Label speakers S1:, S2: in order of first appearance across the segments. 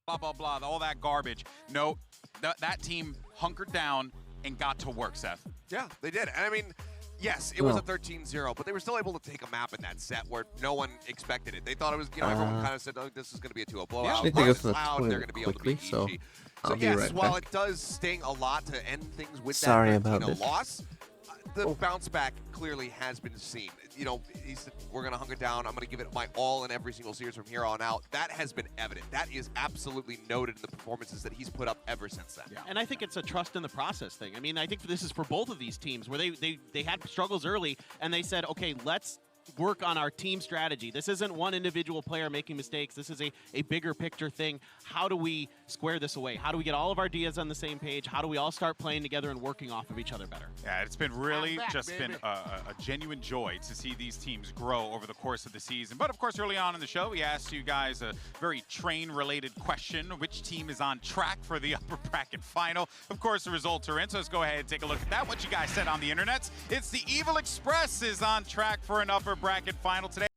S1: blah, blah, blah, all that garbage. No, that team hunkered down and got to work, Seth.
S2: Yeah, they did. And I mean, yes, it was a 13-0, but they were still able to take a map in that set where no one expected it. They thought it was, everyone kind of said, oh, this is going to be a 2-0 blowout.
S3: I think it goes to the
S2: Cloud, they're going to be able to beat
S3: quickly, so
S2: EG.
S3: I'll
S2: So
S3: be
S2: yes,
S3: right
S2: while
S3: back.
S2: it does sting a lot to end things with
S3: Sorry
S2: that
S3: about this.
S2: loss, the bounce back clearly has been seen. He said, we're going to hunker down. I'm going to give it my all in every single series from here on out. That has been evident. That is absolutely noted in the performances that he's put up ever since then.
S4: Yeah. And I think it's a trust in the process thing. I mean, I think this is for both of these teams where they had struggles early and they said, okay, let's work on our team strategy. This isn't one individual player making mistakes. This is a bigger picture thing. How do we square this away? How do we get all of our ideas on the same page? How do we all start playing together and working off of each other better?
S1: Yeah, it's been really been a genuine joy to see these teams grow over the course of the season. But of course, early on in the show, we asked you guys a very train-related question. Which team is on track for the upper bracket final? Of course, the results are in, so let's go ahead and take a look at that. What you guys said on the internet. It's the Evil Express is on track for an upper bracket final today.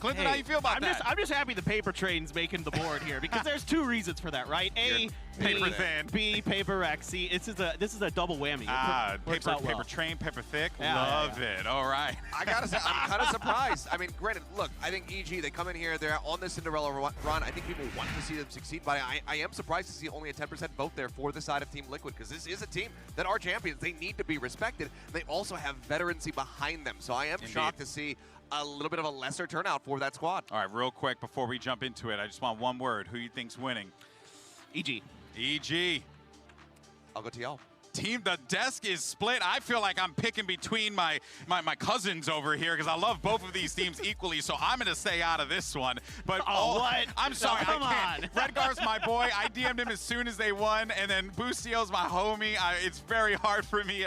S1: Clinton, how you feel about that?
S4: I'm just happy the paper train's making the board here because there's two reasons for that, right? A,
S1: paper thin.
S4: B, PRX. See, this is a double whammy.
S1: Paper train, paper thick. Love it. All right.
S2: I gotta say, I'm kind of surprised. I mean, granted, look, I think EG, they come in here, they're on this Cinderella run. I think people want to see them succeed, but I am surprised to see only a 10% vote there for the side of Team Liquid, because this is a team that are champions. They need to be respected. They also have veterancy behind them, so I am shocked to see a little bit of a lesser turnout for that squad.
S1: All right, real quick before we jump into it, I just want one word. Who you think's winning?
S4: EG.
S1: EG.
S2: I'll go TL.
S1: Team, the desk is split. I feel like I'm picking between my cousins over here because I love both of these teams equally, so I'm going to stay out of this one. But
S4: what?
S1: I'm sorry,
S4: Come
S1: I can't. Redgar's my boy. I DM'd him as soon as they won, and then Boostio's my homie. It's very hard for me.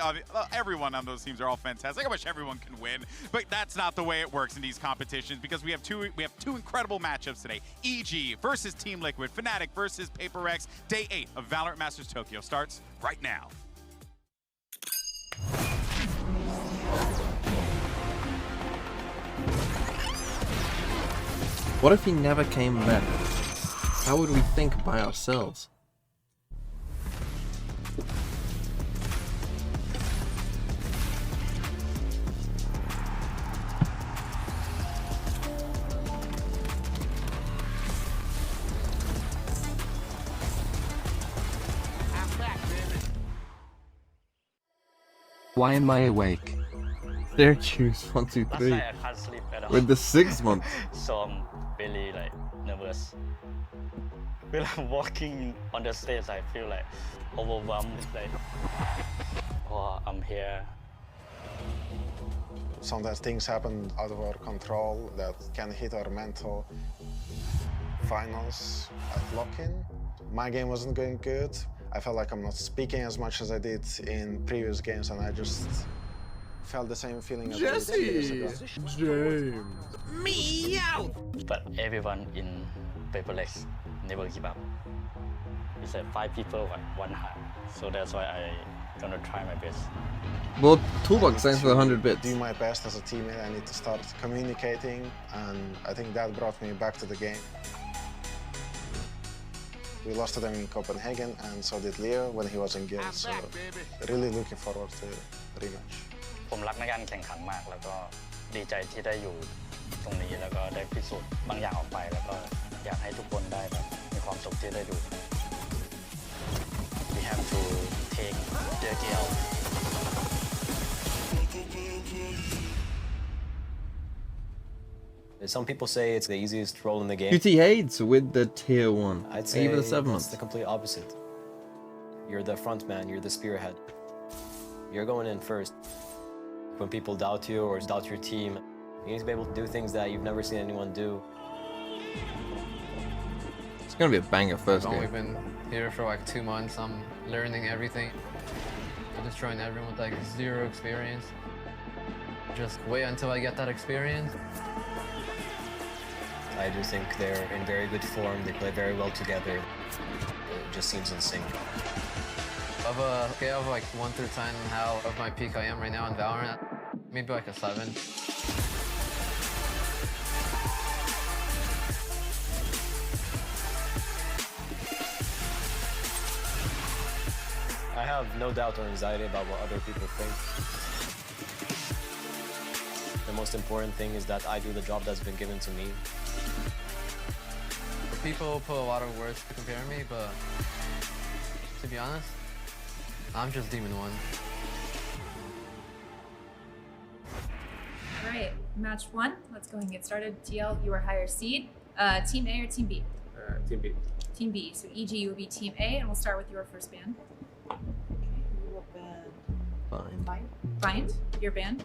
S1: Everyone on those teams are all fantastic. I wish everyone can win, but that's not the way it works in these competitions because we have two incredible matchups today. EG versus Team Liquid, Fnatic versus PRX. Day 8 of Valorant Masters Tokyo starts right now.
S3: What if he never came back? How would we think by ourselves?
S5: Why am I awake?
S3: Syracuse 1, 2, 3.
S6: Last night I can't sleep at all.
S3: With the 6 month.
S6: So I'm really nervous. When I'm walking on the stage, I feel overwhelmed. Oh, I'm here.
S7: Sometimes things happen out of our control that can hit our mental. Finals at lock-in. My game wasn't going good. I felt like I'm not speaking as much as I did in previous games, and I just felt the same feeling as I did 2 years ago.
S3: James.
S4: Meow!
S6: But everyone in PRX never give up. He said 5 people, 1 heart. So that's why I'm gonna try my best.
S3: Well, Toolbox thanks for the 100 bits.
S7: Do my best as a teammate. I need to start communicating, and I think that brought me back to the game. We lost to them in Copenhagen, and so did Leo when he was in Guild, so really looking forward to the rematch.
S6: ผมรักในการแข่งขันมากแล้วก็ดีใจที่ได้อยู่ตรงนี้แล้วก็ได้พิสูจน์บางอย่างออกไปแล้วก็อยากให้ทุกคนได้มีความสุขที่ได้ดู We have to take the game.
S8: Some people say it's the easiest role in the game.
S3: QT Hades with the tier 1.
S8: I'd say
S3: even the 7
S8: it's
S3: months.
S8: the complete opposite. You're the front man, you're the spearhead. You're going in first. When people doubt you or doubt your team, you need to be able to do things that you've never seen anyone do.
S3: It's gonna be a banger first
S9: I've only
S3: game.
S9: been here for like 2 months. I'm learning everything. I'm just trying everyone with like 0 experience. Just wait until I get that experience.
S8: I do think they're in very good form. They play very well together. It just seems in sync.
S9: Of a scale of like 1 through 10, how of my peak I am right now in Valorant, maybe like a 7.
S8: I have no doubt or anxiety about what other people think. The most important thing is that I do the job that's been given to me.
S9: People put a lot of words to compare me, but to be honest, I'm just Demon 1.
S5: All right, match 1. Let's go ahead and get started. TL, you are higher seed. Team A or Team B?
S10: Team B.
S5: Team B. So EG, you will be Team A, and we'll start with your first band.
S11: Okay, we will ban.
S3: Fine.
S5: Bind, your band.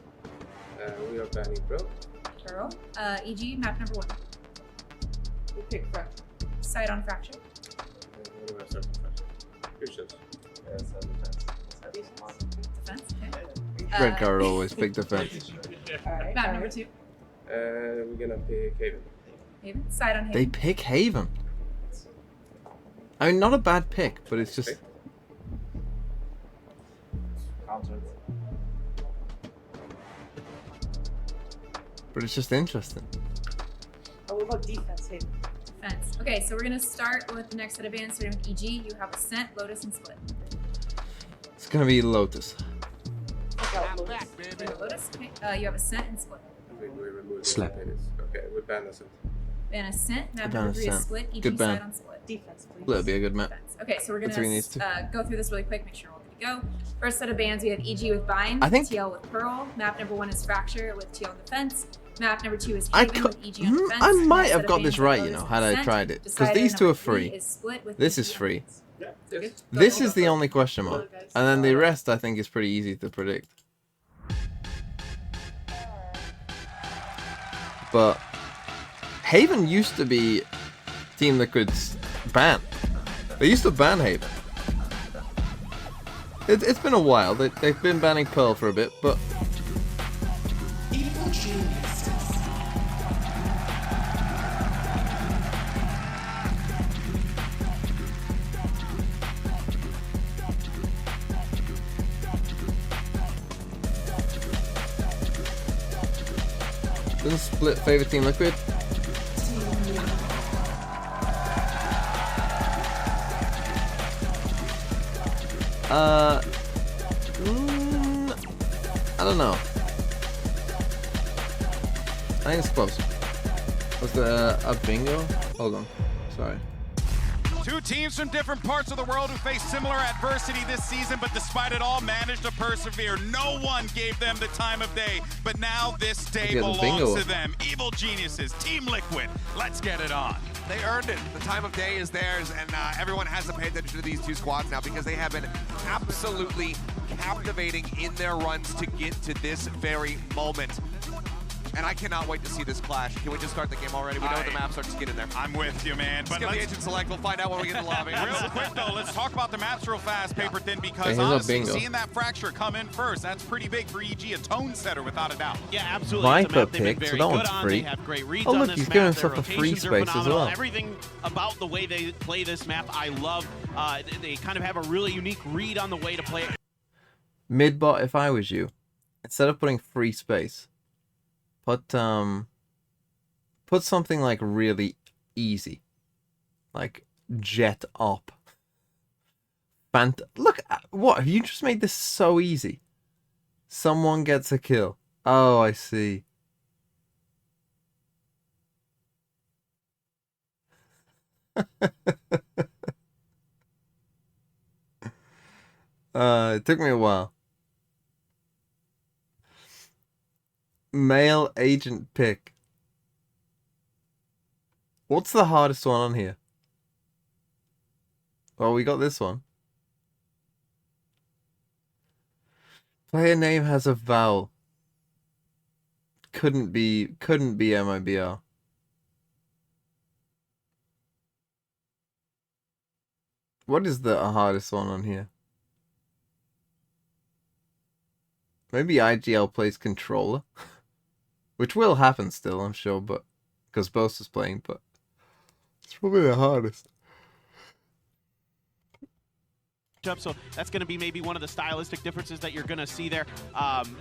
S10: We are banning Pro.
S5: Pearl. EG, map number 1.
S11: We pick fracture.
S5: Side on fracture.
S10: What do I start with? Your shows.
S5: Defense, okay.
S3: Red card always pick defense.
S11: Alright.
S5: Map number 2.
S10: We're gonna pick Haven.
S5: Haven. Side on Haven.
S3: They pick Haven. I mean, not a bad pick, but it's just... But it's just interesting.
S11: Oh, we'll go defense, Haven.
S5: Defense. Okay, so we're going to start with the next set of bands. Starting with EG, you have Ascent, Lotus, and Split.
S3: It's gonna be Lotus.
S11: Pick out Lotus.
S5: You have Lotus. Okay. You have Ascent and Split.
S10: We remove the
S3: Slap.
S10: Lotus. Okay, we ban Ascent.
S5: Ban Ascent. Map
S3: Ban
S5: number 3 is
S3: Ascent.
S5: Split. EG,
S3: Good ban.
S5: side on Split.
S11: Defense, please.
S3: That'll be a good map.
S5: Defense. Okay, so we're going
S3: That's what he needs
S5: to go through this really quick, make sure we're all good to go. First set of bands, we have EG with Bind,
S3: I think-
S5: TL with Pearl. Map number 1 is Fracture with TL on Defense. Map number 2 is
S3: I
S5: Haven
S3: could-
S5: with EG on Defense.
S3: I
S5: And
S3: might
S5: next
S3: have
S5: set
S3: got
S5: of
S3: this
S5: bands
S3: right,
S5: are
S3: you know,
S5: Lotus
S3: had
S5: and
S3: I
S5: Ascent.
S3: tried it. Because
S5: Decider
S3: these two
S5: number
S3: are
S5: 3
S3: free.
S5: is Split with
S3: This
S5: EG
S3: is
S5: on
S3: free.
S5: Defense.
S10: Yeah.
S5: Good?
S3: This is the only question mark. And then the rest, I think, is pretty easy to predict. But Haven used to be Team Liquid's ban. They used to ban Haven. It's been a while. They've been banning Pearl for a bit, but... Doesn't Split favorite Team Liquid? I don't know. I think it's close. Was the a bingo? Hold on. Sorry.
S1: Two teams from different parts of the world who faced similar adversity this season, but despite it all managed to persevere. No one gave them the time of day, but now this day
S3: Yeah, the bingo.
S1: belongs to them. Evil geniuses, Team Liquid, let's get it on.
S2: They earned it. The time of day is theirs, and everyone has to pay attention to these two squads now because they have been absolutely captivating in their runs to get to this very moment. And I cannot wait to see this clash. Can we just start the game already? We know the maps are just get in there.
S1: I'm with you, man.
S2: But get the agent select. We'll find out when we get in the lobby.
S1: Real quick though, let's talk about the maps real fast, Paper Thin, because
S3: here's a
S1: honestly,
S3: bingo.
S1: seeing that Fracture come in first, that's pretty big for EG, a tone setter without a doubt.
S4: Yeah, absolutely.
S3: Viper
S4: It's a map they've been
S3: pick, so
S4: very
S3: that
S4: good
S3: one's
S4: on.
S3: free.
S4: They have great reads
S3: Oh,
S4: on
S3: look,
S4: this
S3: he's
S4: map.
S3: giving
S4: Their
S3: himself a free
S4: rotations are
S3: space as
S4: phenomenal.
S3: well.
S4: Everything about the way they play this map, I love. They kind of have a really unique read on the way to play it.
S3: Midbot, if I was you, instead of putting free space, put something like really easy, like jet up. Look, what have you just made this so easy? Someone gets a kill. Oh, I see. It took me a while. Male agent pick. What's the hardest one on here? Well, we got this one. Player name has a vowel. Couldn't be MIBR. What is the hardest one on here? Maybe IGL plays controller, which will happen still, I'm sure, but because Boast is playing, but it's probably the hardest.
S4: So that's going to be maybe one of the stylistic differences that you're going to see there.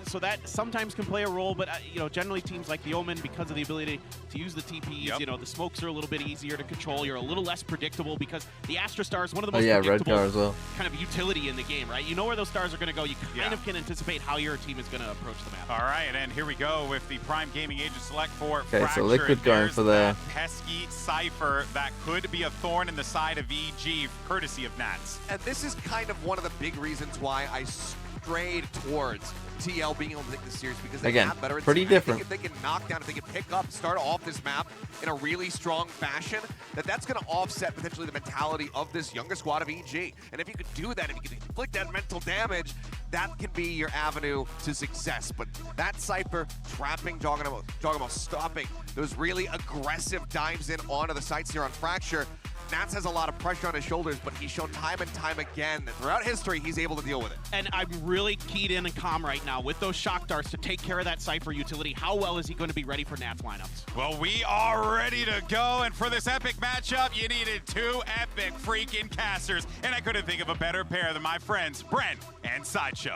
S4: So that sometimes can play a role, but you know, generally teams like the Omen, because of the ability to use the TPs, you know, the smokes are a little bit easier to control. You're a little less predictable because the Astra Star is one of the most predictable
S3: Redgar as well.
S4: kind of utility in the game, right? You know where those stars are going to go. You kind of can anticipate how your team is going to approach the map.
S1: All right, and here we go with the Prime Gaming Agent select for
S3: Okay,
S1: Fracture.
S3: so Liquid going for the
S1: pesky Cypher that could be a thorn in the side of EG, courtesy of Nats.
S2: And this is kind of one of the big reasons why I strayed towards TL being able to take this series, because they have better.
S3: Pretty different.
S2: If they can knock down, if they can pick up, start off this map in a really strong fashion, that's going to offset potentially the mentality of this younger squad of EG. And if you could do that, if you can inflict that mental damage, that can be your avenue to success. But that Cypher trapping Joggernaut, stopping those really aggressive dives in onto the sites here on Fracture. Nats has a lot of pressure on his shoulders, but he's shown time and time again that throughout history, he's able to deal with it.
S4: And I'm really keyed in and calm right now with those shock darts to take care of that Cypher utility. How well is he going to be ready for Nats lineups?
S1: Well, we are ready to go, and for this epic matchup, you needed two epic freaking casters, and I couldn't think of a better pair than my friends, Brent and Sideshow.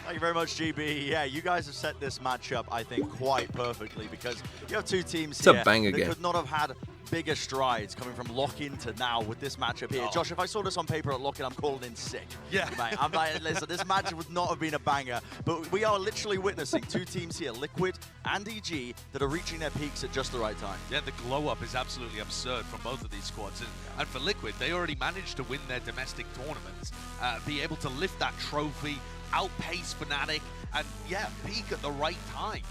S12: Thank you very much, GB. Yeah, you guys have set this matchup, I think, quite perfectly, because you have two teams
S3: It's
S12: here
S3: a banger
S12: that
S3: game.
S12: could not have had bigger strides coming from lock-in to now with this matchup here. Josh, if I saw this on paper at lock-in, I'm calling in sick.
S2: Yeah.
S12: Mate, I'm like, listen, this matchup would not have been a banger, but we are literally witnessing two teams here, Liquid and EG, that are reaching their peaks at just the right time.
S13: Yeah, the glow-up is absolutely absurd from both of these squads. And for Liquid, they already managed to win their domestic tournaments, be able to lift that trophy, outpace Fnatic, and yeah, peak at the right time.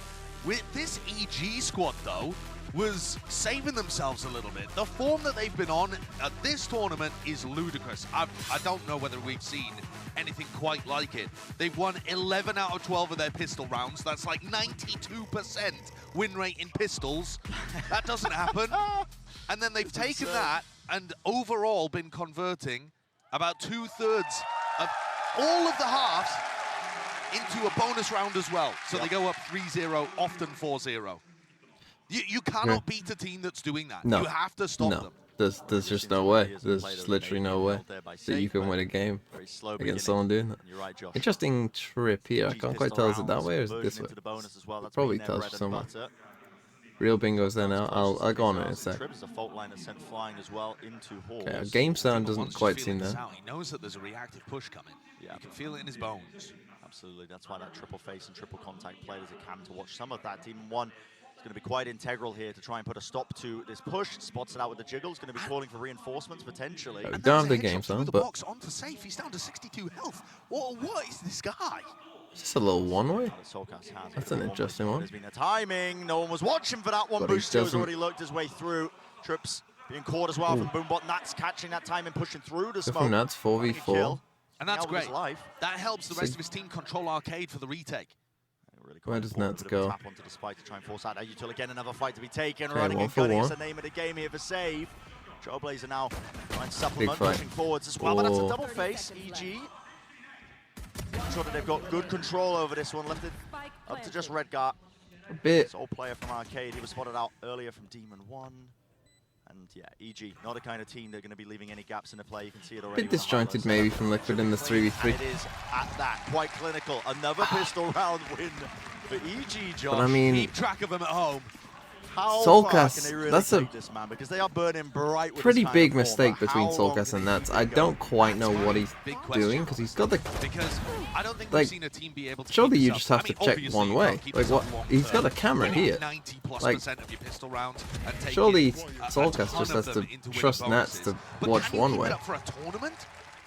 S13: With this EG squad, though, was saving themselves a little bit. The form that they've been on at this tournament is ludicrous. I don't know whether we've seen anything quite like it. They've won 11 out of 12 of their pistol rounds. That's like 92% win rate in pistols. That doesn't happen. And then they've taken that and overall been converting about 2/3 of all of the halves into a bonus round as well. So they go up 3-0, often 4-0. You cannot beat a team that's doing that.
S3: No.
S12: You
S2: have to stop
S3: them. There's just no way. There's just literally no way that you can win a game against someone doing that. Interesting trip here. I can't quite tell, is it that way or is it this way? Probably tells you somewhere. Real bingo's there now. I'll go on it in a sec. Okay, our game sound doesn't quite seem there.
S13: He knows that there's a reactive push coming. Yeah. You can feel it in his bones.
S12: Absolutely. That's why that triple face and triple contact played as a cam to watch some of that. Team 1 is going to be quite integral here to try and put a stop to this push. Spots it out with the jiggle. He's going to be calling for reinforcements potentially.
S3: We don't have the game sound, but
S13: box onto safe. He's down to 62 health. What is this guy?
S3: it's just a little one-way. That's an interesting one.
S12: There's been a timing. No one was watching for that one.
S3: But he
S12: Boostio has
S3: doesn't-
S12: already lurked his way through. Trips being caught as well from Boombot. Nats catching that time and pushing through the
S3: Good
S12: smoke.
S3: from Nats, 4v4.
S13: And that's
S12: Now with his
S13: great.
S12: life.
S13: That helps the rest of his team control arcade for the retake.
S3: Where does Nats go?
S12: Tap onto the spike to try and force out Util again. Another fight to be taken.
S3: Okay,
S12: Running
S3: 1
S12: and
S3: for
S12: gunning is
S3: 1.
S12: the name of the game here for save. Trailblazer now trying to supplement,
S3: fight.
S12: pushing forwards as well. But that's a
S3: Oh.
S12: double face. EG. I'm sure that they've got good control over this one. Left it up to just Redgar.
S3: A bit.
S12: Sole player from Arcade. He was spotted out earlier from Demon 1. And yeah, EG, not a kind of team that are going to be leaving any gaps in the play. You can see it already.
S3: Bit disjointed maybe from Liquid in the 3v3.
S12: And it is at that, quite clinical. Another pistol round win for EG, Josh.
S3: But I mean,
S12: keep track of them at home. How
S3: Soulcast,
S12: far can they really
S3: that's a
S12: take this, man? Because they are burning bright with
S3: pretty
S12: this kind
S3: big
S12: of form,
S3: mistake
S12: but
S3: between
S12: how long
S3: Soulcast
S12: can
S3: and
S12: they
S3: Nats.
S12: keep
S3: I
S12: going?
S3: don't quite know what he's doing because he's got the.
S13: Because I don't think
S3: Like,
S13: we've seen a team be able to
S3: surely
S13: keep
S3: you
S13: this
S3: just
S13: up.
S3: have to
S13: I mean,
S3: check
S13: obviously
S3: one
S13: you
S3: way.
S13: can't keep
S3: Like
S13: this up
S3: what?
S13: long
S3: He's
S13: term.
S3: got a camera
S13: Winning
S3: here.
S13: 90+%
S3: Like,
S13: of your pistol rounds and taking
S3: surely
S13: a
S3: Soulcast
S13: ton
S3: just
S13: of
S3: has
S13: them
S3: to
S13: into winning
S3: trust Nats to
S13: bonuses. But
S3: watch
S13: can you
S3: one
S13: keep
S3: way.
S13: it up for a tournament?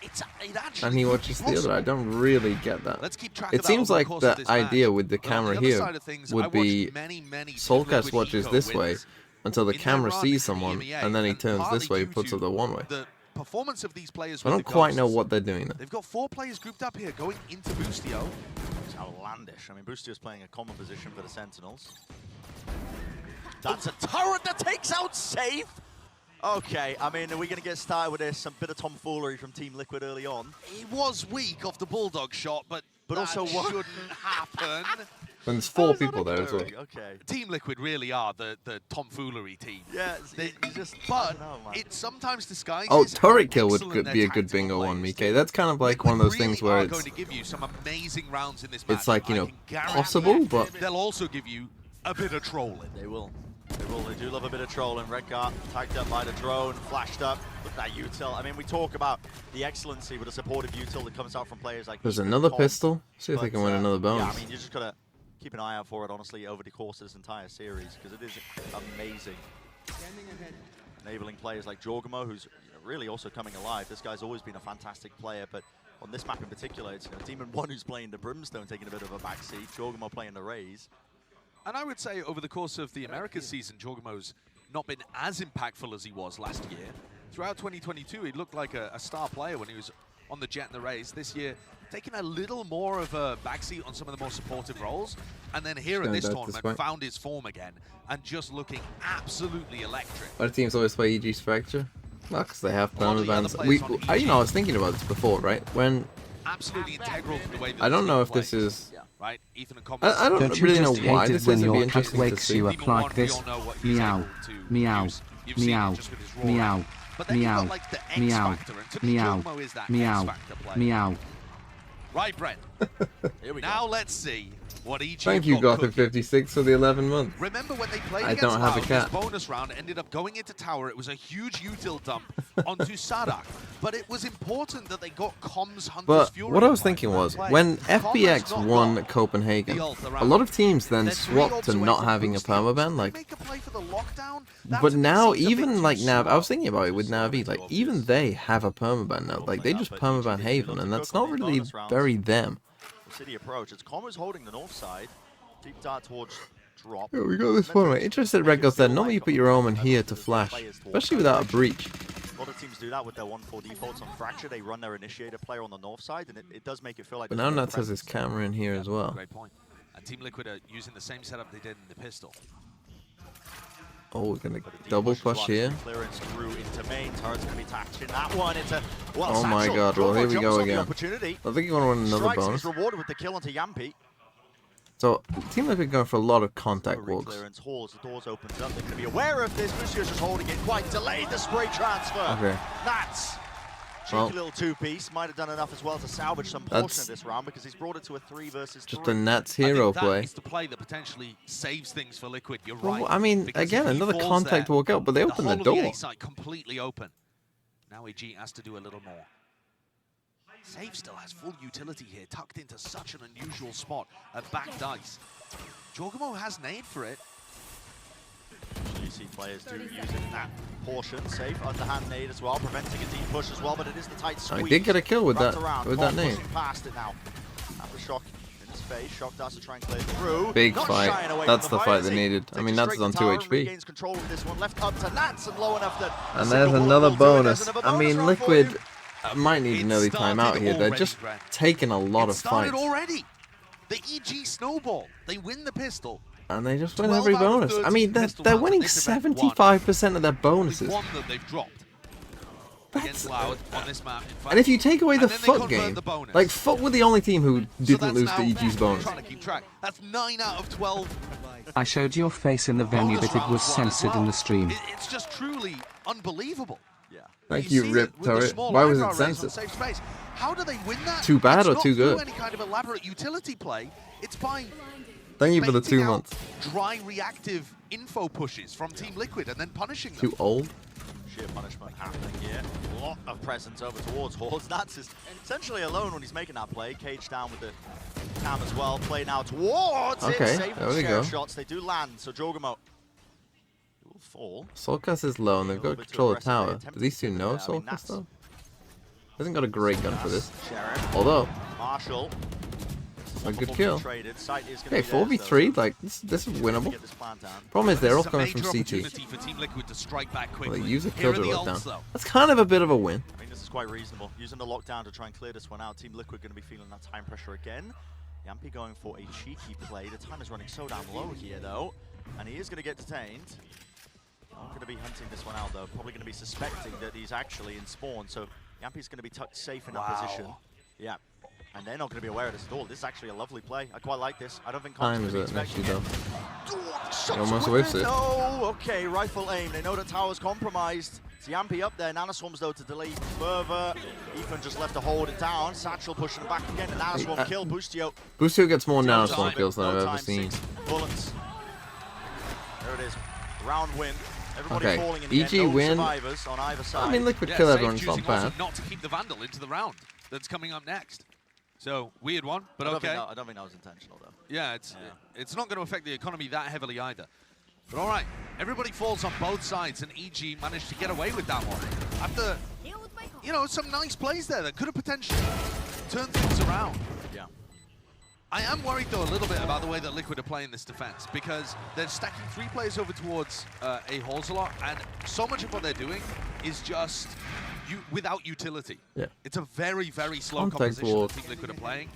S13: It actually
S3: And he
S13: could
S3: watches
S13: be
S3: the other. I
S13: possible.
S3: don't really get that.
S13: Let's keep track
S3: It
S13: of that
S3: seems
S13: over the
S3: like
S13: course
S3: the
S13: of this
S3: idea
S13: match.
S3: with the
S13: But on
S3: camera
S13: the other
S3: here
S13: side of things, I
S3: would
S13: watched
S3: be
S13: many
S3: Soulcast
S13: Liquid
S3: watches
S13: Eco
S3: this way
S13: wins
S3: until the
S13: in their
S3: camera
S13: run
S3: sees
S13: in
S3: someone,
S13: EMEA,
S3: and then he
S13: and
S3: turns
S13: partly
S3: this way,
S13: due
S3: puts
S13: to
S3: up the one way.
S13: The performance of these players
S3: I
S13: with
S3: don't
S13: the
S3: quite know
S13: ghosts.
S3: what they're doing there.
S13: They've got 4 players grouped up here going into Boostio.
S12: It's outlandish. I mean, Boostio's playing a common position for the Sentinels. That's a turret that takes out Safe. Okay, I mean, are we going to get started with this? Some bit of tomfoolery from Team Liquid early on.
S13: He was weak off the Bulldog shot, but that
S12: also what?
S13: shouldn't happen.
S3: When there's 4 people there as well.
S12: Okay.
S13: Team Liquid really are the tomfoolery team.
S12: Yeah,
S13: but it sometimes disguises.
S3: Oh, turret kill would
S13: excellent
S3: be
S13: their
S3: a good
S13: tactical
S3: bingo
S13: play
S3: one,
S13: is.
S3: Mike. That's kind of like one of those things where
S13: Are
S3: it's
S13: going to give you some amazing rounds in this match.
S3: it's like, you know,
S13: I can guarantee
S3: possible, but
S13: they'll also give you a bit of trolling.
S12: They will. They will. They do love a bit of trolling. Redguard tagged up by the drone, flashed up. Look at that util. I mean, we talk about the excellency with a supportive util that comes out from players like.
S3: there's
S12: Ethan
S3: another
S12: Tom,
S3: pistol. See if they
S12: but,
S3: can win another bonus.
S12: Yeah, I mean, you just gotta keep an eye out for it, honestly, over the course of this entire series, because it is amazing. Enabling players like Jorgamo, who's really also coming alive. This guy's always been a fantastic player, but on this map in particular, it's Demon 1 who's playing the Brimstone, taking a bit of a backseat. Jorgamo playing the Raze.
S13: And I would say over the course of the Americas season, Jorgamo's not been as impactful as he was last year. Throughout 2022, he looked like a star player when he was on the Jet and the Raze. This year, taking a little more of a backseat on some of the more supportive roles. And then here in this tournament, found his form again and just looking absolutely electric.
S3: Other teams always play EG Spectre. Well, because they have permabans. You know, I was thinking about this before, right? When
S13: absolutely integral to the way that
S3: I don't know if this is. Right, Ethan and I don't really know why this is. It'd be interesting to see.
S14: You up like this. Meow, meow, meow, meow, meow, meow, meow, meow, meow.
S13: Right, Brent. Now let's see what EG.
S3: Thank you, Gotham56, for the 11 months.
S13: Remember when they played
S3: I
S13: against
S3: don't have a
S13: Loud,
S3: cat.
S13: this bonus round ended up going into tower. It was a huge util dump onto Sadak, but it was important that they got Comms Hunter's
S3: But
S13: Fury.
S3: what I was thinking was, when FBX won Copenhagen, a lot of teams then swapped to not having a permaban, like. But now, even like Nav, I was thinking about it with Navi, like even they have a permaban now. Like they just permaban Haven, and that's not really very them.
S12: City approach. It's Commo's holding the north side. Deep dart towards drop.
S3: Yeah, we got this one right. Interested Red Ghost there. Normally you put your Omen here to flash, especially without a breach.
S12: A lot of teams do that with their 1-4 defaults on Fracture. They run their initiator player on the north side, and it does make it feel like.
S3: But now Nuts has his camera in here as well.
S13: Great point. And Team Liquid are using the same setup they did in the pistol.
S3: Oh, we're gonna double push here.
S12: Clearance through into main. Turret's gonna be touching that one. It's a
S3: oh my god, well here we go again. I think you want to run another bonus.
S12: Rewarded with the kill onto Yampi.
S3: So, Team Liquid going for a lot of contact walks.
S12: Clearance halls, the doors opens up. They're gonna be aware of this. Lucio's just holding it quite delayed. The spray transfer.
S3: Okay.
S12: That's cheeky little two-piece. Might have done enough as well to salvage some portion of this round because he's brought it to a 3 versus 3.
S3: Just a Nats hero play.
S13: That is the play that potentially saves things for Liquid. You're
S3: Well,
S13: right.
S3: I mean, again, another contact walk out, but they open the door.
S13: The A side completely open. Now EG has to do a little more. Save still has full utility here, tucked into such an unusual spot at back dice. Jorgamo has nade for it.
S12: You see players do use it in that portion. Safe underhand nade as well, preventing a deep push as well, but it is the tight squeeze.
S3: I did get a kill with that nade.
S12: Past it now. After shock in his face, shock does to try and clear through.
S3: Big fight. That's the fight they needed. I mean, Nats is on 2 HP.
S12: Gains control of this one, left up to Nats and low enough that.
S3: And there's another bonus. I mean, Liquid might need an early timeout here. They're just taking a lot of fights.
S13: Already. The EG snowball. They win the pistol.
S3: And they just win every bonus. I mean, they're winning 75% of their bonuses.
S13: One that they've dropped. Against Loud on this map.
S3: And if you take away the FUT game, like FUT were the only team who didn't lose to EG's bonus.
S13: Trying to keep track. That's 9 out of 12.
S14: I showed your face in the venue, but it was censored in the stream.
S13: It's just truly unbelievable.
S12: Yeah.
S3: Thank you, Rip Turret. Why was it censored?
S13: How do they win that?
S3: Too bad or too good?
S13: It's not through any kind of elaborate utility play. It's by
S3: thank you for the 2 months.
S13: Dry reactive info pushes from Team Liquid and then punishing them.
S3: Too old?
S12: Sheer punishment happening here. A lot of presence over towards Hordes. Nats is essentially alone when he's making that play. Cage down with the cam as well. Play now towards it. Save
S3: there we
S12: share
S3: go.
S12: Shots. They do land, so Jorgamo will fall.
S3: Soulcast is low and they've got control of the tower. Do these two know Soulcast though? Hasn't got a great gun for this. Although,
S12: Marshall.
S3: a good kill.
S12: Okay,
S3: 4v3, like, this is winnable. Problem is, they're all coming from CT. Well, they use a kill to lockdown. That's kind of a bit of a win.
S12: I mean, this is quite reasonable. Using the lockdown to try and clear this one out. Team Liquid going to be feeling that time pressure again. Yampi going for a cheeky play. The time is running so damn low here, though. And he is going to get detained. Not going to be hunting this one out, though. Probably going to be suspecting that he's actually in spawn. So Yampi's going to be tucked safe in that position. Yeah. And they're not going to be aware of this at all. This is actually a lovely play. I quite like this. I don't think
S3: Time
S12: Com's
S3: is
S12: going
S3: it?
S12: to be
S3: Actually,
S12: expecting
S3: though. Almost whiffs it.
S12: No, okay, rifle aim. They know the tower's compromised. Ziampi up there. Nanoswarms, though, to delay further. Ethan just left to hold it down. Satchel pushing back again. The Nanoswarm kill. Boostio.
S3: Boostio gets more Nanoswarm kills than I've ever seen.
S12: Bullets. There it is. Round win. Everybody
S3: Okay,
S12: falling in
S3: EG
S12: the end. No
S3: win.
S12: survivors on either side.
S3: I mean, Liquid kill everyone. It's not
S13: choosing
S3: bad.
S13: also not to keep the Vandal into the round that's coming up next. So, weird one, but okay.
S12: I don't think that was intentional, though.
S13: Yeah, it's not going to affect the economy that heavily either. But all right, everybody falls on both sides, and EG managed to get away with that one. After, you know, some nice plays there that could have potentially turned things around.
S12: Yeah.
S13: I am worried, though, a little bit about the way that Liquid are playing this defense, because they're stacking 3 players over towards A halls a lot, and so much of what they're doing is just without utility.
S3: Yeah.
S13: It's a very, very slow
S3: Contact
S13: composition
S3: walk.
S13: that Team Liquid are playing.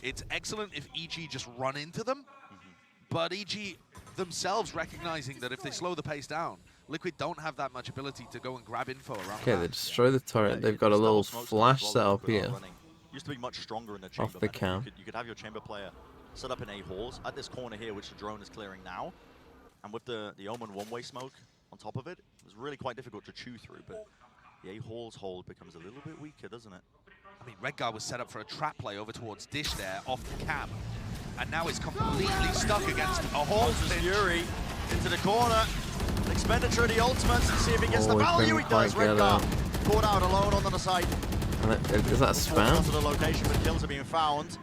S13: It's excellent if EG just run into them, but EG themselves recognizing that if they slow the pace down, Liquid don't have that much ability to go and grab info around.
S3: Okay, they destroy the turret. They've got a little flash set up here.
S12: Used to be much stronger in the chamber.
S3: Off the cam.
S12: You could have your chamber player set up in A halls at this corner here, which the drone is clearing now, and with the Omen one-way smoke on top of it, it's really quite difficult to chew through. But the A halls hold becomes a little bit weaker, doesn't it?
S13: I mean, Red Guy was set up for a trap play over towards Dish there, off the cam. And now it's completely stuck against a Halls pin.
S12: Fury into the corner. Expenditure of the ultimates to see if he gets the
S3: he
S12: value.
S3: couldn't
S12: He does.
S3: quite
S12: Red
S3: get
S12: Guy
S3: out.
S12: caught out alone on the side.
S3: Is that spam?
S12: To the location, but kills are being found.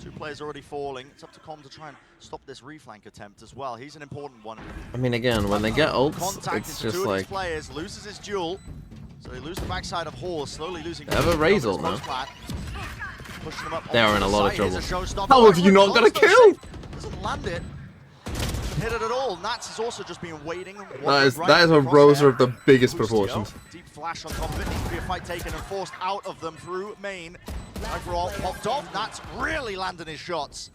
S12: 2 players already falling. It's up to Com to try and stop this reflank attempt as well. He's an important one.
S3: I mean, again, when they get ults,
S12: Contact
S3: it's
S12: into
S3: just
S12: 2 of these
S3: like...
S12: players, loses his duel. So they lose the backside of Halls, slowly losing.
S3: They have a raise ult now.
S12: Pushing them up
S3: They are in
S12: onto
S3: a
S12: the
S3: lot of
S12: side.
S3: trouble.
S12: Here's a showstopper.
S3: How have you not got a kill?
S12: Doesn't land it. Doesn't hit it at all. Nats has also just been waiting.
S3: That is a roser of the biggest proportions.
S12: Deep flash on top of it. Needs to be a fight taken and forced out of them through main. Overall, popped off. Nats really landing his shots.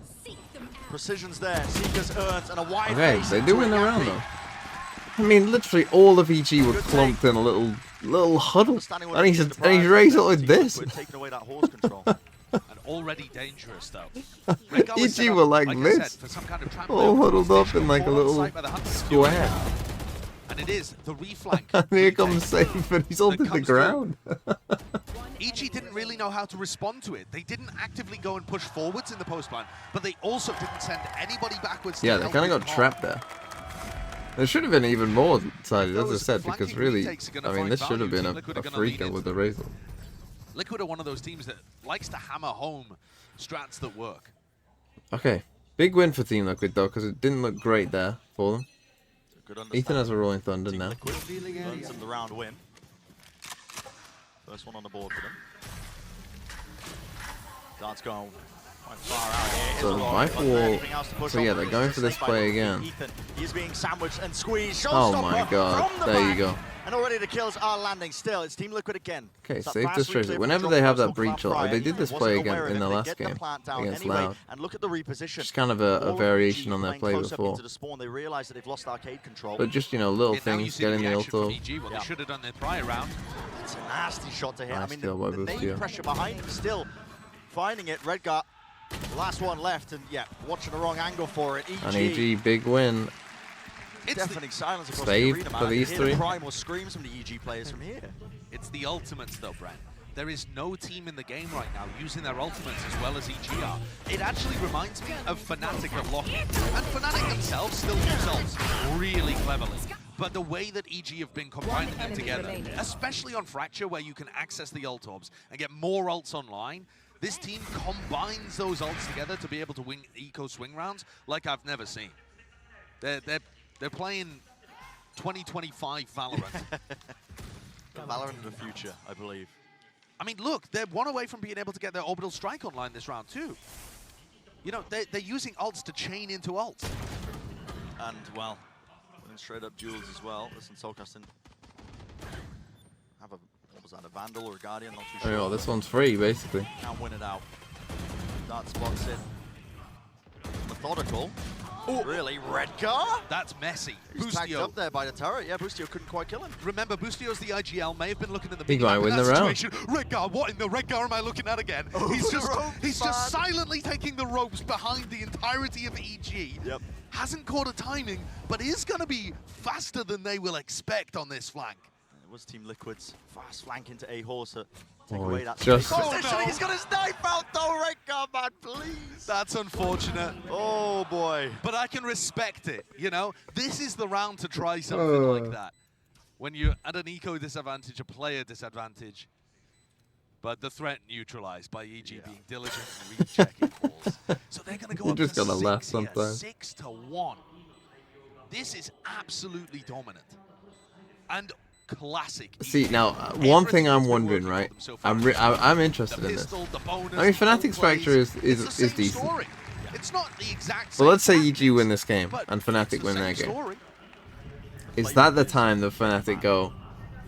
S12: Precision's there. Seekers earns and a wide
S3: Okay,
S12: face
S3: they do win the round though. I mean, literally all of EG were clumped in a little huddle, and he's raised it with this.
S12: Taking away that horse control.
S13: And already dangerous, though. Red Guy was set
S3: EG
S13: up,
S3: were like
S13: I
S3: this,
S13: said, for some kind of trap
S3: all
S13: play.
S3: huddled up in like a little square.
S13: And it is the reflank.
S3: And here comes Safe, and he's all to the ground.
S13: EG didn't really know how to respond to it. They didn't actively go and push forwards in the post plan, but they also didn't send anybody backwards.
S3: Yeah, they kind of got trapped there. There should have been even more sided, as I said, because really, I mean, this should have been a freaker with the Razor.
S13: Liquid are one of those teams that likes to hammer home strats that work.
S3: Okay, big win for Team Liquid though, because it didn't look great there for them. Ethan has a Rolling Thunder now.
S12: Earns them the round win. First one on the board for them. Dart's going quite far out here.
S3: So rifle wall. So yeah, they're going for this play again.
S12: Ethan, he's being sandwiched and squeezed.
S3: Oh my god, there you go.
S12: And already the kills are landing still. It's Team Liquid again.
S3: Okay, Safe destroys it. Whenever they have that breach ult, like they did this play again in the last game against Loud.
S12: And look at the reposition.
S3: Just kind of a variation on their play before.
S12: They realize that they've lost arcade control.
S3: But just, you know, little things, getting the ult up.
S13: Well, they should have done their prior round.
S12: It's a nasty shot to hit.
S3: Nice
S12: I mean,
S3: kill by
S12: the main
S3: Boostio.
S12: pressure behind him still finding it. Redgar, the last one left, and yeah, watching the wrong angle for it.
S3: And EG, big win.
S12: It's deafening silence across
S3: Save
S12: the arena,
S3: for
S12: man.
S3: these
S12: You hear
S3: three.
S12: the primal screams from the EG players from here.
S13: It's the ultimates though, Brent. There is no team in the game right now using their ultimates as well as EG are. It actually reminds me of Fnatic at Lock. And Fnatic themselves still use ults really cleverly. But the way that EG have been combining them together, especially on Fracture where you can access the ult orbs and get more ults online, this team combines those ults together to be able to win eco swing rounds like I've never seen. They're playing 2025 Valorant.
S12: Valorant of the future, I believe.
S13: I mean, look, they're one away from being able to get their orbital strike online this round too. You know, they're using ults to chain into ults.
S12: And, well, straight up duels as well. Listen, Soulcast didn't have a, what was that, a Vandal or a Guardian? Not too sure.
S3: Oh, this one's free, basically.
S12: Can't win it out. Dart spots it. Methodical. Oh, really? Redgar?
S13: That's messy.
S12: He's tagged up there by the turret. Yeah, Boostio couldn't quite kill him.
S13: Remember, Boostio's the IGL, may have been looking at the
S3: He
S13: big
S3: might
S13: map
S3: win
S13: in
S3: the
S13: that
S3: round.
S13: situation. Redgar, what in the Redgar am I looking at again? He's just silently taking the ropes behind the entirety of EG.
S12: Yep.
S13: Hasn't caught a timing, but is going to be faster than they will expect on this flank.
S12: It was Team Liquid's fast flank into A-Horse to take
S3: Oh,
S12: away that
S3: just-
S12: space.
S13: Oh, no.
S12: He's got his knife out though, Redgar, man, please.
S13: That's unfortunate.
S12: Oh, boy.
S13: But I can respect it, you know? This is the round to try something like that. When you're at an eco disadvantage, a player disadvantage, but the threat neutralized by EG being diligent and rechecking calls. So they're going to go
S3: You
S13: up
S3: just
S13: to
S3: gotta laugh
S13: 6 here,
S3: sometimes.
S13: 6-1. This is absolutely dominant. And classic.
S3: See, now, one thing I'm wondering, right? I'm interested in this. I mean, Fnatic's Fracture is decent.
S13: Story. It's not the exact
S3: But
S13: same
S3: let's say
S13: tactics,
S3: EG win this game
S13: but
S3: and
S13: it's the
S3: Fnatic win
S13: same
S3: their game.
S13: story.
S3: Is that the time that Fnatic go,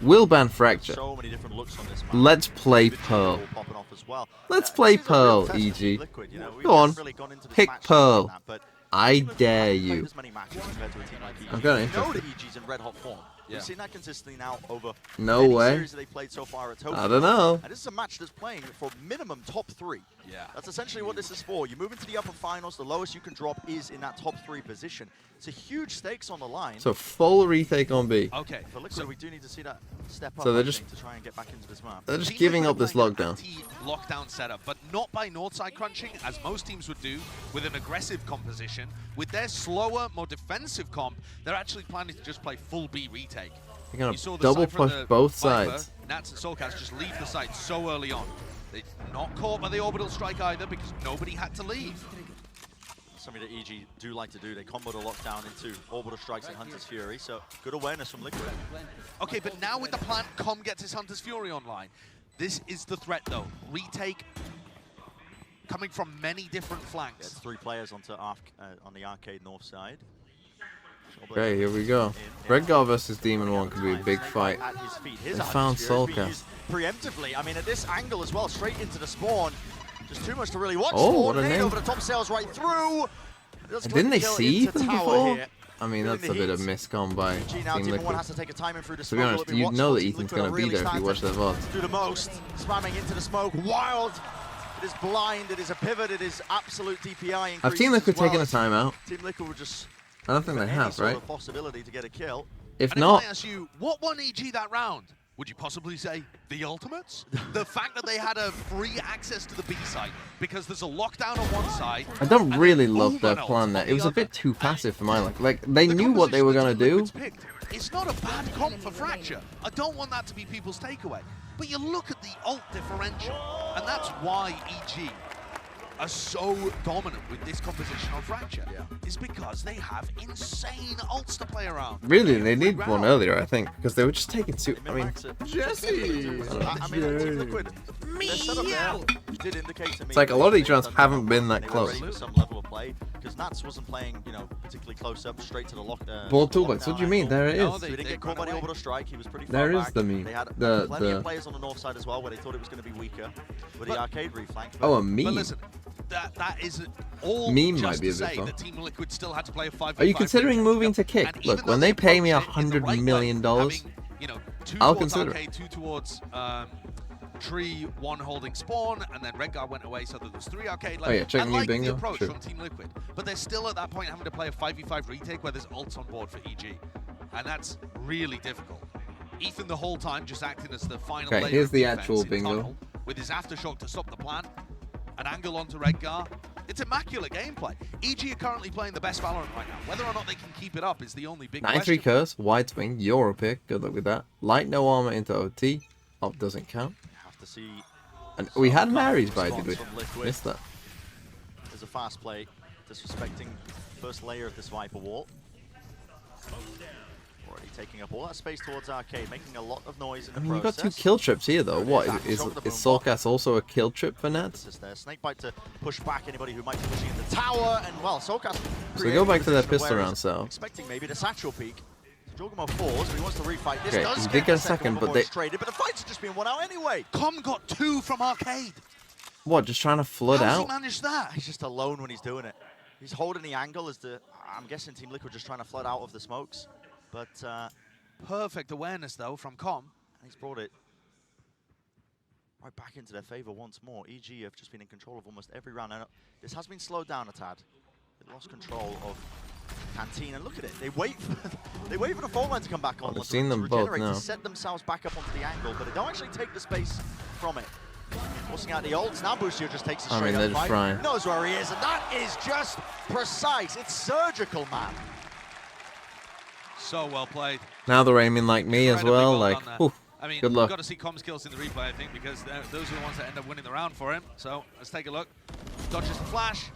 S3: we'll ban Fracture.
S12: So many different looks on this map.
S3: Let's play Pearl.
S12: Popping off as well.
S3: Let's play
S12: This is a real
S3: Pearl,
S12: test for
S3: EG.
S12: Liquid, you know. We've
S3: Go on,
S12: never really gone into this
S3: pick
S12: match
S3: Pearl.
S12: like that, but
S3: I
S12: Liquid
S3: dare
S12: haven't played
S3: you.
S12: as many matches compared to a team like EG.
S3: I'm kinda
S12: We know
S3: interested.
S12: that EG's in red hot form.
S13: Yeah.
S12: We've seen that consistently now over
S3: No
S12: many
S3: way.
S12: series that they've played so far at Tokyo.
S3: I don't know.
S12: And this is a match that's playing for minimum top 3.
S13: Yeah.
S12: That's essentially what this is for. You move into the upper finals, the lowest you can drop is in that top 3 position. It's a huge stakes on the line.
S3: So full retake on B.
S13: Okay.
S12: For Liquid, we do need to see that step up,
S3: So they're
S12: I
S3: just-
S12: think, to try and get back into this map.
S3: They're just
S13: Team
S3: giving
S13: Liquid
S3: up this
S13: are playing
S3: lockdown.
S13: Anti-lockdown setup, but not by north side crunching, as most teams would do, with an aggressive composition. With their slower, more defensive comp, they're actually planning to just play full B retake.
S3: You're gonna
S13: You saw the
S3: double
S13: Cypher and
S3: push
S13: the
S3: both
S13: Viper,
S3: sides.
S13: Nats and Soulcast just leave the site so early on. They're not caught by the orbital strike either because nobody had to leave.
S12: Something that EG do like to do. They combo the lockdown into orbital strikes and Hunter's Fury, so good awareness from Liquid.
S13: Okay, but now with the plant, Com gets his Hunter's Fury online. This is the threat though. Retake coming from many different flanks.
S12: It's 3 players onto on the arcade north side.
S3: Okay, here we go. Redgar versus Demon 1 could be a big fight.
S12: At his feet. His
S3: They found
S12: Hunter's Fury is being
S3: Soulcast.
S12: used preemptively. I mean, at this angle as well, straight into the spawn. Just too much to really watch.
S3: Oh,
S12: for.
S3: what a
S12: Nade
S3: name.
S12: over the top, sails right through. Does
S3: And didn't they
S12: kill
S3: see
S12: into
S3: Ethan
S12: tower
S3: before?
S12: here.
S3: I mean,
S12: Feeling
S3: that's
S12: the
S3: a bit of
S12: heat.
S3: miscom by
S12: EG now,
S3: Team
S12: Team 1
S3: Liquid.
S12: has to take a timing through the
S3: To
S12: smoke.
S3: be
S12: a
S3: honest,
S12: little bit
S3: you'd know that
S12: watchful.
S3: Ethan's
S12: Team Liquid
S3: going to
S12: are
S3: be
S12: really
S3: there if you watch
S12: starting
S3: their VODs.
S12: to do the most. Spamming into the smoke. Wild. It is blind. It is a pivot. It is absolute DPI.
S3: Have Team Liquid taken a timeout?
S12: Team Liquid would just...
S3: I don't think they
S12: any
S3: have,
S12: sort
S3: right?
S12: of possibility to get a kill.
S3: If
S13: And
S3: not,
S13: if I ask you, what won EG that round? Would you possibly say the ultimates? The fact that they had a free access to the B site because there's a lockdown on one side.
S3: I don't
S13: and
S3: really
S13: then
S3: love their
S13: Ubernaut
S3: plan there.
S13: on
S3: It was
S13: the
S3: a bit
S13: other.
S3: too passive for my liking. Like, they
S13: The
S3: knew what they were
S13: composition
S3: going to
S13: that
S3: do.
S13: Team Liquid's picked, it's not a bad comp for Fracture. I don't want that to be people's takeaway. But you look at the ult differential, and that's why EG are so dominant with this composition on Fracture. Is because they have insane ults to play around.
S3: Really, they need one earlier, I think, because they were just taking too. I mean,
S12: Jesse! I mean, Team Liquid, their setup there did indicate to me.
S3: It's like a lot of these rounds haven't been that
S12: they were
S3: close.
S12: ready for some level of play, because Nats wasn't playing, you know, particularly close up, straight to the lock.
S3: Ball toolbox. What do you mean? There it
S12: No,
S3: is.
S12: they didn't get caught by the orbital strike. He was pretty far
S3: There is
S12: back.
S3: the meme.
S12: They had
S3: The-
S12: plenty
S3: the-
S12: of players on the north side as well, where they thought it was going to be weaker with the
S13: But-
S12: arcade reflank.
S3: Oh, a
S13: But
S3: meme.
S13: listen, that is all
S3: Meme
S13: just
S3: might be
S13: to
S3: a bit
S13: say
S3: fun.
S13: that Team Liquid still had to play a 5v5.
S3: Are you considering moving to Kick?
S13: And
S3: Look,
S13: even
S3: when
S13: though
S3: they pay me
S13: approached it in the
S3: $100
S13: right
S3: million,
S13: way, having, you know, 2
S3: I'll
S13: towards
S3: consider it.
S13: arcade, 2 towards tree, 1 holding spawn, and then Redgar went away, so there was 3 arcade left.
S3: Oh yeah, check
S13: I
S3: new
S13: like
S3: bingo.
S13: the approach
S3: True.
S13: from Team Liquid, but they're still at that point having to play a 5v5 retake where there's ults on board for EG, and that's really difficult. Ethan the whole time just acting as the final
S3: Okay,
S13: layer
S3: here's
S13: of
S3: the
S13: defense
S3: actual
S13: in
S3: bingo.
S13: tunnel, with his aftershock to stop the plant, an angle onto Redgar. It's immaculate gameplay. EG are currently playing the best Valorant right now. Whether or not they can keep it up is the only big
S3: 93
S13: question.
S3: curse, wide swing, Euro pick. Good luck with that. Light no armor into OT. Up doesn't count.
S12: Have to see.
S3: And we had Mary's, but did we
S12: response from Liquid.
S3: miss that?
S12: There's a fast play, disrespecting first layer of this Viper wall. Already taking up all that space towards arcade, making a lot of noise in the
S3: I mean, you got
S12: process.
S3: 2 kill trips here, though. What is
S12: Shot with the
S3: Soulcast also a kill trip for Nats?
S12: Just there. Snakebite to push back anybody who might be pushing into tower, and well, Soulcast.
S3: So we go back to their
S12: creating a
S3: pistol
S12: position of
S3: round cell.
S12: Expecting maybe the satchel peak. Jorgamo falls, but he wants to refight. This
S3: Okay,
S12: does
S3: he
S12: get
S3: did get
S12: the
S3: a second, but they-
S12: traded, but the fights are just being won out anyway.
S13: Com got 2 from arcade.
S3: What, just trying to flood
S13: How's
S3: out?
S13: he managed that?
S12: He's just alone when he's doing it. He's holding the angle as I'm guessing Team Liquid just trying to flood out of the smokes. But
S13: perfect awareness, though, from Com.
S12: And he's brought it right back into their favor once more. EG have just been in control of almost every round. And this has been slowed down a tad. They lost control of Canteen, and look at it. They wait for the fault line to come back on.
S3: I've seen them both now.
S12: To set themselves back up onto the angle, but they don't actually take the space from it. Forcing out the ults. Now Busio just takes a straight up fight. He knows where he is, and that is just precise. It's surgical, man.
S13: So well played.
S3: Now they're aiming like me as well. Like,
S13: I mean,
S3: good luck.
S13: We've got to see Com's kills in the replay, I think, because those are the ones that end up winning the round for him. So let's take a look. Dodges the flash.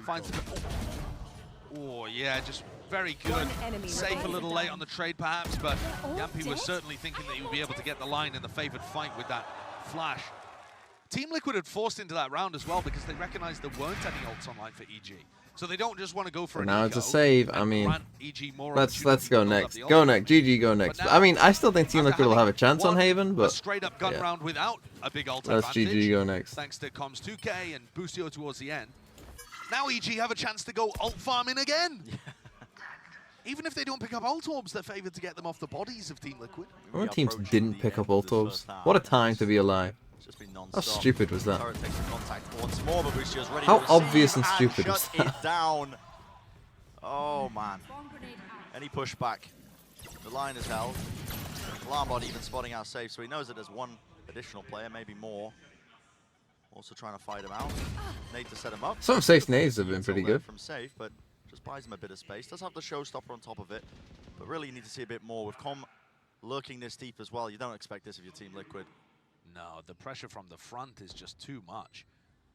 S13: Finds the... Oh, yeah, just very good. Safe a little late on the trade, perhaps, but Yampi was certainly thinking that he would be able to get the line in the favored fight with that flash. Team Liquid had forced into that round as well because they recognized there weren't any ults online for EG. So they don't just want to go for an
S3: now it's a save. I mean, let's go next. Go next. GG, go next. I mean, I still think Team Liquid will have a chance on Haven, but
S13: straight up gun round without a big ult
S3: let's
S13: advantage.
S3: GG go next.
S13: Thanks to Com's 2K and Busio towards the end. Now EG have a chance to go ult farming again. Even if they don't pick up ult orbs, they're favored to get them off the bodies of Team Liquid.
S3: What teams didn't pick up ult orbs? What a time to be alive. How stupid was that? How obvious and stupid was that?
S12: Down. Oh man. Any pushback. The line is held. Alarmbot even spotting out safe, so he knows that there's one additional player, maybe more. Also trying to fight him out. Nade to set him up.
S3: Some of Safe's nades have been pretty good.
S12: From safe, but just buys him a bit of space. Does have the showstopper on top of it, but really you need to see a bit more. With Com lurking this deep as well, you don't expect this of your Team Liquid.
S13: No, the pressure from the front is just too much.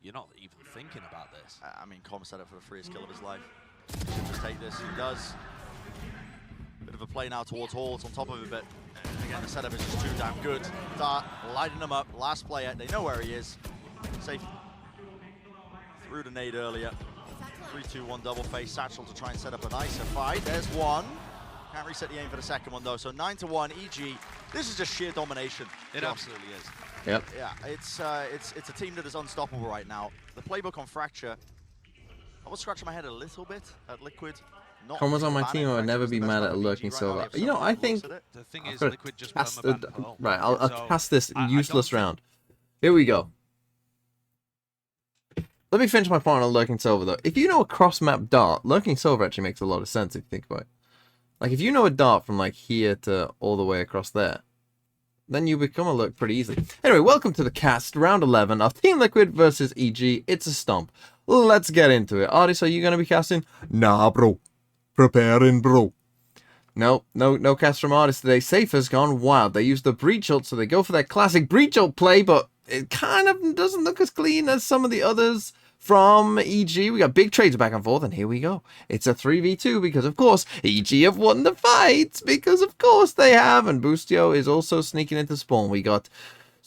S13: You're not even thinking about this.
S12: I mean, Com set up for the freest kill of his life. He should just take this. He does. Bit of a play now towards Halls on top of it, but again, the setup is just too damn good. Dart lighting him up. Last player, they know where he is. Safe. Threw the nade earlier. 3-2-1 double face Satchel to try and set up a nicer fight. There's one. Can't reset the aim for the second one though. So 9-1 EG. This is just sheer domination.
S13: It absolutely is.
S3: Yep.
S12: Yeah, it's a team that is unstoppable right now. The playbook on Fracture. I was scratching my head a little bit at Liquid.
S3: Com was on my team, I would never be mad at a lurking silver. You know, I think
S13: the thing is, Liquid just
S3: right. I'll cast this useless round. Here we go. Let me finish my point on Lurking Silver, though. If you know a cross-map dart, Lurking Silver actually makes a lot of sense if you think about it. Like, if you know a dart from, like, here to all the way across there, then you become a lurk pretty easily. Anyway, welcome to the cast, round 11 of Team Liquid versus EG. It's a stomp. Let's get into it. Artis, are you going to be casting? Nah, bro. Preparing, bro. No cast from Artis today. Safe has gone wild. They use the breach ult, so they go for their classic breach ult play, but it kind of doesn't look as clean as some of the others from EG. We got big trades back and forth, and here we go. It's a 3v2 because, of course, EG have won the fight. Because, of course, they have. And Busio is also sneaking into spawn. We got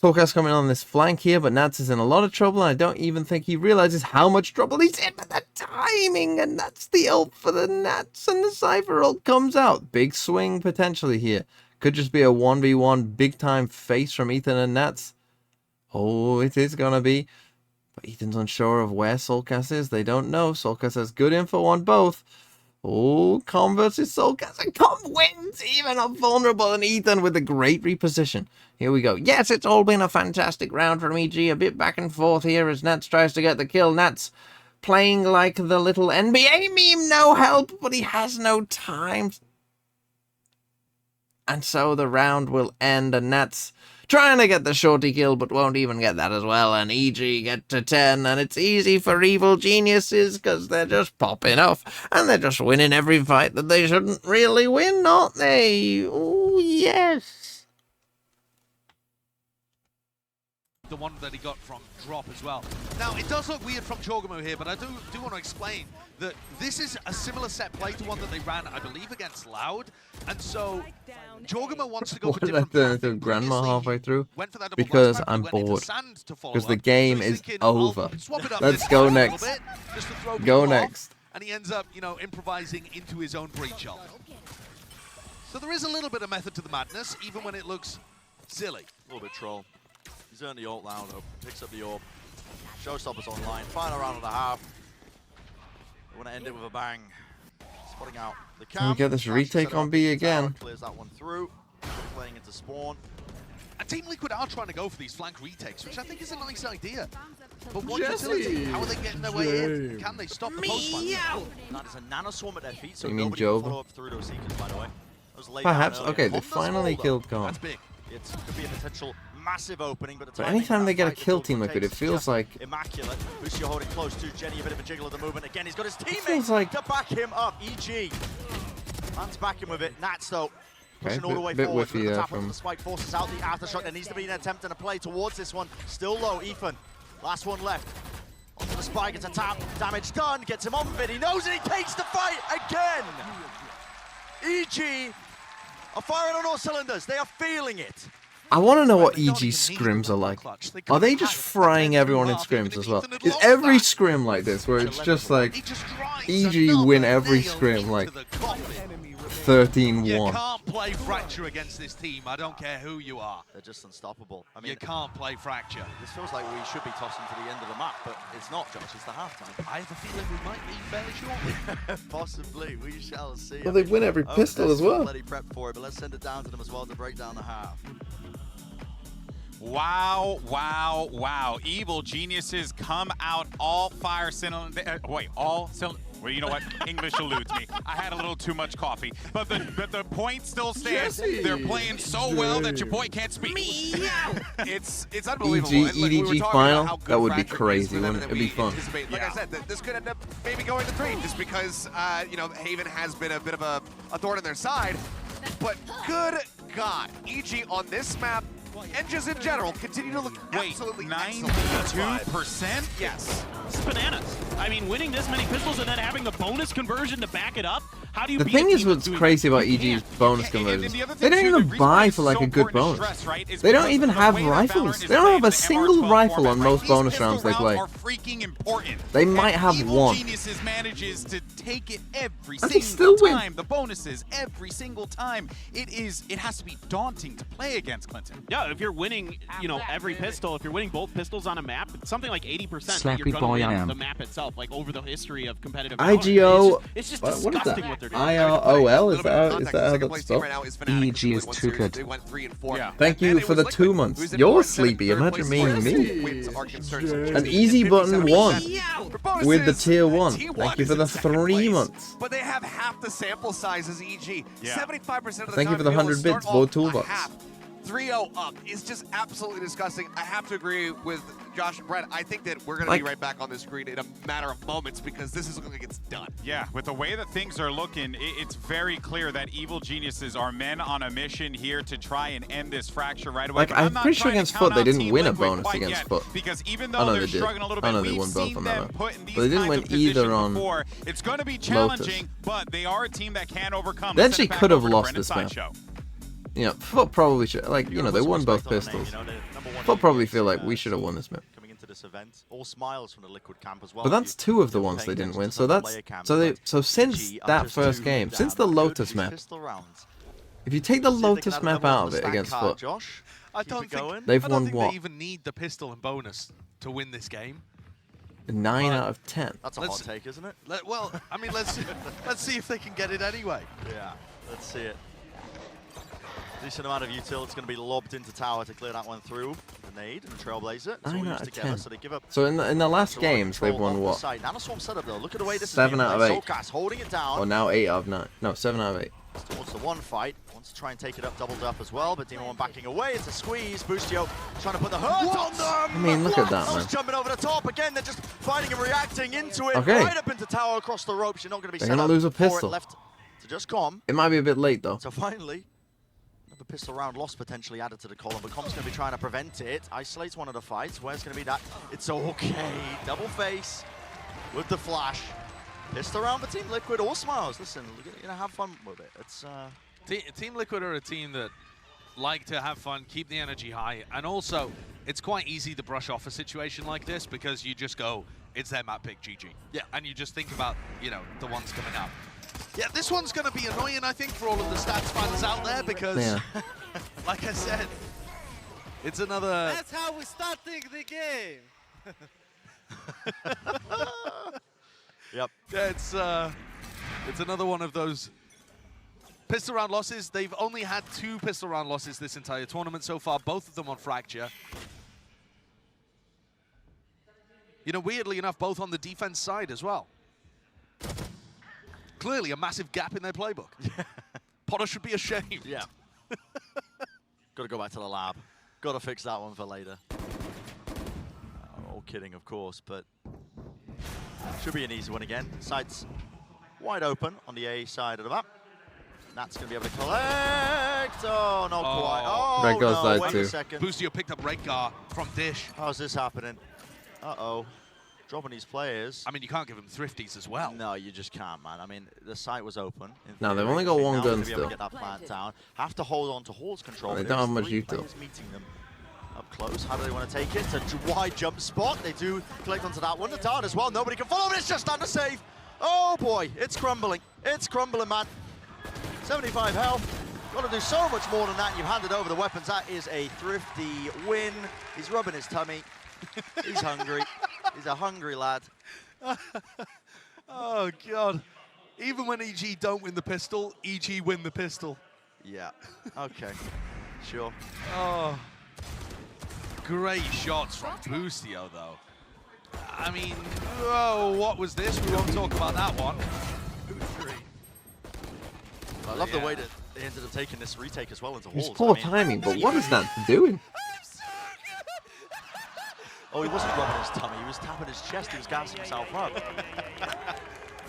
S3: Soulcast coming on this flank here, but Nats is in a lot of trouble, and I don't even think he realizes how much trouble he's in. But the timing, and that's the ult for the Nats, and the Cypher ult comes out. Big swing potentially here. Could just be a 1v1 big-time face from Ethan and Nats. Oh, it is going to be. But Ethan's unsure of where Soulcast is. They don't know. Soulcast has good info on both. Oh, Com versus Soulcast. And Com wins, even up vulnerable. And Ethan with a great reposition. Here we go. Yes, it's all been a fantastic round from EG. A bit back and forth here as Nats tries to get the kill. Nats playing like the little NBA meme. No help, but he has no time. And so the round will end. And Nats trying to get the shorty kill, but won't even get that as well. And EG get to 10, and it's easy for evil geniuses because they're just popping off, and they're just winning every fight that they shouldn't really win, aren't they? Oh, yes.
S13: The one that he got from drop as well. Now, it does look weird from Jorgamo here, but I do want to explain that this is a similar set play to one that they ran, I believe, against Loud. And so, Jorgamo wants to go for different
S3: path. The grandma halfway through? Because I'm bored. Because the game is over. Let's go next. Go next.
S13: And he ends up, you know, improvising into his own breach ult. So there is a little bit of method to the madness, even when it looks silly.
S12: A little bit troll. He's earned the ult now, though. Picks up the orb. Showstopper's online. Final round and a half. want to end it with a bang. Spotting out the
S3: Can we
S12: camp.
S3: get this retake on B again?
S12: Clears that one through. Playing into spawn.
S13: And Team Liquid are trying to go for these flank retakes, which I think is a nice idea. But what utility? How are they getting their way in? Can they stop the post flank?
S12: That is a nanoswarm at their feet, so
S3: You mean
S12: nobody will
S3: Job?
S12: follow up through those seekers, by the way. Those laid
S3: Perhaps.
S12: down earlier.
S3: Okay, they
S12: Honda's
S3: finally
S12: hold,
S3: killed
S12: though.
S3: Khan.
S12: That's big. It could be a potential massive opening, but the
S3: But
S12: timing
S3: anytime
S12: of
S3: they
S12: that
S3: get a
S12: fight
S3: kill
S12: with
S3: Team
S12: Liquid
S3: Liquid, it
S12: takes
S3: feels
S12: just
S3: like
S12: immaculate. Lucio holding close to Jenny, a bit of a jiggle of the movement. Again, he's got his
S3: feels
S12: teammates
S3: like-
S12: to back him up. EG. Man's backing with it. Nats, though.
S3: Okay,
S12: Pushing all the way
S3: bit
S12: forward.
S3: whiffy
S12: The
S3: there
S12: tap
S3: from-
S12: onto the spike forces out the aftershock. There needs to be an attempt and a play towards this one. Still low, Ethan. Last one left. Onto the spike, it's a tap. Damage done. Gets him on with it. He knows it. He takes the fight again. EG are firing on all cylinders. They are feeling it.
S3: I want to know what EG's scrims are like. Are they just frying everyone in scrims as well? Is every scrim like this, where it's just like EG win every scrim like 13-1?
S13: You can't play Fracture against this team. I don't care who you are.
S12: They're just unstoppable. I mean,
S13: You can't play Fracture.
S12: this feels like we should be tossing to the end of the map, but it's not, Josh. It's the halftime.
S13: I have a feeling we might be fairly shortly.
S12: Possibly. We shall see.
S3: Well, they win every pistol as well.
S12: Bloody prep for it, but let's send it down to them as well to break down the half.
S1: Wow, wow, wow. Evil geniuses come out all fire cylinder. Well, you know what? English eludes me. I had a little too much coffee. But the point still stands.
S7: Jesse.
S1: They're playing so well that your boy can't speak.
S2: It's unbelievable.
S3: EG,
S2: And, look, we were
S3: EDG
S2: talking
S3: final?
S2: about how good
S3: That would be
S2: Fracture is
S3: crazy,
S2: for them
S3: wouldn't it?
S2: and
S3: It'd be
S2: we
S3: fun.
S2: anticipate- Like I said, this could end up maybe going to 3 just because, you know, Haven has been a bit of a thorn in their side. But good God, EG on this map and just in general continue to look absolutely excellent.
S1: 92%?
S2: Yes.
S4: It's bananas. I mean, winning this many pistols and then having the bonus conversion to back it up. How do you
S3: The
S4: beat a
S3: thing is,
S4: team
S3: what's
S4: doing
S3: crazy about
S4: you
S3: EG's
S4: can't.
S3: bonus
S1: And
S3: conversions,
S1: the other
S3: they
S1: thing,
S3: don't
S1: too,
S3: even
S1: the reason why
S3: buy
S1: it's
S3: for like
S1: so
S3: a good
S1: important to
S3: bonus.
S1: stress, right, is
S3: They don't
S1: because
S3: even
S1: of the
S3: have
S1: way that
S3: rifles.
S1: Valorant is
S3: They don't
S1: played
S3: have a
S1: in the
S3: single
S1: MR12
S3: rifle
S1: format,
S3: on
S1: right?
S3: most
S1: These
S3: bonus
S1: pistol
S3: rounds they
S1: rounds
S3: play.
S1: are freaking important.
S3: They might
S1: And
S3: have
S1: Evil
S3: one.
S1: Geniuses manages to take it every
S3: And they
S1: single
S3: still win.
S1: time. The bonuses every single time. It has to be daunting to play against Clinton.
S4: Yeah, if you're winning, you know, every pistol, if you're winning both pistols on a map, it's something like 80% that you're
S14: Slappy
S4: going to
S14: boy
S4: win
S14: I am.
S4: the map itself, like over the history of competitive
S3: IGO.
S4: It's just
S3: What is
S4: disgusting
S3: that?
S4: what they're doing.
S3: IROL? Is that how
S2: Second
S3: that's
S2: place team
S3: spelled?
S2: right now is Fnatic,
S14: EG
S2: who
S14: is
S2: won
S14: too
S2: series.
S14: good.
S2: They went 3 and 4.
S1: Yeah.
S3: Thank you for the 2 months. You're sleepy. Imagine me and me. An easy button 1 with the tier 1. Thank you for the 3 months.
S2: But they have half the sample size as EG.
S1: Yeah.
S2: 75% of the
S3: Thank you
S2: time
S3: for the
S2: to be able
S3: 100
S2: to
S3: bits,
S2: start
S3: Bo
S2: off a
S3: Toolbox.
S2: half 3-0 up is just absolutely disgusting. I have to agree with Josh and Brett. I think that we're going to be right back on the screen in a matter of moments because this is looking like it's done.
S1: Yeah, with the way that things are looking, it's very clear that Evil Geniuses are men on a mission here to try and end this fracture right away.
S3: Like,
S1: But
S3: I'm
S1: not
S3: pretty sure
S1: trying to
S3: against
S1: count
S3: Foot they
S1: out
S3: didn't
S1: Team
S3: win a
S1: Liquid
S3: bonus
S1: quite
S3: against
S1: yet,
S3: Foot.
S1: because even
S3: I
S1: though
S3: know
S1: they're
S3: they did.
S1: struggling a little
S3: I
S1: bit,
S3: know they
S1: we've
S3: won both
S1: seen
S3: on that
S1: them
S3: map.
S1: put in these
S3: But they didn't
S1: kinds
S3: win
S1: of positions
S3: either on
S1: before. It's going to be
S3: Lotus.
S1: challenging, but they are a team that can overcome.
S3: They
S1: Let's
S3: actually
S1: send it back
S3: could have
S1: over to
S3: lost
S1: Brendan
S3: this map.
S1: Sideshow.
S3: You know, Foot probably should. Like, you know, they won both pistols. Foot probably feel like we should have won this map.
S12: Coming into this event, all smiles from the Liquid camp as well.
S3: But that's 2 of the ones they didn't win. So that's so since that first game, since the Lotus map, if you take the Lotus map out of it against Foot,
S12: Josh,
S13: I don't think
S3: they've
S13: I don't
S3: won
S13: think
S3: what?
S13: they even need the pistol and bonus to win this game.
S3: 9 out of 10.
S12: That's a hot take, isn't it?
S13: Well, I mean, let's see if they can get it anyway.
S12: Yeah, let's see it. Decent amount of util. It's going to be lobbed into tower to clear that one through. The nade and the Trailblazer. It's all
S3: 9
S12: used
S3: out of
S12: together,
S3: 10.
S12: so they give up.
S3: So in the last
S12: a lot of
S3: games, they've
S12: control
S3: won
S12: off
S3: what?
S12: the side. Nanoswarm setup though. Look at the way this
S3: 7
S12: is
S3: out of 8.
S12: Solcast holding it down.
S3: Or now 8 out of 9. No, 7 out of 8.
S12: Towards the one fight. Wants to try and take it up, doubled up as well, but Demon 1 backing away. It's a squeeze. Boostio trying to put the hurt on them.
S3: I mean, look at that, man.
S12: Jumping over the top again. They're just fighting and reacting into it.
S3: Okay.
S12: Right up into tower across the ropes. You're not going to be
S3: They're
S12: set
S3: gonna
S12: up
S3: lose a
S12: for it.
S3: pistol.
S12: Left to just come.
S3: It might be a bit late though.
S12: So finally, another pistol round loss potentially added to the column, but Com's going to be trying to prevent it. Isolates one of the fights. Where's going to be that? It's okay. Double face with the flash. Pistol round for Team Liquid. All smiles. Listen, you know, have fun with it. It's
S13: Team Liquid are a team that like to have fun, keep the energy high, and also it's quite easy to brush off a situation like this because you just go, it's their map pick, GG. Yeah, and you just think about, you know, the ones coming up. Yeah, this one's going to be annoying, I think, for all of the stats fans out there because, like I said, it's another...
S15: That's how we're starting the game.
S12: Yep.
S13: Yeah, it's another one of those pistol round losses. They've only had 2 pistol round losses this entire tournament so far, both of them on Fracture. You know, weirdly enough, both on the defense side as well. Clearly a massive gap in their playbook. Potter should be ashamed.
S12: Yeah. Got to go back to the lab. Got to fix that one for later. All kidding, of course, but should be an easy one again. Sights wide open on the A side of the map. Nat's going to be able to collect. Oh, not quite. Oh,
S3: Redgar's
S12: no,
S3: died
S12: wait
S3: too.
S12: a second.
S13: Boostio picked up Redgar from Dish.
S12: How's this happening? Uh-oh. Dropping these players.
S13: I mean, you can't give them thrifties as well.
S12: No, you just can't, man. I mean, the site was open.
S3: No, they've only got one
S12: now
S3: gun
S12: to be able
S3: still.
S12: to get that plant down. Have to hold on to Hall's control.
S3: They
S12: but
S3: don't have
S12: there's
S3: much
S12: 3
S3: util.
S12: players meeting them up close. How do they want to take it? It's a wide jump spot. They do collect onto that one. The dart as well. Nobody can follow, but it's just under save. Oh, boy. It's crumbling. It's crumbling, man. 75 health. Got to do so much more than that. You've handed over the weapons. That is a thrifty win. He's rubbing his tummy. He's hungry. He's a hungry lad.
S13: Oh, God. Even when EG don't win the pistol, EG win the pistol.
S12: Yeah. Okay. Sure.
S13: Oh. Great shots from Boostio, though. I mean, oh, what was this? We won't talk about that one.
S12: I love the way that they ended up taking this retake as well into
S3: It's
S12: Halls.
S3: poor
S12: I mean,
S3: timing, but what is that doing?
S12: oh, he wasn't rubbing his tummy. He was tapping his chest. He was gassing himself up.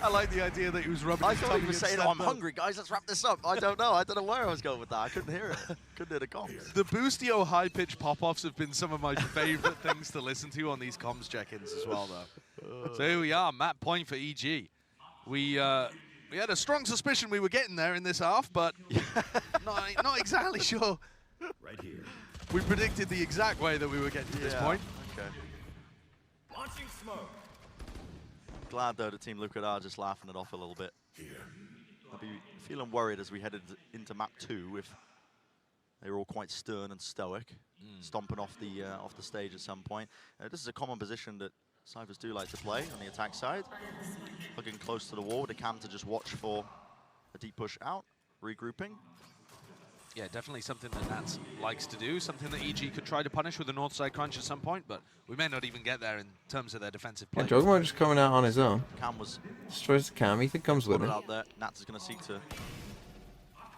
S13: I like the idea that he was rubbing
S12: I
S13: his
S12: thought
S13: tummy
S12: he was saying,
S13: instead,
S12: oh, I'm
S13: though.
S12: hungry, guys. Let's wrap this up. I don't know. I don't know where I was going with that. I couldn't hear it. Couldn't hear the comms.
S13: The Boostio high-pitched pop-offs have been some of my favorite things to listen to on these comms check-ins as well, though. So here we are, map point for EG. We had a strong suspicion we were getting there in this half, but not exactly sure.
S15: Right here.
S13: We predicted the exact way that we were getting to this point.
S12: Okay.
S15: Launching smoke.
S12: Glad, though, the Team Liquid are just laughing it off a little bit. I'll be feeling worried as we headed into map 2 if they were all quite stern and stoic, stomping off the stage at some point. This is a common position that Cyphers do like to play on the attack side. Hugging close to the wall with a cam to just watch for a deep push out, regrouping.
S13: Yeah, definitely something that Nats likes to do, something that EG could try to punish with a north side crunch at some point, but we may not even get there in terms of their defensive play.
S3: Yeah, Jogmo just coming out on his own.
S12: Cam was
S3: Destroys the cam. Ethan comes with
S12: put it
S3: him.
S12: out there. Nats is going to seek to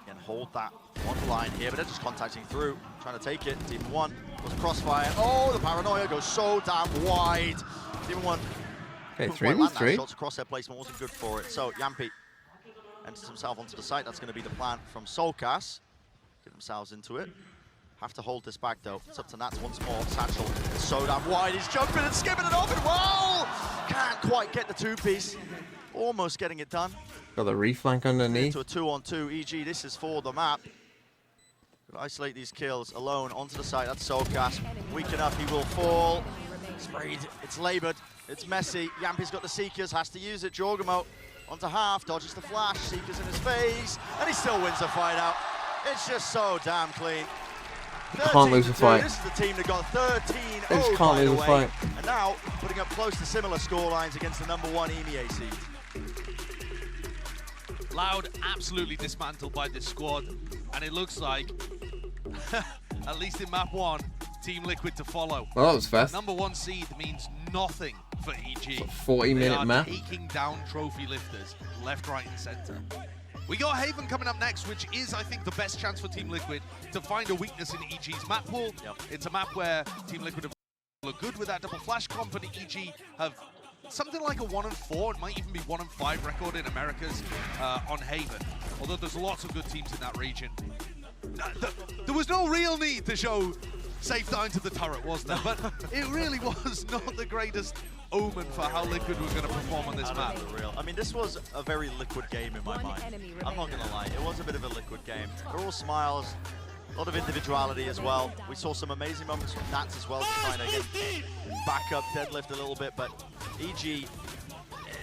S12: again hold that one line here, but they're just contacting through, trying to take it. Team 1 was crossfire. Oh, the paranoia goes so damn wide. Team 1.
S3: Okay,
S12: couldn't quite land that
S3: 3v3.
S12: Shots across their placement wasn't good for it. So Yampi enters himself onto the site. That's going to be the plan from Soulcast. Get themselves into it. Have to hold this back though. It's up to Nats once more. Satchel is so damn wide. He's jumping and skipping it off and well! Can't quite get the 2-piece. Almost getting it done.
S3: Got the reflank underneath.
S12: Into a 2-on-2. EG, this is for the map. Isolate these kills alone onto the site. That's Soulcast. Weak enough, he will fall. Sprayed. It's labored. It's messy. Yampi's got the Seekers, has to use it. Jorgamo onto half, dodges the flash. Seekers in his face, and he still wins the fight out. It's just so damn clean.
S3: Can't lose a fight.
S12: This is the team that got 13
S3: They just can't lose a fight.
S12: And now putting up close to similar score lines against the #1 EMEA seed.
S13: Loud absolutely dismantled by this squad, and it looks like, at least in map 1, Team Liquid to follow.
S3: Well, that was fast.
S13: #1 seed means nothing for EG.
S3: It's a 40-minute map.
S13: Taking down trophy lifters left, right, and center. We got Haven coming up next, which is, I think, the best chance for Team Liquid to find a weakness in EG's map pool.
S12: Yep.
S13: It's a map where Team Liquid look good with that double flash comp, and EG have something like a 1-4. It might even be 1-5 record in Americas on Haven. Although there's lots of good teams in that region. There was no real need to show safe down to the turret, was there? But it really was not the greatest omen for how Liquid were going to perform on this map.
S12: I mean, this was a very Liquid game in my mind. I'm not going to lie, it was a bit of a Liquid game. They're all smiles, a lot of individuality as well. We saw some amazing moments from Nats as well, just trying to get back up, deadlift a little bit, but EG,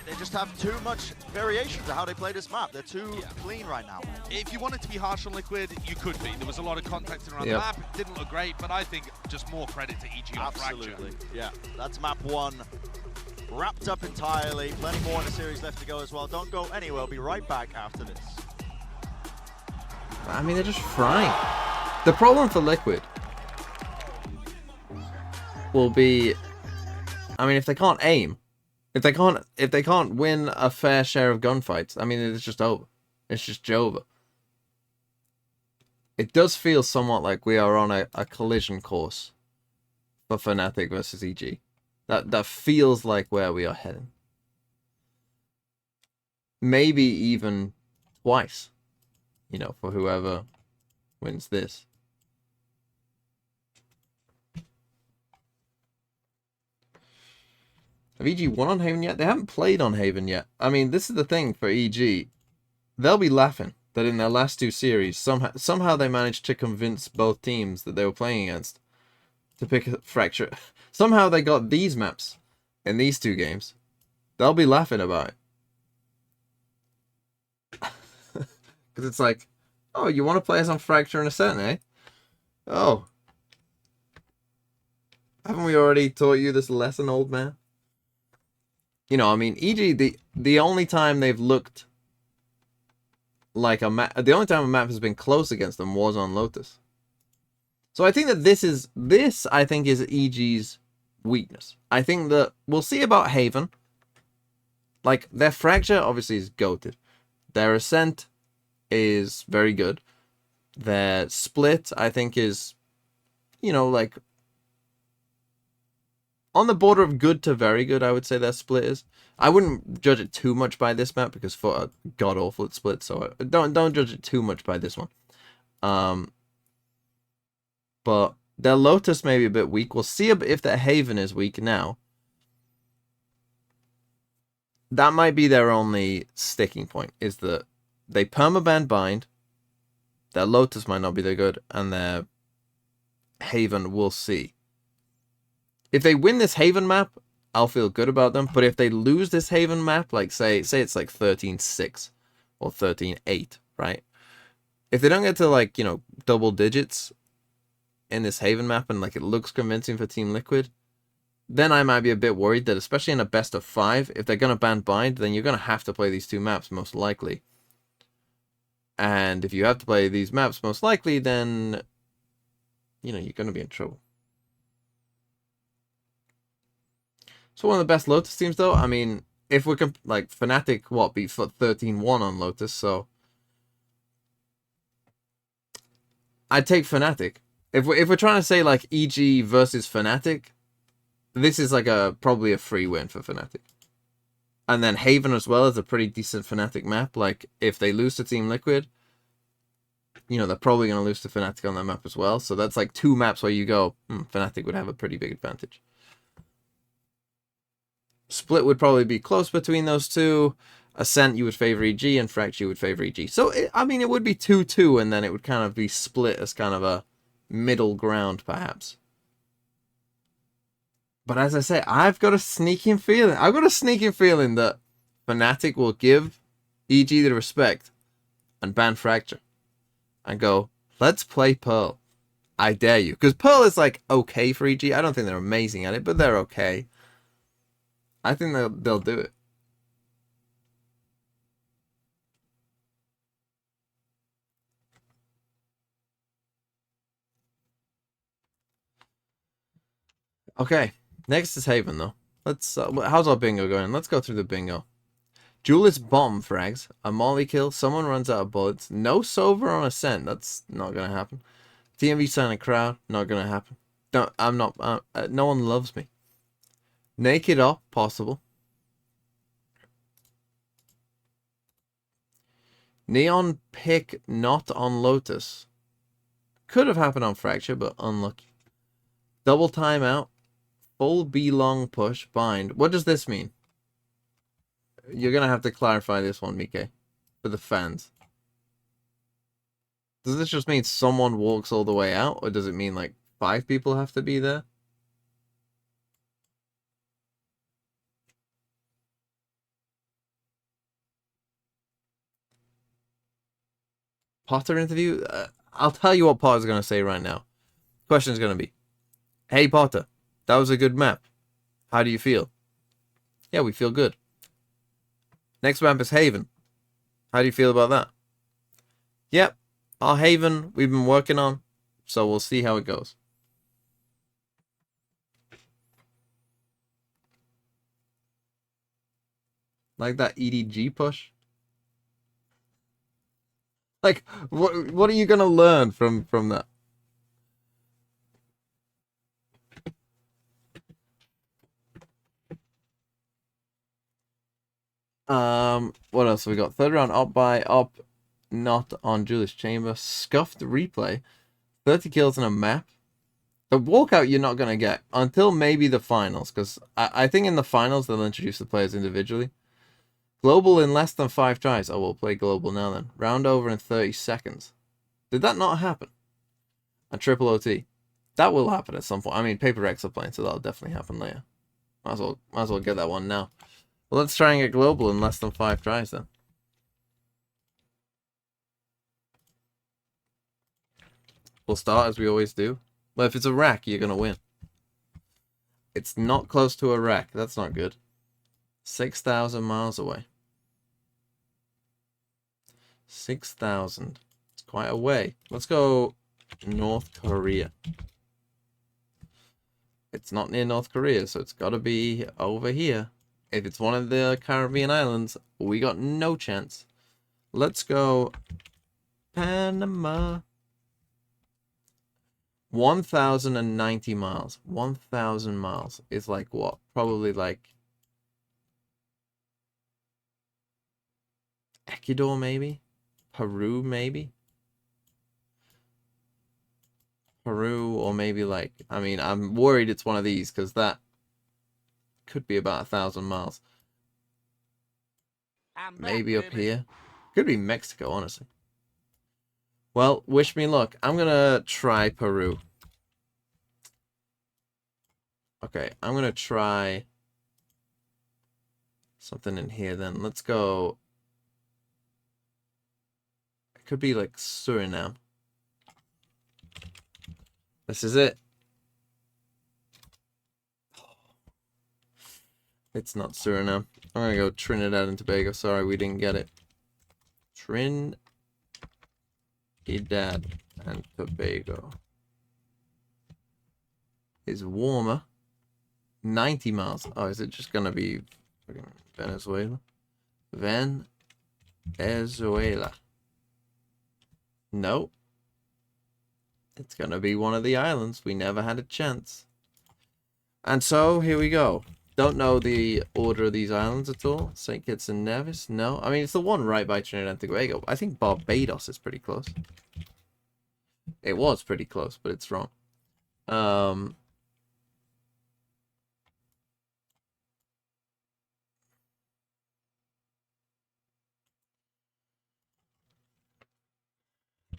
S12: they just have too much variation to how they play this map. They're too clean right now.
S13: If you wanted to be harsh on Liquid, you could be. There was a lot of contacting around the map. It didn't look great, but I think just more credit to EG on Fracture.
S12: Absolutely, yeah. That's map 1. wrapped up entirely. Plenty more in the series left to go as well. Don't go anywhere. We'll be right back after this.
S3: I mean, they're just frying. The problem for Liquid will be, I mean, if they can't aim, if they can't win a fair share of gunfights, I mean, it's just over. It's just Jova. It does feel somewhat like we are on a collision course for Fnatic versus EG. That feels like where we are heading. Maybe even twice, you know, for whoever wins this. Have EG won on Haven yet? They haven't played on Haven yet. I mean, this is the thing for EG. They'll be laughing that in their last two series, somehow they managed to convince both teams that they were playing against to pick a Fracture. Somehow they got these maps in these two games. They'll be laughing about it. Because it's like, oh, you want to play us on Fracture and Ascent, eh? Oh. Haven't we already taught you this lesson, old man? You know, I mean, EG, the only time they've looked like a map, the only time a map has been close against them was on Lotus. So I think that this I think is EG's weakness. I think that we'll see about Haven. Like, their Fracture obviously is goated. Their Ascent is very good. Their Split, I think, is, you know, like, on the border of good to very good, I would say their Split is. I wouldn't judge it too much by this map because Foot are god-awful at Split, so don't judge it too much by this one. But their Lotus may be a bit weak. We'll see if their Haven is weak now. That might be their only sticking point, is that they permaban bind, their Lotus might not be that good, and their Haven, we'll see. If they win this Haven map, I'll feel good about them. But if they lose this Haven map, like say it's like 13-6 or 13-8, right? If they don't get to, like, you know, double digits in this Haven map and like it looks convincing for Team Liquid, then I might be a bit worried that, especially in a best of 5, if they're going to ban bind, then you're going to have to play these two maps most likely. And if you have to play these maps most likely, then, you know, you're going to be in trouble. So one of the best Lotus teams, though. I mean, if we can, like, Fnatic, what, beat 13-1 on Lotus, so I'd take Fnatic. If we're trying to say, like, EG versus Fnatic, this is like probably a free win for Fnatic. And then Haven as well is a pretty decent Fnatic map. Like, if they lose to Team Liquid, you know, they're probably going to lose to Fnatic on that map as well. So that's like 2 maps where you go, Fnatic would have a pretty big advantage. Split would probably be close between those two. Ascent, you would favor EG, and Fracture, you would favor EG. So, I mean, it would be 2-2, and then it would kind of be split as kind of a middle ground, perhaps. But as I say, I've got a sneaking feeling. I've got a sneaking feeling that Fnatic will give EG the respect and ban Fracture. And go, let's play Pearl. I dare you. Because Pearl is, like, okay for EG. I don't think they're amazing at it, but they're okay. I think they'll do it. Okay, next is Haven, though. Let's. How's our bingo going? Let's go through the bingo. Duelist bomb frags, a molly kill, someone runs out of bullets, no Sova on Ascent. That's not gonna happen. TMV sign a crowd, not gonna happen. No one loves me. Naked up, possible. Neon pick not on Lotus. Could have happened on Fracture, but unlucky. Double timeout. Full B long push. Bind. What does this mean? You're going to have to clarify this one, Mike. For the fans. Does this just mean someone walks all the way out? Or does it mean like 5 people have to be there? Potter interview? I'll tell you what Potter's going to say right now. Question's going to be, hey Potter, that was a good map. How do you feel? Yeah, we feel good. Next map is Haven. How do you feel about that? Yep, our Haven we've been working on, so we'll see how it goes. Like that EDG push? Like, what are you gonna learn from that? What else have we got? Third round up by up, not on Julius Chamber. Scuffed replay. 30 kills in a map. The walkout you're not gonna get until maybe the finals, because I think in the finals they'll introduce the players individually. Global in less than 5 tries. Oh, we'll play global now then. Round over in 30 seconds. Did that not happen? A triple OT. That will happen at some point. I mean, PRX are playing, so that'll definitely happen later. Might as well get that one now. Well, let's try and get global in less than 5 tries then. We'll start as we always do. Well, if it's a rack, you're gonna win. It's not close to a rack. That's not good. 6,000 miles away. 6,000. It's quite a way. Let's go North Korea. It's not near North Korea, so it's got to be over here. If it's one of the Caribbean islands, we got no chance. Let's go Panama. 1,090 miles. 1,000 miles is like what? Probably like Ecuador, maybe? Peru, maybe? Peru, or maybe like, I mean, I'm worried it's one of these, because that could be about 1,000 miles. Maybe up here. Could be Mexico, honestly. Well, wish me luck. I'm gonna try Peru. Okay, I'm gonna try something in here then. Let's go. It could be like Suriname. This is it. It's not Suriname. I'm gonna go Trinidad and Tobago. Sorry, we didn't get it. Trinidad and Tobago is warmer. 90 miles. Oh, is it just gonna be Venezuela? Venezuela. No. It's gonna be one of the islands. We never had a chance. And so, here we go. Don't know the order of these islands at all. St. Kitts and Nevis? No. I mean, it's the one right by Trinidad and Tobago. I think Barbados is pretty close. It was pretty close, but it's wrong.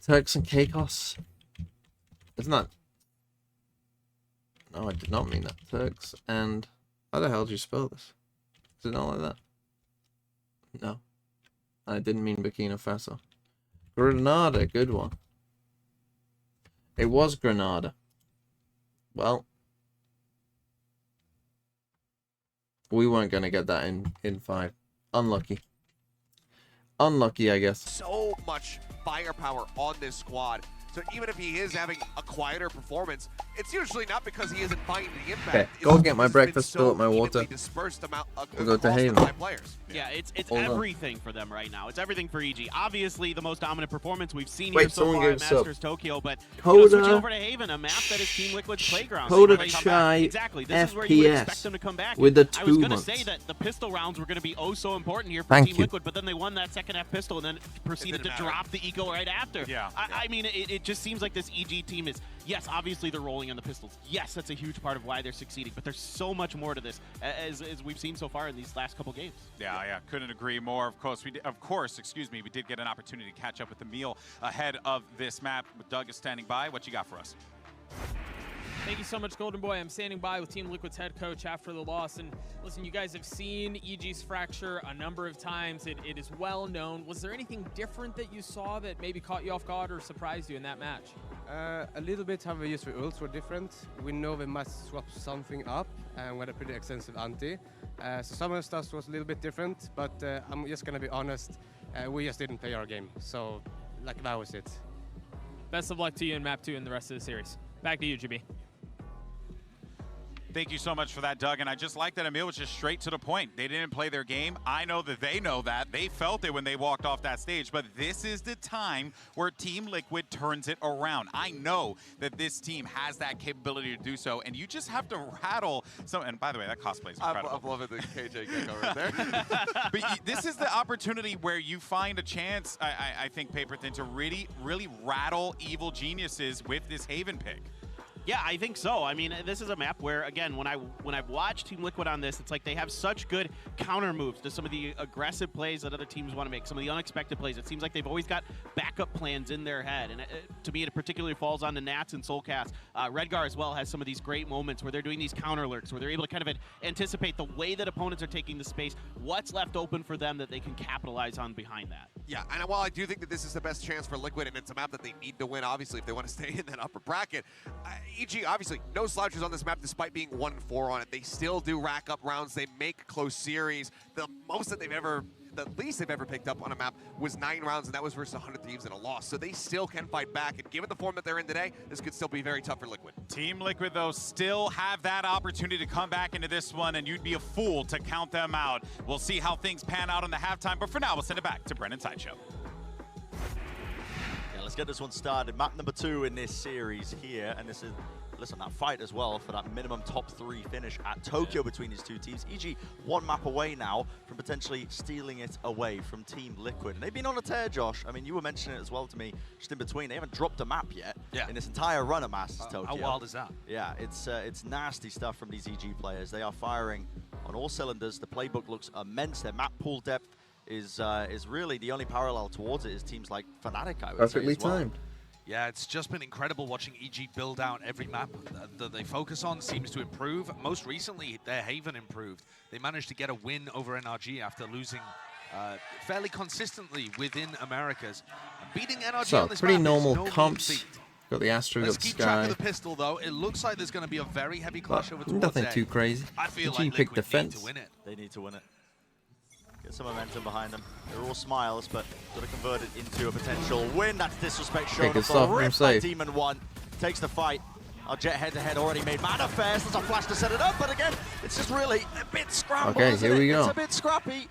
S3: Turks and Caicos. It's not. No, I did not mean that. Turks and... How the hell do you spell this? Is it not like that? No. I didn't mean Burkina Faso. Grenada, good one. It was Grenada. Well. We weren't going to get that in 5. Unlucky. Unlucky, I guess.
S2: So much firepower on this squad. So even if he is having a quieter performance, it's usually not because he isn't finding the impact.
S3: Okay, go get my breakfast, fill up my water. We'll go to Haven.
S4: Yeah, it's everything for them right now. It's everything for EG. Obviously, the most dominant performance we've seen here so far at Masters Tokyo, but switching over to Haven, a map that is Team Liquid's playground.
S3: Coda Chai
S4: exactly. This is where you would expect them to come back.
S3: With the 2
S4: I was going to
S3: months.
S4: say that the pistol rounds were going to be oh so important here for Team Liquid, but then they won that second half pistol and then proceeded to drop the eco right after.
S1: Yeah.
S4: I mean, it just seems like this EG team is, yes, obviously they're rolling on the pistols. Yes, that's a huge part of why they're succeeding, but there's so much more to this, as we've seen so far in these last couple games.
S1: Yeah, couldn't agree more. Of course, we did get an opportunity to catch up with Emil ahead of this map. Doug is standing by. What you got for us?
S16: Thank you so much, Golden Boy. I'm standing by with Team Liquid's head coach after the loss. And listen, you guys have seen EG's fracture a number of times. It is well known. Was there anything different that you saw that maybe caught you off guard or surprised you in that match?
S17: A little bit how we use the ults were different. We know we must swap something up, and we had a pretty extensive anti. So some of the stuff was a little bit different, but I'm just going to be honest, we just didn't play our game. So, like, that was it.
S16: Best of luck to you in Map 2 and the rest of the series. Back to you, GB.
S1: Thank you so much for that, Doug. And I just like that Emil was just straight to the point. They didn't play their game. I know that they know that. They felt it when they walked off that stage. But this is the time where Team Liquid turns it around. I know that this team has that capability to do so. And you just have to rattle some. And by the way, that cosplay is incredible.
S2: I'm loving the KJ gecko right there.
S1: But this is the opportunity where you find a chance, I think, Paperthin, to really rattle evil geniuses with this Haven pick.
S4: Yeah, I think so. I mean, this is a map where, again, when I've watched Team Liquid on this, it's like they have such good counter moves to some of the aggressive plays that other teams want to make, some of the unexpected plays. It seems like they've always got backup plans in their head. And to me, it particularly falls on the Nats and Soulcast. Redgar as well has some of these great moments where they're doing these counter lurks, where they're able to kind of anticipate the way that opponents are taking the space, what's left open for them that they can capitalize on behind that.
S2: Yeah, and while I do think that this is the best chance for Liquid, and it's a map that they need to win, obviously, if they want to stay in that upper bracket, EG, obviously, no slouches on this map despite being 1-4 on it. They still do rack up rounds. They make close series. The least they've ever picked up on a map was 9 rounds, and that was versus 100 Thieves in a loss. So they still can fight back, and given the form that they're in today, this could still be very tough for Liquid.
S1: Team Liquid, though, still have that opportunity to come back into this one, and you'd be a fool to count them out. We'll see how things pan out in the halftime, but for now, we'll send it back to Brennan Sideshow.
S12: Yeah, let's get this one started. Map number 2 in this series here, and this is, listen, that fight as well for that minimum top 3 finish at Tokyo between these two teams. EG 1 map away now from potentially stealing it away from Team Liquid. And they've been on a tear, Josh. I mean, you were mentioning it as well to me just in between. They haven't dropped a map yet in this entire run of Masters Tokyo.
S13: How wild is that?
S12: Yeah, it's nasty stuff from these EG players. They are firing on all cylinders. The playbook looks immense. Their map pool depth is really the only parallel towards it is teams like Fnatic, I would say as well.
S3: Timed.
S13: Yeah, it's just been incredible watching EG build out every map that they focus on seems to improve. Most recently, their Haven improved. They managed to get a win over NRG after losing fairly consistently within Americas. Beating NRG
S3: So,
S13: on this
S3: pretty
S13: map
S3: normal
S13: is no
S3: comps.
S13: mean feat.
S3: Got the Astro,
S13: Let's
S3: got the
S13: keep track
S3: Sky.
S13: of the pistol, though. It looks like there's going to be a very heavy clash over towards
S3: Nothing
S13: A.
S3: too crazy.
S13: I feel
S3: EG
S13: like
S3: picked
S13: Liquid need
S3: defense.
S13: to win it.
S12: They need to win it. Get some momentum behind them. They're all smiles, but got to convert it into a potential win. That's disrespect shown
S3: good stuff, room
S12: ripped by
S3: safe.
S12: Demon 1. Takes the fight. Our Jet head-to-head already made manifest. There's a flash to set it up, but again, it's just really a bit scrambled,
S3: Okay,
S12: isn't
S3: here we
S12: it?
S3: go.
S12: It's a bit scrappy.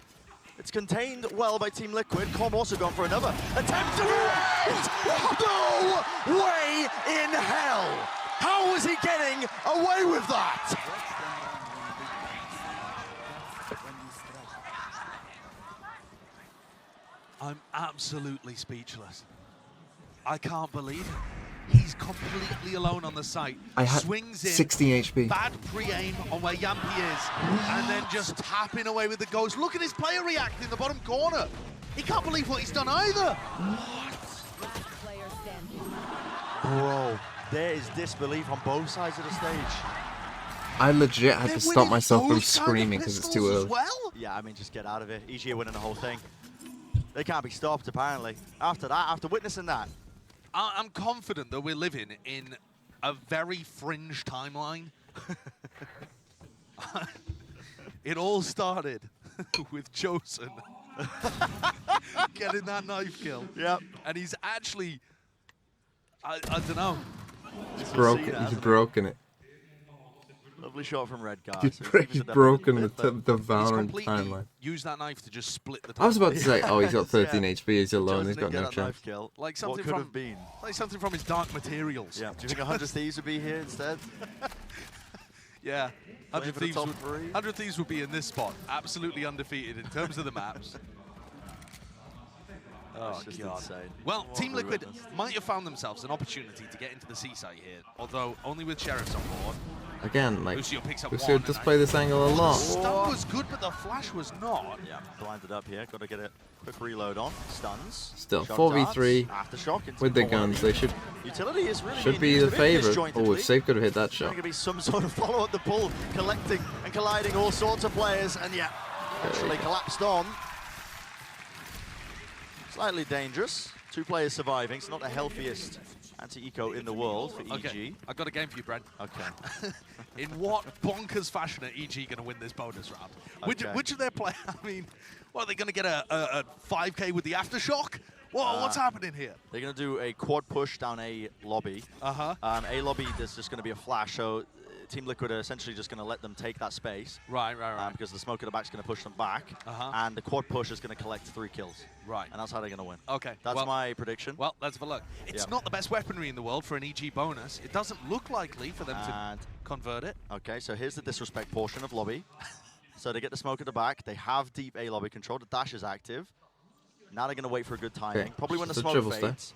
S12: It's contained well by Team Liquid. Com also gone for another attempt to win! No way in hell! How was he getting away with that?
S13: I'm absolutely speechless. I can't believe it. He's completely alone on the site.
S3: I had
S13: swings in,
S3: 16 HP.
S13: bad pre-aim on where Yampi is, and then just tapping away with the ghost. Look at his player react in the bottom corner. He can't believe what he's done either.
S12: Bro, there is disbelief on both sides of the stage.
S3: I legit had
S12: They're
S3: to stop
S12: winning
S3: myself from
S12: those kind of
S3: screaming because it's too
S12: pistols
S3: early.
S12: as well? Yeah, I mean, just get out of it. EG are winning the whole thing. They can't be stopped, apparently. After that, after witnessing that.
S13: I'm confident that we're living in a very fringe timeline. It all started with Chosen getting that knife kill.
S12: Yep.
S13: And he's actually, I don't know.
S3: He's broken it.
S12: Lovely shot from Redgar.
S3: He's broken the Valorant timeline.
S13: Use that knife to just split the.
S3: I was about to say, oh, he's got 13 HP, he's alone, he's got no chance.
S13: Like something
S12: what could
S13: from
S12: have been?
S13: Like something from his Dark Materials.
S12: Yeah. Do you think 100 Thieves would be here instead?
S13: Yeah. 100
S12: for the
S13: Thieves,
S12: top
S13: would,
S12: three?
S13: 100 Thieves would be in this spot, absolutely undefeated in terms of the maps.
S12: That's just insane.
S13: Well,
S12: What
S13: Team Liquid
S12: rudeness.
S13: might have found themselves an opportunity to get into the seaside here, although only with Sheriffs on board.
S3: Again, like,
S13: Lucio picks up
S3: Lucio does play this angle a
S13: The
S3: lot.
S13: stun was good, but the flash was not.
S12: Yeah, blinded up here. Got to get it Quick reload on. Stuns.
S3: Still,
S12: Shock
S3: 4v3
S12: darts, aftershock into
S3: with the
S12: corner.
S3: guns. They should
S12: Utility is really
S3: be
S12: being
S3: the
S12: used a bit
S3: favourite. Oh,
S12: disjointedly.
S3: if Safe could have hit that
S12: There's
S3: shot.
S12: going to be some sort of follow up the pull, collecting and colliding all sorts of players, and yeah, actually collapsed on. Slightly dangerous. 2 players surviving. It's not the healthiest anti-eco in the world for EG.
S13: Okay, I've got a game for you, Brent.
S12: Okay.
S13: In what bonkers fashion are EG going to win this bonus round?
S12: Okay.
S13: Which of their players? I mean, what, are they going to get a 5K with the aftershock? What's happening here?
S12: They're going to do a quad push down A lobby. A lobby, there's just going to be a flash, so Team Liquid are essentially just going to let them take that space.
S13: Right.
S12: Because the smoke at the back is going to push them back. And the quad push is going to collect 3 kills.
S13: Right.
S12: And that's how they're going to win.
S13: Okay.
S12: That's my prediction.
S13: Well, let's have a look. It's not the best weaponry in the world for an EG bonus. It doesn't look likely for them to convert it.
S12: Okay, so here's the disrespect portion of lobby. So they get the smoke at the back. They have deep A lobby control. The dash is active. Now they're going to wait for a good timing.
S3: Okay.
S12: Probably when the smoke fades.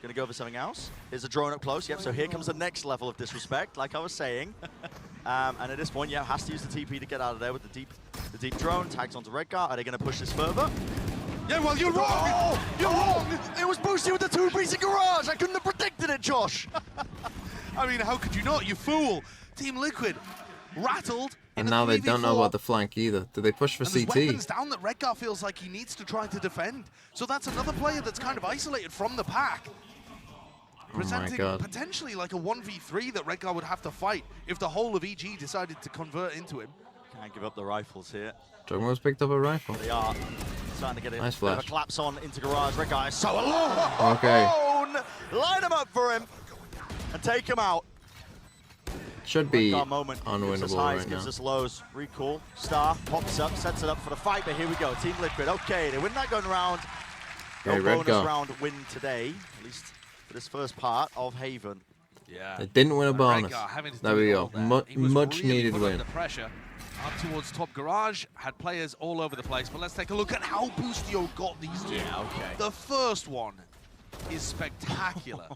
S12: Going to go for something else. Here's a drone up close. Yep, so here comes the next level of disrespect, like I was saying. And at this point, yeah, has to use the TP to get out of there with the deep drone. Tags onto Redgar. Are they going to push this further?
S13: Yeah, well, you're wrong!
S12: You're wrong! It was boosted with the 2-piece garage! I couldn't have predicted it, Josh!
S13: I mean, how could you not, you fool? Team Liquid rattled.
S3: And now they don't know about the flank either. Do they push for
S13: and there's
S3: CT?
S13: weapons down that Redgar feels like he needs to try to defend. So that's another player that's kind of isolated from the pack. Presenting potentially like a 1v3 that Redgar would have to fight if the whole of EG decided to convert into him.
S12: Can't give up the rifles here.
S3: Jugmo's picked up a rifle.
S12: They are starting to get
S3: nice
S12: a
S3: flash.
S12: collapse on into garage. Redgar is so alone!
S3: Okay.
S12: Line him up for him and take him out.
S3: Should be
S12: unwinnable
S3: right now.
S12: Gives us lows. Recall. Star pops up, sets it up for the fight, but here we go. Team Liquid. Okay, they win that gun round. No bonus round win today, at least for this first part of Haven.
S13: Yeah.
S3: They didn't win a bonus. There we go. Much needed win.
S13: The pressure up towards top garage, had players all over the place, but let's take a look at how Boostio got these two.
S12: Yeah, okay.
S13: The first one is spectacular.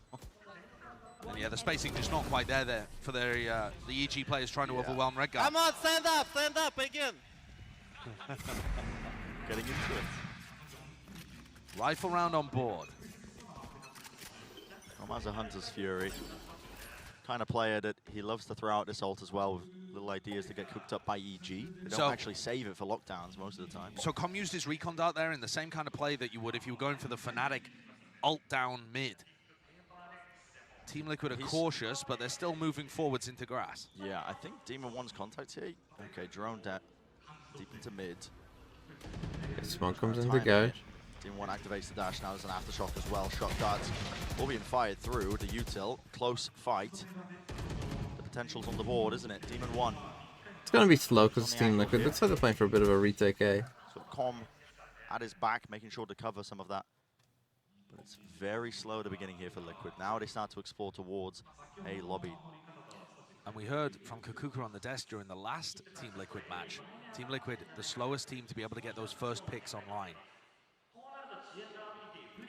S13: And yeah, the spacing just not quite there for their the EG players trying to overwhelm Redgar.
S4: Come on, stand up again.
S12: Getting into it.
S13: Rifle round on board.
S12: Has a Hunter's Fury. Kind of player that he loves to throw out this ult as well with little ideas to get cooked up by EG. They don't actually save it for lockdowns most of the time.
S13: So Com used his recon dart there in the same kind of play that you would if you were going for the Fnatic ult down mid. Team Liquid are cautious, but they're still moving forwards into grass.
S12: Yeah, I think Demon 1's contact here. Okay, drone deep into mid.
S3: Smoke comes into garage.
S12: Demon 1 activates the dash. Now there's an aftershock as well. Shock darts all being fired through the util. Close fight. The potential's on the board, isn't it? Demon 1.
S3: It's going to be slow because it's Team Liquid. Looks like they're playing for a bit of a retake A.
S12: So Com at his back, making sure to cover some of that. But it's very slow at the beginning here for Liquid. Now they start to explore towards a lobby.
S13: And we heard from Kakuka on the desk during the last Team Liquid match. Team Liquid, the slowest team to be able to get those first picks online.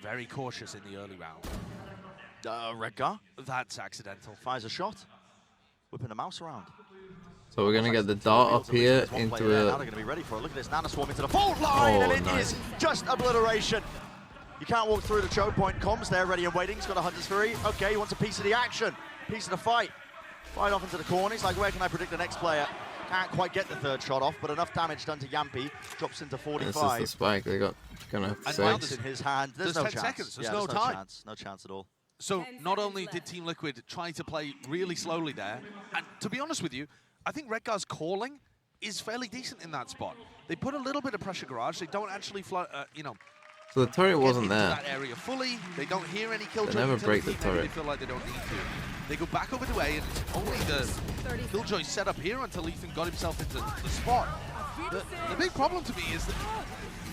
S13: Very cautious in the early round.
S12: Redgar?
S13: That's accidental.
S12: Fires a shot. Whipping a mouse around.
S3: So we're going to get the dart up here into
S12: Now
S3: a...
S12: they're going to be ready for it. Look at this. Nana swarm into the fault line, and it is just obliteration. You can't walk through the choke point. Com's there, ready and waiting. He's got a Hunter's Fury. Okay, he wants a piece of the action, piece of the fight. Right off into the corner. He's like, where can I predict the next player? Can't quite get the third shot off, but enough damage done to Yampi. Drops into 45.
S3: This is the spike. They're going to have to
S12: save. In his hand. There's no
S13: 10
S12: chance.
S13: seconds. There's
S12: yeah,
S13: no time.
S12: No chance at all.
S13: So not only did Team Liquid try to play really slowly there, and to be honest with you, I think Redgar's calling is fairly decent in that spot. They put a little bit of pressure garage. They don't actually, you know.
S3: So the turret wasn't there.
S13: That area fully. They don't hear any Killjoy.
S3: They never break the turret.
S13: They feel like they don't need to. They go back over to A, and it's only the Killjoy set up here until Ethan got himself into the spot. The big problem to me is that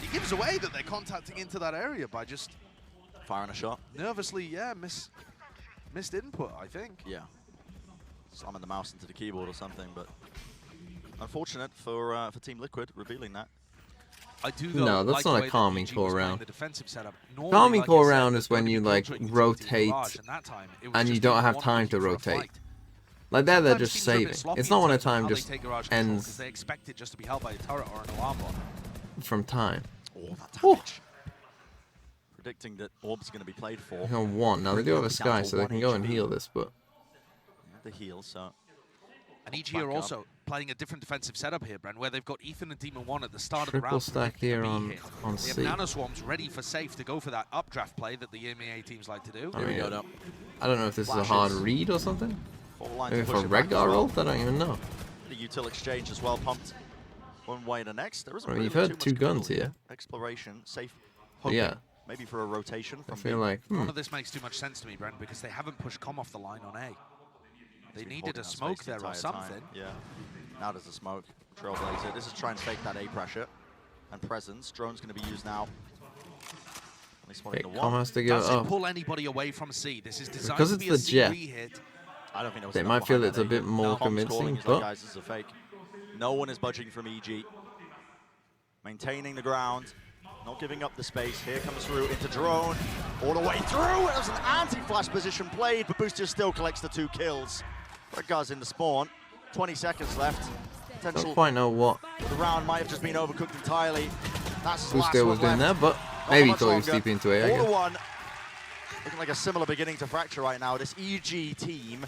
S13: he gives away that they're contacting into that area by just
S12: firing a shot.
S13: Nervously, yeah, missed input, I think.
S12: Yeah. Slamming the mouse into the keyboard or something, but unfortunate for Team Liquid revealing that.
S13: I do
S3: no, that's not a calming core round.
S13: Normally,
S3: calming core round is when you like rotate and you don't have time to rotate. Like that, they're just saving. It's not when a time just ends
S13: they expect it just to be held by a turret or an alarm bot.
S3: from time.
S12: Oh, that damage. predicting that Orb's going to be played for.
S3: On 1. Now they do have a Sky, so they can go and heal this, but...
S12: The heal, so...
S13: And EG are also playing a different defensive setup here, Bren, where they've got Ethan and Demon 1 at the start of the round.
S3: Triple stack here on
S13: C.
S3: C.
S13: They have Nanoswarms ready for safe to go for that updraft play that the EMEA teams like to do.
S3: I mean, I don't know if this is a hard read or something. Maybe for Redgar ult? I don't even know.
S12: The util exchange as well, pumped one way to the next. There isn't
S3: I mean,
S12: really
S3: you've heard
S12: too
S3: 2
S12: much
S3: guns
S12: control
S3: here.
S12: Exploration, safe. Hoping,
S3: Yeah.
S12: Maybe for a rotation from
S3: I feel
S12: B.
S3: like,
S13: None of this makes too much sense to me, Bren, because they haven't pushed Com off the line on A. They needed a smoke there or something.
S12: Yeah. Now there's a smoke. Trailblazer. This is trying to fake that A pressure and presence. Drone's going to be used now.
S3: Com has to go
S13: Doesn't pull anybody away from C. This is designed
S3: because
S13: to
S3: it's
S13: be
S3: the
S13: a C
S3: jet.
S13: re-hit.
S12: I don't think
S3: They might feel it's a bit more convincing, but...
S12: Guys, this is a fake. No one is budging from EG. Maintaining the ground. Not giving up the space. Here comes through into Drone. All the way through. It was an anti-flash position played, but Booster still collects the 2 kills. Redgar's in the spawn. 20 seconds left. Potential.
S3: Don't quite know what
S12: The round might have just been overcooked entirely. That's his last
S3: Boosted was
S12: one
S3: doing there,
S12: left.
S3: but
S12: Not
S3: maybe he
S12: much
S3: thought he was
S12: longer.
S3: deep into it, I guess.
S12: 4-1. Looking like a similar beginning to Fracture right now. This EG team,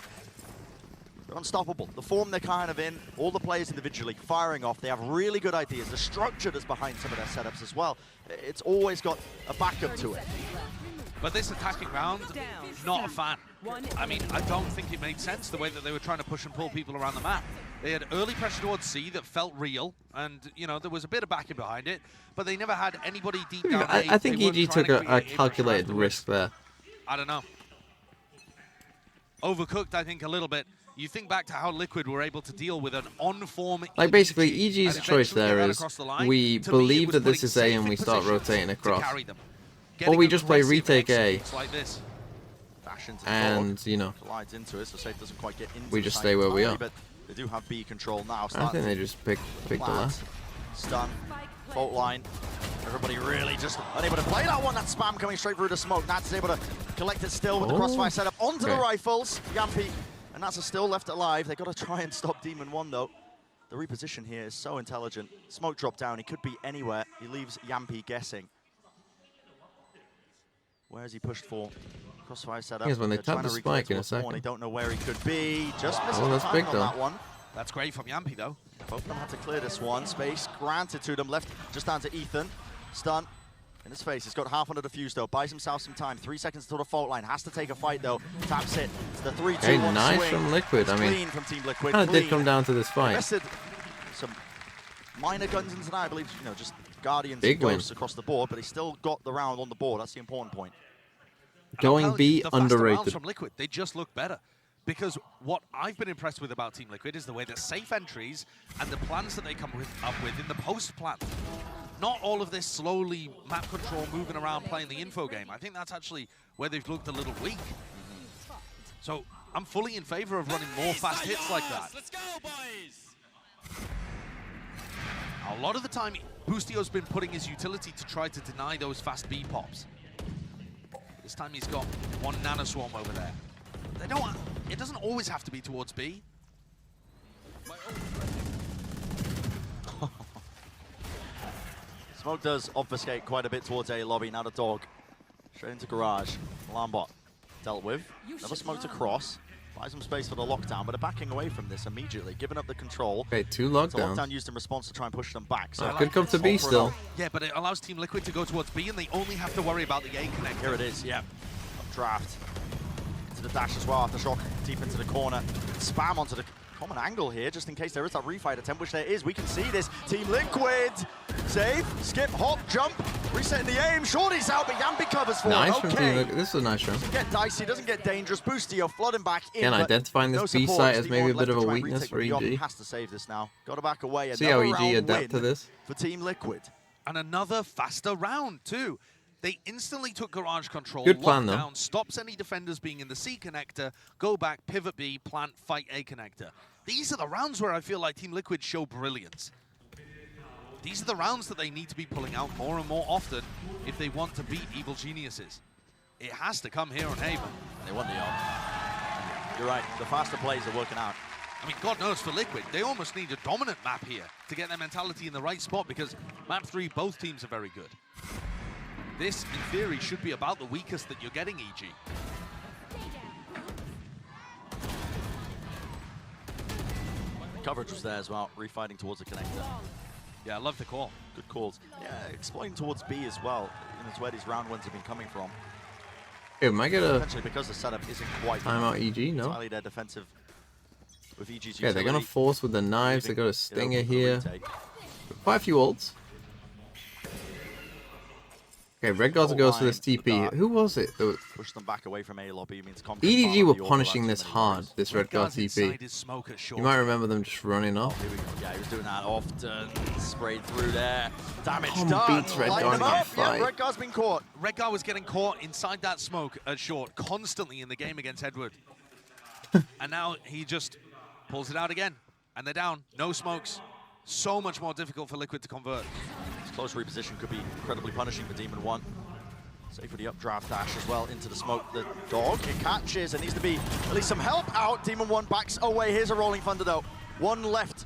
S12: they're unstoppable. The form they're kind of in, all the players individually firing off. They have really good ideas. The structure that's behind some of their setups as well. It's always got a backup to it.
S13: But this attacking round, not a fan. I mean, I don't think it made sense the way that they were trying to push and pull people around the map. They had early pressure towards C that felt real, and, you know, there was a bit of backing behind it, but they never had anybody deep down.
S3: I think EG took a calculated risk there.
S13: I don't know. Overcooked, I think, a little bit. You think back to how Liquid were able to deal with an on-form...
S3: Like, basically, EG's choice there is, we believe that this is A and we start rotating across. Or we just play retake A, and, you know,
S12: Collides into it, so Safe doesn't quite get into
S3: we just stay where we are.
S12: But they do have B control now.
S3: I think they just pick the last.
S12: Stun, fault line. Everybody really just unable to play that one. That spam coming straight through the smoke. Nat's able to collect it still with the crossfire setup onto the rifles. Yampy, and that's still left alive. They got to try and stop Demon 1 though. The reposition here is so intelligent. Smoke drop down. He could be anywhere. He leaves Yampy guessing. Where has he pushed for? Crossfire setup.
S3: Here's when they tap the spike in a second.
S12: They don't know where he could be. Just missing the
S3: that's
S12: timing
S3: big
S12: on
S3: though.
S12: that one.
S13: That's great from Yampy though.
S12: Both of them had to clear this one. Space granted to them. Left just down to Ethan. Stun in his face. He's got half on the defuse though. Buys himself some time. 3 seconds to the fault line. Has to take a fight though. Taps it. It's the 3-2-1
S3: Hey, nice
S12: swing.
S3: from Liquid.
S12: It's
S3: I mean,
S12: clean from Team Liquid.
S3: kind of did
S12: Clean.
S3: come down to this fight.
S12: Invested some minor guns in tonight. I believe, you know, just Guardians
S3: Big
S12: and
S3: win.
S12: Ghosts across the board, but he still got the round on the board. That's the important point.
S3: Going B,
S13: the faster rounds
S3: underrated.
S13: from Liquid, they just look better. Because what I've been impressed with about Team Liquid is the way that safe entries and the plans that they come up with in the post-plan. Not all of this slowly map control, moving around, playing the info game. I think that's actually where they've looked a little weak. So I'm fully in favor of running more fast hits like that.
S15: Let's go, boys!
S13: A lot of the time, Boostio's been putting his utility to try to deny those fast B pops. This time he's got one nanoswarm over there. They don't. It doesn't always have to be towards B.
S12: Smoke does obfuscate quite a bit towards A lobby. Now the dog. Straight into garage. Alarm bot dealt with. Never smoked across. Buys some space for the lockdown, but they're backing away from this immediately, giving up the control.
S3: Okay, 2
S12: So
S3: lockdowns.
S12: lockdown used in response to try and push them back. So
S3: Could come to B still.
S13: Yeah, but it allows Team Liquid to go towards B, and they only have to worry about the A connect.
S12: Here it is, yeah. Draft. To the dash as well, aftershock deep into the corner. Spam onto the common angle here, just in case there is that refight attempt, which there is. We can see this. Team Liquid. Save, skip, hop, jump. Resetting the aim. Shorty's out, but Yampy covers for
S3: Nice
S12: it.
S3: from Team
S12: Okay.
S3: Liquid. This is a nice round.
S12: Doesn't get dicey, doesn't get dangerous. Boostio flooding back in.
S3: Again,
S12: but
S3: identifying this
S12: no
S3: B
S12: support.
S3: site as
S12: Steve
S3: maybe a
S12: Ward
S3: bit of
S12: left
S3: a
S12: to try and
S3: weakness
S12: retake,
S3: for
S12: but Yon
S3: EG.
S12: has to save this now. Got to back away.
S3: See how
S12: Another
S3: EG
S12: round
S3: adapt
S12: win
S3: to this.
S12: for Team Liquid.
S13: And another faster round, too. They instantly took garage control.
S3: Good plan, though.
S13: Lockdown, stops any defenders being in the C connector, go back, pivot B, plant, fight A connector. These are the rounds where I feel like Team Liquid show brilliance. These are the rounds that they need to be pulling out more and more often if they want to beat Evil Geniuses. It has to come here on Haven.
S12: They won the arm. You're right, the faster plays are working out.
S13: I mean, God knows for Liquid, they almost need a dominant map here to get their mentality in the right spot because map 3, both teams are very good. This, in theory, should be about the weakest that you're getting, EG.
S12: Coverage was there as well, refighting towards the connector.
S13: Yeah, I love the call.
S12: Good calls. Yeah, exploiting towards B as well. And it's where these round ones have been coming from.
S3: Hey, might get a
S12: Essentially, because the setup isn't quite
S3: timeout EG, no?
S12: entirely their defensive with EG's
S3: Yeah, they're gonna force with the knives. They got a stinger here. Quite a few ults. Okay, Red Guards goes for this TP. Who was it?
S12: Push them back away from A lobby means
S3: EDG were punishing this hard, this Red Guard TP. You might remember them just running off.
S12: Here we go. Yeah, he was doing that often. Sprayed through there. Damage
S3: Tom
S12: done.
S3: beats Red
S12: Lighten
S3: Guard
S12: him
S3: in a
S12: up. Yeah,
S3: fight.
S12: Red Guard's been caught.
S13: Redgar was getting caught inside that smoke at short constantly in the game against Edward. And now he just pulls it out again. And they're down. No smokes. So much more difficult for Liquid to convert.
S12: This close reposition could be incredibly punishing for Demon 1. Safe for the updraft dash as well into the smoke. The dog, it catches. There needs to be at least some help out. Demon 1 backs away. Here's a Rolling Thunder though. One left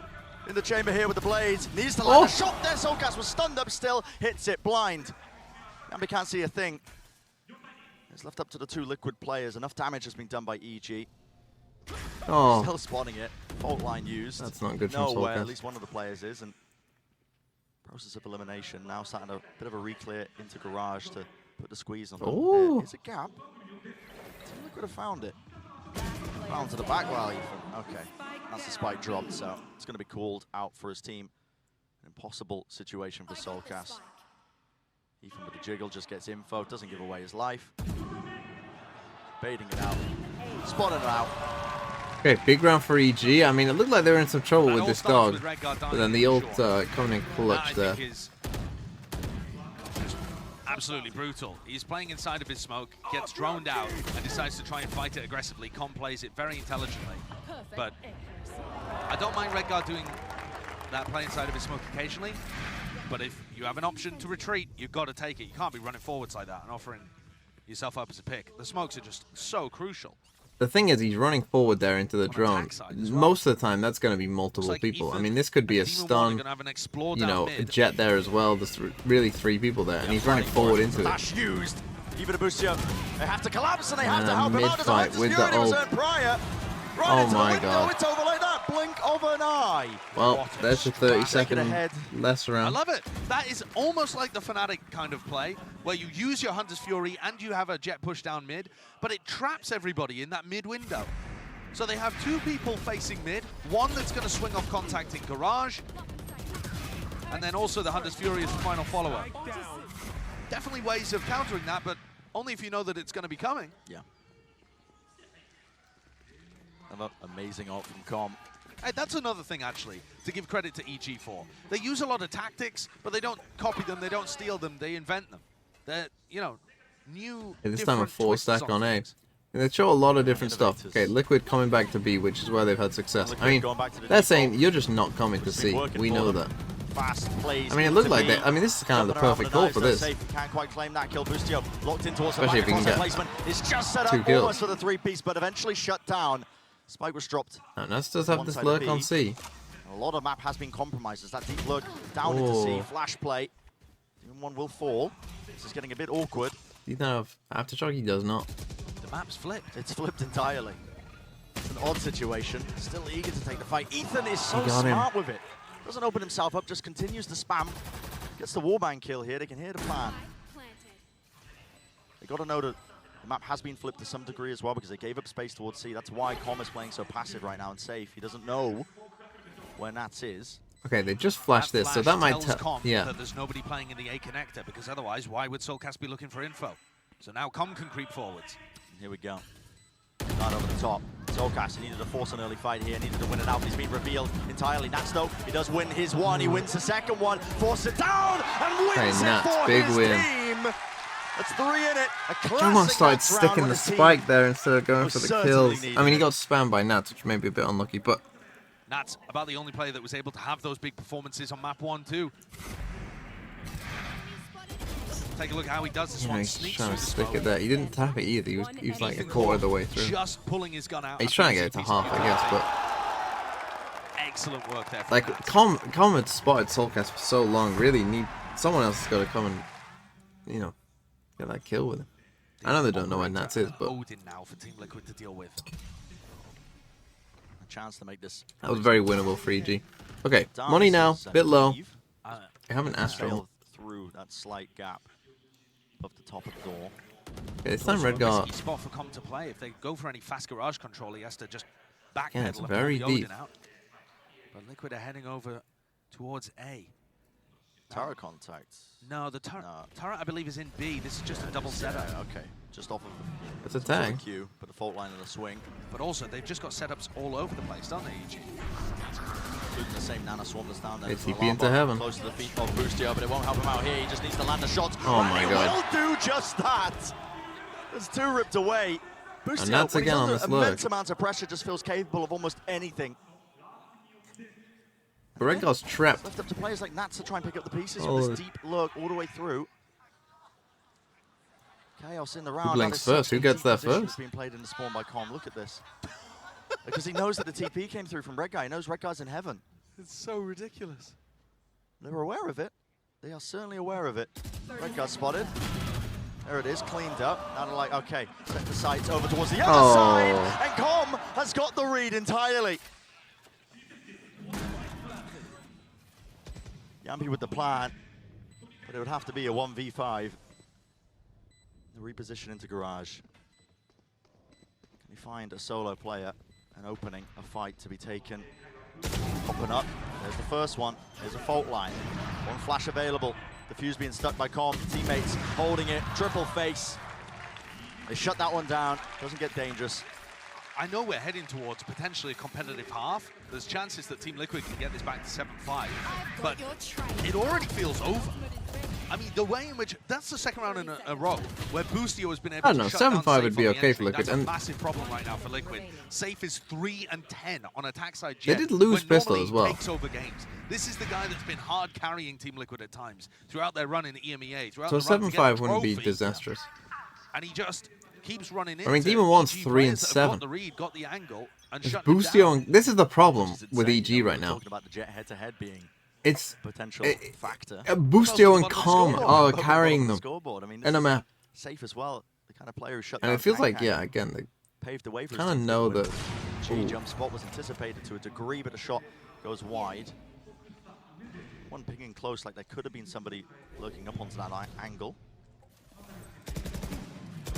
S12: in the chamber here with the blades. Needs to land a shot there. Soulcast was stunned up still. Hits it blind. Gambi can't see a thing. It's left up to the two Liquid players. Enough damage has been done by EG.
S3: Oh.
S12: Still spawning it. Fault line used.
S3: That's not good from
S12: Nowhere,
S3: Soulcast.
S12: at least one of the players is. And process of elimination. Now starting a bit of a re-clear into Garage to put the squeeze on them.
S3: Ooh.
S12: There is a gap. Team Liquid have found it. Found to the back while Ethan. Okay. That's the spike dropped, so it's going to be called out for his team. An impossible situation for Soulcast. Ethan with the jiggle just gets info, doesn't give away his life. Baiting it out. Spotting it out.
S3: Okay, big round for EG. I mean, it looked like they were in some trouble with this dog, but then the ult coming in clutch there.
S13: Absolutely brutal. He's playing inside of his smoke, gets droned out, and decides to try and fight it aggressively. Com plays it very intelligently. But I don't mind Redguard doing that play inside of his smoke occasionally, but if you have an option to retreat, you've got to take it. You can't be running forwards like that and offering yourself up as a pick. The smokes are just so crucial.
S3: The thing is, he's running forward there into the drone. Most of the time, that's going to be multiple people. I mean, this could be a stun, you know, a jet there as well. There's really three people there, and he's running forward into it.
S12: Flash used. Even Abusio, they have to collapse and they have to help him out.
S3: Mid-fight with the ult. Oh my god.
S12: It's over like that. Blink of an eye.
S3: Well, there's a 30-second less round.
S13: I love it. That is almost like the Fnatic kind of play, where you use your Hunter's Fury and you have a jet push down mid, but it traps everybody in that mid window. So they have two people facing mid, one that's going to swing off contact in Garage, and then also the Hunter's Fury is the final follower. Definitely ways of countering that, but only if you know that it's going to be coming.
S12: Yeah. Another amazing ult from Com.
S13: Hey, that's another thing, actually, to give credit to EG for. They use a lot of tactics, but they don't copy them, they don't steal them, they invent them. They're, you know, new,
S3: This time a 4-stack on A. And they show a lot of different stuff. Okay, Liquid coming back to B, which is where they've had success. I mean, they're saying you're just not coming to C. We know that.
S12: Fast plays.
S3: I mean, it looked like that. I mean, this is kind of the perfect call for this.
S12: Can't quite claim that kill. Bustio locked in towards
S3: Especially if you can get
S12: placement. It's just set up
S3: 2 kills.
S12: almost for the 3-piece, but eventually shut down. Spike was dropped.
S3: And Nats does have this lurk on C.
S12: A lot of map has been compromised as that deep lurk down into C. Flash play. Even one will fall. This is getting a bit awkward.
S3: He doesn't have Aftershock, he does not.
S13: The map's flipped.
S12: It's flipped entirely. It's an odd situation. Still eager to take the fight. Ethan is so
S3: got him.
S12: smart with it. Doesn't open himself up, just continues to spam. Gets the warband kill here. They can hear the plan. They got to know that the map has been flipped to some degree as well because they gave up space towards C. That's why Com is playing so passive right now and safe. He doesn't know where Nats is.
S3: Okay, they just flashed this, so that might tell. Yeah.
S13: That there's nobody playing in the A connector, because otherwise, why would Soulcast be looking for info? So now Com can creep forwards.
S12: And here we go. Right over the top. Soulcast, he needed to force an early fight here, needed to win it out. He's been revealed entirely. Nats, though, he does win his one. He wins the second one, forces it down, and wins it for
S3: big
S12: his
S3: win.
S12: team. That's 3 in it. A
S3: Almost started
S12: Nats round
S3: sticking
S12: when
S3: the
S12: his team
S3: spike there instead of going
S12: was
S3: for the
S12: certainly
S3: kills.
S12: needed
S3: I mean, he
S12: it.
S3: got spammed by Nats, which may be a bit unlucky, but
S13: Nats about the only player that was able to have those big performances on map 1 too. Take a look at how he does this one.
S3: he's
S13: Sneaks
S3: trying
S13: through
S3: to
S13: the
S3: stick
S13: smoke.
S3: it there. He didn't tap it either. He was like a
S13: Ethan
S3: quarter of the
S13: Core
S3: way through.
S13: Just pulling his gun out.
S3: He's trying to get it to half, I guess, but
S13: excellent work there. From
S3: like
S13: Nats.
S3: Com had spotted Soulcast for so long. Really need someone else has got to come and, you know, Get that kill with it. I know they don't know where Nats is, but
S13: Odin now for Team Liquid to deal with.
S12: A chance to make this.
S3: that was very winnable for EG. Okay, money now, bit low. They have an Astral.
S12: Failed through that slight gap above the top of the door.
S3: Okay, this time Red got.
S13: Spot for Com to play. If they go for any fast garage control, he has to just backpedal
S3: Yeah, it's
S13: and
S3: very
S13: pull the
S3: deep.
S13: Odin out. But Liquid are heading over towards A.
S12: Turret contact.
S13: No, the turret, I believe, is in B. This is just a double setup.
S12: Yeah, okay, just off of.
S3: It's a tag.
S12: Q, but a fault line and a swing.
S13: But also, they've just got setups all over the place, don't they, EG?
S12: Including the same Nana Swarm that's down there.
S3: It's TP into heaven.
S12: Close to the feet of Boostio, but it won't help him out here. He just needs to land the shots.
S3: Oh my
S12: and
S3: god.
S12: He will do just that. There's two ripped away. Boostio,
S3: And that's
S12: when he's
S3: again on
S12: under
S3: this
S12: immense
S3: look.
S12: amounts of pressure, just feels capable of almost anything.
S3: But Red God's trapped.
S12: Left up to players like Nats to try and pick up the pieces
S3: Oh.
S12: with this deep lurk all the way through. Chaos in the round.
S3: blinks
S12: That is
S3: first?
S12: such
S3: Who gets
S12: deep
S3: there
S12: position
S3: first?
S12: Being played in the spawn by Com. Look at this. Because he knows that the TP came through from Red Guy. He knows Red Guy's in heaven.
S13: It's so ridiculous.
S12: They're aware of it. They are certainly aware of it. Red Guy spotted. There it is, cleaned up. Now they're like, okay, set the sights over towards the other side. And Com has got the read entirely. Yampi with the plan, but it would have to be a 1v5. The reposition into garage. Can he find a solo player, an opening, a fight to be taken? Popping up, there's the first one. There's a fault line. One flash available. The fuse being stuck by Com. Teammates holding it, triple face. They shut that one down, doesn't get dangerous.
S13: I know we're heading towards potentially a competitive half. There's chances that Team Liquid can get this back to 7-5, but it already feels over. I mean, the way in which that's the second round in a row where Boostio has been able
S3: I don't know,
S13: to shut down
S3: 7-5
S13: Safe
S3: would be
S13: on the
S3: okay
S13: entry.
S3: for Liquid,
S13: That's a
S3: and
S13: massive problem right now for Liquid. Safe is 3 and 10 on attack side
S3: They
S13: Jet.
S3: did lose
S13: when
S3: Pistol
S13: normally
S3: as well.
S13: he takes over games. This is the guy that's been hard carrying Team Liquid at times throughout their run in EMEA. Throughout
S3: So
S13: the run to get
S3: 7-5
S13: the
S3: wouldn't be
S13: trophy.
S3: disastrous.
S13: And he just keeps running in.
S3: I mean, Demon One's 3 and 7.
S13: Got the read, got the angle, and
S3: It's
S13: shut him
S3: Boostio
S13: down.
S3: and this is the problem with EG right now.
S12: Talking about the Jet head-to-head being
S3: It's
S12: potential factor.
S3: Boostio and Com are carrying them
S12: Scoreboard. I mean,
S3: in a map.
S12: Safe as well. The kind of player who shut
S3: And
S12: down
S3: it feels
S12: Kang
S3: like,
S12: Kang.
S3: yeah, again, they
S12: Paved the way for
S3: kind of know that.
S12: G jump spot was anticipated to a degree, but the shot goes wide. One pinging close, like there could have been somebody lurking up onto that angle.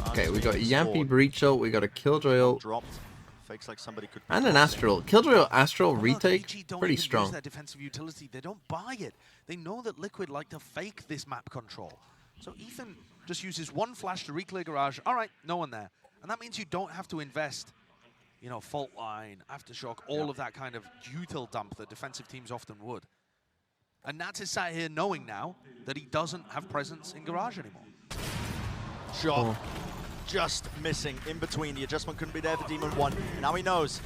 S3: Okay, we got Yampi Breach ult, we got a Killjoy ult,
S12: Dropped. Fakes like somebody could.
S3: and an Astral. Killjoy Astral
S13: Look,
S3: retake,
S13: EG don't
S3: pretty
S13: even
S3: strong.
S13: Use their defensive utility. They don't buy it. They know that Liquid like to fake this map control. So Ethan just uses one flash to re-clear garage. All right, no one there. And that means you don't have to invest, you know, fault line, aftershock, all of that kind of util dump that defensive teams often would. And Nats is sat here knowing now that he doesn't have presence in garage anymore.
S12: Shot. Just missing in between. The adjustment couldn't be there for Demon One. Now he knows.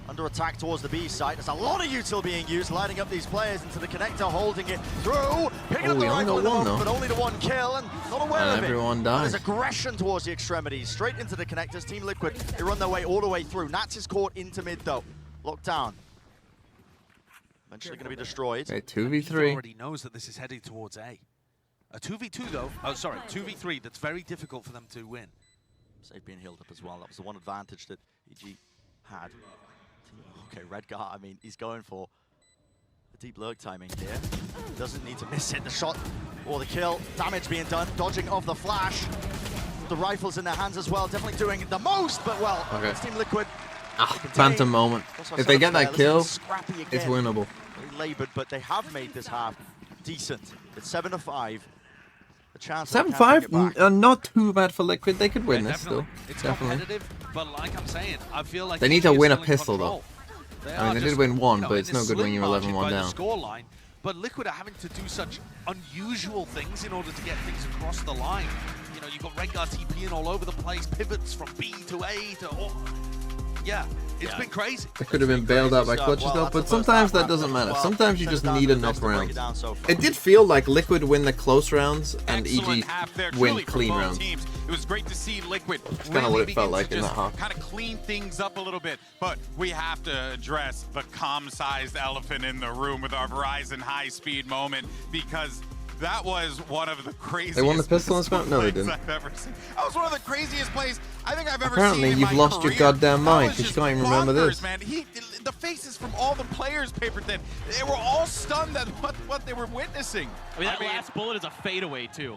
S12: Under attack towards the B site. There's a lot of util being used, lining up these players into the connector, holding it through. Picking up the rifle in the moment, but only the one kill, and not aware
S3: And
S12: of it.
S3: everyone
S12: And
S3: dies.
S12: there's aggression towards the extremities, straight into the connectors. Team Liquid, they run their way all the way through. Nats is caught into mid though. Locked down. Eventually going to be destroyed.
S3: Okay,
S13: Ethan
S3: 2v3.
S13: already knows that this is headed towards A. A 2v2 though, oh sorry, 2v3 that's very difficult for them to win.
S12: Safe being healed up as well. That was the one advantage that EG had. Okay, Redgar, I mean, he's going for a deep lurk timing here. Doesn't need to miss it. The shot or the kill. Damage being done. Dodging of the flash. The rifle's in their hands as well. Definitely doing the most, but well,
S3: Okay.
S12: it's Team Liquid.
S3: Phantom moment. If they get that kill,
S12: Scrappy
S3: it's
S12: again.
S3: winnable.
S12: Very labored, but they have made this half decent. It's 7-5. A chance.
S3: 7-5, not too bad for Liquid. They could win this still.
S13: It's
S3: Definitely.
S13: competitive, but like I'm saying, I feel like
S3: They need to
S13: EG is
S3: win a
S13: still in
S3: pistol
S13: control.
S3: though.
S13: They
S3: I mean,
S13: are
S3: they
S13: just,
S3: did win one,
S13: you know,
S3: but
S13: in
S3: it's
S13: this
S3: no good when
S13: slim
S3: you're
S13: margin
S3: 11-1
S13: by the
S3: down.
S13: scoreline, but Liquid are having to do such unusual things in order to get things across the line. You know, you've got Redgar TPing all over the place, pivots from B to A to yeah, it's been crazy.
S3: They could have been bailed out by clutches though, but sometimes that doesn't matter. Sometimes you just need enough rounds. It did feel like Liquid win the close rounds and EG win clean rounds.
S1: Teams. It was great to see Liquid
S3: kinda what it felt like in that half.
S1: kind of clean things up a little bit, but we have to address the calm-sized elephant in the room with our Verizon high-speed moment, because That was one of the craziest.
S3: They won the pistol in this round? No, they didn't.
S1: I've ever seen. That was one of the craziest plays I think I've ever
S3: Apparently,
S1: seen in
S3: you've
S1: my
S3: lost
S1: career.
S3: your goddamn mind
S1: That was
S3: because you can't even
S1: just
S3: remember
S1: bonkers,
S3: this.
S1: Man. The faces from all the players, Paper Thin, they were all stunned at what they were witnessing.
S4: I mean, that last bullet is a fadeaway, too.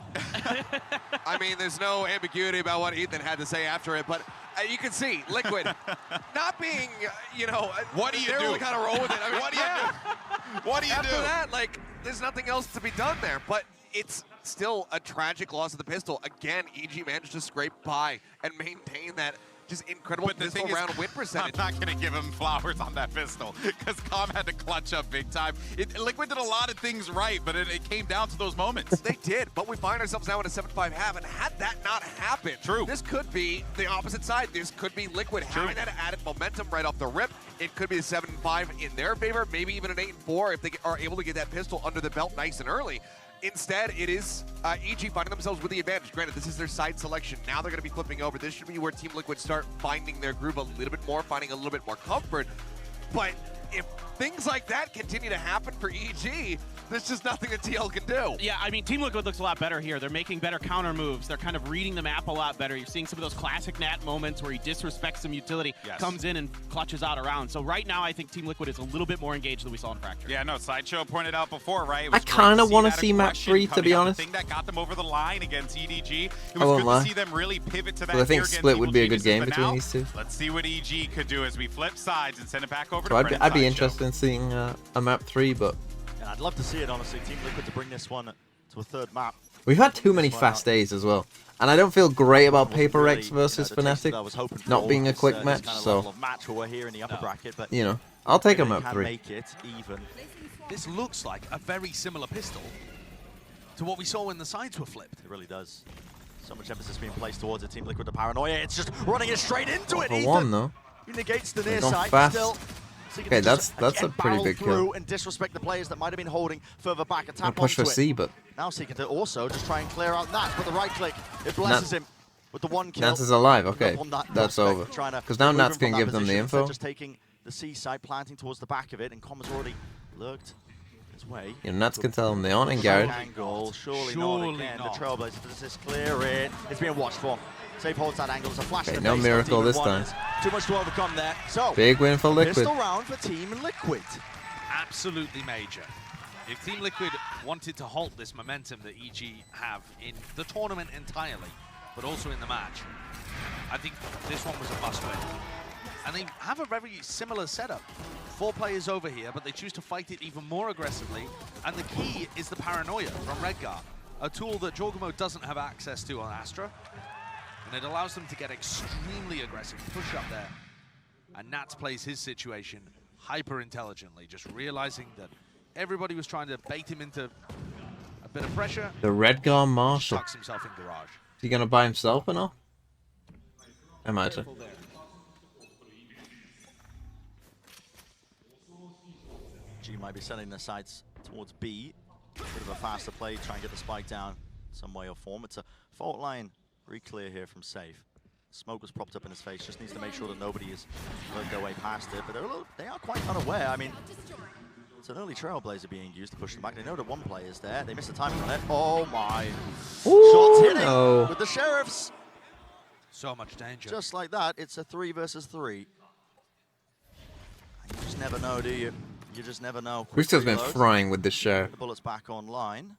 S2: I mean, there's no ambiguity about what Ethan had to say after it, but you can see Liquid not being,
S1: what do you
S2: they're
S1: do?
S2: really kind of roll with it. I mean,
S1: What do you do? What do you
S2: after
S1: do?
S2: that, like, there's nothing else to be done there, but it's still a tragic loss of the pistol. Again, EG managed to scrape by and maintain that just incredible pistol round win percentage.
S1: I'm not going to give him flowers on that pistol because Com had to clutch up big time. Liquid did a lot of things right, but it came down to those moments.
S2: They did, but we find ourselves now in a 7-5 half, and had that not happened, this could be the opposite side. This could be Liquid having that added momentum right off the rip. It could be a 7-5 in their favor, maybe even an 8-4 if they are able to get that pistol under the belt nice and early. Instead, it is EG finding themselves with the advantage. Granted, this is their side selection. Now they're going to be flipping over. This should be where Team Liquid start finding their groove a little bit more, finding a little bit more comfort. But if things like that continue to happen for EG, there's just nothing that TL can do.
S4: Yeah, I mean, Team Liquid looks a lot better here. They're making better counter moves. They're kind of reading the map a lot better. You're seeing some of those classic Nat moments where he disrespects some utility, comes in and clutches out around. So right now, I think Team Liquid is a little bit more engaged than we saw in Fracture.
S1: Yeah, no, Sideshow pointed out before, right?
S3: I kind of want to see map 3, to be honest.
S1: The thing that got them over the line against EDG. It
S3: I
S1: was
S3: won't
S1: good
S3: lie.
S1: to see them really pivot to that.
S3: But I think Split would be a good game between these two.
S1: Let's see what EG could do as we flip sides and send it back over
S3: So
S1: to
S3: I'd be interested in seeing a map 3, but
S12: Yeah, I'd love to see it, honestly. Team Liquid to bring this one to a third map.
S3: we've had too many fast days as well. And I don't feel great about PRX versus Fnatic not being a quick match, so,
S12: match where we're here in the upper bracket, but
S3: I'll take a
S12: they
S3: map
S12: can
S3: 3.
S12: make it even.
S13: This looks like a very similar pistol to what we saw when the sides were flipped.
S12: It really does. So much emphasis being placed towards the Team Liquid to Paranoia. It's just running it straight into it,
S3: For
S12: Ethan.
S3: one, though.
S12: He negates the
S3: They're
S12: near
S3: going
S12: side
S3: fast.
S12: still. Seeking
S3: Okay,
S12: to
S3: that's
S12: just,
S3: a
S12: again,
S3: pretty
S12: barrel
S3: big
S12: through
S3: kill.
S12: and disrespect the players that might have been holding further back. A
S3: I'll
S12: tap
S3: push for
S12: onto
S3: C,
S12: it.
S3: but
S12: Now seeking to also just try and clear out Nats, but the right click, it blesses him with the one kill.
S3: Nats is alive, okay.
S12: Up on that
S3: That's
S12: prospect,
S3: over.
S12: trying to
S3: Because now
S12: move
S3: Nats
S12: him from
S3: can
S12: that
S3: give them the
S12: position. Instead,
S3: info.
S12: just taking the C side, planting towards the back of it, and Com has already lurked his way.
S3: Nats can tell them they aren't in garage.
S12: Angle, surely not again. The Trailblazer, does this clear it? It's being watched for. Safe holds that angle. There's a flash in the
S3: no
S12: face.
S3: miracle this time.
S12: Too much to overcome there. So
S3: Big win for Liquid.
S12: Pistol round for Team Liquid.
S13: Absolutely major. If Team Liquid wanted to halt this momentum that EG have in the tournament entirely, but also in the match, I think this one was a must win. And they have a very similar setup. 4 players over here, but they choose to fight it even more aggressively. And the key is the Paranoia from Redgar, a tool that Jorgamo doesn't have access to on Astra. And it allows them to get extremely aggressive, push up there. And Nats plays his situation hyper intelligently, just realizing that everybody was trying to bait him into a bit of pressure.
S3: The Redgar Marshall.
S13: Tucks himself in garage.
S3: Is he going to buy himself or not? Imagine.
S12: G might be sending their sights towards B. A bit of a faster play, try and get the spike down some way or form. It's a fault line re-clear here from Safe. Smoke was propped up in his face, just needs to make sure that nobody has worked their way past it, but they are quite unaware. I mean, it's an early Trailblazer being used to push them back. They know that one player's there. They missed the timing on it. Oh my.
S3: Ooh,
S12: Shots hitting
S3: no.
S12: with the Sheriffs.
S13: So much danger.
S12: Just like that, it's a 3 versus 3. And you just never know, do you? You just never know.
S3: Quickstep's been
S12: Reload.
S3: frying with this share.
S12: The bullet's back online.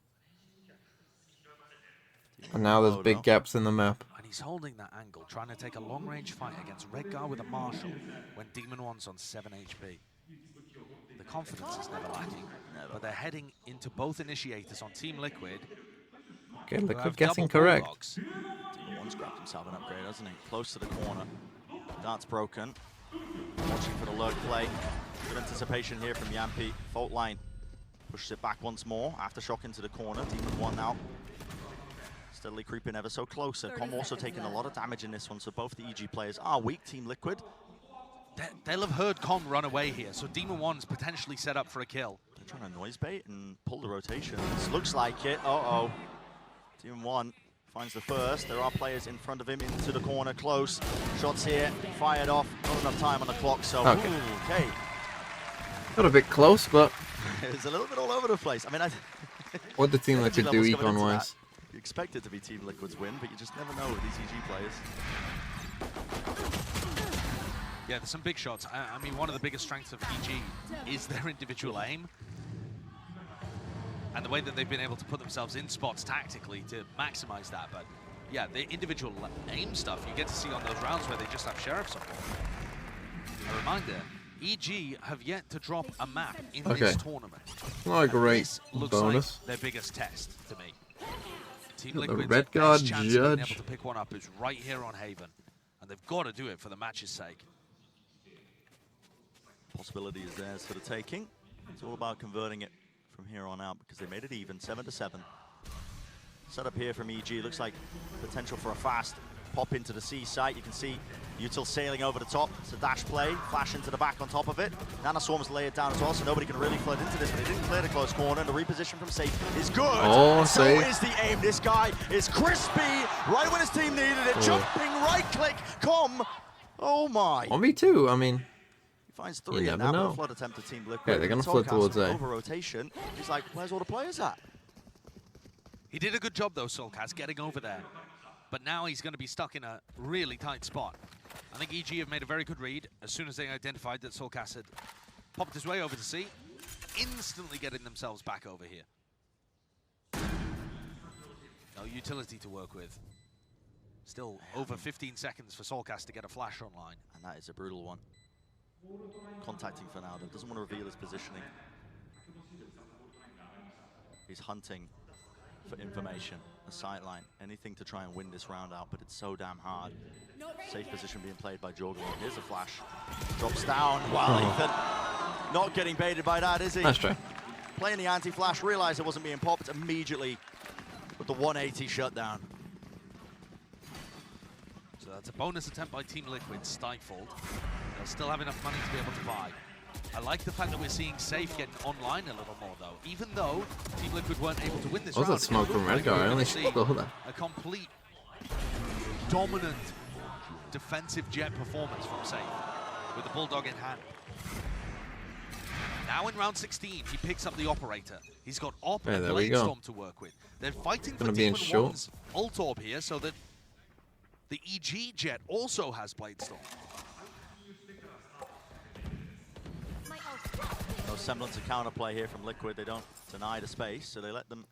S3: And now there's big gaps in the map.
S13: And he's holding that angle, trying to take a long-range fight against Redgar with a Marshall when Demon One's on 7 HP. The confidence is never lacking, but they're heading into both initiators on Team Liquid.
S3: Okay,
S13: who
S3: Liquid
S13: have
S3: guessing
S13: double
S3: correct.
S13: bulldogs.
S12: Demon One's grabbed himself an upgrade, hasn't he? Close to the corner. Dart's broken. Watching for the lurk play. Good anticipation here from Yampi. Fault line. Pushes it back once more. Aftershock into the corner. Demon One now steadily creeping ever so closer. Com also taking a lot of damage in this one, so both the EG players are weak. Team Liquid.
S13: They'll have heard Com run away here, so Demon One's potentially set up for a kill.
S12: They're trying to noise bait and pull the rotation. This looks like it. Uh-oh. Demon One finds the first. There are players in front of him into the corner, close. Shots here, fired off. Not enough time on the clock, so
S3: Okay. Got a bit close, but
S12: it's a little bit all over the place. I mean,
S3: What the Team Liquid do econ-wise?
S12: You expect it to be Team Liquid's win, but you just never know with these EG players.
S13: Yeah, there's some big shots. I mean, one of the biggest strengths of EG is their individual aim. And the way that they've been able to put themselves in spots tactically to maximize that. But yeah, the individual aim stuff you get to see on those rounds where they just have Sheriffs on board. A reminder, EG have yet to drop a map in this tournament.
S3: Not a great
S13: this looks
S3: bonus.
S13: like their biggest test to me. Team
S3: The
S13: Liquid's
S3: Red Guard
S13: best chance of being able
S3: Judge.
S13: to pick one up is right here on Haven. And they've got to do it for the match's sake.
S12: Possibility is theirs for the taking. It's all about converting it from here on out because they made it even, 7-7. Setup here from EG, looks like potential for a fast pop into the C site. You can see Util sailing over the top. It's a dash play, flash into the back on top of it. Nanoswarms lay it down as well, so nobody can really flood into this, but they didn't clear the close corner, and the reposition from Safe is good.
S3: Oh,
S12: so
S3: Safe.
S12: is the aim. This guy is crispy, right when his team needed it. Jumping right click, oh my.
S3: 1v2, I mean,
S12: He finds
S3: you
S12: 3
S3: never
S12: and now
S3: know.
S12: a flood attempt to Team Liquid.
S3: Yeah, they're gonna flood towards A.
S12: Over rotation, he's like, where's all the players at?
S13: He did a good job though, Soulcast, getting over there. But now he's going to be stuck in a really tight spot. I think EG have made a very good read as soon as they identified that Soulcast had popped his way over to C, instantly getting themselves back over here. No utility to work with. Still over 15 seconds for Soulcast to get a flash online.
S12: And that is a brutal one. Contacting Fernaldo, doesn't want to reveal his positioning. He's hunting for information, a sight line, anything to try and win this round out, but it's so damn hard. Safe position being played by Jorgen. Here's a flash. Drops down. Wow, Ethan not getting baited by that, is he?
S3: Nice try.
S12: Playing the anti-flash, realized it wasn't being popped immediately with the 180 shutdown.
S13: So that's a bonus attempt by Team Liquid, stifled. They'll still have enough money to be able to buy. I like the fact that we're seeing Safe getting online a little more, though. Even though Team Liquid weren't able to win this round,
S3: What was that smoke from Red Guard? I only saw that.
S13: a complete dominant defensive jet performance from Safe with the Bulldog in hand. Now in round 16, he picks up the Operator. He's got Op and Bladestorm to work with. They're fighting for Demon 1's ult orb here so that the EG jet also has Bladestorm.
S12: No semblance of counterplay here from Liquid. They don't deny the space, so they let them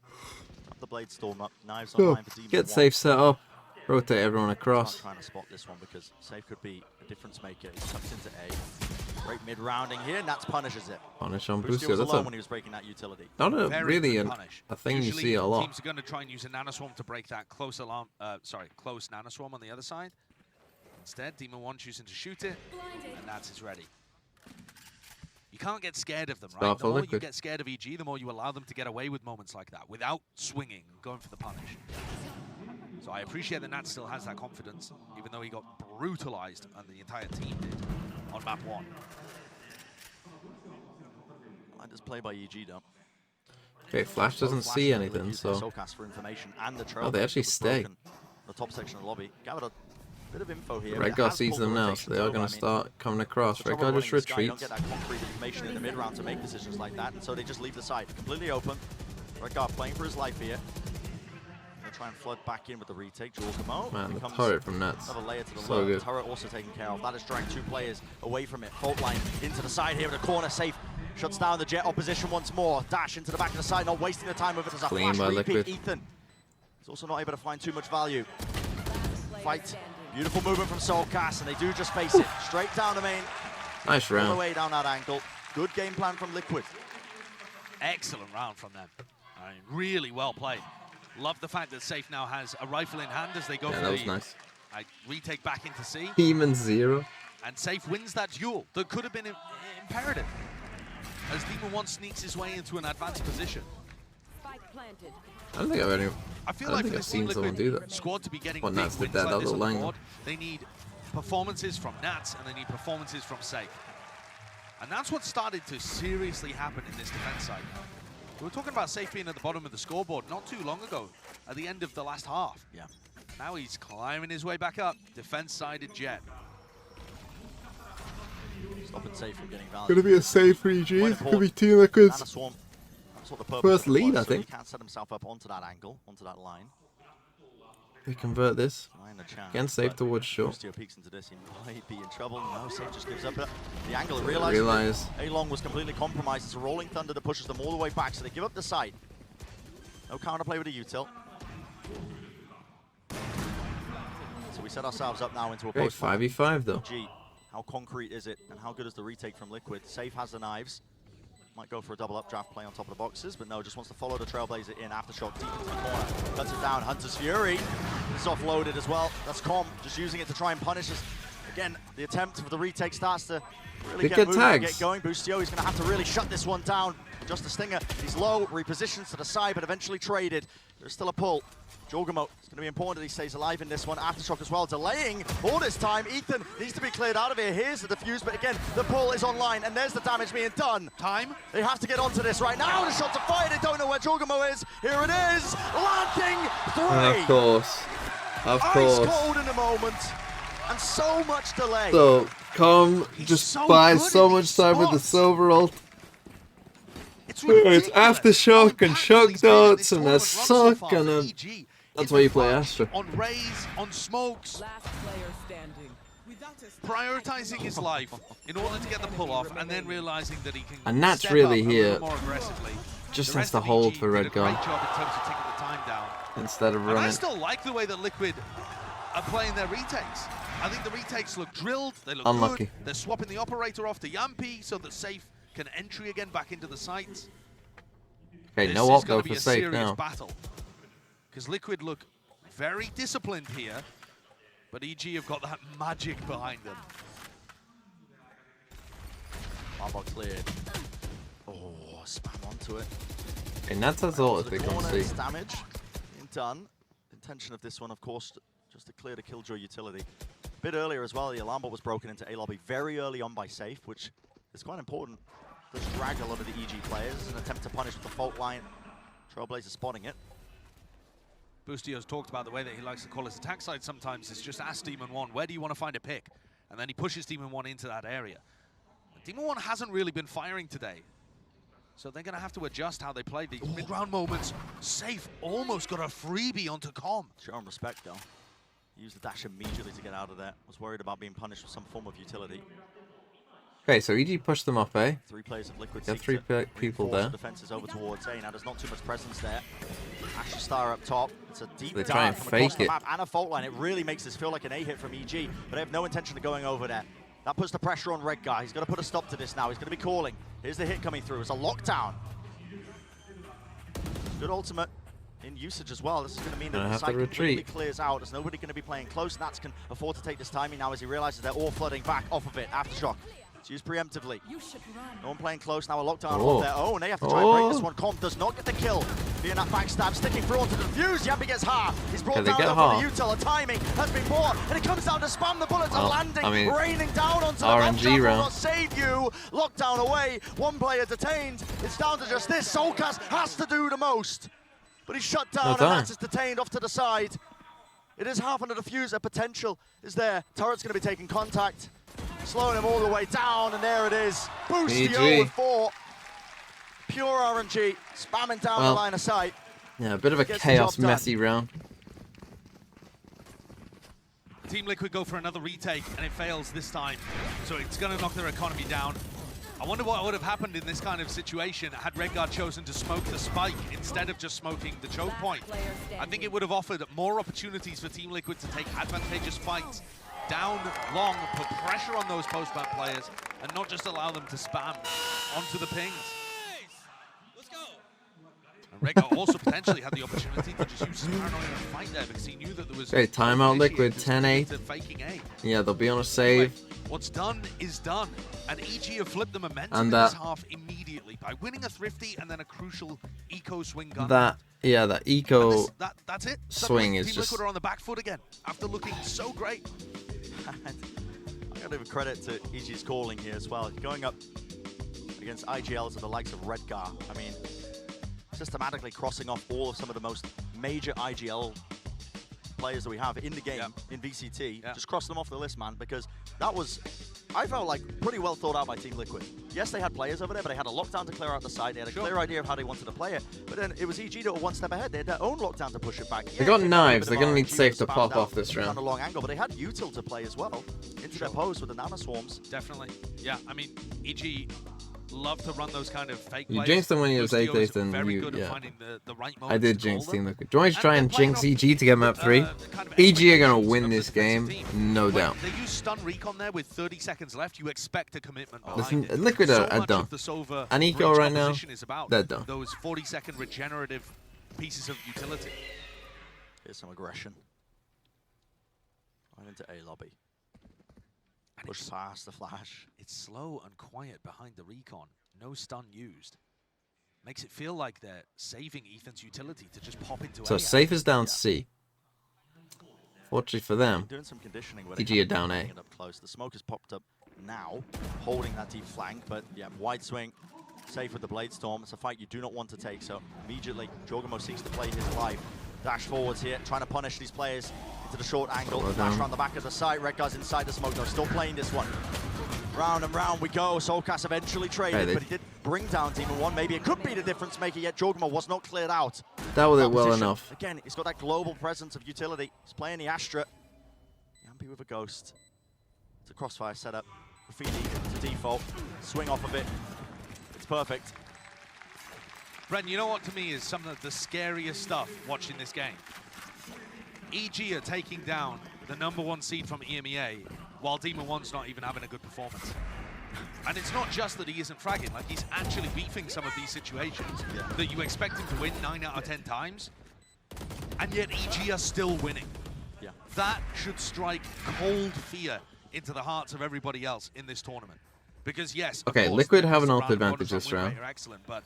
S12: have the Bladestorm up. Knives online for Demon 1.
S3: Get Safe set up. Rotate everyone across.
S12: I'm trying to spot this one because Safe could be a difference maker. He comes into A. Great mid-rounding here, Nats punishes it.
S3: Punish on
S12: Boostio
S3: Boostio.
S12: was
S3: That's
S12: alone when he was breaking that utility.
S3: not a really a thing
S13: Usually,
S3: you see a lot.
S13: teams are going to try and use a Nanoswarm to break that close alarm. Close Nanoswarm on the other side. Instead, Demon 1 choosing to shoot it, and Nats is ready. You can't get scared of them, right? The more you get scared of EG, the more you allow them to get away with moments like that without swinging, going for the punish. So I appreciate that Nats still has that confidence, even though he got brutalized, and the entire team did, on map 1.
S12: I just play by EG though.
S3: Okay, Flash doesn't see anything, so...
S12: Soulcast for information and the trail.
S3: Oh, they actually stay.
S12: The top section of the lobby. Gathered a bit of info here.
S3: Red Guard sees them now, so they are going to start coming across. Red Guard just retreats.
S12: You don't get that concrete information in the mid-round to make decisions like that, and so they just leave the site completely open. Red Guard playing for his life here. They'll try and flood back in with the retake. Giorgamo.
S3: Man, the turret from Nats.
S12: Another layer to the
S3: So good.
S12: turret also taken care of. That is drawing 2 players away from it. Fault line into the side here with a corner. Safe shuts down the jet opposition once more. Dash into the back of the side, not wasting the time with it as a
S3: Clean
S12: flash
S3: by
S12: repeat.
S3: Liquid.
S12: Ethan is also not able to find too much value. Fight. Beautiful movement from Soulcast, and they do just face it. Straight down the main.
S3: Nice
S12: All
S3: round.
S12: the way down that angle. Good game plan from Liquid.
S13: Excellent round from them. I mean, really well played. Love the fact that Safe now has a rifle in hand as they go
S3: Yeah,
S13: for
S3: that
S13: the
S3: was nice.
S13: retake back into C.
S3: Demon 0.
S13: And Safe wins that duel that could have been imperative as Demon 1 sneaks his way into an advanced position.
S3: I don't think I've seen someone do that.
S13: Squad to be getting
S3: Well,
S13: big
S3: Nats did
S13: wins
S3: that.
S13: like
S3: That
S13: this
S3: was
S13: on the
S3: Lang.
S13: board. They need performances from Nats and they need performances from Safe. And that's what started to seriously happen in this defense side. We were talking about Safe being at the bottom of the scoreboard not too long ago, at the end of the last half.
S12: Yeah.
S13: Now he's climbing his way back up. Defense-sided Jet.
S12: Stop it Safe from getting value.
S3: Gonna be a safe for EG. It's gonna be Team Liquid's
S12: That's what the purpose
S3: First
S12: of it
S3: lead,
S12: was,
S3: I
S12: so he
S3: think.
S12: can't set himself up onto that angle, onto that line.
S3: We convert this.
S12: Find a chance,
S3: Again, safe
S12: but
S3: towards short.
S12: Boostio peeks into this, he might be in trouble. No, Safe just gives up the angle. Realize A-Long was completely compromised. It's a Rolling Thunder that pushes them all the way back, so they give up the site. No counterplay with a util. So we set ourselves up now into a
S3: Great,
S12: post.
S3: 5v5 though.
S12: Gee, how concrete is it, and how good is the retake from Liquid? Safe has the knives. Might go for a double updraft play on top of the boxes, but no, just wants to follow the Trailblazer in. Aftershock deep into the corner. Cuts it down. Hunter's Fury. This is offloaded as well. That's Com just using it to try and punish us. Again, the attempt for the retake starts to really get moving and get going. Boostio, he's going to have to really shut this one down. Just a stinger. He's low, repositions to the side, but eventually traded. There's still a pull. Jorgamo, it's going to be important that he stays alive in this one. Aftershock as well, delaying all this time. Ethan needs to be cleared out of here. Here's the defuse, but again, the pull is online, and there's the damage being done.
S13: Time.
S12: They have to get onto this right now. The shots are fired. They don't know where Jorgamo is. Here it is. Landing 3.
S3: Of course. Of course.
S12: Ice cold in the moment. And so much delay.
S3: So, Com just buys so much time with the Silver ult. It's Aftershock and Shock Darts, and they're so gonna... That's why you play Astra.
S13: On Rays, on Smokes. Prioritizing his life in order to get the pull off, and then realizing that he can.
S3: And that's
S13: step
S3: really
S13: up
S3: here.
S13: more aggressively.
S3: Just
S13: The
S3: has
S13: rest
S3: to
S13: of
S3: hold
S13: EG
S3: for
S13: did a great
S3: Redgar
S13: job in terms of taking the time down.
S3: instead of
S13: And I
S3: running.
S13: still like the way that Liquid are playing their retakes. I think the retakes look drilled, they look
S3: Unlucky.
S13: good. They're swapping the operator off to Yampi so that Safe can entry again back into the sites.
S3: Okay,
S13: This
S3: no
S13: is
S3: op
S13: gonna
S3: though
S13: be
S3: for
S13: a
S3: Safe
S13: serious
S3: now.
S13: battle. Because Liquid look very disciplined here, but EG have got that magic behind them.
S12: Marbot cleared. Oh, spam onto it.
S3: And that's as all as they can see.
S12: It's damage being done. Intention of this one, of course, just to clear the Killjoy utility. A bit earlier as well, the alarm bot was broken into A lobby very early on by Safe, which is quite important. Does drag a lot of the EG players as an attempt to punish the fault line. Trailblazer spotting it.
S13: Boostio's talked about the way that he likes to call his attack side sometimes. It's just ask Demon 1, where do you want to find a pick? And then he pushes Demon 1 into that area. Demon 1 hasn't really been firing today. So they're going to have to adjust how they play these mid-round moments. Safe almost got a freebie onto Com.
S12: Show him respect, though. He used the dash immediately to get out of there. Was worried about being punished with some form of utility.
S3: Okay, so EG pushed them off, eh?
S12: 3 players of Liquid.
S3: Got 3 people there.
S12: The defenses over towards A. Now there's not too much presence there. Astra Star up top. It's a deep
S3: They try and
S12: dive from across
S3: fake
S12: the
S3: it.
S12: map and a fault line. It really makes this feel like an A hit from EG, but they have no intention of going over there. That puts the pressure on Redgar. He's got to put a stop to this now. He's going to be calling. Here's the hit coming through. It's a lockdown. Good ultimate in usage as well. This is going to mean that the site completely clears out. There's nobody going to be playing close. Nats can afford to take this timing now as he realizes they're all flooding back off of it. Aftershock. It's used preemptively. No one playing close now. A lockdown of their own. They have to try and break this one. Com does not get the kill. Being that backstab, sticking through onto the defuse. Yampi gets half. He's brought down over the util. The timing has been bought, and it comes down to spam. The bullets are landing, raining down onto the
S3: RNG round.
S12: Will not save you. Lockdown away. One player detained. It's down to just this. Soulcast has to do the most, but he's shut down, and Nats is detained off to the side. It is half on the diffuser. Potential is there. Turret's going to be taking contact. Slowing him all the way down, and there it is. Boostio with 4. Pure RNG, spamming down the line of sight.
S3: Yeah, a bit of a chaos, messy round.
S13: Team Liquid go for another retake, and it fails this time. So it's going to knock their economy down. I wonder what would have happened in this kind of situation had Redgar chosen to smoke the spike instead of just smoking the choke point. I think it would have offered more opportunities for Team Liquid to take advantageous fights down long, put pressure on those post-map players, and not just allow them to spam onto the pings. And Redgar also potentially had the opportunity to just use his paranoia in a fight there because he knew that there was...
S3: Okay, timeout Liquid, 10-8. Yeah, they'll be on a save.
S13: What's done is done, and EG have flipped the momentum in this half immediately by winning a thrifty and then a crucial eco swing gun.
S3: That eco
S13: that's it.
S3: swing is
S13: Team
S3: just...
S13: Liquid are on the back foot again after looking so great.
S12: I gotta give credit to EG's calling here as well. Going up against IGLs and the likes of Redgar. I mean, systematically crossing off all of some of the most major IGL players that we have in the game, in VCT. Just cross them off the list, man, because that was, I felt like, pretty well thought out by Team Liquid. Yes, they had players over there, but they had a lockdown to clear out the side. They had a clear idea of how they wanted to play it. But then it was EG that were one step ahead. They had their own lockdown to push it back.
S3: They got knives. They're going to need safe to pop off this
S12: On
S3: round.
S12: a long angle, but they had util to play as well into their pose with the nano swarms.
S13: Definitely. Yeah, I mean, EG love to run those kind of fake
S3: You
S13: plays.
S3: jinxed them when he was
S13: Boostio
S3: 8th,
S13: is
S3: and
S13: very
S3: you,
S13: good at
S3: yeah.
S13: finding the right
S3: I
S13: moments
S3: did
S13: to
S3: jinx
S13: call
S3: Team
S13: them.
S3: Liquid. Do you want me to try and jinx EG to get map 3?
S13: kind of
S3: EG are going to win this game, no
S13: When
S3: doubt.
S13: they use stun recon there with 30 seconds left, you expect a commitment behind
S3: Listen,
S13: it.
S3: Liquid
S13: So
S3: are
S13: much
S3: done.
S13: of the Sova
S3: And Eco
S13: bridge
S3: right now,
S13: composition is about
S3: they're done.
S13: those 40-second regenerative pieces of utility.
S12: Here's some aggression. Right into A lobby. Push past the flash.
S13: It's slow and quiet behind the recon. No stun used. Makes it feel like they're saving Ethan's utility to just pop into
S3: So
S13: A.
S3: safe is down C. Fortunately for them,
S12: Doing some conditioning with
S3: EG are down A.
S12: It up close. The smoke has popped up now, holding that deep flank, but yeah, wide swing. Safe with the Blade Storm. It's a fight you do not want to take, so immediately Jorgamo seeks to play his life. Dash forwards here, trying to punish these players into the short angle.
S3: Well
S12: Dash
S3: done.
S12: around the back of the site. Red guy's inside the smoke though, still playing this one. Round and round we go. Soulcast eventually traded, but he did bring down Demon 1. Maybe it could be the difference maker, yet Jorgamo was not cleared out.
S3: Dealt with it well
S12: Position.
S3: enough.
S12: Again, he's got that global presence of utility. He's playing the Astra. Yampy with a ghost. It's a crossfire setup. Graffiti to default. Swing off of it. It's perfect.
S13: Bren, you know what to me is some of the scariest stuff watching this game? EG are taking down the #1 seed from EMEA while Demon 1's not even having a good performance. And it's not just that he isn't fragging, like he's actually beefing some of these situations that you expect him to win 9 out of 10 times, and yet EG are still winning.
S12: Yeah.
S13: That should strike cold fear into the hearts of everybody else in this tournament. Because yes, of
S3: Okay,
S13: course,
S3: Liquid
S13: the
S3: have an
S13: round
S3: ult advantage
S13: bonus
S3: this
S13: on win
S3: round.
S13: rate are excellent, but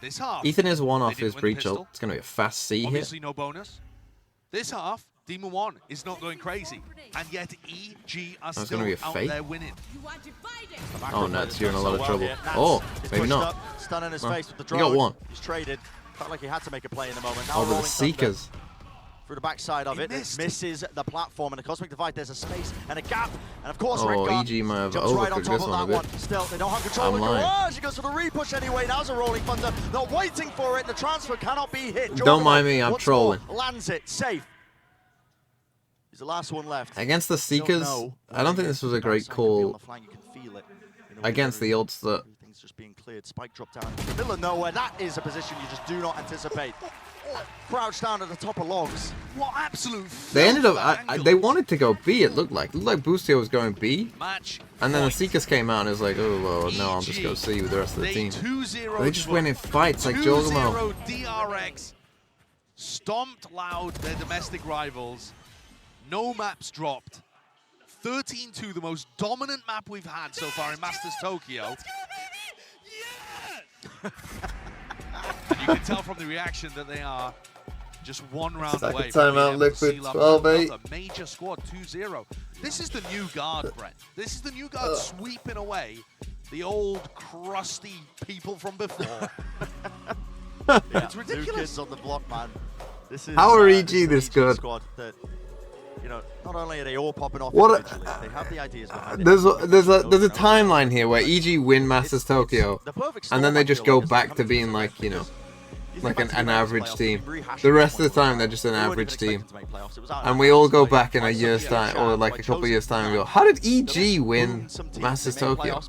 S13: this half,
S3: Ethan is one
S13: they
S3: off
S13: didn't
S3: his
S13: win the
S3: breach
S13: pistol.
S3: ult. It's going to be a fast C hit.
S13: Obviously no bonus. This half, Demon 1 is not going crazy, and yet EG are
S3: it's
S13: still
S3: gonna be a
S13: out
S3: fake?
S13: there winning.
S3: Oh, Nats, you're in a lot of
S12: Well
S3: trouble.
S12: here. Nats
S3: Oh,
S12: is
S3: maybe
S12: pushed
S3: not.
S12: up, stun in his
S3: Well,
S12: face with the
S3: you
S12: drone.
S3: got one.
S12: He's traded. Felt like he had to make a play in the moment. Now
S3: Over the
S12: rolling thunder
S3: Seekers.
S12: through the backside of it.
S13: missed.
S12: Misses the platform, and the Cosmic Divide, there's a space and a gap. And of course,
S3: Oh,
S12: Redguard
S3: EG might have
S12: jumps right on
S3: overcooked
S12: top
S3: this
S12: of
S3: one a
S12: that
S3: bit.
S12: one. Still, they don't have control
S3: I'm
S12: of the
S3: lying.
S12: garage. He goes for the repush anyway. Now's a rolling thunder. Not waiting for it. The transfer cannot be hit.
S3: Don't mind me, I'm
S12: once more
S3: trolling.
S12: lands it. Safe. He's the last one left.
S3: Against the Seekers, I don't think this was a great call against the ults that...
S12: Everything's just being cleared. Spike drop down in the middle of nowhere. That is a position you just do not anticipate. Crouched down at the top of logs.
S13: What absolute
S3: They ended up... they wanted to go B, it looked like. It looked like Boostio was going B.
S13: Match
S3: And then the
S13: point.
S3: Seekers came out and it was like, oh, well, no, I'll just go C with the rest of the
S13: They
S3: team.
S13: 2-0
S3: They just went in fights like Jorgamo.
S13: 2-0 DRX stomped loud their domestic rivals. No maps dropped. 13-2, the most dominant map we've had so far in Masters Tokyo. And you can tell from the reaction that they are just one round
S3: Second
S13: away
S3: time
S13: from
S3: out,
S13: being able to
S3: Liquid,
S13: seal up
S3: 12-8.
S13: another major squad, 2-0. This is the new guard, Brett. This is the new guard sweeping away the old, crusty people from before. It's ridiculous.
S12: New kids on the block, man. This is,
S3: How are
S12: this
S3: EG
S12: is an
S3: this good?
S12: Squad that, you know, not only are they all popping off
S3: What
S12: individually, they have the ideas behind it.
S3: There's a timeline here where EG win Masters Tokyo, and then they just go back to being like, you know, like an average team. The rest of the time they're just an average team. And we all go back in a year's time, or like a couple of years time, and go, how did EG win Masters Tokyo?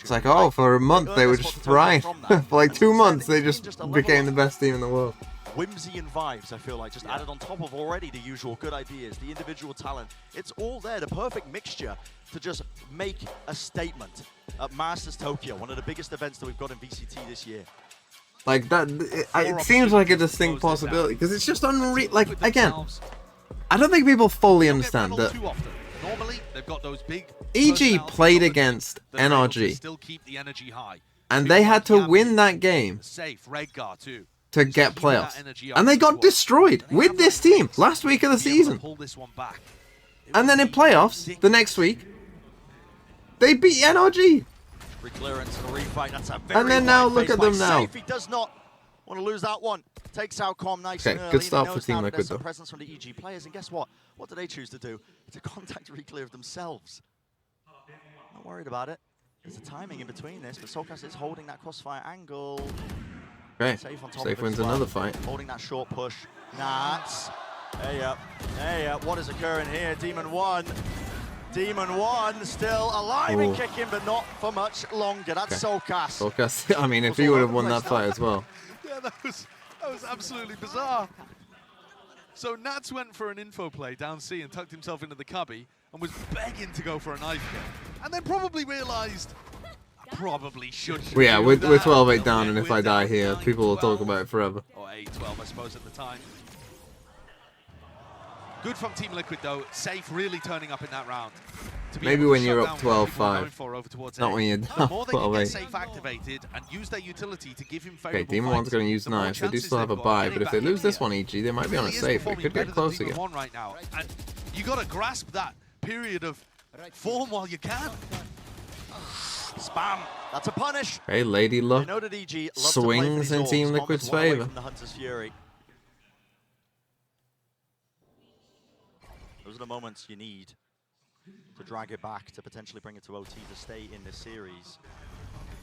S3: It's like, oh, for a month they were just frying. For like 2 months they just became the best team in the world.
S12: Whimsy and vibes, I feel like, just added on top of already the usual good ideas, the individual talent. It's all there, the perfect mixture to just make a statement at Masters Tokyo, one of the biggest events that we've got in VCT this year.
S3: Like that, it seems like a distinct possibility because it's just unreal. Like again, I don't think people fully understand that
S13: Normally, they've got those big
S3: EG played against NRG,
S13: still keep the energy high.
S3: and they had to win that game
S13: Safe, Redguard too.
S3: to get playoffs, and they got destroyed with this team last week of the season.
S13: Pull this one back.
S3: And then in playoffs the next week, they beat NRG.
S12: Clearance and a refight. That's a very
S3: And then now
S12: wide
S3: look
S12: face
S3: at
S12: by
S3: them now.
S12: Safe. He does not want to lose that one. Takes out Com nice
S3: Okay,
S12: and early.
S3: good
S12: He
S3: start
S12: knows
S3: for Team
S12: now that
S3: Liquid
S12: there's some
S3: though.
S12: presence from the EG players, and guess what? What do they choose to do? It's a contact reclear of themselves. Not worried about it. There's a timing in between this, but Soulcast is holding that crossfire angle.
S3: Okay,
S12: Safe on top
S3: Safe
S12: of it
S3: wins
S12: as well.
S3: another fight.
S12: Holding that short push. Nats. Hey up. What is occurring here? Demon 1 still alive and kicking, but not for much longer. That's Soulcast.
S3: Soulcast, I mean, if he would have won that fight as well.
S13: Yeah, that was absolutely bizarre. So Nats went for an info play down C and tucked himself into the cubby and was begging to go for a knife kick. And then probably realized, I probably shouldn't.
S3: Well, yeah, we're
S13: that.
S3: 12-8 down, and if I die here, people will talk about it forever.
S13: Or 8-12, I suppose, at the time. Good from Team Liquid, though. Safe really turning up in that round.
S3: Maybe when you're up 12-5, not when you're down 12-8.
S13: Safe activated and use their utility to give him
S3: Okay, Demon 1's going to use knives. They do still have a buy, but if they lose this one, EG, they might be on a safe. It could get close again.
S13: Right now. And you got to grasp that period of form while you can.
S12: Spam. That's a punish.
S3: Okay, Lady Luck
S12: know that EG
S3: swings in Team Liquid's favor.
S12: The Hunter's Fury. Those are the moments you need to drag it back, to potentially bring it to OT to stay in this series.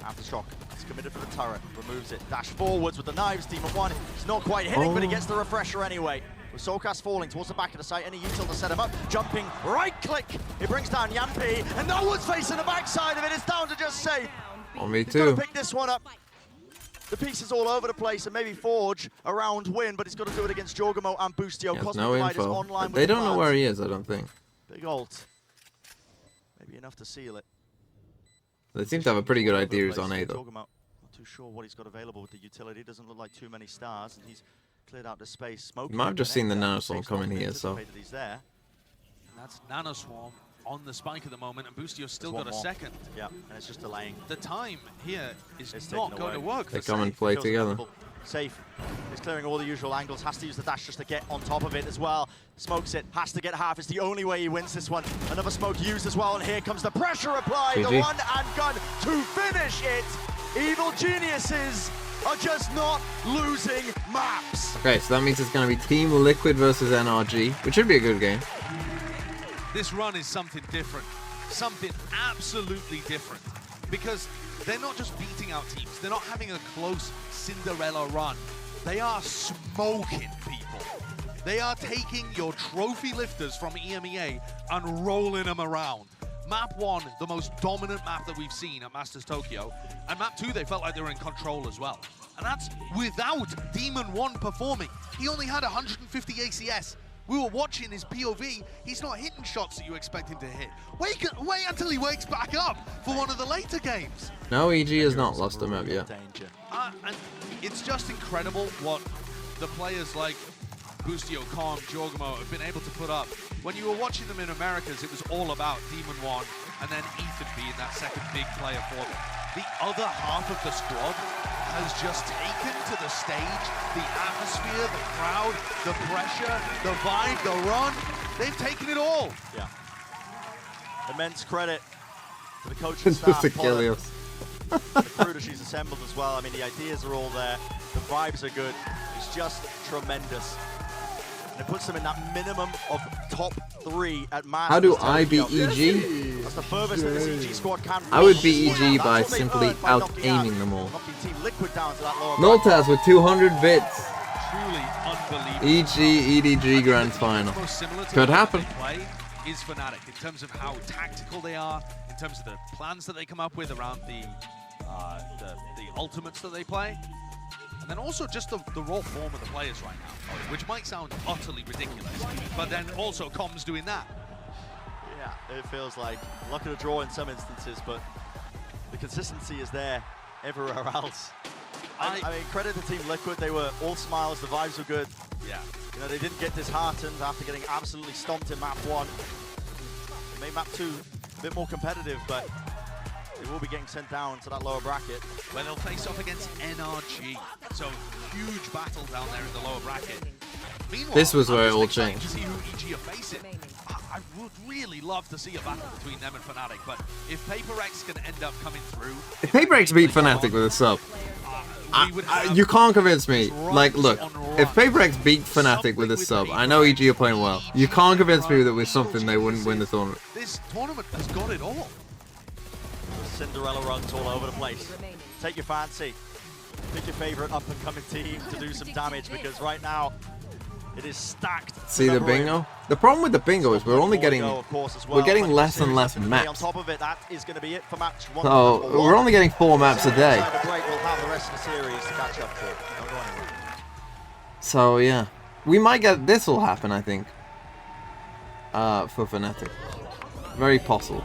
S12: Aftershock, it's committed for the turret, removes it, dash forwards with the knives. Demon 1, he's not quite hitting, but he gets the refresher anyway. With Soulcast falling towards the back of the site, any util to set him up, jumping, right click, it brings down Yampi, and no one's facing the backside of it, it's down to just Safe.
S3: Oh, me
S12: He's
S3: too.
S12: got to pick this one up. The pieces all over the place, and maybe Forge a round win, but he's got to do it against Jorgamo and Boostio.
S3: Yeah, no info. They don't know where he is, I don't think.
S12: Big ult. Maybe enough to seal it.
S3: They seem to have a pretty good idea on A, though.
S12: Jorgamo, not too sure what he's got available with the utility. Doesn't look like too many stars, and he's cleared out the space. Smoke.
S3: You might have just seen the Nanoswarm coming here, so.
S12: He's there.
S13: And that's Nanoswarm on the spike at the moment, and Boostio's still got a second.
S12: Yeah, and it's just delaying.
S13: The time here is not going to work.
S3: They come and play together.
S12: Safe. He's clearing all the usual angles, has to use the dash just to get on top of it as well. Smokes it, has to get half. It's the only way he wins this one. Another smoke used as well, and here comes the pressure applied.
S3: GG.
S12: The one and gun to finish it. Evil geniuses are just not losing maps.
S3: Okay, so that means it's going to be Team Liquid versus NRG, which should be a good game.
S13: This run is something different, something absolutely different, because they're not just beating out teams, they're not having a close Cinderella run, they are smoking people. They are taking your trophy lifters from EMEA and rolling them around. Map 1, the most dominant map that we've seen at Masters Tokyo, and Map 2, they felt like they were in control as well. And that's without Demon 1 performing. He only had 150 ACS. We were watching his POV. He's not hitting shots that you expect him to hit. Wait until he wakes back up for one of the later games.
S3: No, EG has not lost a map yet.
S13: And it's just incredible what the players like Boostio, Calm, Jorgamo have been able to put up. When you were watching them in Americas, it was all about Demon 1 and then Ethan being that second big player for them. The other half of the squad has just taken to the stage, the atmosphere, the crowd, the pressure, the vibe, the run. They've taken it all.
S12: Yeah. Immense credit to the coaching staff, the crew that she's assembled as well. I mean, the ideas are all there. The vibes are good. It's just tremendous. And it puts them in that minimum of top 3 at Masters.
S3: How do I beat
S12: Tokyo.
S3: EG?
S12: That's the furthest that this EG squad can.
S3: I would beat EG by simply out-aiming them all. Noltaz with 200 bits.
S13: Truly unbelievable.
S3: EG, EDG Grand Final.
S13: Most similar to
S3: Could
S13: what
S3: happen.
S13: they play is Fnatic in terms of how tactical they are, in terms of the plans that they come up with around the ultimates that they play. And then also just the raw form of the players right now, which might sound utterly ridiculous, but then also Com's doing that.
S12: Yeah, it feels like luck of the draw in some instances, but the consistency is there everywhere else. I mean, credit to Team Liquid, they were all smiles, the vibes were good.
S13: Yeah.
S12: You know, they didn't get disheartened after getting absolutely stomped in Map 1. They made Map 2 a bit more competitive, but they will be getting sent down to that lower bracket.
S13: Where they'll face off against NRG. So, huge battle down there in the lower bracket. Meanwhile,
S3: This was where it all
S13: I'm just excited
S3: changed.
S13: to see who EG are facing. I would really love to see a battle between them and Fnatic, but if PRX can end up coming through...
S3: If PRX beat Fnatic with a sub, you can't convince me. Like, look, if PRX beat Fnatic with a sub, I know EG are playing well. You can't convince me that with something they wouldn't win the tournament.
S13: This tournament has got it all.
S12: Cinderella runs all over the place. Take your fancy. Pick your favorite up-and-coming team to do some damage, because right now it is stacked.
S3: See the bingo? The problem with the bingo is we're only getting less and less maps.
S12: On top of it, that is going to be it for match 1.
S3: So we're only getting 4 maps a day.
S12: We'll have the rest of the series to catch up to. Don't go anywhere.
S3: So yeah, we might get this will happen, I think. For Fnatic, very possible.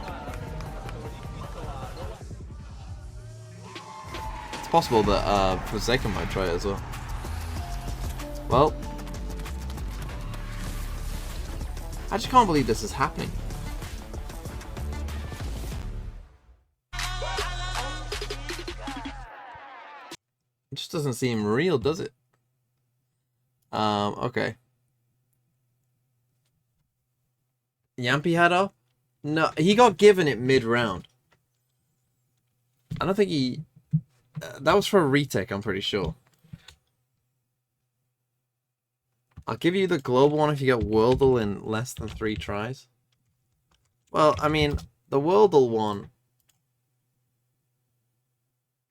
S3: It's possible that Forsaken might try it as well. Well, I just can't believe this is happening. It just doesn't seem real, does it? Okay. Yampy had up? No, he got given it mid-round. I don't think he... that was for a retake, I'm pretty sure. I'll give you the global one if you get Worldle in less than 3 tries. Well, I mean, the Worldle one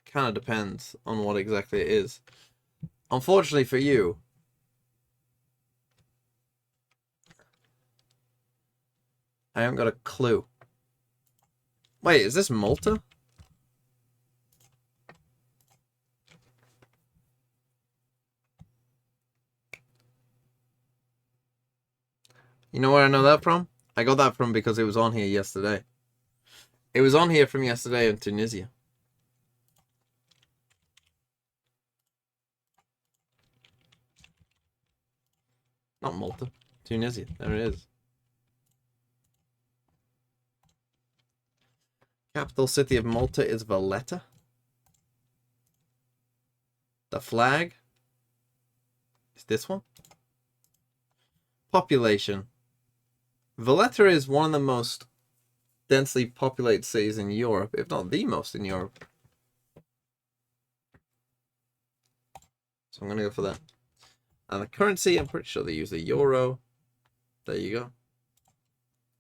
S3: kind of depends on what exactly it is. Unfortunately for you, I haven't got a clue. Wait, is this Malta? You know where I know that from? I got that from because it was on here yesterday. It was on here from yesterday in Tunisia. Not Malta. Tunisia. There it is. Capital city of Malta is Valletta. The flag is this one. Population. Valletta is one of the most densely populated cities in Europe, if not the most in Europe. So I'm going to go for that. And the currency, I'm pretty sure they use the euro. There you go.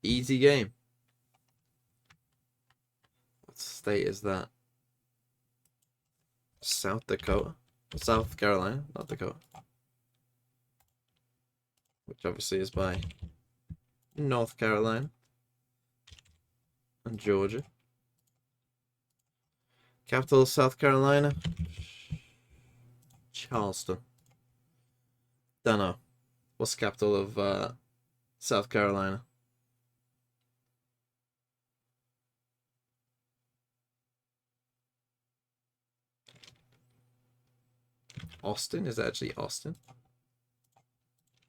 S3: Easy game. What state is that? South Dakota? South Carolina, not Dakota. Which obviously is by North Carolina and Georgia. Capital of South Carolina? Charleston. Don't know. What's the capital of South Carolina? Austin? Is that actually Austin?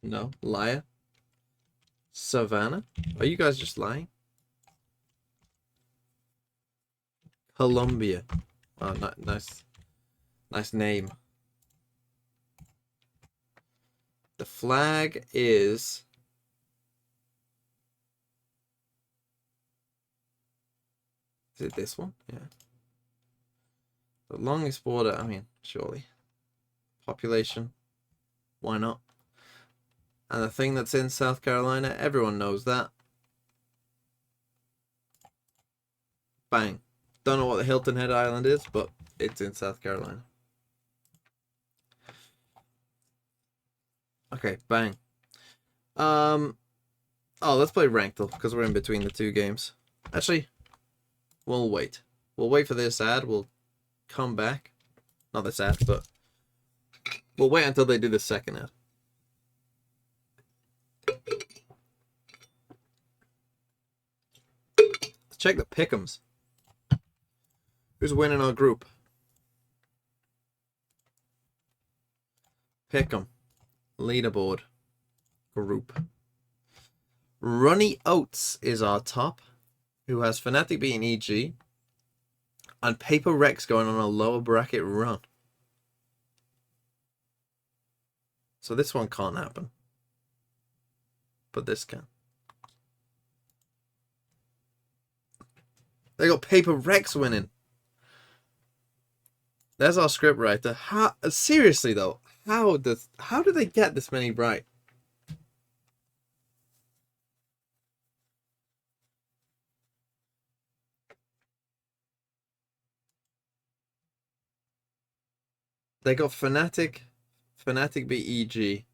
S3: No. Liar. Savannah? Are you guys just lying? Columbia. Oh, nice. Nice name. The flag is... Is it this one? Yeah. The longest border, I mean, surely. Population. Why not? And the thing that's in South Carolina, everyone knows that. Bang. Don't know what the Hilton Head Island is, but it's in South Carolina. Okay, bang. Oh, let's play Ranked because we're in between the 2 games. Actually, we'll wait. We'll wait for this ad. We'll come back. Not this ad, but we'll wait until they do the second ad. Let's check the pick'ems. Who's winning our group? Pick'em. Leaderboard. Group. Runny Oats is our top, who has Fnatic beating EG, and Paper Rex going on a lower bracket run. So this one can't happen. But this can. They got Paper Rex winning. There's our script writer. How, seriously though, how do they get this many right? They got Fnatic. Fnatic beat EG.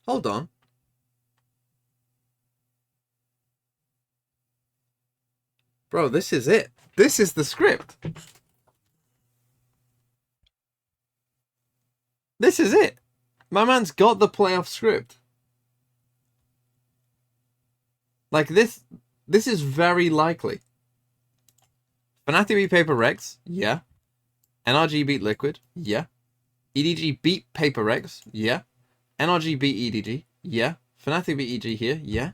S3: Hold on. Bro, this is it. This is the script. This is it. My man's got the playoff script. Like, this is very likely. Fnatic beat PRX, yeah. NRG beat Liquid, yeah. EDG beat PRX, yeah. NRG beat EDG, yeah. Fnatic beat EG here, yeah.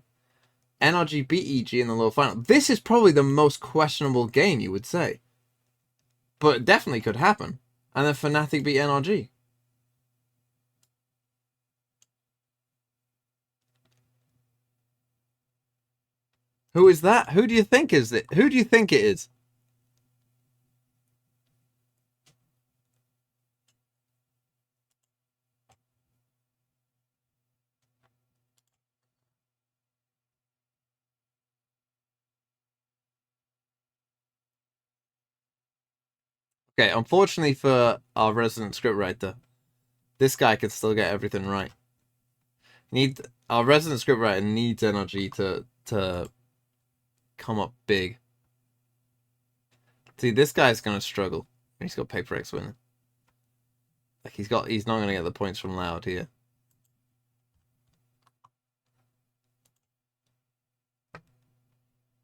S3: NRG beat EG in the lower final. This is probably the most questionable game, you would say. But it definitely could happen. And then Fnatic beat NRG. Who is that? Who do you think is it? Who do you think it is? Okay, unfortunately for our resident scriptwriter, this guy can still get everything right. Our resident scriptwriter needs energy to come up big. See, this guy's gonna struggle. He's got PRX winning. Like he's not gonna get the points from Loud here.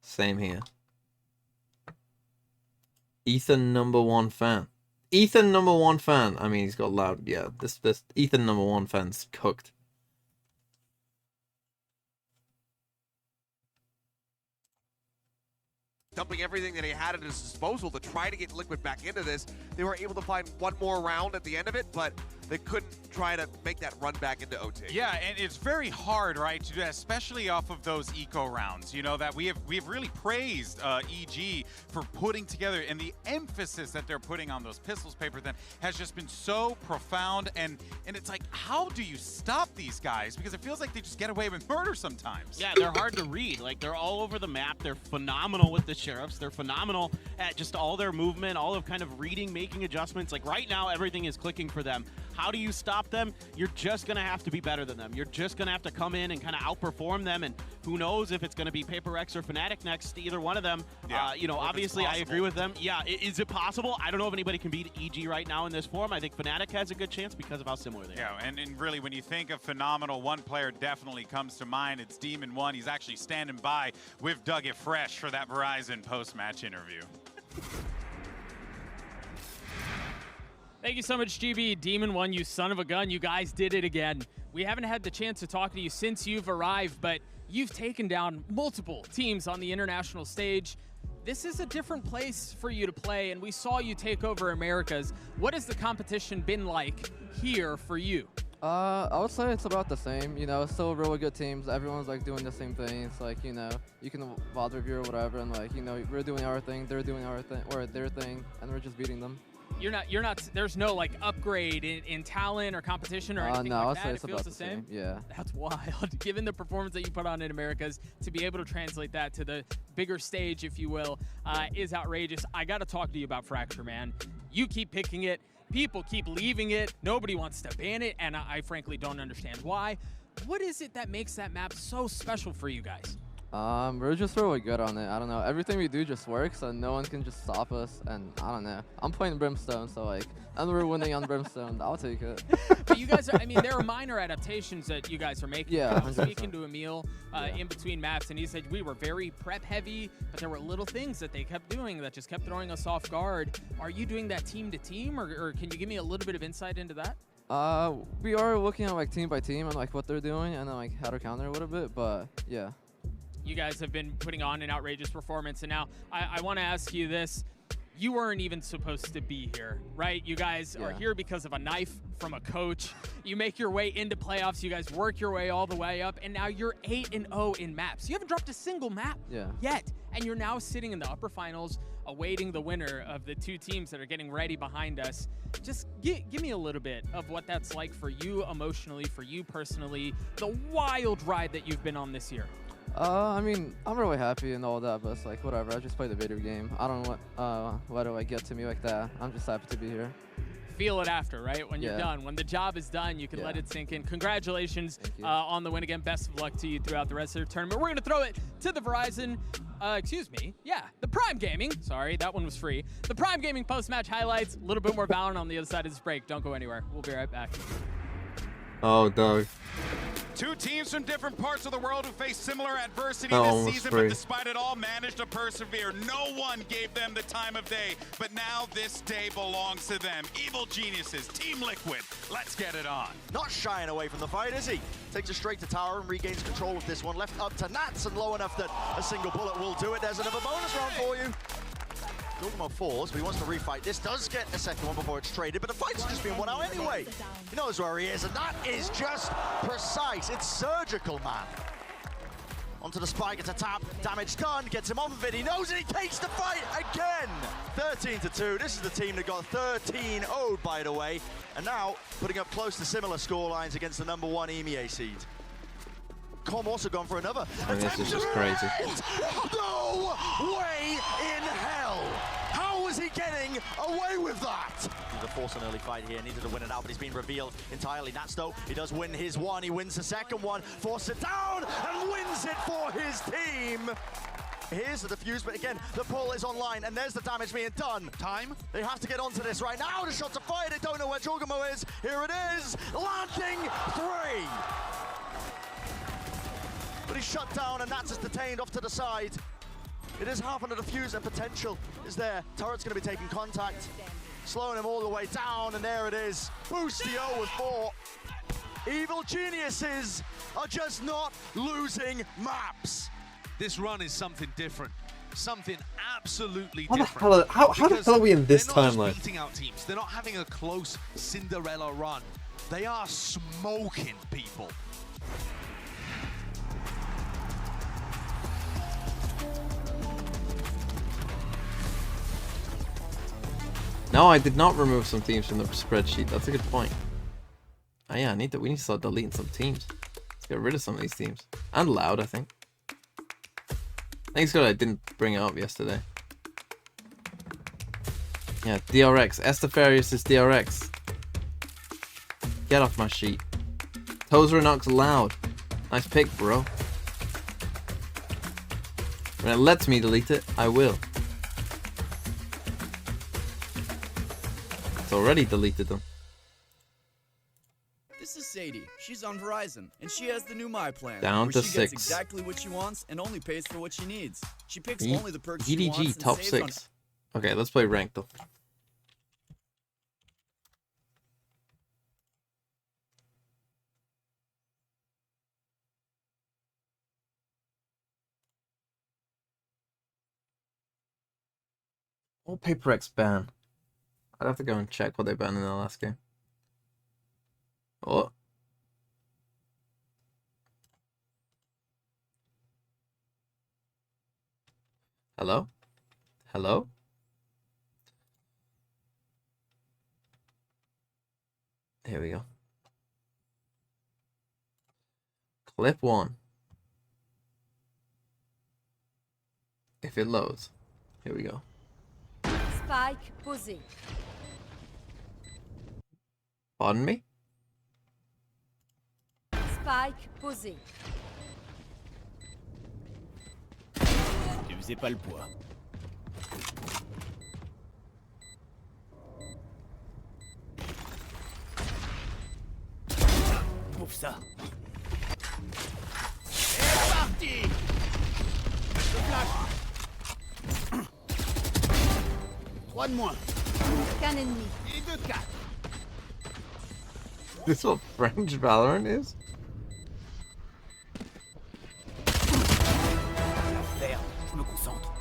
S3: Same here. Ethan #1 fan. Ethan #1 fan. I mean, he's got Loud. Yeah, this Ethan #1 fan's cooked.
S2: Dumping everything that he had at his disposal to try to get Liquid back into this. They were able to find one more round at the end of it, but they couldn't try to make that run back into OT.
S1: Yeah, and it's very hard, right, to do that, especially off of those eco rounds. You know, that we have really praised EG for putting together, and the emphasis that they're putting on those pistols paper then has just been so profound. And it's like, how do you stop these guys? Because it feels like they just get away with murder sometimes.
S4: Yeah, they're hard to read. Like, they're all over the map. They're phenomenal with the sheriffs. They're phenomenal at just all their movement, all of kind of reading, making adjustments. Like, right now, everything is clicking for them. How do you stop them? You're just going to have to be better than them. You're just going to have to come in and kind of outperform them. And who knows if it's going to be PRX or Fnatic next, either one of them.
S1: Yeah,
S4: you know, obviously, I agree with them. Yeah, is it possible? I don't know if anybody can beat EG right now in this form. I think Fnatic has a good chance because of how similar they are.
S1: Yeah, and really, when you think of phenomenal, one player definitely comes to mind. It's Demon1. He's actually standing by with Doug It Fresh for that Verizon post-match interview.
S16: Thank you so much, GB. Demon1, you son of a gun. You guys did it again. We haven't had the chance to talk to you since you've arrived, but you've taken down multiple teams on the international stage. This is a different place for you to play, and we saw you take over Americas. What has the competition been like here for you?
S9: I would say it's about the same. You know, still really good teams. Everyone's like doing the same thing. It's like, you know, you can VOD review or whatever, and like, you know, we're doing our thing, they're doing our thing, or their thing, and we're just beating them.
S16: You're not. There's no like upgrade in talent or competition or anything
S9: no,
S16: like
S9: I'd
S16: that.
S9: say it's
S16: It feels
S9: about
S16: the same.
S9: Yeah.
S16: That's wild. Given the performance that you put on in Americas, to be able to translate that to the bigger stage, if you will, is outrageous. I got to talk to you about Fracture, man. You keep picking it. People keep leaving it. Nobody wants to ban it, and I frankly don't understand why. What is it that makes that map so special for you guys?
S9: We're just really good on it. I don't know. Everything we do just works, and no one can just stop us. And I don't know. I'm playing Brimstone, so like, and we're winning on Brimstone. I'll take it.
S16: But you guys are, I mean, there are minor adaptations that you guys are making.
S9: Yeah,
S16: I was speaking to Emil in between maps, and he said we were very prep heavy, but there were little things that they kept doing that just kept throwing us off guard. Are you doing that team to team, or can you give me a little bit of insight into that?
S9: We are looking at like team by team and like what they're doing, and then like how to counter a little bit. But yeah.
S16: You guys have been putting on an outrageous performance, and now I want to ask you this. You weren't even supposed to be here, right? You guys are here because of a knife from a coach. You make your way into playoffs. You guys work your way all the way up, and now you're 8-0 in maps. You haven't dropped a single map yet, and you're now sitting in the upper finals awaiting the winner of the two teams that are getting ready behind us. Just give me a little bit of what that's like for you emotionally, for you personally, the wild ride that you've been on this year.
S9: I mean, I'm really happy and all that, but it's like, whatever. I just play the video game. I don't know what do I get to me like that. I'm just happy to be here.
S16: feel it after, right? When you're
S9: Yeah.
S16: done. When the job is done, you can let it sink in. Congratulations on the win again. Best of luck to you throughout the rest of the tournament. We're going to throw it to the Verizon, the Prime Gaming. Sorry, that one was free. The Prime Gaming post-match highlights. A little bit more Valorant on the other side of this break. Don't go anywhere. We'll be right back.
S3: Oh, dog.
S1: Two teams from different parts of the world who faced similar adversity
S3: That one
S1: this
S3: was
S1: season,
S3: free.
S1: but despite it all, managed to persevere. No one gave them the time of day, but now this day belongs to them. Evil Geniuses, Team Liquid, let's get it on.
S12: Not shying away from the fight, is he? Takes it straight to tower and regains control of this one. Left up to Nats and low enough that a single bullet will do it. There's another bonus round for you. Gilgamo falls, but he wants to refight. This does get a second one before it's traded, but the fight's just been won out anyway. He knows where he is, and that is just precise. It's surgical, man. Onto the spike, it's a tap, damage done, gets him off of it, he knows it, he takes the fight again! 13-2, this is the team that got 13-0'd, by the way, and now putting up close to similar scorelines against the #1 EMEA seed. Com also gone for another.
S3: I mean, this is just crazy.
S12: No way in hell! How was he getting away with that? Needed to force an early fight here, needed to win it out, but he's been revealed entirely. Nats, though, he does win his one, he wins the second one, forces it down, and wins it for his team! Here's the defuse, but again, the pull is online, and there's the damage being done. Time? They have to get onto this right now. The shots are fired, they don't know where Jorgamo is. Here it is, landing 3! But he's shut down, and Nats is detained off to the side. It is half on the defuse, and potential is there. Turret's going to be taking contact, slowing him all the way down, and there it is. Boostio with 4. Evil Geniuses are just not losing maps.
S13: This run is something different. Something absolutely
S3: How the
S13: different.
S3: hell how the hell are we in this
S13: they're not
S3: timeline?
S13: just beating out teams. They're not having a close Cinderella run. They are smoking people.
S3: No, I did not remove some teams from the spreadsheet. That's a good point. Oh yeah, we need to start deleting some teams. Let's get rid of some of these teams. And Loud, I think. I think it's good I didn't bring it up yesterday. Yeah, DRX. Estefarius is DRX. Get off my sheet. Tozeranox Loud. Nice pick, bro. When it lets me delete it, I will. It's already deleted them.
S18: This is Sadie. She's on Verizon, and she has the new My Plan.
S3: Down
S18: where
S3: to
S18: she
S3: 6.
S18: gets exactly what she wants and only pays for what she needs. She picks
S3: E
S18: only the perks she wants
S3: EDG
S18: and
S3: top
S18: saves
S3: 6. Okay, let's play ranked though. Or PRX ban. I'd have to go and check what they banned in the last game. Oh. Hello? Hello? Here we go. Clip 1. If it loads. Here we go.
S19: Spike posé.
S3: Pardon me?
S19: Spike posé.
S15: Ne faisais pas le poids. Pour ça. C'est parti. Le flash. 3 de moins.
S19: Qu'un ennemi.
S15: Et 2-4.
S3: This what French Valorant is?
S15: Faire, je me concentre.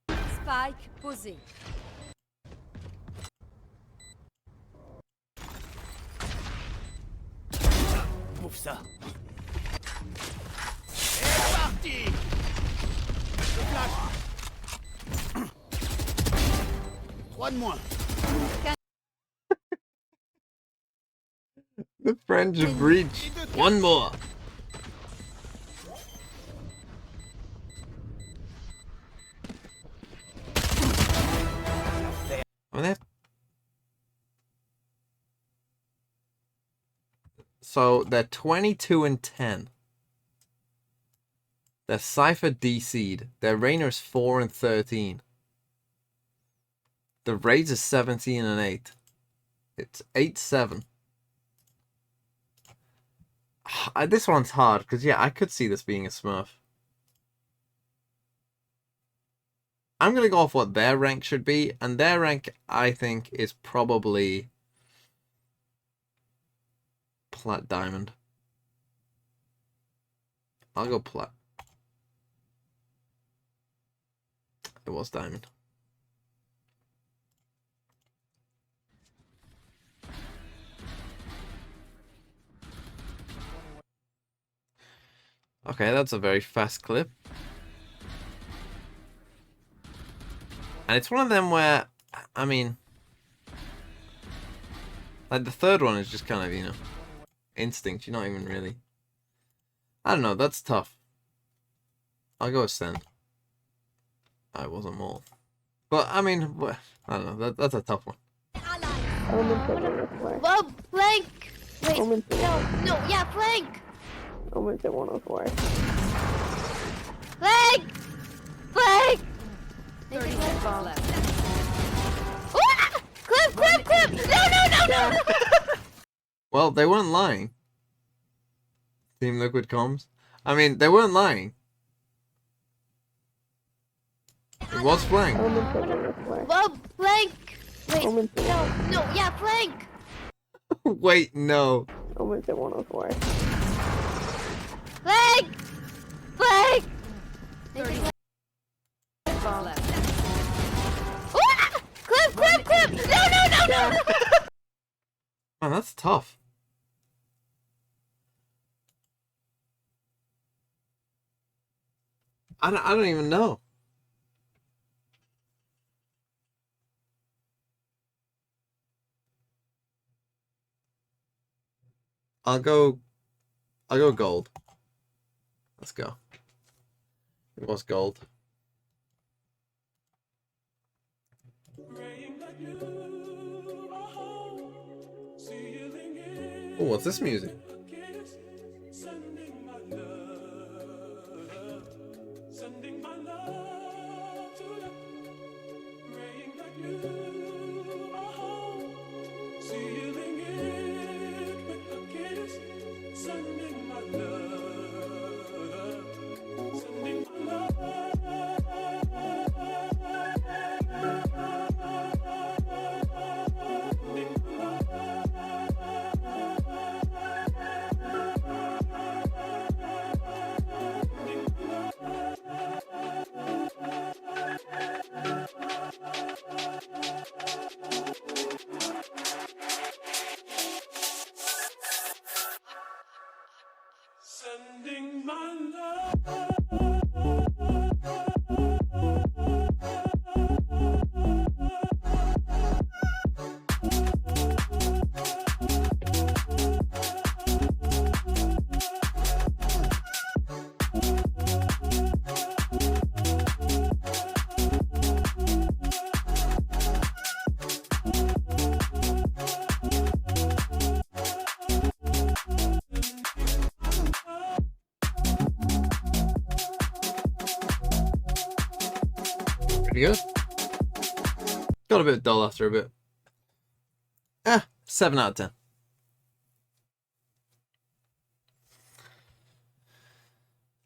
S19: Spike posé.
S15: Pour ça. C'est parti. Le flash. 3 de moins.
S3: The French breach. One more. I mean, So they're 22-10. Their Cypher DC'd. Their Rainer's 4-13. The Raids is 17-8. It's 8-7. This one's hard because yeah, I could see this being a Smurf. I'm gonna go off what their rank should be, and their rank I think is probably Plat Diamond. I'll go Plat. It was Diamond. Okay, that's a very fast clip. And it's one of them where, I mean, like the third one is just kind of, you know, instinct. You're not even really. I don't know, that's tough. I'll go with Send. I wasn't more. But, I mean, I don't know, that's a tough one.
S20: Well, Plank! Wait, no, yeah, Plank!
S11: Almost at 104.
S20: Plank! Plank!
S19: 30 seconds left.
S20: Ah! Clip! No!
S3: Well, they weren't lying. Team Liquid Comms. I mean, they weren't lying. It was Plank.
S20: Well, Plank! Wait, no, yeah, Plank!
S3: Wait, no.
S11: Almost at 104.
S20: Plank! Plank!
S19: 30 seconds left.
S20: Ah! Clip! No!
S3: Man, that's tough. I don't even know. I'll go gold. Let's go. It was gold. Oh, what's this music?
S15: Sending my love.
S3: Pretty good. Got a bit dull after a bit. 7 out of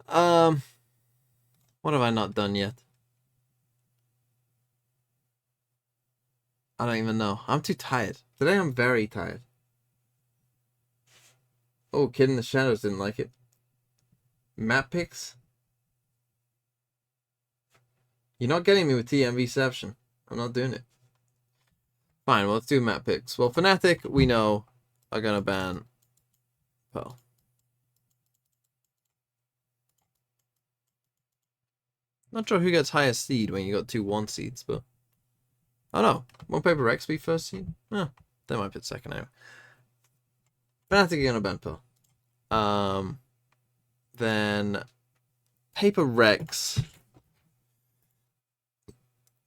S3: 10. What have I not done yet? I don't even know. I'm too tired. Today I'm very tired. Oh, Kid in the Shadows didn't like it. Map picks? You're not getting me with TMVception. I'm not doing it. Fine, well, let's do map picks. Well, Fnatic, we know, are gonna ban Pearl. Not sure who gets highest seed when you got 2 1 seeds, but oh no, won't PRX be first seed? No, they might put second anyway. Fnatic are gonna ban Pearl. Then PRX.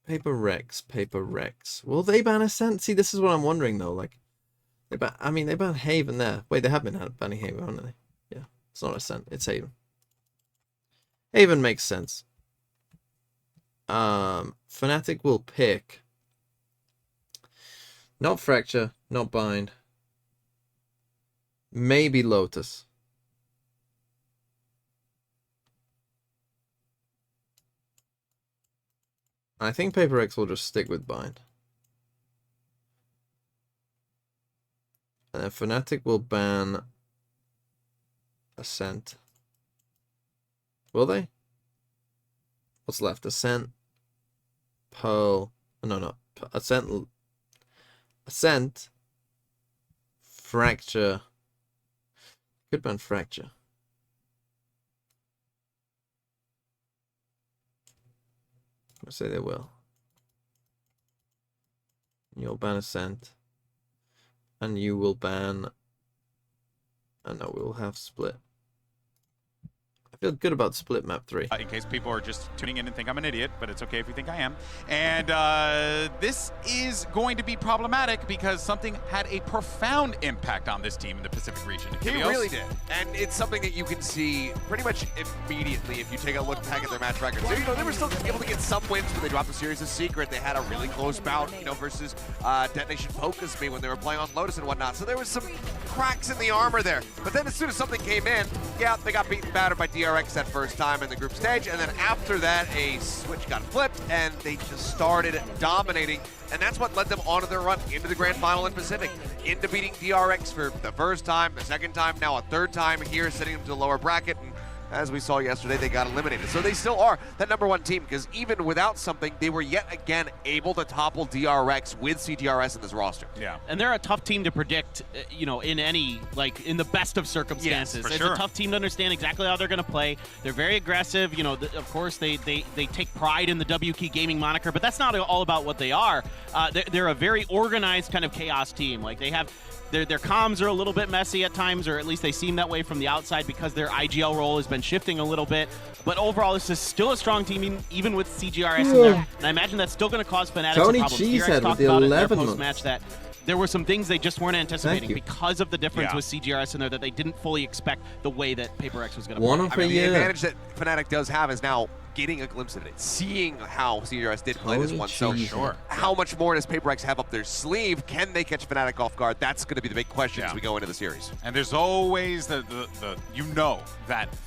S3: PRX. Will they ban Ascent? See, this is what I'm wondering though. Like, I mean, they banned Haven there. Wait, they have been banning Haven, haven't they? Yeah, it's not Ascent, it's Haven. Haven makes sense. Fnatic will pick not Fracture, not Bind. Maybe Lotus. I think PRX will just stick with Bind. And then Fnatic will ban Ascent. Will they? What's left? Ascent, Pearl. No. Ascent. Fracture. Could ban Fracture. I say they will. You'll ban Ascent. And you will ban... And no, we will have Split. I feel good about Split map 3.
S1: In case people are just tuning in and think I'm an idiot, but it's okay if you think I am. And this is going to be problematic because something had a profound impact on this team in the Pacific region.
S2: He really did. And it's something that you can see pretty much immediately if you take a look back at their match record. So, they were still able to get some wins when they dropped the series of Secret. They had a really close bout, versus Detonation Focus Me when they were playing on Lotus and whatnot. So there was some cracks in the armor there. But then as soon as something came in, yeah, they got beaten battered by PRX that first time in the group stage, and then after that a switch got flipped and they just started dominating, and that's what led them onto their run into the grand final in Pacific, into beating PRX for the first time, the second time, now a third time here, sending them to the lower bracket. And as we saw yesterday, they got eliminated. So they still are that '1 team, because even without something, they were yet again able to topple DRX with CTRS in this roster.
S1: Yeah.
S4: And they're a tough team to predict, in any, in the best of circumstances.
S1: Yes, for
S4: it's
S1: sure.
S4: a tough team to understand exactly how they're going to play. They're very aggressive. Of course, they take pride in the WK Gaming moniker, but that's not all about what they are. They're a very organized kind of chaos team. They have... Their comms are a little bit messy at times, or at least they seem that way from the outside because their IGL role has been shifting a little bit. But overall, this is still a strong team, even with CGRS in there. And I imagine that's still going to cause Fnatic some problems.
S3: Cheesehead
S4: talked
S3: with the
S4: about
S3: 11
S4: it in their
S3: months.
S4: post-match that there were some things they just weren't anticipating
S3: you.
S4: because of the difference
S1: Yeah.
S4: with CGRS in there, that they didn't fully expect the way that PRX was going to
S3: One
S4: play.
S3: of a
S2: The
S3: year.
S2: advantage that Fnatic does have is now getting a glimpse of it, seeing how CGRS did play this one. So how much more does PRX have up their sleeve? Can they catch Fnatic off guard? That's going to be the big question as we go into the series.
S1: And there's always that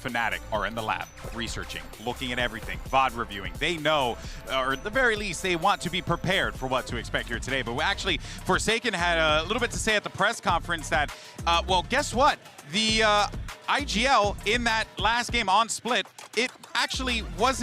S1: Fnatic are in the lab, researching, looking at everything, VOD reviewing. They know, or at the very least, they want to be prepared for what to expect here today. But actually, Forsaken had a little bit to say at the press conference that, well, guess what? The IGL in that last game on Split, it actually wasn't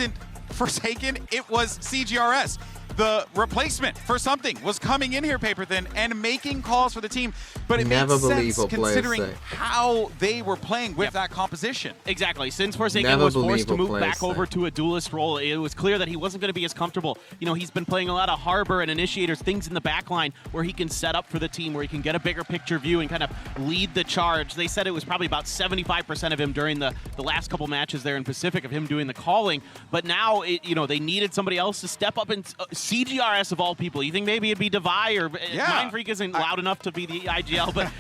S1: Forsaken, it was CGRS. The replacement for something was coming in here, Paperthin, and making calls for the team. But it
S3: Never
S1: makes
S3: believe
S1: sense
S3: what players
S1: considering
S3: say.
S1: how they were playing with that composition.
S4: Exactly. Since Forsaken
S3: Never
S4: was forced
S3: believe
S4: to
S3: what
S4: move
S3: players
S4: back over
S3: say.
S4: to a duelist role, it was clear that he wasn't going to be as comfortable. He's been playing a lot of Harbor and Initiators, things in the back line where he can set up for the team, where he can get a bigger picture view and kind of lead the charge. They said it was probably about 75% of him during the last couple matches there in Pacific of him doing the calling. But now, they needed somebody else to step up, and CGRS of all people. You think maybe it'd be Devi, or Mind Freak isn't loud enough to be the IGL, but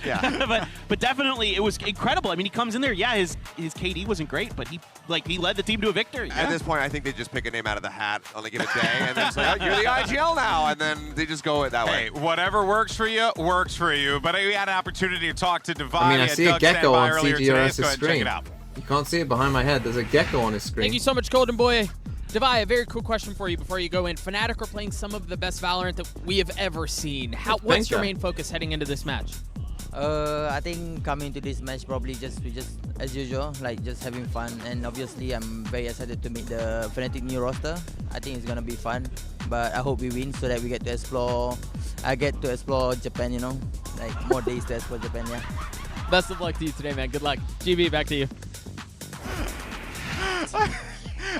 S4: but definitely it was incredible. I mean, he comes in there, his KD wasn't great, but he led the team to a victory.
S2: At this point, I think they just pick a name out of the hat on a given day, and then it's like, oh, you're the IGL now, and then they just go that way.
S1: Hey, whatever works for you, works for you. But we had an opportunity to talk to Devi.
S3: I mean, I see a gecko on CGRS's
S1: Go ahead and check
S3: screen.
S1: it out.
S3: You can't see it behind my head. There's a gecko on his screen.
S16: Thank you so much, Golden Boy. Devi, a very cool question for you before you go in. Fnatic are playing some of the best Valorant that we have ever seen. What's your main focus heading into this match?
S21: I think coming to this match probably just as usual, just having fun, and obviously I'm very excited to meet the Fnatic new roster. I think it's gonna be fun, but I hope we win so that we get to explore. I get to explore Japan, more days to explore Japan. Yeah.
S16: Best of luck to you today, man. Good luck. GB, back to you.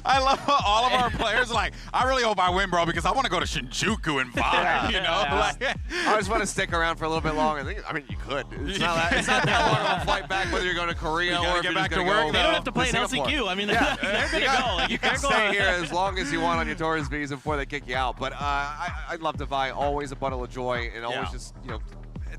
S1: I love all of our players I really hope I win, bro, because I want to go to Shinjuku and vibe,
S2: I just want to stick around for a little bit longer. I mean, you could. It's not that long of a flight back, whether you're going to Korea or if
S1: get
S2: you're
S1: back
S2: just
S1: to
S2: going
S1: work.
S2: to
S4: They don't have to play in LCQ. I mean, they're going to go.
S2: You can stay here as long as you want on your tourist visa before they kick you out. But I love Devi. Always a bundle of joy, and always just,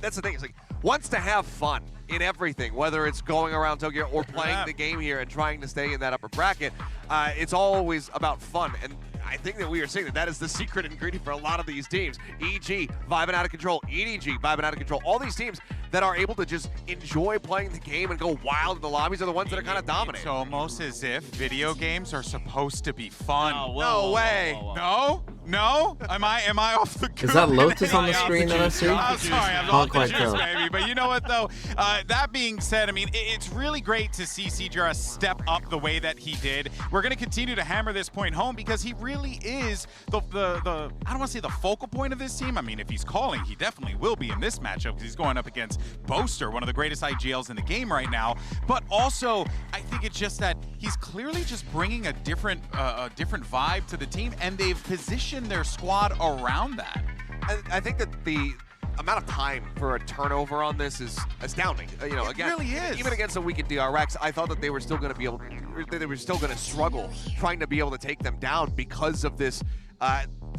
S2: that's the thing. It's like wants to have fun in everything, whether it's going around Tokyo or playing the game here and trying to stay in that upper bracket. It's always about fun, and I think that we are seeing that is the secret ingredient for a lot of these teams. EG vibing out of control, EDG vibing out of control. All these teams that are able to just enjoy playing the game and go wild in the lobbies are the ones that are kind of dominating.
S1: It's almost as if video games are supposed to be fun.
S2: No way.
S1: No? No? Am I off the
S3: Is that Lotus on the screen that I see?
S1: I'm sorry, I'm
S3: Can't
S1: off the
S3: quite
S1: juice,
S3: tell.
S1: baby. But you know what, though? That being said, I mean, it's really great to see CJR step up the way that he did. We're going to continue to hammer this point home because he really is the I don't want to say the focal point of this team. I mean, if he's calling, he definitely will be in this matchup because he's going up against Boaster, one of the greatest IGLs in the game right now. But also, I think it's just that he's clearly just bringing a different vibe to the team, and they've positioned their squad around that.
S2: I think that the amount of time for a turnover on this is astounding. You know, again,
S1: really is.
S2: Even against a weakened DRX, I thought that they were still going to be able, they were still going to struggle trying to be able to take them down because of this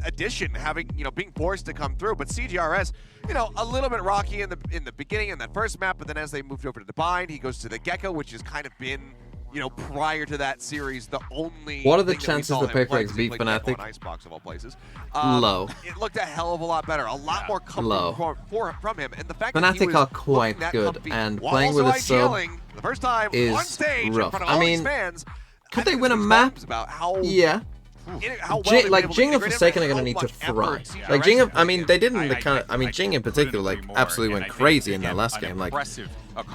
S2: addition having, you know, being forced to come through. But CGRS, you know, a little bit rocky in the beginning in that first map, but then as they moved over to the Bind, he goes to the Gecko, which has kind of been, you know, prior to that series, the only.
S3: What are the
S2: thing
S3: chances
S2: that
S3: that PRX beat Fnatic?
S2: Icebox of all places.
S3: Low.
S2: It looked a hell of a lot better, a lot more comfortable from him, and the fact that he
S3: Fnatic
S2: was
S3: are quite
S2: that
S3: good,
S2: comfy
S3: and
S2: while
S3: playing with a
S2: also
S3: sub
S2: IGLing the first time on
S3: is
S2: stage in
S3: rough.
S2: front of
S3: I
S2: all
S3: mean,
S2: these fans.
S3: could they win a map?
S2: About how
S3: Yeah.
S2: How well
S3: Like Jing and Forsaken are going to need to fry. Like Jing, I mean, they didn't the kind of. I mean, Jing in particular, like absolutely went crazy in that last game. Like,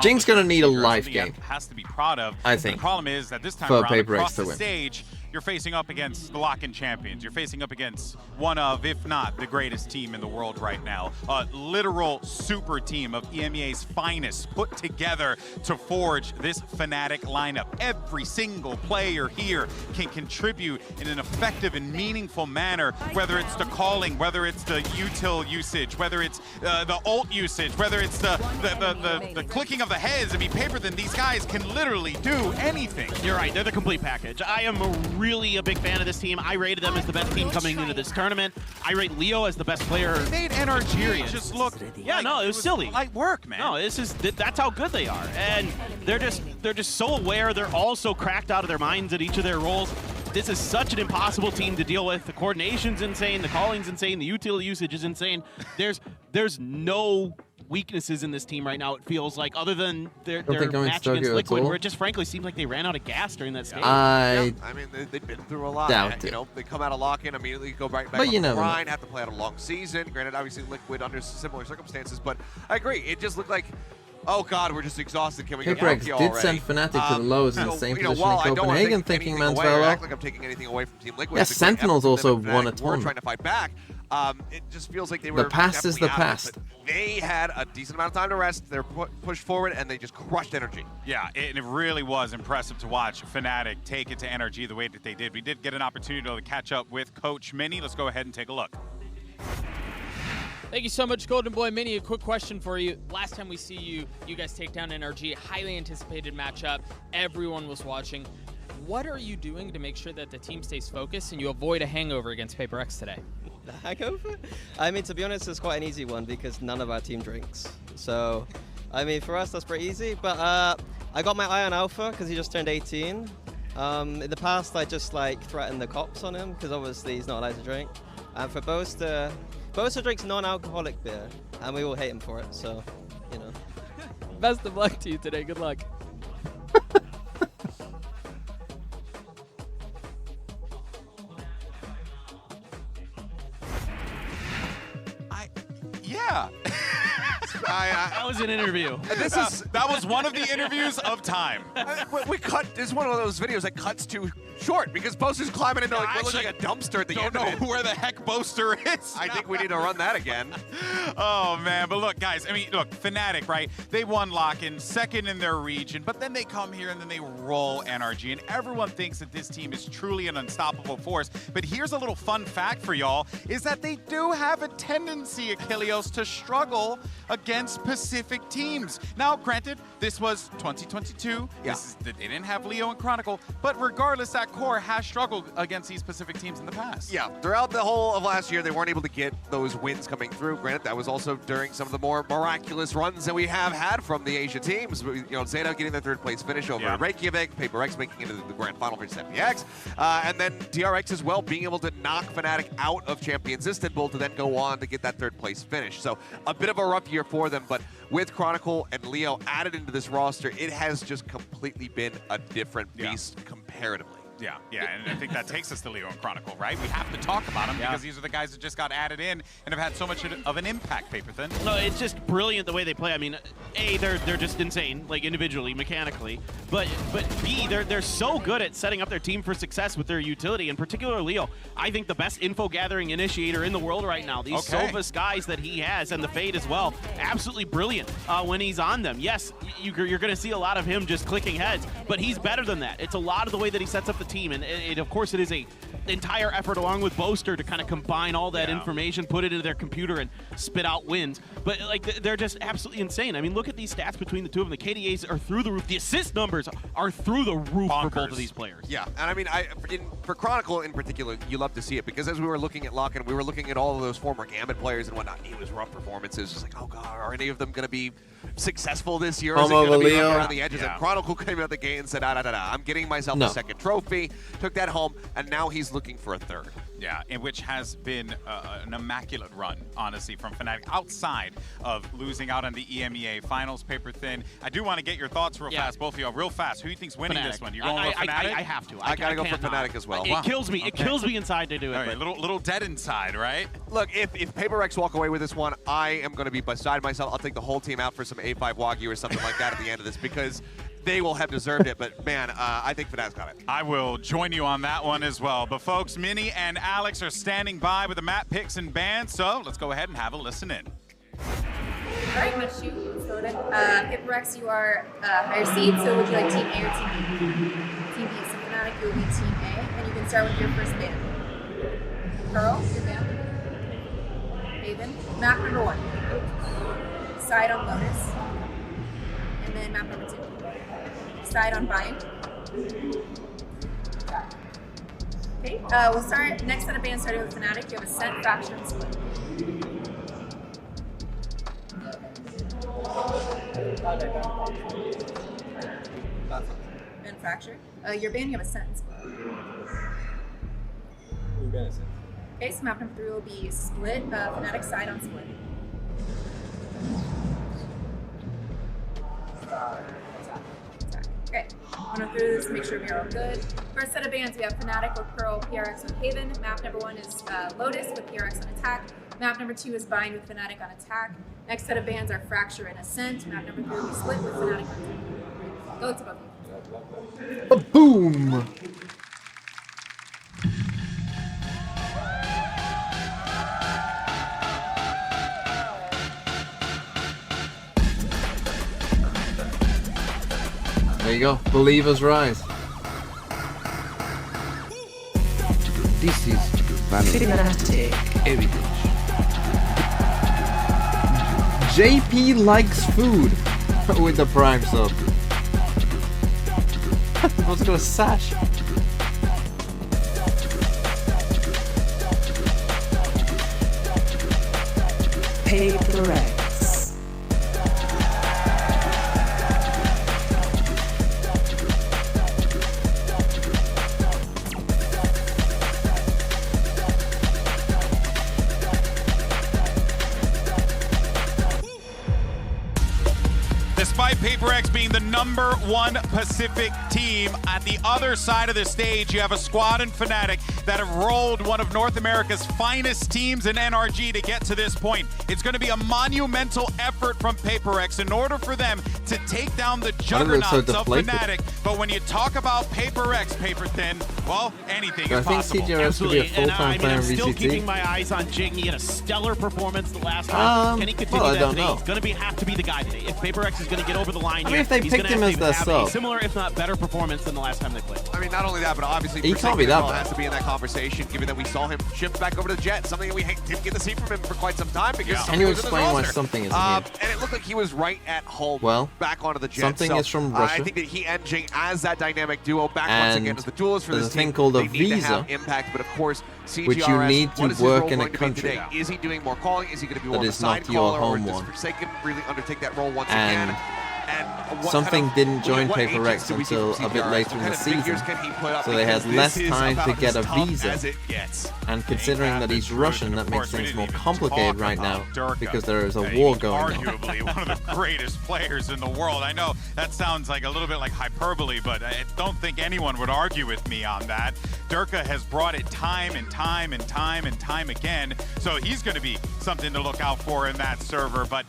S3: Jing's going to need a live game.
S1: Has to be proud of.
S3: I think.
S1: The problem is that this time
S3: for
S1: around,
S3: PRX
S1: across
S3: to
S1: the
S3: win.
S1: stage, you're facing up against the lock-in champions. You're facing up against one of, if not the greatest team in the world right now. A literal super team of EMEA's finest put together to forge this Fnatic lineup. Every single player here can contribute in an effective and meaningful manner, whether it's the calling, whether it's the util usage, whether it's the ult usage, whether it's the clicking of the heads. I mean, Paperthan, these guys can literally do anything.
S4: You're right, they're the complete package. I am really a big fan of this team. I rated them as the best team coming into this tournament. I rate Leo as the best player.
S1: They made NRG just look.
S4: Yeah, no, it was silly.
S1: Light work, man.
S4: No, that's how good they are, and they're just so aware. They're all so cracked out of their minds at each of their roles. This is such an impossible team to deal with. The coordination's insane. The calling's insane. The util usage is insane. There's no weaknesses in this team right now, it feels like, other than their match against Liquid, where it just frankly seemed like they ran out of gas during that stage.
S2: I mean, they've been through a lot.
S3: Doubt
S2: you
S3: it.
S2: know, they come out of lock-in, immediately go right back
S3: But
S2: on
S3: you
S2: the
S3: never know.
S2: grind, have to play out a long season. Granted, obviously Liquid under similar circumstances, but I agree. It just looked like, oh God, we're just exhausted. Can we get
S3: PRX
S2: Tokyo
S3: did
S2: already?
S3: send Fnatic to the lows in the same position in Copenhagen, thinking man's
S2: I
S3: well.
S2: act like I'm taking anything away from Team Liquid.
S3: Yeah,
S2: It's a great
S3: Sentinels
S2: effort from
S3: also
S2: them, and
S3: won a
S2: Fnatic were
S3: tournament.
S2: trying to fight back. It just feels like they were
S3: The past is the
S2: definitely out of
S3: past.
S2: it, but they had a decent amount of time to rest. They're pushed forward, and they just crushed energy.
S1: Yeah, it really was impressive to watch Fnatic take it to NRG the way that they did. We did get an opportunity to catch up with Coach Mini. Let's go ahead and take a look.
S16: Thank you so much, Golden Boy Mini. A quick question for you. Last time we see you guys take down NRG, highly anticipated matchup. Everyone was watching. What are you doing to make sure that the team stays focused and you avoid a hangover against PRX today?
S6: The hangover? I mean, to be honest, it's quite an easy one because none of our team drinks. So, I mean, for us, that's pretty easy. But I got my eye on Alpha because he just turned 18. In the past, I just like threatened the cops on him because obviously he's not allowed to drink. And for Boaster drinks non-alcoholic beer, and we all hate him for it. So, you know.
S16: Best of luck to you today. Good luck.
S1: Yeah.
S4: That was an interview.
S1: That was one of the interviews of time.
S2: We cut. It's one of those videos that cuts too short because Boaster's climbing into what looks like a dumpster at the end of it.
S1: Don't know where the heck Boaster is.
S2: I think we need to run that again.
S1: Oh, man. But look, guys, I mean, look, Fnatic, right? They won lock-in, second in their region, but then they come here and then they roll NRG, and everyone thinks that this team is truly an unstoppable force. But here's a little fun fact for y'all, is that they do have a tendency, Achilleos, to struggle against against Pacific teams. Now, granted, this was 2022.
S2: Yeah.
S1: They didn't have Leo and Chronicle, but regardless, that core has struggled against these Pacific teams in the past.
S2: Yeah, throughout the whole of last year, they weren't able to get those wins coming through. Granted, that was also during some of the more miraculous runs that we have had from the Asia teams. You know, Zeta getting their third place finish over Reykjavik, PRX making it into the grand final for PRX, and then TRX as well being able to knock Fnatic out of Champions Istanbul to then go on to get that third place finish. So a bit of a rough year for them, but with Chronicle and Leo added into this roster, it has just completely been a different beast comparatively.
S1: Yeah, and I think that takes us to Leo and Chronicle, right? We have to talk about them because these are the guys that just got added in and have had so much of an impact, Paperthin.
S4: No, it's just brilliant the way they play. I mean, A, they're just insane, like individually, mechanically, but B, they're so good at setting up their team for success with their utility, in particular Leo. I think the best info gathering initiator in the world right now. These Sophus guys that he has, and the Fade as well, absolutely brilliant when he's on them. Yes, you're going to see a lot of him just clicking heads, but he's better than that. It's a lot of the way that he sets up the team, and of course it is a entire effort along with Boaster to kind of combine all that information, put it into their computer, and spit out wins. But like they're just absolutely insane. I mean, look at these stats between the two of them. The KDAs are through the roof. The assist numbers are through the roof for both of these players.
S2: Yeah, and I mean, for Chronicle in particular, you love to see it because as we were looking at Locken, we were looking at all of those former Gambit players and whatnot. It was rough performances. Just like, oh god, are any of them going to be successful this year? Is it going to be around the edges? And Chronicle came out the gate and said, I'm getting myself a second trophy. Took that home, and now he's looking for a third.
S1: Yeah, in which has been an immaculate run, honestly, from Fnatic outside of losing out on the EMEA finals. Paperthin, I do want to get your thoughts real fast, both of y'all, real fast. Who do you think's winning this one? You're going with Fnatic?
S4: I have to.
S2: I gotta go for Fnatic as well.
S4: It kills me. It kills me inside to do it.
S1: Right, little dead inside, right?
S2: Look, if PRX walk away with this one, I am going to be beside myself. I'll take the whole team out for some A5 Wagyu or something like that at the end of this because they will have deserved it, but man, I think Fnatic's got it.
S1: I will join you on that one as well. But folks, Minnie and Alex are standing by with the map picks and bans, so let's go ahead and have a listen in.
S5: All right, let's shoot. Let's go then. PRX, you are higher seed, so would you like Team A or Team B? Team B. So Fnatic, you will be Team A, and you can start with your first ban. Pearl, your ban. Haven. Map number 1. Side on Lotus. And then map number 2. Side on Bind. Okay, we'll start next set of bands starting with Fnatic. You have Ascent, Faction, and Split. And Fracture. Your band, you have Ascent and Split. Okay, so map number 3 will be Split. Fnatic side on Split. Okay, I'm gonna through this, make sure we are all good. First set of bans, we have Fnatic with Pearl, PRX with Haven. Map number 1 is Lotus with PRX on attack. Map number 2 is Bind with Fnatic on attack. Next set of bans are Fracture and Ascent. Map number 3 will be Split with Fnatic on attack. Go to both.
S3: Boom! There you go. Believers rise. This is
S19: Cinematic
S3: evidence. JP likes food with the prime sub. I was gonna sash.
S19: PRX.
S1: Despite PRX being the #1 Pacific team, at the other side of the stage, you have a squad in Fnatic that have rolled one of North America's finest teams in NRG to get to this point. It's going to be a monumental effort from PRX in order for them to take down the juggernauts of Fnatic. But when you talk about PRX, Paperthin, well, anything is possible.
S3: I think CJRS could be a full-time player in VCT.
S4: I'm still keeping my eyes on Jiggy. He had a stellar performance the last time. Can he continue that today? He's going to have to be the guy today. If PRX is going going to get over the line.
S3: I mean, if they picked him as their sub,
S4: similar, if not better, performance than the last time they played.
S2: I mean, not only that, but obviously
S3: he can't be that bad.
S2: Has to be in that conversation, given that we saw him shift back over to Jet, something that we didn't get to see from him for quite some time. Because
S3: Can you explain why something isn't here?
S2: And it looked like he was right at home.
S3: Well,
S2: back onto the Jet.
S3: something
S2: so,
S3: is from Russia.
S2: I think that he and Jing as that dynamic duo back once again as the duelist for
S3: there's
S2: this
S3: a thing
S2: team.
S3: called a
S2: they need to
S3: visa,
S2: have impact, but of course, CGRS,
S3: which you need to
S2: what is his
S3: work
S2: role
S3: in a
S2: going to be
S3: country
S2: today? Is he doing more calling? Is he going to be more
S3: that
S2: of a
S3: is
S2: side
S3: not your
S2: caller, or
S3: home
S2: does
S3: one.
S2: Forsaken really undertake that role once
S3: And
S2: again? And what
S3: something
S2: kind of,
S3: didn't join
S2: what
S3: Paper
S2: agents
S3: X
S2: do we see
S3: until
S2: from
S3: a bit
S2: CGRS?
S3: later in
S2: What
S3: the
S2: kind of
S3: season,
S2: figures can he put up?
S3: so they had
S2: Because
S3: less
S2: this is
S3: time to
S2: about
S3: get a
S2: as tough
S3: visa.
S2: as it gets.
S3: And considering that he's Russian, that makes things more complicated right now because there is a
S1: He's
S3: war going on.
S1: arguably one of the greatest players in the world. I know that sounds like a little bit like hyperbole, but I don't think anyone would argue with me on that. Durka has brought it time and time and time and time again, so he's going to be something to look out for in that server. But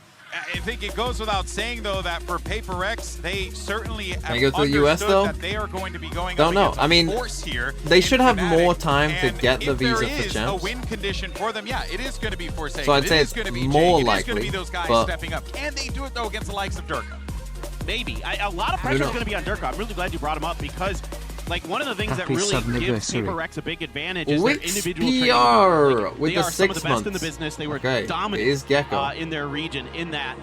S1: I think it goes without saying, though, that for Paper X, they certainly have
S3: Can I go to the US, though?
S1: that they are going to be going
S3: Don't
S1: up
S3: know. I mean,
S1: force here.
S3: they should have
S1: Fnatic,
S3: more time to get the visa for
S1: If there is a
S3: champs.
S1: win condition for them, yeah, it is going to be Forsaken.
S3: So I'd say
S1: it is
S3: it's
S1: going to be
S3: more
S1: Jake. It is
S3: likely,
S1: going to be those guys
S3: but
S1: stepping up. Can they do it, though, against the likes of Durka?
S4: Maybe. A lot of pressure is going to be on Durka. I'm really glad you brought him up because, like, one of the things that really gives Paper X a big advantage is their individual training.
S3: PR with
S4: they
S3: the
S4: are some of the
S3: 6
S4: best in the
S3: months.
S4: business. They were
S3: Okay,
S4: dominant
S3: it is Gecko.
S4: in their region in that.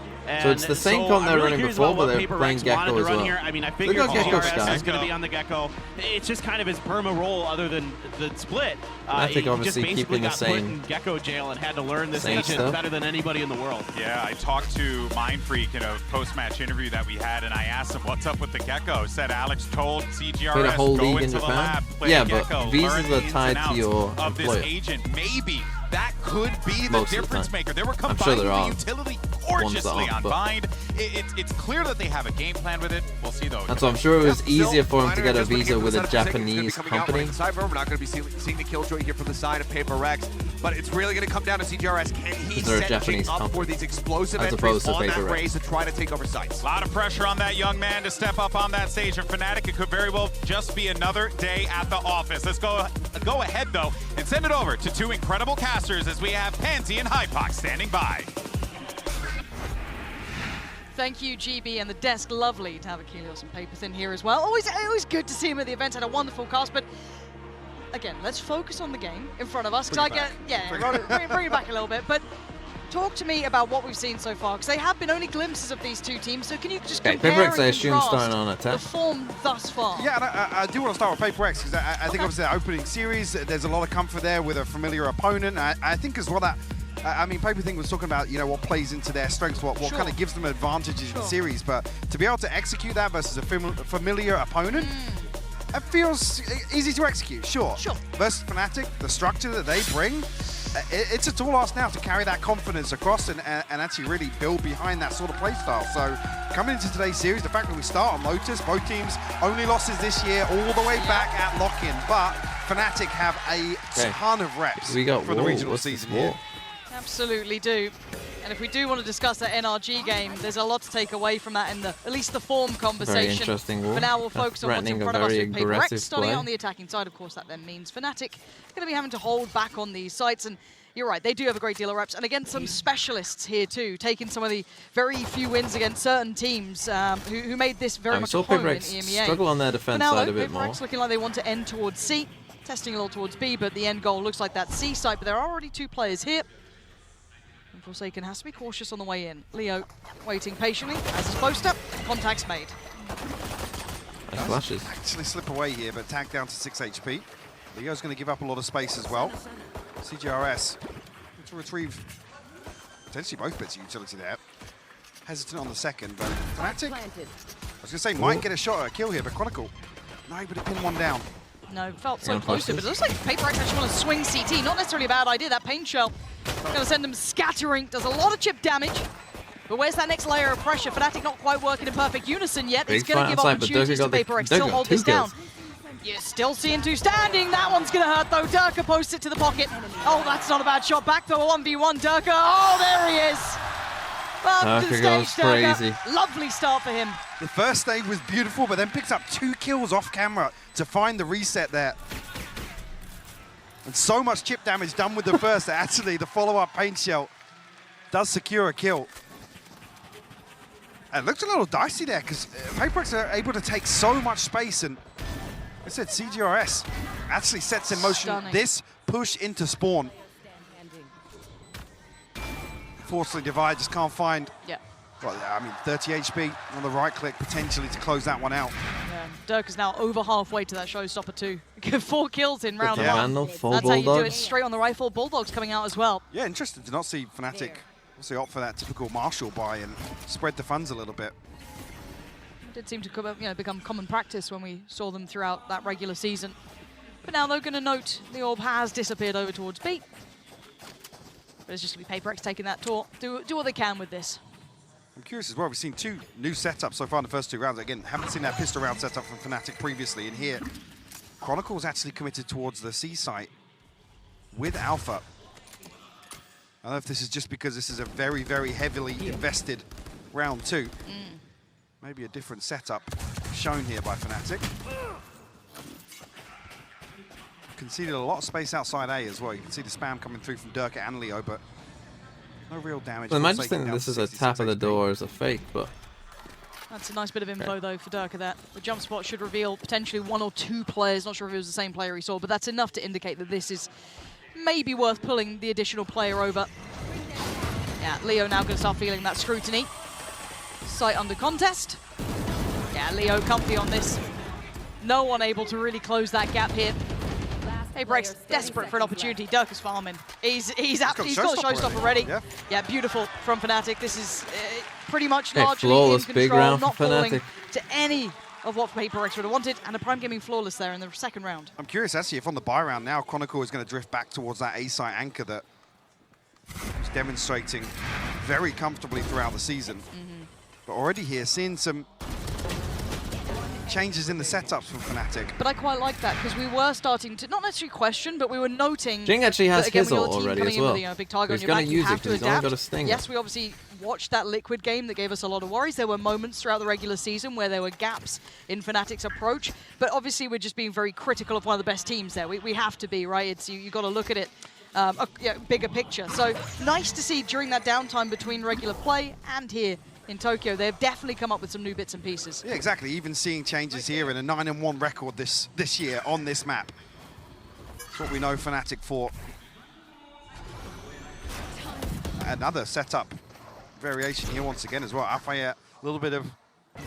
S3: So it's the same comp they're running before, but they're playing Gecko as well.
S4: Here. I mean, I figured
S3: Gecko
S4: PRX is going to be on the Gecko. It's just kind of his perma role other than the split.
S3: I think
S4: he
S3: obviously
S4: just basically
S3: keeping the
S4: got put
S3: same
S4: in Gecko jail and had to learn this agent
S3: stuff.
S4: better than anybody in the world.
S1: Yeah, I talked to Mindfreak in a post-match interview that we had, and I asked him, what's up with the Gecko? Said Alex told CGRS,
S3: Played a whole
S1: go
S3: league
S1: into
S3: in
S1: the
S3: Japan.
S1: lab, play
S3: Yeah,
S1: Gecko,
S3: but visas
S1: learn the
S3: are
S1: ins
S3: tied
S1: and
S3: to your
S1: outs of this
S3: employer.
S1: agent. Maybe that could be the
S3: Most of the
S1: difference
S3: time.
S1: maker. They were
S3: I'm
S1: combining
S3: sure there
S1: the
S3: are
S1: utility
S3: ones that
S1: gorgeously
S3: aren't,
S1: on
S3: but-
S1: Bind. It's clear that they have a game plan with it. We'll see, though.
S3: That's why I'm sure it was
S2: Still,
S3: easier for him to
S2: minor
S3: get a
S2: adjustment
S3: visa
S2: here
S3: with
S2: from
S3: a
S2: the side of Forsaken.
S3: Japanese
S2: It's gonna be coming out
S3: company.
S2: right in the side. We're not going to be seeing the Killjoy here from the side of Paper X, but it's really going to come down to CGRS. Can he
S3: Is there a
S2: set
S3: Japanese
S2: Jing up
S3: company
S2: for these explosive
S3: as
S2: entries
S3: opposed to
S2: on that
S3: Paper X?
S2: race to try to take over sites?
S1: A lot of pressure on that young man to step up on that stage. And Fnatic, it could very well just be another day at the office. Let's go ahead, though, and send it over to 2 incredible casters as we have Pansy and Hypox standing by.
S8: Thank you, GB and the desk. Lovely to have Achilles and Papers in here as well. Always good to see him at the event. Had a wonderful cast, but again, let's focus on the game in front of us. Bring it back a little bit. But talk to me about what we've seen so far, because they have been only glimpses of these two teams. So can you just compare
S3: Paper X, I
S8: and
S3: assume,
S8: contrast
S3: starting on attack.
S8: the form thus far?
S22: Yeah, and I do want to start with Paper X because I think obviously the opening series, there's a lot of comfort there with a familiar opponent. I think as well that, I mean, Paper Thing was talking about, you know, what plays into their strengths, what kind of gives them advantages in the series, but to be able to execute that versus a familiar opponent, it feels easy to execute, sure. Versus Fnatic, the structure that they bring, it's a tall ask now to carry that confidence across and actually really build behind that sort of play style. So coming into today's series, the fact that we start on Lotus, both teams only losses this year all the way back at lock-in, but Fnatic have a ton of reps for the regional season here.
S8: Absolutely do. And if we do want to discuss that NRG game, there's a lot to take away from that in at least the form conversation.
S3: Very interesting war.
S8: For now, we'll focus on what's in front of us with Paper X. Starting
S3: play.
S8: out on the attacking side, of course, that then means Fnatic going to be having to hold back on these sites. And you're right, they do have a great deal of reps. And again, some specialists here too, taking some of the very few wins against certain teams who made this very much a home in EMEA.
S3: Struggle on their defense
S8: now,
S3: side a bit
S8: Paper
S3: more.
S8: X looking like they want to end towards C, testing a little towards B, but the end goal looks like that C site. But there are already 2 players here. Forsaken has to be cautious on the way in. Leo waiting patiently, as is supposed to. Contact's made.
S3: Flashes.
S22: Actually slip away here, but tag down to 6 HP. Leo's going to give up a lot of space as well. CGRS to retrieve potentially both bits of utility there. Hesitant on the second, but Fnatic, I was going to say, might get a shot at a kill here, but Chronicle not able to pin one down.
S8: No, felt so close to it, but it looks like Paper X actually want to swing CT. Not necessarily a bad idea. That pain shell going to send them scattering. Does a lot of chip damage. But where's that next layer of pressure? Fnatic not quite working in perfect unison yet. It's going to give opportunities to Paper X. Still hold this down. You're still seeing 2 standing. That one's going to hurt, though. Durka posts it to the pocket. Oh, that's not a bad shot. Back to a 1v1. Durka. Oh, there he is. Well,
S3: Durka goes crazy.
S8: Lovely start for him.
S22: The first stage was beautiful, but then picks up 2 kills off camera to find the reset there. And so much chip damage done with the first that actually the follow-up paint shell does secure a kill. It looked a little dicey there because PaperX are able to take so much space, and I said CGRS actually sets in motion this push into spawn. Forcefully Divide just can't find.
S8: Yeah.
S22: Well, I mean, 30 HP on the right click potentially to close that one out.
S8: Yeah, Dirk is now over halfway to that showstopper too. 4 kills in round 1.
S3: Vandal,
S8: That's
S3: full
S8: how you do it.
S3: Bulldogs.
S8: Straight on the rifle. Bulldogs coming out as well.
S22: Yeah, interesting to not see Fnatic also opt for that typical Marshall buy and spread the funds a little bit.
S8: It did seem to become common practice when we saw them throughout that regular season. But now they're going to note the orb has disappeared over towards B. But it's just going to be PaperX taking that tour. Do what they can with this.
S22: I'm curious as well, we've seen 2 new setups so far in the first 2 rounds. Again, haven't seen that pistol round setup from Fnatic previously. And here, Chronicle's actually committed towards the C site with Alpha. I don't know if this is just because this is a very, very heavily invested round 2. Maybe a different setup shown here by Fnatic. Conceded a lot of space outside A as well. You can see the spam coming through from Dirk and Leo, but no real damage.
S3: Well, I might just think this is a tap of the door as a fake, but...
S8: That's a nice bit of info, though, for Dirk. That the jump spot should reveal potentially 1 or 2 players. Not sure if it was the same player he saw, but that's enough to indicate that this is maybe worth pulling the additional player over. Yeah, Leo now going to start feeling that scrutiny. Sight under contest. Yeah, Leo comfy on this. No one able to really close that gap here. PaperX desperate for an opportunity. Dirk is farming. He's got a showstopper ready. Yeah, beautiful from Fnatic. This is pretty much largely
S3: flawless
S8: in
S3: big
S8: control,
S3: round
S8: not
S3: for
S8: falling
S3: Fnatic.
S8: to any of what PaperX would have wanted, and a Prime Gaming flawless there in the second round.
S22: I'm curious actually if on the buy round now, Chronicle is going to drift back towards that A site anchor that he's demonstrating very comfortably throughout the season. But already here, seeing some changes in the setups from Fnatic.
S8: But I quite like that because we were starting to not necessarily question, but we were noting.
S3: Jing actually has
S8: that, again,
S3: his
S8: when
S3: ult
S8: you're a team
S3: already
S8: coming
S3: as well.
S8: in with, a big target
S3: He's
S8: on your
S3: going
S8: back,
S3: to
S8: you
S3: use it
S8: have to
S3: because he's only
S8: adapt.
S3: got a stinger.
S8: Yes, we obviously watched that Liquid game that gave us a lot of worries. There were moments throughout the regular season where there were gaps in Fnatic's approach, but obviously we're just being very critical of one of the best teams there. We have to be, right? It's you got to look at it. Bigger picture. So nice to see during that downtime between regular play and here in Tokyo, they've definitely come up with some new bits and pieces.
S22: Yeah, exactly. Even seeing changes here in a 9-1 record this year on this map. That's what we know Fnatic for. Another setup variation here once again as well. Alfayette, a little bit of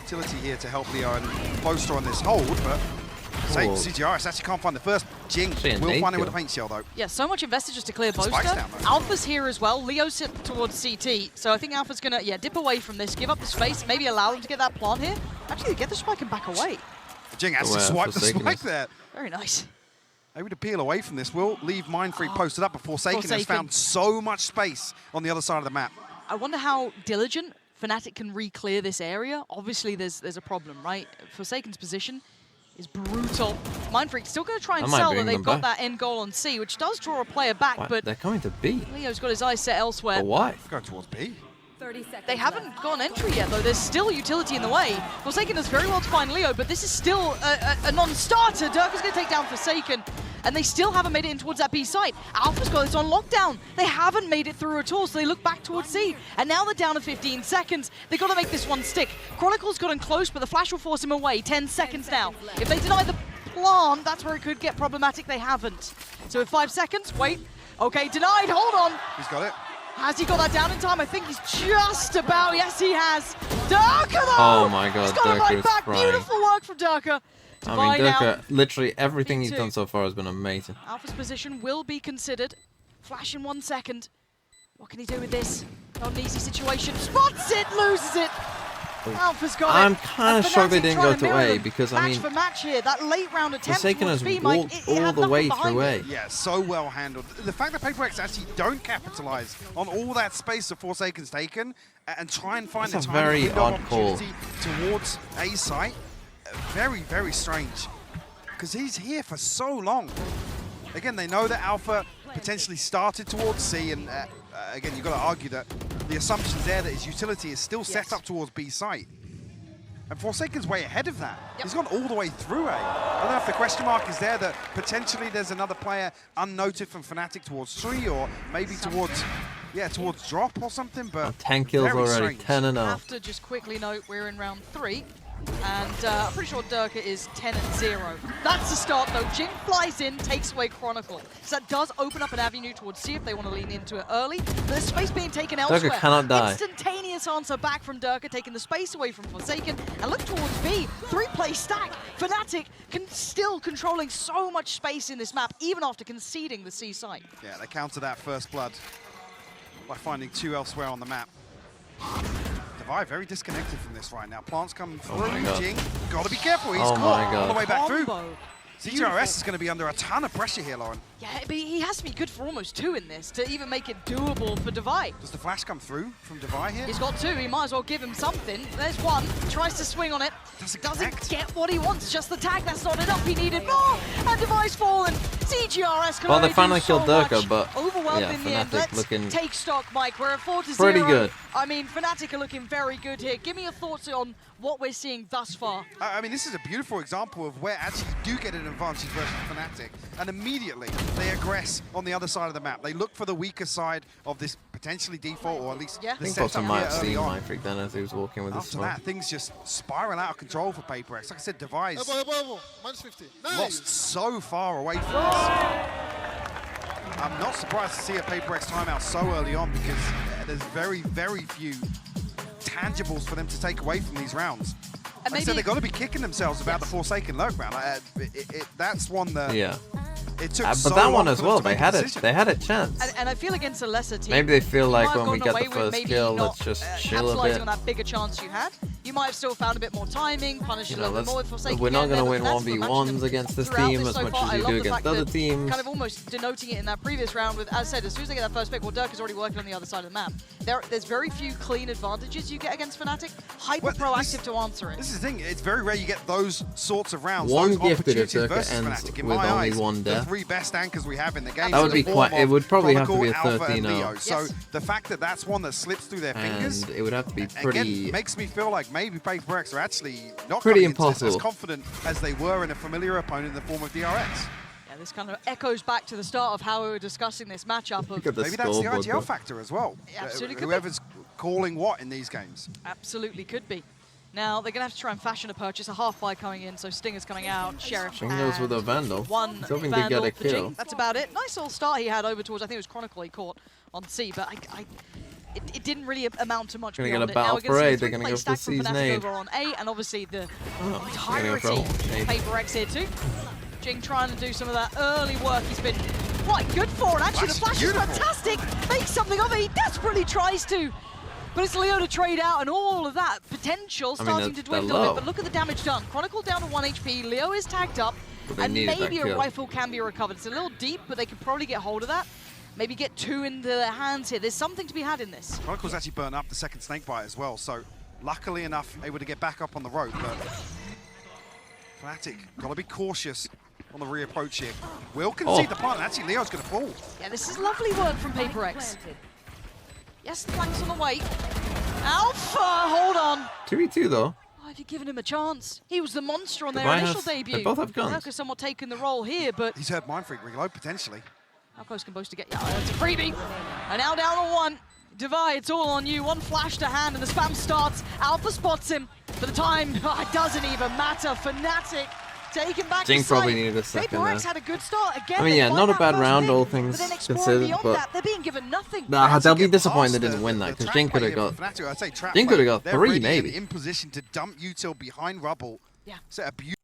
S22: utility here to help Leo and Closter on this hold, but CGRS actually can't find the first. Jing will find it with a paint shell though.
S8: Yeah, so much invested just to clear Boaster.
S22: Down,
S8: Alpha's here as well. Leo's towards CT, so I think Alpha's gonna dip away from this, give up the space, maybe allow them to get that plant here. Actually, get the spike and back away.
S22: Jing actually swiped the spike there.
S8: Very nice.
S22: Maybe to peel away from this. We'll leave Mindfreak posted up, but Forsaken has found so much space on the other side of the map.
S8: I wonder how diligent Fnatic can re-clear this area. Obviously, there's a problem, right? Forsaken's position is brutal. Mindfreak still going to try and sell that they've got that end goal on C, which does draw a player back, but
S3: they're coming to B.
S8: Leo's got his eyes set elsewhere.
S3: But why?
S22: Go towards B.
S5: 30 seconds
S8: they haven't got an entry yet, though. There's still utility in the way. Forsaken does very well to find Leo, but this is still a non-starter. Dirk is going to take down Forsaken, and they still haven't made it in towards that B site. Alpha's got this on lockdown. They haven't made it through at all, so they look back towards C. And now they're down to 15 seconds. They've got to make this one stick. Chronicle's gotten close, but the flash will force him away. 10 seconds now. If they deny the plant, that's where it could get problematic. They haven't. So with 5 seconds, wait. Okay, denied. Hold on.
S22: He's got it.
S8: Has he got that down in time? I think he's just about. Yes, he has. Durka, though!
S3: Oh my god,
S8: he's got it right back.
S3: crying.
S8: Beautiful work from Durka.
S3: I mean, Durka, literally everything he's done so far has been amazing.
S8: Alpha's position will be considered. Flash in 1 second. What can he do with this? Not an easy situation. Spots it, loses it. Alpha's got it.
S3: I'm kind of shocked they didn't go to A because, I mean,
S8: match for match here. That late round attempt
S3: Forsaken has
S8: B,
S3: walked all the way through A.
S22: Yeah, so well handled. The fact that PaperX actually don't capitalize on all that space that Forsaken's taken and try and find
S3: That's
S22: the
S3: a
S22: time
S3: very
S22: window
S3: odd
S22: opportunity towards A site, very, very strange. Because he's here for so long. Again, they know that Alpha potentially started towards C, and again, you've got to argue that the assumption's there that his utility is still set up towards B site. And Forsaken's way ahead of that. He's gone all the way through A. I don't know if the question mark is there that potentially there's another player unnoted from Fnatic towards 3, or maybe towards, yeah, towards drop or something, but
S3: 10 kills
S22: very
S3: already,
S22: strange.
S3: 10-0.
S8: Have to just quickly note we're in round 3. And I'm pretty sure Durka is 10-0. That's the start, though. Jing flies in, takes away Chronicle. So that does open up an avenue towards C if they want to lean into it early. But there's space being taken elsewhere.
S3: Durka cannot die.
S8: Instantaneous answer back from Durka, taking the space away from Forsaken. And look towards B. 3-play stack. Fnatic still controlling so much space in this map, even after conceding the C site.
S22: Yeah, they counter that first blood by finding 2 elsewhere on the map. Devi very disconnected from this right now. Plants coming through. Jing, gotta be careful. He's caught all the way back through. CGRS is going to be under a ton of pressure here, Lauren.
S8: Yeah, but he has to be good for almost 2 in this to even make it doable for Devi.
S22: Does the flash come through from Devi here?
S8: He's got 2. He might as well give him something. There's 1. Tries to swing on it. Doesn't get what he wants. Just the tag. That's not enough. He needed more. And Devi's fallen. CGRS can
S3: Well, they
S8: only
S3: finally
S8: do so
S3: killed
S8: much.
S3: Durka, but
S8: Overwhelmed
S3: yeah,
S8: in the end.
S3: Fnatic
S8: Let's
S3: looking
S8: take stock, Mike. We're at 4-0.
S3: pretty good.
S8: I mean, Fnatic are looking very good here. Give me your thoughts on what we're seeing thus far.
S22: I mean, this is a beautiful example of where actually you do get an advantage versus Fnatic, and immediately they aggress on the other side of the map. They look for the weaker side of this potentially default, or at least
S3: I
S22: the
S3: think
S22: setup
S3: Potter
S22: here
S3: might have
S22: early
S3: seen
S22: on.
S3: Mindfreak then as he was walking with his
S22: After
S3: smoke.
S22: that, things just spiral out of control for PaperX. Like I said, Devi's
S7: -50. Nice.
S22: lost so far away from this. I'm not surprised to see a PaperX timeout so early on because there's very, very few tangibles for them to take away from these rounds.
S8: And
S22: like I said, they've got to be kicking themselves about the Forsaken lurk round. That's one that it took
S3: but
S22: so
S3: that
S22: long
S3: one
S22: for
S3: as
S22: them
S3: well,
S22: to
S3: they
S22: make a
S3: had it.
S22: decision.
S3: They had a chance.
S8: And I feel against a lesser team.
S3: Maybe they feel
S8: you
S3: like
S8: might have
S3: when we
S8: gotten
S3: get the
S8: away with
S3: first
S8: maybe
S3: kill,
S8: not,
S3: let's just chill a
S8: capitalizing
S3: bit.
S8: on that bigger chance you had. You might have still found a bit more timing, punished
S3: You
S8: a
S3: know,
S8: little bit more with Forsaken.
S3: we're not going to win
S8: Fnatic were matching
S3: 1v1s
S8: them
S3: against this
S8: throughout
S3: team
S8: this
S3: as
S8: so
S3: much
S8: far.
S3: as
S8: I
S3: you
S8: love
S3: do
S8: the
S3: against
S8: fact
S3: other
S8: that
S3: teams.
S8: Kind of almost denoting it in that previous round with, as I said, as soon as they get that first pick, well, Dirk is already working on the other side of the map. There's very few clean advantages you get against Fnatic. Hyper proactive to answer it.
S22: This is the thing, it's very rare you get those sorts of rounds,
S3: One
S22: those
S3: gifted if
S22: opportunities
S3: Durka
S22: versus
S3: ends
S22: Fnatic. In
S3: with
S22: my
S3: only
S22: eyes,
S3: one
S22: the
S3: death.
S22: 3 best anchors we have in the game.
S3: That would be quite. It would probably have to be a
S22: Chronicle, Alpha, and
S3: 13-0.
S22: Leo. So the fact that that's one that slips through their fingers,
S3: And it would have to be pretty.
S22: again, makes me feel like maybe PaperX are actually not
S3: Pretty
S22: coming into this as
S3: impossible.
S22: confident as they were in a familiar opponent in the form of DRX.
S8: Yeah, this kind of echoes back to the start of how we were discussing this matchup. Of
S22: Maybe that's the IGL factor as well.
S8: Yeah, absolutely could be.
S22: Whoever's calling what in these games.
S8: Absolutely could be. Now, they're going to have to try and fashion a purchase. A half buy coming in, so Stinger's coming out, Sheriff.
S3: Jing goes with a Vandal.
S8: One
S3: He's hoping to
S8: Vandal
S3: get a
S8: for Jing.
S3: kill.
S8: That's about it. Nice little start he had over towards, I think it was Chronicle he caught on C, but it didn't really amount to much
S3: Gonna
S8: beyond
S3: get a
S8: it. Now
S3: battle
S8: we're gonna see
S3: parade,
S8: a
S3: they're gonna
S8: three-play
S3: go for
S8: stack from
S3: C's
S8: Fnatic
S3: nade.
S8: over on A, and obviously the
S3: gonna
S8: entirety
S3: go
S8: of
S3: for nade.
S8: PaperX here too. Jing trying to do some of that early work he's been quite good for, and actually the flash is fantastic. Makes something of it. He desperately tries to. But it's Leo to trade out, and all of that potential starting to dwindle a bit. But look at the damage done. Chronicle down to 1 HP. Leo is tagged up, and maybe a rifle can be recovered. It's a little deep, but they could probably get hold of that. Maybe get 2 into their hands here. There's something to be had in this.
S22: Chronicle's actually burnt up the second snakebite as well, so luckily enough, able to get back up on the rope. But Fnatic, got to be cautious on the reapproach here. Will concede the plant, and actually Leo's going to fall.
S8: Yeah, this is lovely work from PaperX. Yes, flanks on the way. Alpha, hold on.
S3: 2v2 though.
S8: Oh, have you given him a chance? He was the monster on their
S3: Devi
S8: initial
S3: has-
S8: debut.
S3: they both have guns.
S8: Durka's somewhat taken the role here, but
S22: He's heard Mindfreak reload potentially.
S8: how close can Boast to get? Yeah, that's a freebie. And now down on 1. Devi, it's all on you. 1 flash to hand, and the spam starts. Alpha spots him. For the time, it doesn't even matter. Fnatic taken back.
S3: Jing
S8: to
S3: probably
S8: site.
S3: needed a second
S8: PaperX
S3: there.
S8: had a good start again.
S3: I mean,
S8: they
S3: yeah,
S8: won
S3: not a
S8: that
S3: bad
S8: first
S3: round,
S8: pick,
S3: all
S8: but
S3: things
S8: then exploring
S3: considered,
S8: beyond
S3: but
S8: that, they're being given nothing.
S3: nah, they'll be
S22: Get
S3: disappointed they
S22: past
S3: didn't win that because
S22: the
S3: Jing
S22: trap
S3: could have
S22: play
S3: got.
S22: here from Fnatic. I'd say trap
S3: Jing
S22: play.
S3: could have got
S22: They're
S3: 3
S22: really
S3: maybe.
S22: in position to dump util behind rubble.
S8: Yeah.
S22: Set a beautiful.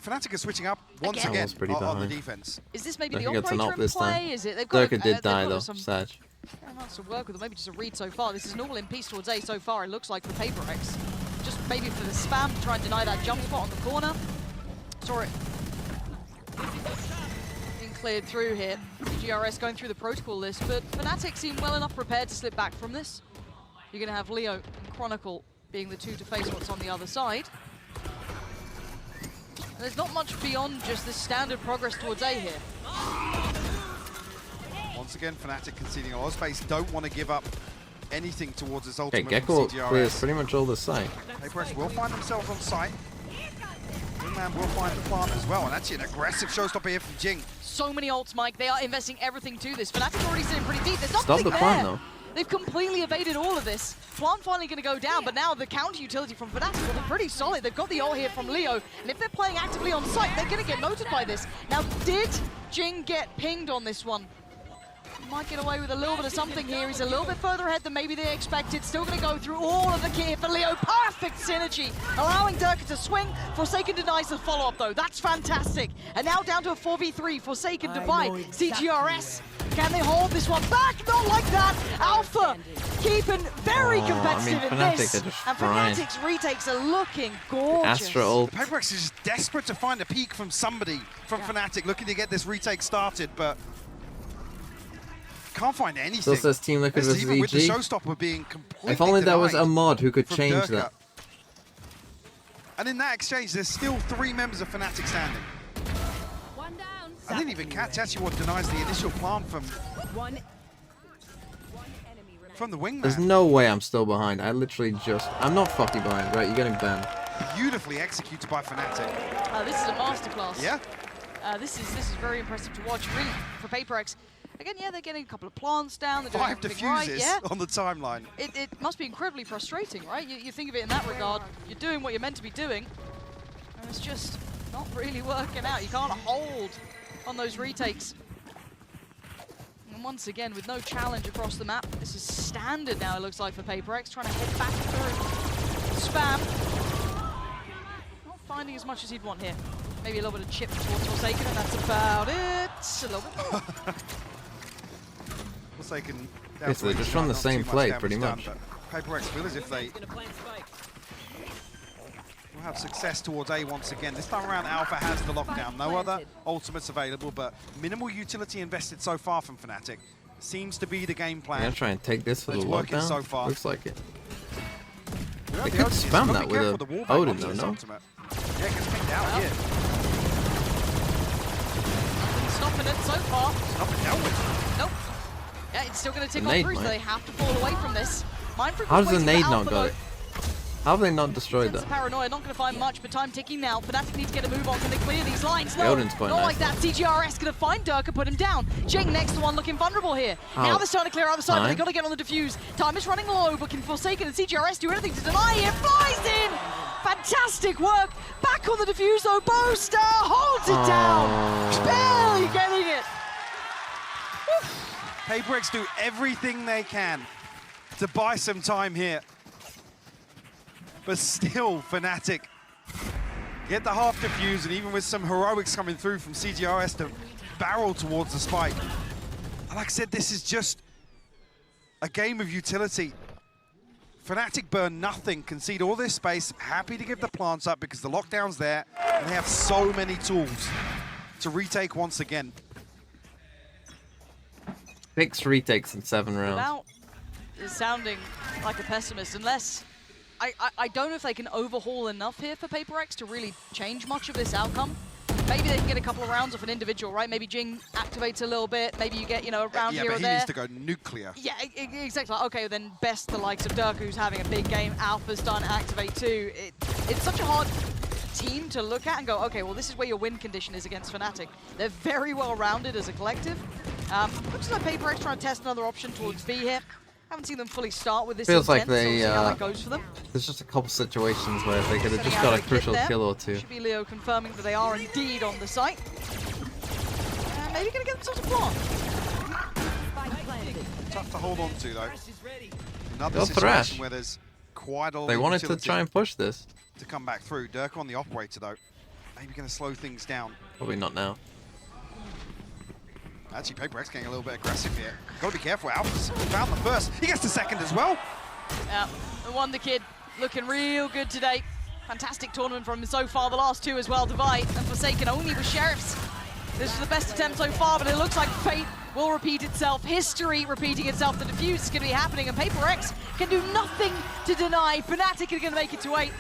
S22: Fnatic are switching up once
S8: Again.
S22: again
S3: Almost pretty
S22: on the
S3: behind.
S22: defense.
S8: Is this maybe
S3: I
S8: the
S3: think it's an
S8: operator
S3: ult
S8: in
S3: this
S8: play?
S3: time.
S8: Is it? They've got
S3: Durka did die though,
S8: some
S3: Sag.
S8: amounts to work with, or maybe just a read so far. This is an all in piece towards A so far, it looks like, for PaperX. Just maybe for the spam to try and deny that jump spot on the corner. Saw it being cleared through here. GRS going through the protocol list, but Fnatic seem well enough prepared to slip back from this. You're going to have Leo and Chronicle being the 2 to face what's on the other side. And there's not much beyond just this standard progress towards A here.
S22: Once again, Fnatic conceding a lot of space. Don't want to give up anything towards this ultimate
S3: Okay, Gecko
S22: from
S3: clears
S22: CGRS.
S3: pretty much all the site.
S22: PaperX will find themselves on site. In Wingman will find the plant as well. And actually an aggressive showstopper here from Jing.
S8: So many ults, Mike. They are investing everything to this. Fnatic already sitting pretty deep. There's nothing
S3: Stop the
S8: there.
S3: plant, though.
S8: They've completely evaded all of this. Plant finally going to go down, but now the counter utility from Fnatic will be pretty solid. They've got the ult here from Leo, and if they're playing actively on site, they're going to get noted by this. Now, did Jing get pinged on this one? He might get away with a little bit of something here. He's a little bit further ahead than maybe they expected. Still going to go through all of the kit here for Leo. Perfect synergy, allowing Durka to swing. Forsaken denies the follow-up, though. That's fantastic. And now down to a 4v3. Forsaken to buy CGRS. Can they hold this one back? Not like that. Alpha keeping very competitive in this. And Fnatic's retakes are looking gorgeous.
S3: Astra ult.
S22: PaperX is just desperate to find a peek from somebody from Fnatic, looking to get this retake started, but can't find anything.
S3: Still says Team Liquid versus
S22: even with the
S3: EG.
S22: showstopper being completely
S3: If only there was a
S22: denied
S3: mod who could
S22: from
S3: change
S22: Durka.
S3: that.
S22: And in that exchange, there's still 3 members of Fnatic standing. I didn't even catch actually what denies the initial plant from the Wingman.
S3: There's no way I'm still behind. I literally just... I'm not fucking behind, right? You're getting banned.
S22: Beautifully executed by Fnatic.
S8: This is a masterclass.
S22: Yeah.
S8: This is very impressive to watch, really, for PaperX. Again, yeah, they're getting a couple of plants down. They're doing
S22: 5
S8: everything
S22: diffuses
S8: right. Yeah.
S22: on the timeline.
S8: It must be incredibly frustrating, right? You think of it in that regard. You're doing what you're meant to be doing, and it's just not really working out. You can't hold on those retakes. And once again, with no challenge across the map, this is standard now, it looks like, for PaperX, trying to head back through. Spam. Not finding as much as he'd want here. Maybe a little bit of chip towards Forsaken, and that's about it. A little bit more.
S22: Forsaken.
S3: Basically, just run the same play, pretty much.
S22: PaperX feel as if they will have success towards A once again. This time around, Alpha has the lockdown. No other ultimates available, but minimal utility invested so far from Fnatic. Seems to be the game plan.
S3: I'm gonna try and take this for the
S22: It's working
S3: lockdown.
S22: so far.
S3: Looks like it.
S22: Yeah,
S3: They
S22: the
S3: could
S22: OT is
S3: spam
S22: gotta
S3: that
S22: be
S3: with
S22: careful
S3: a
S22: the wallbang
S3: Odin,
S22: onto
S3: though,
S22: this
S3: no?
S22: ultimate. Yeah, it gets picked out here.
S8: Stopping it so far.
S22: Stop it, dealt with.
S8: Nope. Yeah, it's still going to tick on
S3: Nade,
S8: through, so
S3: mate.
S8: they have to fall away from this. Mindfreak
S3: How does the
S8: waiting for
S3: nade not
S8: Alpha,
S3: got
S8: though.
S3: it? How have they not destroyed
S8: Sense
S3: that?
S8: of paranoia, not going to find much, but time ticking now. Fnatic need to get a move on. Can they clear these lines?
S3: The
S8: No,
S3: Odin's quite
S8: not
S3: nice,
S8: like that. CGRS going to find Durka, put him down. Jing next to one, looking vulnerable here. Now they're starting to clear out the side, but they got to get on the defuse. Time is running low, but can Forsaken and CGRS do anything to deny it? Flies in! Fantastic work! Back on the defuse though, Boaster holds it down! Barely getting it!
S22: PaperX do everything they can to buy some time here. But still, Fnatic get the half defuse, and even with some heroics coming through from CGRS to barrel towards the spike. And like I said, this is just a game of utility. Fnatic burn nothing, concede all this space, happy to give the plants up because the lockdown's there, and they have so many tools to retake once again.
S3: 6 retakes in 7 rounds.
S8: Without sounding like a pessimist, unless I don't know if they can overhaul enough here for PaperX to really change much of this outcome. Maybe they can get a couple of rounds off an individual, right? Maybe Jing activates a little bit. Maybe you get, you know, a round
S22: yeah,
S8: here
S22: but
S8: or
S22: he
S8: there.
S22: needs to go nuclear.
S8: Yeah, exactly. Okay, then best the likes of Durka, who's having a big game. Alpha's starting to activate too. It's such a hard team to look at and go, okay, well, this is where your win condition is against Fnatic. They're very well rounded as a collective. Looks like PaperX trying to test another option towards B here. Haven't seen them fully start with this
S3: Feels like
S8: intent, so
S3: they,
S8: we'll see how that goes for them.
S3: There's just a couple situations where they could have
S8: Setting
S3: just
S8: out
S3: got a
S8: the kit
S3: crucial
S8: there.
S3: kill or two.
S8: Should be Leo confirming that they are indeed on the site. Maybe gonna get themselves a block.
S22: Tough to hold on to, though. Another
S3: Go
S22: situation
S3: Thrash.
S22: where there's quite a lot
S3: They
S22: of
S3: wanted to
S22: utility
S3: try and push this.
S22: to come back through. Durka on the operator, though. Maybe going to slow things down.
S3: Probably not now.
S22: Actually, PaperX getting a little bit aggressive here. Got to be careful. Alpha's found the first. He gets the second as well.
S8: Yeah, the Wonder Kid looking real good today. Fantastic tournament from him so far. The last 2 as well, Divide and Forsaken only with Sheriffs. This is the best attempt so far, but it looks like fate will repeat itself. History repeating itself. The defuse is going to be happening, and PaperX can do nothing to deny. Fnatic are going to make it to 8.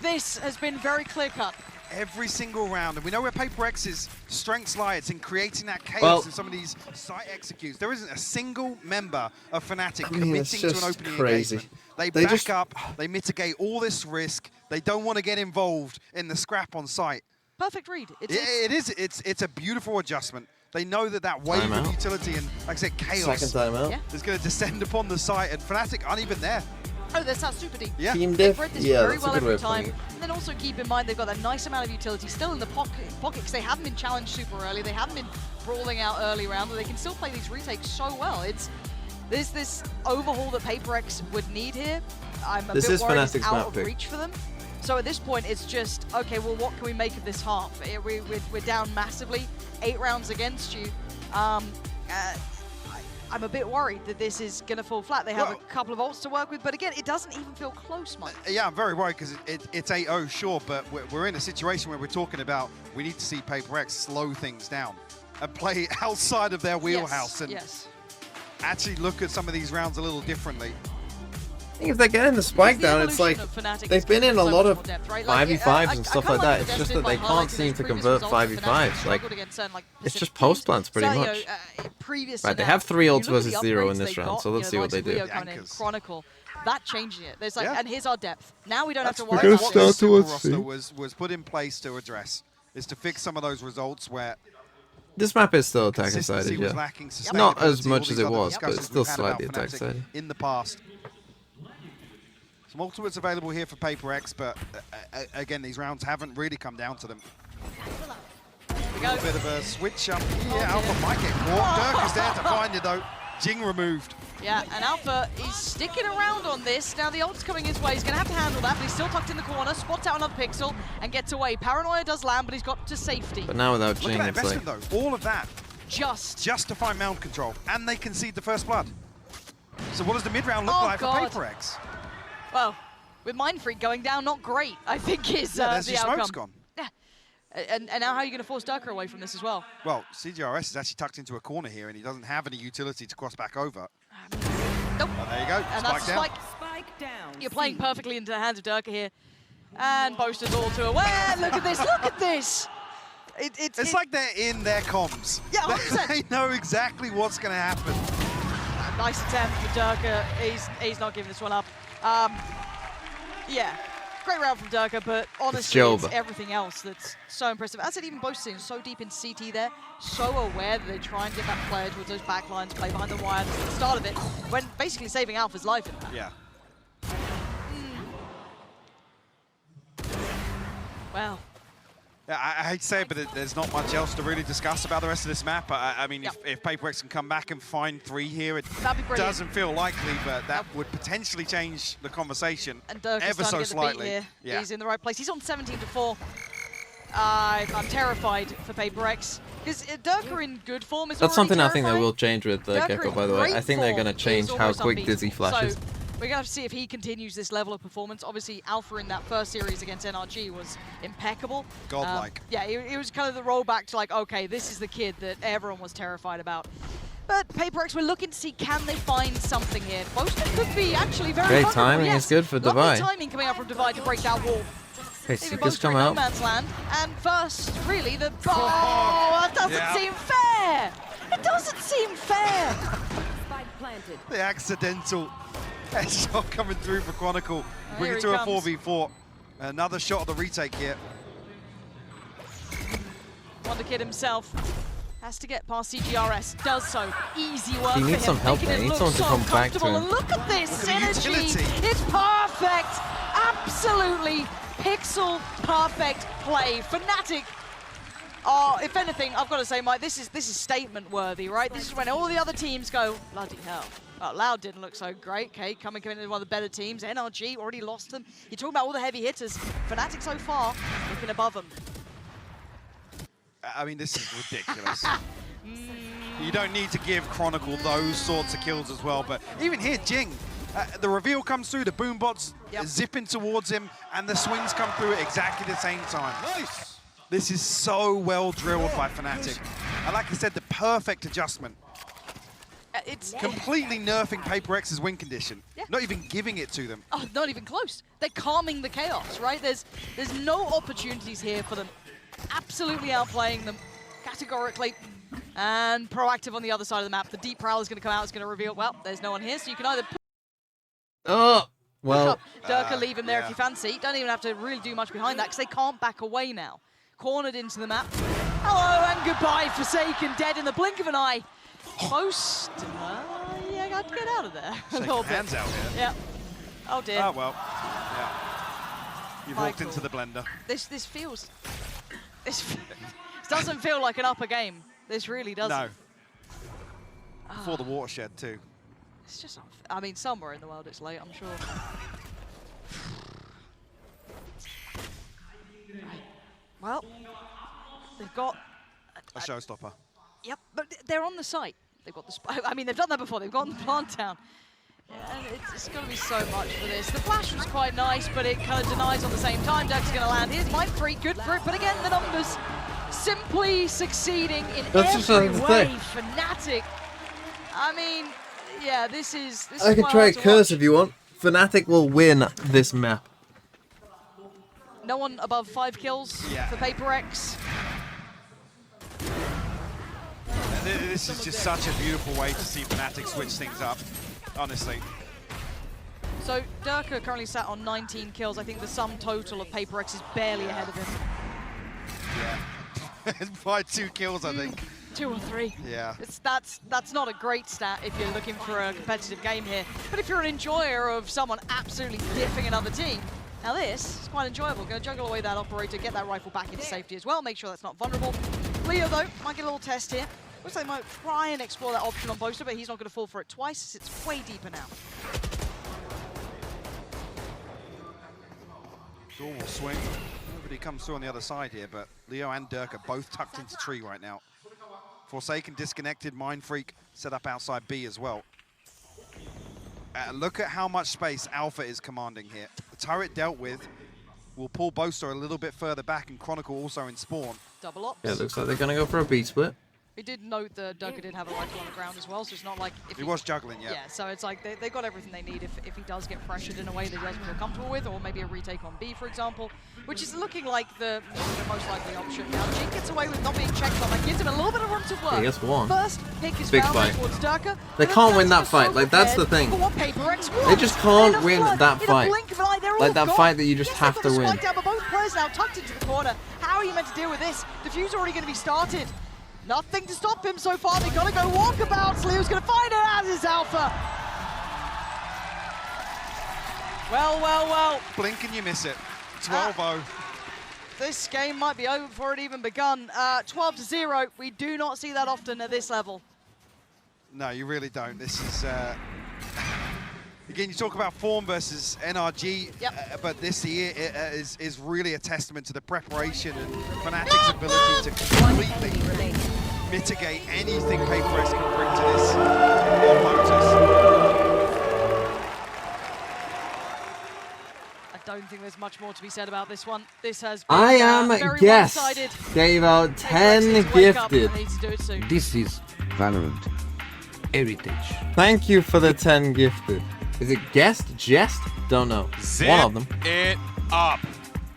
S8: This has been very clear-cut.
S22: Every single round, and we know where PaperX's strengths lie. It's in creating that chaos in some of these site executes. There isn't a single member of Fnatic committing to an opening engagement. They back up, they mitigate all this risk. They don't want to get involved in the scrap on site.
S8: Perfect read.
S22: It is. It's a beautiful adjustment. They know that wave of utility and, like I said, chaos
S3: Second timeout.
S22: is going to descend upon the site, and Fnatic aren't even there.
S8: Oh, that sounds super deep.
S22: Yeah.
S3: Team
S8: They've
S3: diff.
S8: read this
S3: Yeah,
S8: very
S3: that's
S8: well
S3: a good way
S8: every
S3: of putting
S8: time.
S3: it.
S8: And then also keep in mind they've got a nice amount of utility still in the pocket because they haven't been challenged super early. They haven't been brawling out early round, but they can still play these retakes so well. There's this overhaul that PRX would need here. I'm a bit worried it's out of reach for them. So at this point, it's just, okay, well, what can we make of this half? We're down massively, 8 rounds against you. I'm a bit worried that this is going to fall flat. They have a couple of ults to work with, but again, it doesn't even feel close, Mike.
S22: Yeah, I'm very worried because it's 8-0, sure, but we're in a situation where we're talking about we need to see PRX slow things down and play outside of their wheelhouse and actually look at some of these rounds a little differently.
S3: I think if they're getting the spike down, it's like they've been in a lot of 5v5s and stuff like that. It's just that they can't seem to convert 5v5s. Like, it's just post plants pretty much. Right, they have 3 ults versus 0 in this round, so let's see what they do.
S8: Chronicle, that changing it. There's like, and here's our depth. Now we don't have to worry
S22: That's
S8: about
S22: what the
S8: this.
S22: super roster was put in place to address, is to fix some of those results where
S3: this map is still attack sided, yeah. Not as much as it was, but it's still slightly attack sided.
S22: In the past. Some ultimates available here for PRX, but again, these rounds haven't really come down to them. A little bit of a switch up here. Alpha might get caught. Dirk is there to find it though. Jing removed.
S8: Yeah, and Alpha is sticking around on this. Now the ult's coming his way. He's going to have to handle that, but he's still tucked in the corner. Spots out another pixel and gets away. Paranoia does land, but he's got to safety.
S3: But now without Jing, it's like...
S22: though. All of that.
S8: Just
S22: to find mound control. And they concede the first blood. So what does the mid-round look like for PRX?
S8: Well, with Mind Freak going down, not great, I think is the
S22: there's your
S8: outcome.
S22: smoke's gone.
S8: Yeah. And now how are you going to force Durka away from this as well?
S22: Well, CGRS is actually tucked into a corner here, and he doesn't have any utility to cross back over.
S8: Nope.
S22: Oh, there you go.
S8: And that's spike down. You're playing perfectly into the hands of Durka here. And Boaster's all too aware. Look at this, look at this.
S22: It's like they're in their comms.
S8: Yeah, 100%.
S22: They know exactly what's going to happen.
S8: Nice attempt for Durka. He's not giving this one up. Yeah, great round from Durka, but honestly, it's everything else that's so impressive. As I said, even Boaster so deep in CT there, so aware that they try and get that player towards those backlines, play behind the wire at the start of it, when basically saving Alpha's life in that.
S22: Yeah.
S8: Well.
S22: Yeah, I hate to say it, but there's not much else to really discuss about the rest of this map. I mean, if PRX can come back and find 3 here, it doesn't feel likely, but that would potentially change the conversation ever so slightly.
S8: Here. Yeah. He's in the right place. He's on 17-4. I'm terrified for PRX because Durka in good form is
S3: That's something
S8: terrifying.
S3: I think they will change with Gecko, by the way. I think they're going to change how quick Dizzy flashes.
S8: So we're going to have to see if he continues this level of performance. Obviously, Alpha in that first series against NRG was impeccable.
S22: Godlike.
S8: Yeah, it was kind of the rollback to like, okay, this is the kid that everyone was terrified about. But PRX, we're looking to see, can they find something here? Boaster could be actually very
S3: Great
S8: vulnerable.
S3: timing is good for Divide.
S8: Lovely timing coming out from Divide to break that wall.
S3: Okay, Seekers come out.
S8: No man's land. And first, really, the... Oh, that doesn't seem fair! It doesn't seem fair!
S20: Spike planted.
S22: The accidental headshot coming through for Chronicle. Bring it to a 4v4. Another shot of the retake here.
S8: Wonder Kid himself has to get past CGRS. Does so. Easy work
S3: He
S8: for
S3: needs
S8: him.
S3: some help there. He needs someone to come back to him.
S8: And look at this synergy. It's perfect. Absolutely pixel perfect play. Fnatic. Oh, if anything, I've got to say, Mike, this is statement worthy, right? This is when all the other teams go, bloody hell. Oh, Loud didn't look so great. Okay, coming into one of the better teams. NRG already lost them. You're talking about all the heavy hitters. Fnatic so far looking above them.
S22: I mean, this is ridiculous. You don't need to give Chronicle those sorts of kills as well, but even here, Jing, the reveal comes through, the boom bots zipping towards him, and the swings come through at exactly the same time. Nice. This is so well drilled by Fnatic. And like I said, the perfect adjustment.
S8: It's
S22: completely nerfing PRX's win condition. Not even giving it to them.
S8: Oh, not even close. They're calming the chaos, right? There's no opportunities here for them. Absolutely outplaying them, categorically. And proactive on the other side of the map. The deep prowl is going to come out. It's going to reveal, well, there's no one here, so you can either
S3: well,
S8: Durka leave him there if you fancy. Don't even have to really do much behind that because they can't back away now. cornered into the map. Hello and goodbye, Forsaken, dead in the blink of an eye. Most, yeah, got to get out of there a little bit.
S22: Hands out here.
S8: Yeah. Oh dear.
S22: Oh well. Yeah. You've walked into the blender.
S8: This feels. This doesn't feel like an upper game. This really doesn't.
S22: No. Before the watershed too.
S8: It's just. I mean, somewhere in the world it's late, I'm sure. Right. Well, they've got
S22: a showstopper.
S8: Yep, but they're on the site. They've got the. I mean, they've done that before. They've gotten the plant down. Yeah, and it's going to be so much for this. The flash was quite nice, but it kind of denies on the same time. Duck's going to land. Here's Mind Freak, good for it. But again, the numbers simply succeeding in every way. Fnatic. I mean, yeah, this is
S3: I can try a curse if you want. Fnatic will win this map.
S8: No one above 5 kills for PRX.
S22: This is just such a beautiful way to see Fnatic switch things up, honestly.
S8: So Durka currently sat on 19 kills. I think the sum total of PRX is barely ahead of him.
S22: Yeah. By 2 kills, I think.
S8: 2 or 3.
S22: Yeah.
S8: That's not a great stat if you're looking for a competitive game here. But if you're an enjoyer of someone absolutely diffing another team, now this is quite enjoyable. Going to juggle away that operator, get that rifle back into safety as well, make sure that's not vulnerable. Leo, though, might get a little test here. Looks like they might try and explore that option on Boaster, but he's not going to fall for it twice. It's way deeper now.
S22: Door will swing. Nobody comes through on the other side here, but Leo and Dirk are both tucked into tree right now. Forsaken disconnected, Mind Freak set up outside B as well. Look at how much space Alpha is commanding here. The turret dealt with will pull Boaster a little bit further back, and Chronicle also in spawn.
S8: Double ops.
S3: Yeah, it looks like they're going to go for a B split.
S8: We did note that Durka did have a rifle on the ground as well, so it's not like... If
S22: he was juggling, yeah.
S8: Yeah, so it's like they got everything they need if he does get pressured in a way that he doesn't feel comfortable with, or maybe a retake on B, for example, which is looking like the most likely option. Now, Jin gets away with not being checked on. That gives him a little bit of room to work.
S3: Yeah, he gets one.
S8: First pick is
S3: Big
S8: found
S3: fight.
S8: towards Durka.
S3: They can't win that fight. Like, that's the thing. They just can't win that fight. Like that fight that you just have to win.
S8: Down, but both players now tucked into the corner. How are you meant to deal with this? Diffuse already going to be started. Nothing to stop him so far. They've got to go walkabouts. Leo's going to find it, as is Alpha. Well, well, well.
S22: Blink and you miss it. 12-0.
S8: This game might be over before it even begun. 12-0. We do not see that often at this level.
S22: No, you really don't. This is... Again, you talk about form versus NRG, but this year is really a testament to the preparation and Fnatic's ability to completely mitigate anything PRX can bring to this on Lotus.
S8: I don't think there's much more to be said about this one. This has been
S3: I am
S8: very
S3: guest.
S8: one-sided.
S3: Gave out 10 gifted.
S10: This is Valorant Heritage.
S3: Thank you for the 10 gifted. Is it guest? Jest? Don't know.
S1: Zip
S3: one of them.
S1: it up.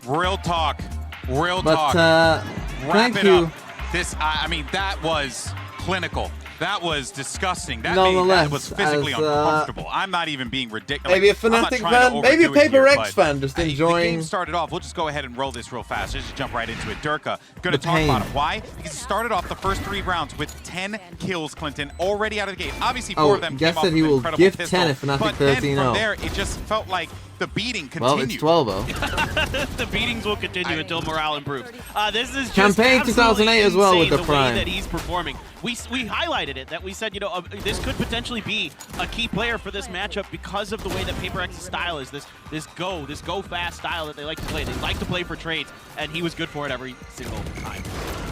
S1: Real talk. Real
S3: but,
S1: talk.
S3: Thank
S1: it
S3: you.
S1: Up. This, I mean, that was clinical. That was disgusting. That,
S3: Nonetheless,
S1: was physically uncomfortable. I'm not even being ridiculous.
S3: Maybe a Fnatic fan, maybe a PRX fan, just enjoying.
S1: The game started off. We'll just go ahead and roll this real fast. Just jump right into it. Durka, going to talk about it. Why? Because he started off the first 3 rounds with 10 kills, Clinton, already out of the gate. Obviously, 4 of them came off with an incredible
S3: give
S1: pistol.
S3: 10 if Fnatic
S1: but then
S3: 13-0.
S1: from there, it just felt like the beating continued.
S3: Well, it's 12-0.
S4: The beatings will continue until morale improves. This is just
S3: Campaign 2008 as well with the Prime.
S4: Way that he's performing. We highlighted it, that we said, you know, this could potentially be a key player for this matchup because of the way that PRX's style is. This go fast style that they like to play. They like to play for trades, and he was good for it every single time.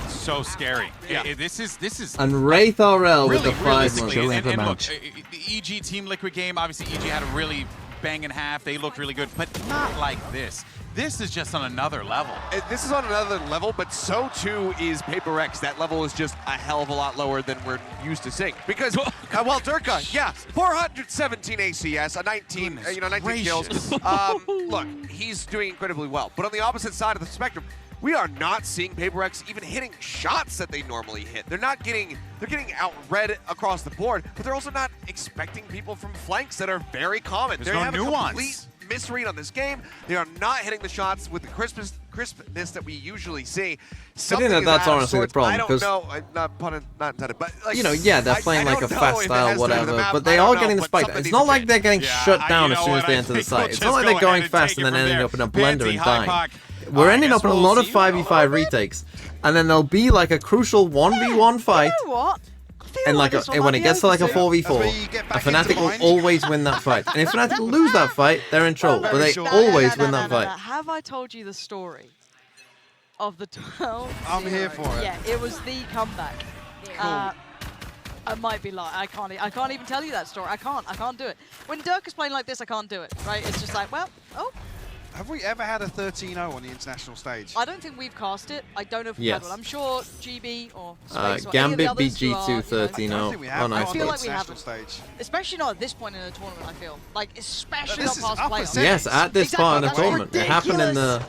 S1: So scary. Yeah. This is.
S3: And Wraith RL with the
S1: 5-1. And look,
S3: match.
S1: the EG Team Liquid game, obviously EG had a really banging half. They looked really good, but not like this. This is just on another level.
S2: This is on another level, but so too is PRX. That level is just a hell of a lot lower than we're used to seeing. Because, well, Durka, 417 ACS, 19 kills. Look, he's doing incredibly well. But on the opposite side of the spectrum, we are not seeing PRX even hitting shots that they normally hit. They're getting outread across the board, but they're also not expecting people from flanks that are very common.
S1: There's no nuance.
S2: Misread on this game. They are not hitting the shots with the crispness that we usually see.
S3: I think that's honestly the problem.
S2: I don't know, not intended, but like,
S3: you know, yeah, they're playing like a fast style, whatever, but they are getting the spike. It's not like they're getting shut down as soon as they enter the site. It's not like they're going fast and then ending up in a blender and dying. We're ending up in a lot of 5v5 retakes, and then there'll be like a crucial 1v1 fight.
S8: You know what?
S3: And like when it gets to like a 4v4, a Fnatic will always win that fight. And if Fnatic lose that fight, they're in trouble. But they always win that fight.
S8: Have I told you the story of the 12?
S22: I'm here for it.
S8: Yeah, it was the comeback. I might be lying. I can't even tell you that story. I can't do it. When Dirk is playing like this, I can't do it. Right? It's just like, well, oh.
S22: Have we ever had a 13-0 on the international stage?
S8: I don't think we've cast it. I don't know if we've had one. I'm sure GB or Space or
S3: Gambit
S8: any of the
S3: BG2 13-0. Oh, nice.
S8: I feel like we haven't.
S22: Stage.
S8: Especially not at this point in the tournament, I feel. Like, especially not past playoffs.
S3: Yes, at this part in the tournament. It happened in the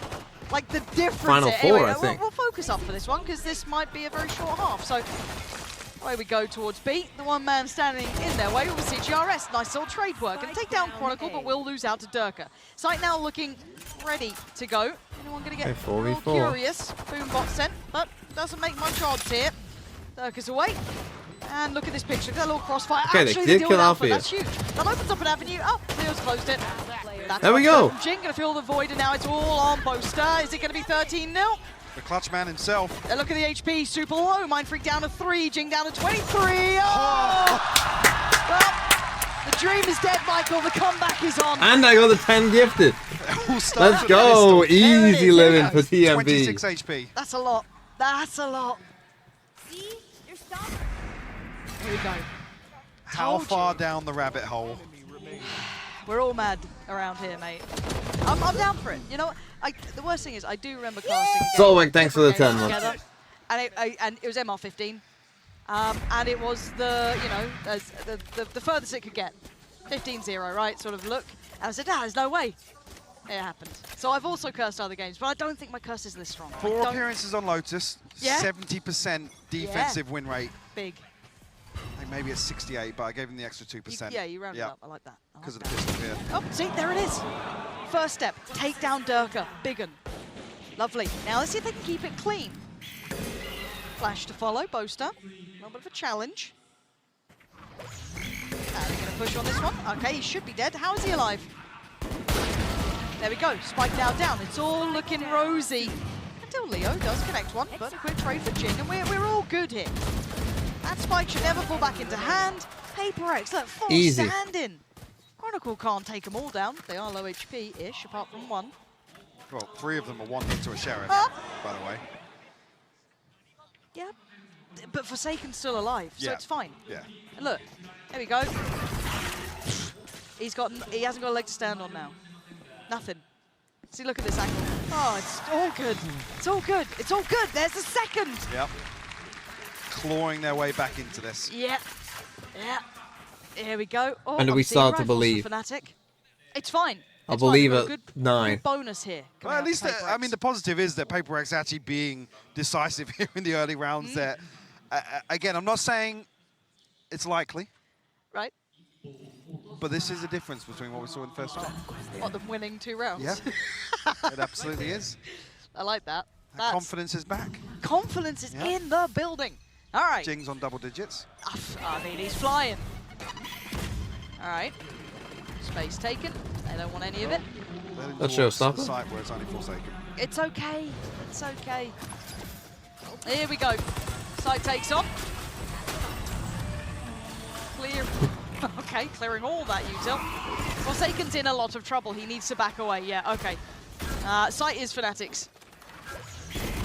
S8: like the difference.
S3: Final four,
S8: anyway,
S3: I think.
S8: We'll focus up for this one because this might be a very short half. So away we go towards B. The one man standing in their way will see GRS. Nice little trade work and take down Chronicle, but will lose out to Durka. Sight now looking ready to go. Anyone going to get a little curious? Boombot sent, but doesn't make much odds here. Durka's away. And look at this picture. That little crossfire.
S3: Okay,
S8: actually,
S3: they did kill Alpha.
S8: That's huge. That opens up an avenue. Oh, Leo's closed it. That's
S3: there we go.
S8: Jing going to fill the void, and now it's all on Boaster. Is it going to be 13-0?
S22: The clutch man himself.
S8: Look at the HP, super low. Mind Freak down to 3, Jing down to 23. Oh! Well, the dream is dead, Michael. The comeback is on.
S3: And I got the 10 gifted. Let's go. Easy living for TMB.
S22: 26 HP.
S8: That's a lot. That's a lot.
S20: See? You're stopping.
S8: Here we go.
S22: How far down the rabbit hole?
S8: We're all mad around here, mate. I'm down for it. You know, the worst thing is I do remember casting.
S3: Solveig, thanks for the 10.
S8: Together, and it was MR15, and it was the the furthest it could get, 15-0, right? Sort of look. And I said, there's no way. It happened. So I've also cursed other games, but I don't think my curse is this strong.
S22: 4 appearances on Lotus, 70% defensive win rate.
S8: Big.
S22: Like maybe it's 68, but I gave him the extra 2%.
S8: Yeah, you rounded up. I like that.
S22: Because of the pistol here.
S8: Oh, see, there it is. First step, take down Durka. Big un. Lovely. Now let's see if they can keep it clean. Flash to follow, Boaster. A little bit of a challenge. They're going to push on this one. Okay, he should be dead. How is he alive? There we go. Spike now down. It's all looking rosy. Until Leo does connect one, but a quick trade for Jing, and we're all good here. That spike should never fall back into hand. PRX, look, full stand-in. Chronicle can't take them all down. They are low HP-ish, apart from one.
S22: Well, 3 of them are 1 hit to a Sheriff, by the way.
S8: Yeah, but Forsaken's still alive, so it's fine.
S22: Yeah.
S8: And look, there we go. He hasn't got a leg to stand on now. Nothing. See, look at this angle. Oh, it's all good. It's all good. It's all good. There's the second.
S22: Yep. Clawing their way back into this.
S8: Yeah. Yeah. Here we go. Oh,
S3: And do we start to believe?
S8: Fnatic. It's fine.
S3: I believe at 9.
S8: Good bonus here.
S22: Well, at least, I mean, the positive is that PRX actually being decisive here in the early rounds. There, again, I'm not saying it's likely.
S8: Right.
S22: But this is a difference between what we saw in the first round.
S8: What, them winning 2 rounds?
S22: Yeah, it absolutely is.
S8: I like that.
S22: Confidence is back.
S8: Confidence is in the building. All right.
S22: Jing's on double digits.
S8: I mean, he's flying. All right. Space taken. They don't want any of it.
S3: That's showstopper.
S22: The site where it's only Forsaken.
S8: It's okay. It's okay. Here we go. Side takes on. Clear. Okay, clearing all that util. Forsaken's in a lot of trouble. He needs to back away. Yeah, okay. Site is Fnatic's.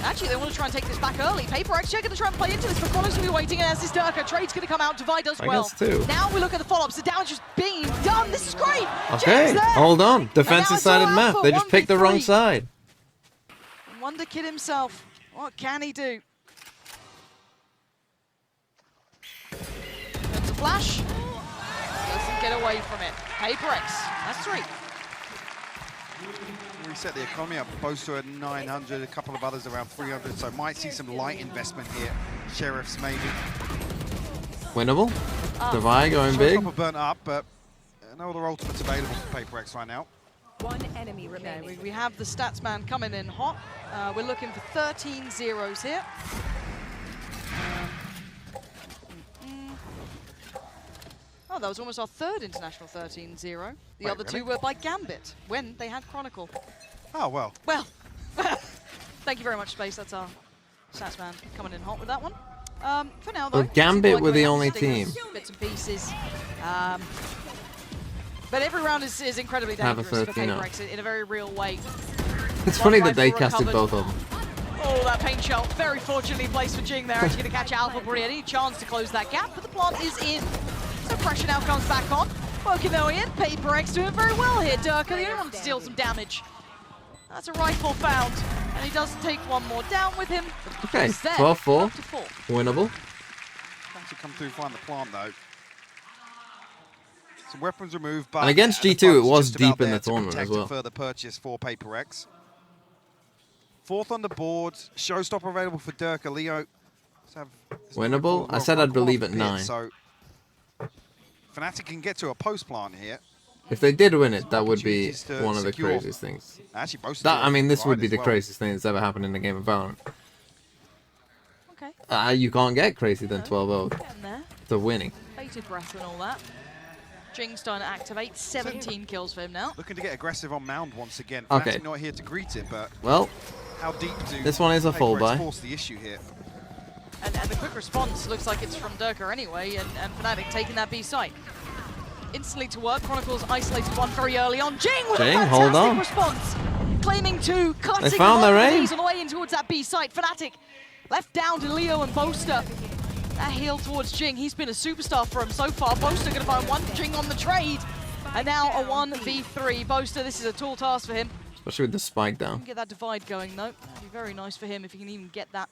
S8: Actually, they want to try and take this back early. PRX, they're going to try and play into this, but Chronic's going to be waiting, and as this Durka, Trade's going to come out, Divide does well. Now we look at the follow-ups. The damage is being done. This is great.
S3: Okay, hold on. Defensive-sided map. They just picked the wrong side.
S8: Wonder Kid himself. What can he do? There's a flash. Doesn't get away from it. PRX, that's 3.
S22: Reset the economy up, Boaster at 900, a couple of others around 300, so might see some light investment here. Sheriffs maybe.
S3: Winnable. Divide going big.
S22: Showstopper burnt up, but no other ultimates available for PRX right now.
S14: One enemy remaining.
S8: Okay, we have the stats man coming in hot. We're looking for 13 zeros here. Oh, that was almost our third international 13-0. The other two were by Gambit when they had Chronicle.
S22: Oh, well.
S8: Well, thank you very much, Space. That's our stats man coming in hot with that one. For now, though,
S3: Gambit were the only team.
S8: Bits and pieces. But every round is incredibly dangerous for PRX in a very real way.
S3: It's funny that they casted both of them.
S8: Oh, that paint shell very fortunately placed for Jing there. Actually going to catch Alpha Bri. Any chance to close that gap, but the plant is in. So pressure now comes back on. Working their way in. PRX doing very well here. Durka, the only one to deal some damage. That's a rifle found. And he does take one more down with him.
S3: Okay, 12-4. Winnable.
S22: Trying to come through, find the plant, though. Some weapons removed, but...
S3: And against G2, it was deep in the tournament as well.
S22: Further purchase for PRX. Fourth on the board. Showstopper available for Durka. Leo.
S3: Winnable? I said I'd believe at 9.
S22: So Fnatic can get to a post plant here.
S3: If they did win it, that would be one of the craziest things.
S22: Actually,
S3: I mean, this would be the craziest thing that's ever happened in a game of Valorant.
S8: Okay.
S3: You can't get crazier than 12-0 to winning.
S8: Bated breath and all that. Jing's starting to activate. 17 kills for him now.
S22: Looking to get aggressive on Mound once again.
S3: Okay.
S22: Fnatic not here to greet it, but
S3: well,
S22: how deep do
S3: this one is a full buy.
S22: force the issue here?
S8: And the quick response looks like it's from Durka anyway, and Fnatic taking that B site. Instantly to work. Chronicles isolated one very early on. Jing with a fantastic
S3: hold on.
S8: response. Claiming two, cutting
S3: They found their aim.
S8: on the way in towards that B site. Fnatic left down to Leo and Boaster. That heal towards Jing. He's been a superstar for him so far. Boaster going to find one. Jing on the trade. And now a 1v3. Boaster, this is a tall task for him.
S3: Especially with the spike down.
S8: Get that divide going though. That'd be very nice for him if he can even get that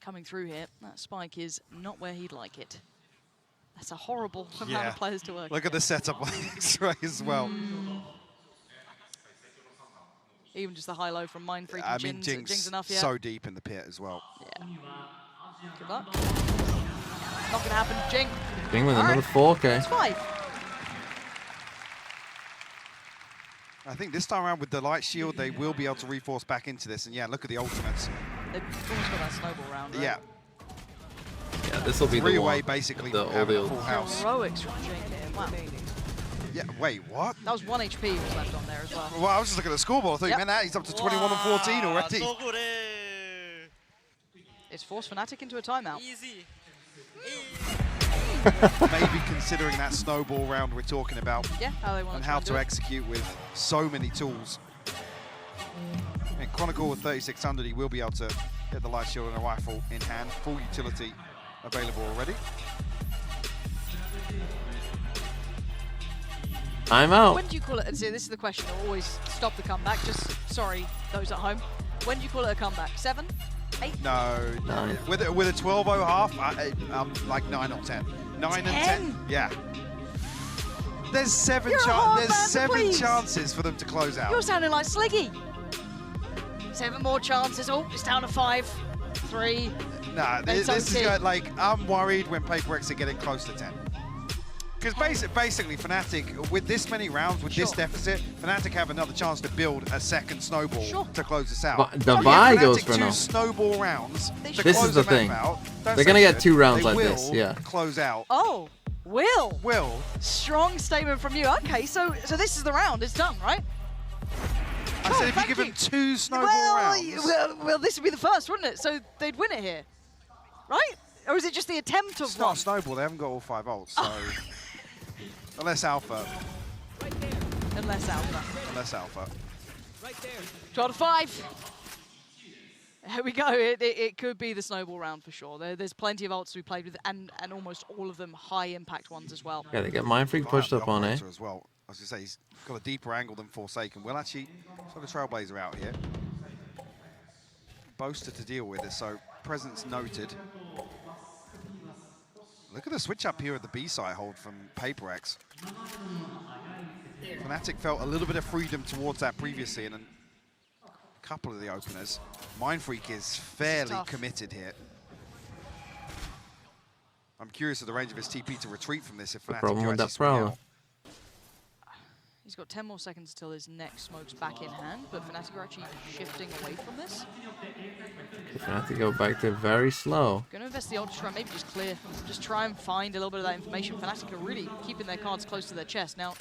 S8: coming through here. That spike is not where he'd like it. That's a horrible amount of players to work.
S22: Look at the setup on X-Ray as well.
S8: Even just the high-low from Mindfreak
S22: I
S8: and
S22: mean,
S8: Jing's enough, yeah.
S22: so deep in the pit as well.
S8: Yeah. Good luck. Not gonna happen. Jing.
S3: Jing with another 4K.
S8: It's 5.
S22: I think this time around with the light shield, they will be able to reforce back into this. And yeah, look at the ultimates.
S8: They've almost got that snowball round, right?
S22: Yeah.
S3: Yeah, this will be the
S22: away
S3: one.
S22: basically
S3: The
S22: from having a
S3: ordeal.
S22: full house.
S8: Heroics from Jing here. Wow.
S22: Yeah, wait, what?
S8: That was 1 HP was left on there as well.
S22: Well, I was just looking at the scoreboard. I thought you meant that. He's up to 21 and 14 already.
S8: It's forced Fnatic into a timeout.
S14: Easy.
S22: Maybe considering that snowball round we're talking about.
S8: Yeah, how they want
S22: and
S8: to
S22: how
S8: do
S22: to
S8: it.
S22: execute with so many tools. And Chronicle with 3600, he will be able to get the light shield and a rifle in hand. Full utility available already.
S3: I'm out.
S8: When do you call it? See, this is the question. I'll always stop the comeback. Just sorry, those at home. When do you call it a comeback? 7? 8?
S22: No,
S3: 9.
S22: With a 12-0 half, I'm like 9 or 10. 9 and 10? Yeah. There's 7 chances for them to close out.
S8: You're sounding like Sliggy. 7 more chances. Oh, it's down to 5, 3.
S22: Nah, this is going, like, I'm worried when PRX are getting close to 10. Because basically, Fnatic, with this many rounds, with this deficit, Fnatic have another chance to build a second snowball to close this out.
S3: But the buy goes for now.
S22: 2 snowball rounds.
S3: This is the thing. They're going to get 2 rounds like this, yeah.
S22: Close out.
S8: Oh, Will.
S22: Will.
S8: Strong statement from you. Okay, so this is the round. It's done, right?
S22: I said if you give them 2 snowball rounds.
S8: Well, this would be the first, wouldn't it? So they'd win it here, right? Or is it just the attempt of
S22: It's not a snowball. They haven't got all 5 ults, so... Unless Alpha.
S8: Unless Alpha.
S22: Unless Alpha.
S8: 12 to 5. Here we go. It could be the snowball round for sure. There's plenty of ults to be played with, and almost all of them high impact ones as well.
S3: Yeah, they get Mindfreak pushed up on A.
S22: As well. I was going to say, he's got a deeper angle than Forsaken. We'll actually sort of Trailblazer out here. Boaster to deal with it, so presence noted. Look at the switch up here at the B side hold from PRX. Fnatic felt a little bit of freedom towards that previously in a couple of the openers. Mindfreak is fairly committed here. I'm curious of the range of his TP to retreat from this if Fnatic
S3: problem with that
S22: swing
S3: Prowler.
S22: out.
S8: He's got 10 more seconds till his next smoke's back in hand, but Fnatic are actually shifting away from this.
S3: Fnatic go back to very slow.
S8: Going to invest the ult to try and maybe just clear. Just try and find a little bit of that information. Fnatic are really keeping their cards close to their chest. Now,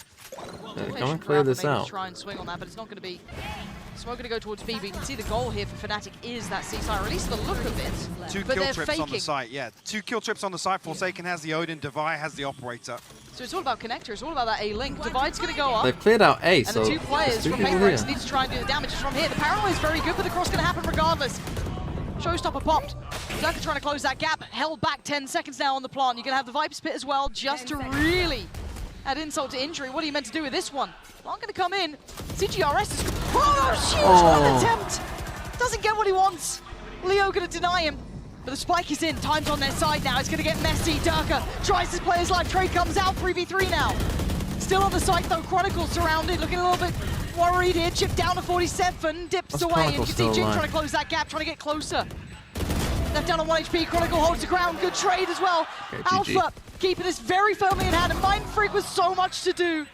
S3: come and clear this out.
S8: Try and swing on that, but it's not going to be... Smoke going to go towards B, but you can see the goal here for Fnatic is that C side, or at least the look of it.
S22: Two kill trips on the site, yeah. 2 kill trips on the site. Forsaken has the Odin, Devi has the Operator.
S8: So it's all about connector, it's all about that A-Link. Divide's going to go up.
S3: They've cleared out A,
S8: and
S3: so
S8: the 2 players from PRX need to try and do the damage from here. The parallel is very good, but the cross going to happen regardless. Showstopper popped. Zerka trying to close that gap, held back 10 seconds now on the plant. You're going to have the Viper Spit as well, just to really add insult to injury. What are you meant to do with this one? Plant going to come in. CGRS is... Oh, huge attempt! Doesn't get what he wants. Leo going to deny him. But the spike is in. Time's on their side now. It's going to get messy. Durka tries his player's life. Trade comes out. 3v3 now. Still on the site though. Chronicle surrounded. Looking a little bit worried here. Chip down to 47. Dips away. And you can see Jim trying to close that gap. Trying to get closer. Left down on 1 HP. Chronicle holds the ground. Good trade as well.
S3: Okay,
S8: Alpha keeping this very firmly in hand. And Mind Freak with so much to do.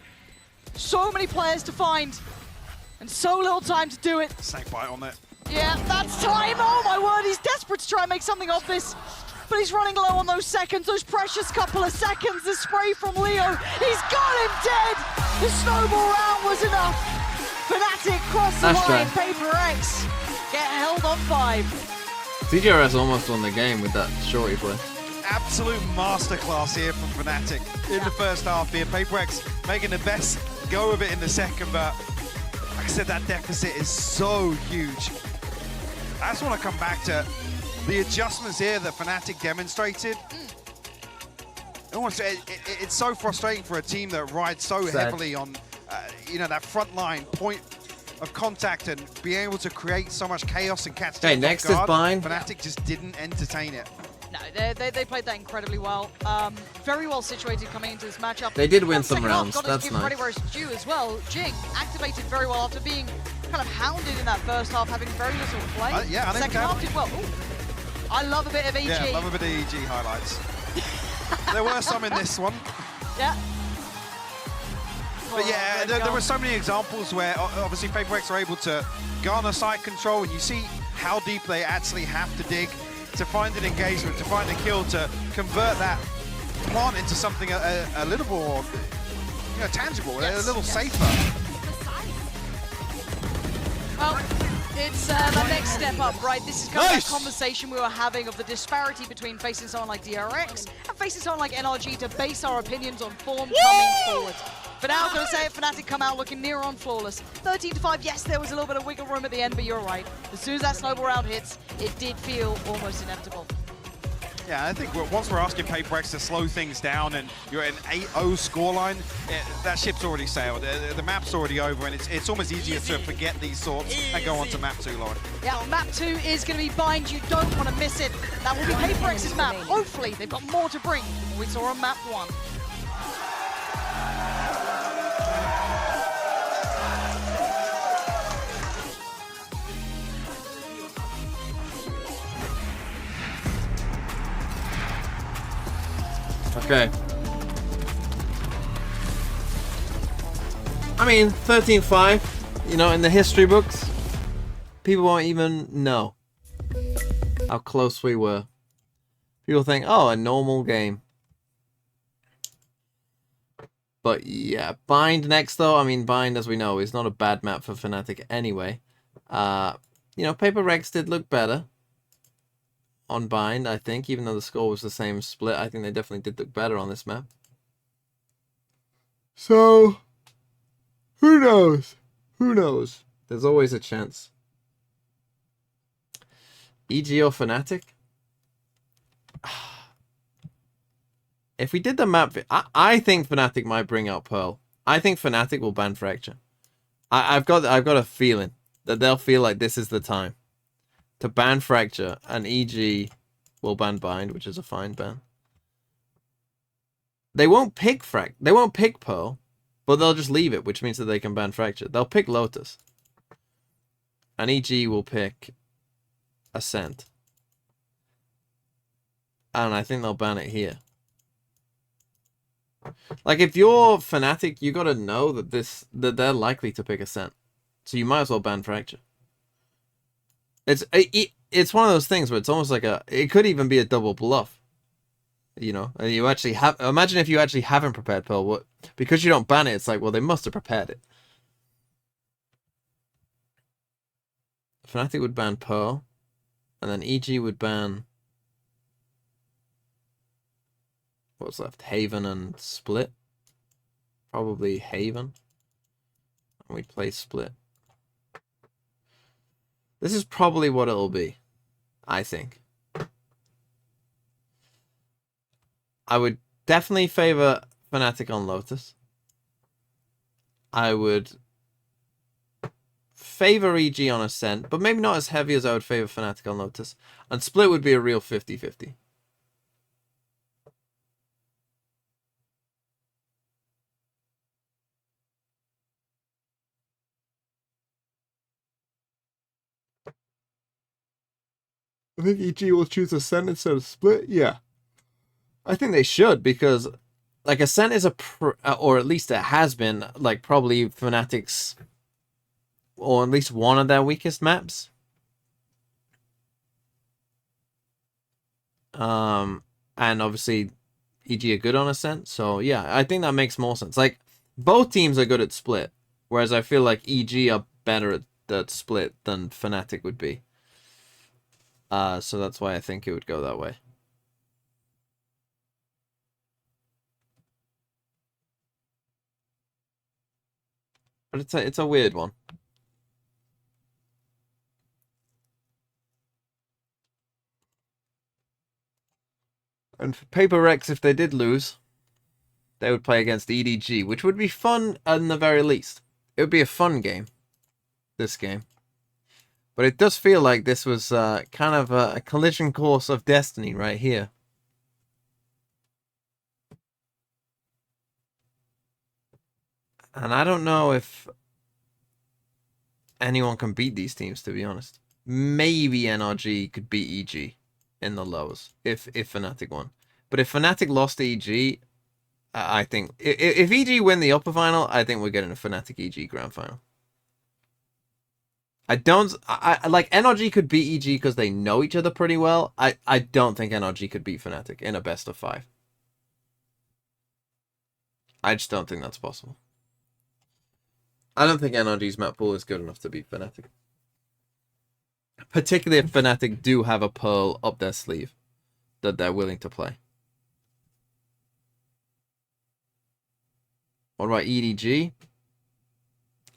S8: So many players to find. And so little time to do it.
S22: Snake bite on it.
S8: Yeah, that's time. Oh my word, he's desperate to try and make something of this. But he's running low on those seconds, those precious couple of seconds. The spray from Leo, he's got him dead. The snowball round was enough. Fnatic cross the line, PRX get held on 5.
S3: CGRS almost won the game with that shorty play.
S22: Absolute masterclass here from Fnatic in the first half here. PRX making the best go of it in the second, but like I said, that deficit is so huge. I just want to come back to the adjustments here that Fnatic demonstrated. It's so frustrating for a team that rides so heavily on, you know, that front line point of contact and being able to create so much chaos and catch.
S3: Okay, next is Bind.
S22: Fnatic just didn't entertain it.
S8: No, they played that incredibly well. Very well situated coming into this matchup.
S3: They did win some rounds.
S8: Got
S3: That's
S8: to give
S3: nice.
S8: credit where it's due as well. Jing activated very well after being kind of hounded in that first half, having very little play.
S22: Yeah, I think
S8: second half did well. Ooh. I love a bit of EG.
S22: Yeah, love a bit of EG highlights. There were some in this one.
S8: Yeah.
S22: But yeah, there were so many examples where obviously PRX are able to garner side control, and you see how deep they actually have to dig to find an engagement, to find a kill, to convert that plant into something a little more, you know, tangible, a little safer.
S8: Well, it's the next step up, right? This is kind of that conversation we were having of the disparity between facing someone like PRX and facing someone like NRG to base our opinions on form coming forward. But now I'm going to say it, Fnatic come out looking near on flawless. 13-5, yes, there was a little bit of wiggle room at the end, but you're right. As soon as that snowball round hits, it did feel almost inevitable.
S22: Yeah, I think once we're asking PRX to slow things down and you're at an 8-0 scoreline, that ship's already sailed. The map's already over, and it's almost easier to forget these thoughts and go on to map 2, Lauren.
S8: Yeah, map 2 is going to be Bind. You don't want to miss it. That will be PRX's map. Hopefully, they've got more to bring than what we saw on map 1.
S3: Okay. I mean, 13-5, you know, in the history books, people won't even know how close we were. People think, oh, a normal game. But yeah, Bind next though. I mean, Bind, as we know, is not a bad map for Fnatic anyway. You know, PRX did look better on Bind, I think, even though the score was the same split. I think they definitely did look better on this map. So, who knows? Who knows? There's always a chance. EG or Fnatic? If we did the map, I think Fnatic might bring out Pearl. I think Fnatic will ban Fracture. I've got a feeling that they'll feel like this is the time to ban Fracture, and EG will ban Bind, which is a fine ban. They won't pick they won't pick Pearl, but they'll just leave it, which means that they can ban Fracture. They'll pick Lotus. And EG will pick Ascent. And I think they'll ban it here. Like, if you're Fnatic, you gotta know that they're likely to pick Ascent. So you might as well ban Fracture. It's one of those things where it's almost like it could even be a double bluff. You know, and you actually have, imagine if you actually haven't prepared Pearl, because you don't ban it, it's like, well, they must have prepared it. Fnatic would ban Pearl, and then EG would ban, what's left? Haven and Split. Probably Haven. And we play Split. This is probably what it'll be, I think. I would definitely favor Fnatic on Lotus. I would favor EG on Ascent, but maybe not as heavy as I would favor Fnatic on Lotus. And Split would be a real 50-50. I think EG will choose Ascent instead of Split. Yeah. I think they should, because like Ascent is or at least it has been, like, probably Fnatic's, or at least one of their weakest maps. And obviously EG are good on Ascent, so yeah, I think that makes more sense. Like, both teams are good at Split, whereas I feel like EG are better at Split than Fnatic would be. So that's why I think it would go that way. But it's a weird one. And for PRX, if they did lose, they would play against EDG, which would be fun in the very least. It would be a fun game, this game. But it does feel like this was kind of a collision course of destiny right here. And I don't know if anyone can beat these teams, to be honest. Maybe NRG could beat EG in the lows if Fnatic won. But if Fnatic lost to EG, I think if EG win the upper final, I think we're getting a Fnatic EG grand final. I like NRG could beat EG because they know each other pretty well. I don't think NRG could beat Fnatic in a best of 5. I just don't think that's possible. I don't think NRG's map pool is good enough to beat Fnatic. Particularly if Fnatic do have a Pearl up their sleeve that they're willing to play. What about EDG?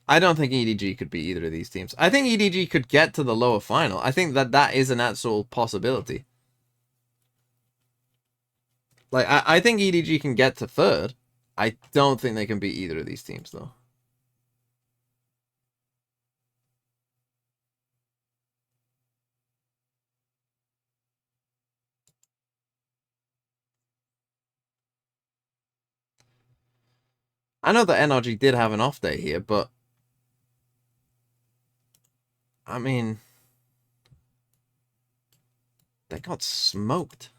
S3: I don't think EDG could beat either of these teams. I think EDG could get to the lower final. I think that is an actual possibility. Like, I think EDG can get to 3rd. I don't think they can beat either of these teams, though. I know that NRG did have an off day here, but I mean, they got smoked.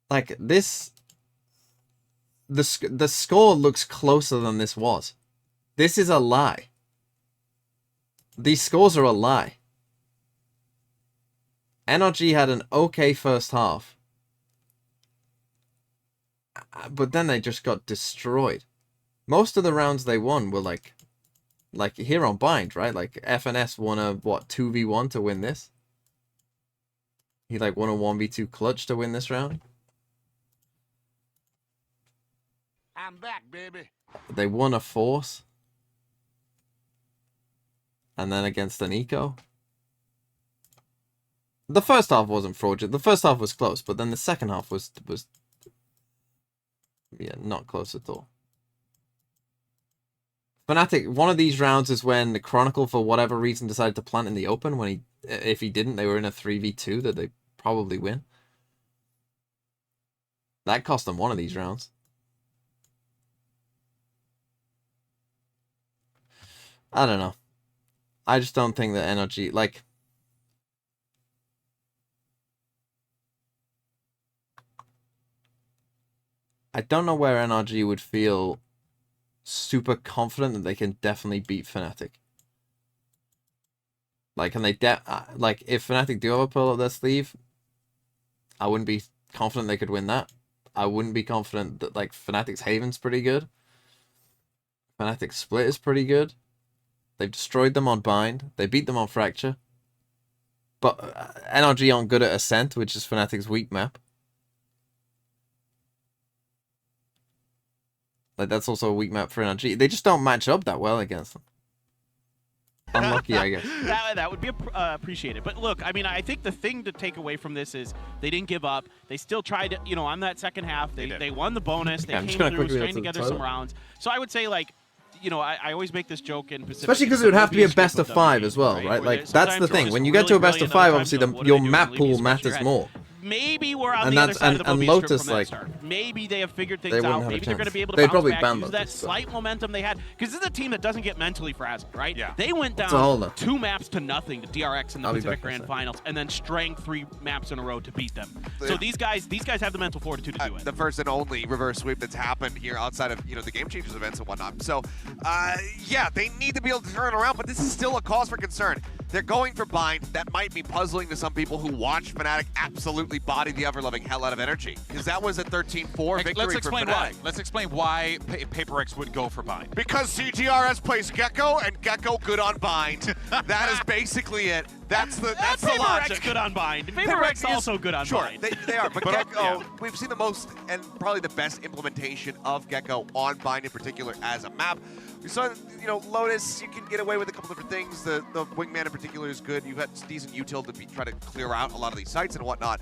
S3: Like, this, the score looks closer than this was. This is a lie. These scores are a lie. NRG had an okay first half, but then they just got destroyed. Most of the rounds they won were like here on Bind, right? Like FNS won a, what, 2v1 to win this? He like won a 1v2 clutch to win this round.
S14: I'm back, baby.
S3: They won a Force. And then against an Eco. The first half wasn't fraudulent. The first half was close, but then the second half was yeah, not close at all. Fnatic, one of these rounds is when the Chronicle, for whatever reason, decided to plant in the open. When if he didn't, they were in a 3v2 that they probably win. That cost them one of these rounds. I don't know. I just don't think that NRG, like, I don't know where NRG would feel super confident that they can definitely beat Fnatic. Like, can they like, if Fnatic do have a pearl up their sleeve, I wouldn't be confident they could win that. I wouldn't be confident that, like, Fnatic's Haven's pretty good. Fnatic's Split is pretty good. They've destroyed them on Bind. They beat them on Fracture. But NRG aren't good at Ascent, which is Fnatic's weak map. Like, that's also a weak map for NRG. They just don't match up that well against them. Unlucky, I guess.
S4: That would be appreciated. But look, I mean, I think the thing to take away from this is they didn't give up. They still tried to, you know, on that second half, they won the bonus. They came through, stringing together some rounds. So I would say, like, you know, I always make this joke in Pacific.
S3: Especially because it would have to be a best of 5 as well, right? Like, that's the thing. When you get to a best of 5, obviously your map pool matters more.
S4: Maybe we're on the other side of the bogey
S3: Lotus,
S4: from
S3: like,
S4: that start. Maybe they have figured things out. Maybe they're going to be able to
S3: They'd
S4: bounce
S3: probably
S4: back,
S3: ban
S4: use
S3: Lotus,
S4: that slight momentum they had. Because this is a team that doesn't get mentally frazzled, right?
S1: Yeah.
S4: They went
S3: That's a whole
S4: down
S3: nother.
S4: 2 maps to nothing to DRX in the
S3: I'll be
S4: Pacific
S3: back in a
S4: Grand
S3: sec.
S4: Finals, and then strang 3 maps in a row to beat them. So these guys have the mental fortitude to do it.
S2: The first and only reverse sweep that's happened here outside of, you know, the Game Changers events and whatnot. So, yeah, they need to be able to turn around, but this is still a cause for concern. They're going for Bind. That might be puzzling to some people who watch Fnatic absolutely body the ever-loving hell out of energy, because that was a 13-4 victory
S1: Let's explain
S2: for Fnatic.
S1: why. Let's explain why PaperX would go for Bind.
S2: Because CGRS plays Gecko, and Gecko good on Bind. That is basically it. That's the logic.
S4: PaperX good on Bind. PaperX also good on Bind.
S2: They are, but Gecko, we've seen the most and probably the best implementation of Gecko on Bind in particular as a map. We saw, you know, Lotus, you can get away with a couple different things. The Wingman in particular is good. You've got decent util to try to clear out a lot of these sites and whatnot.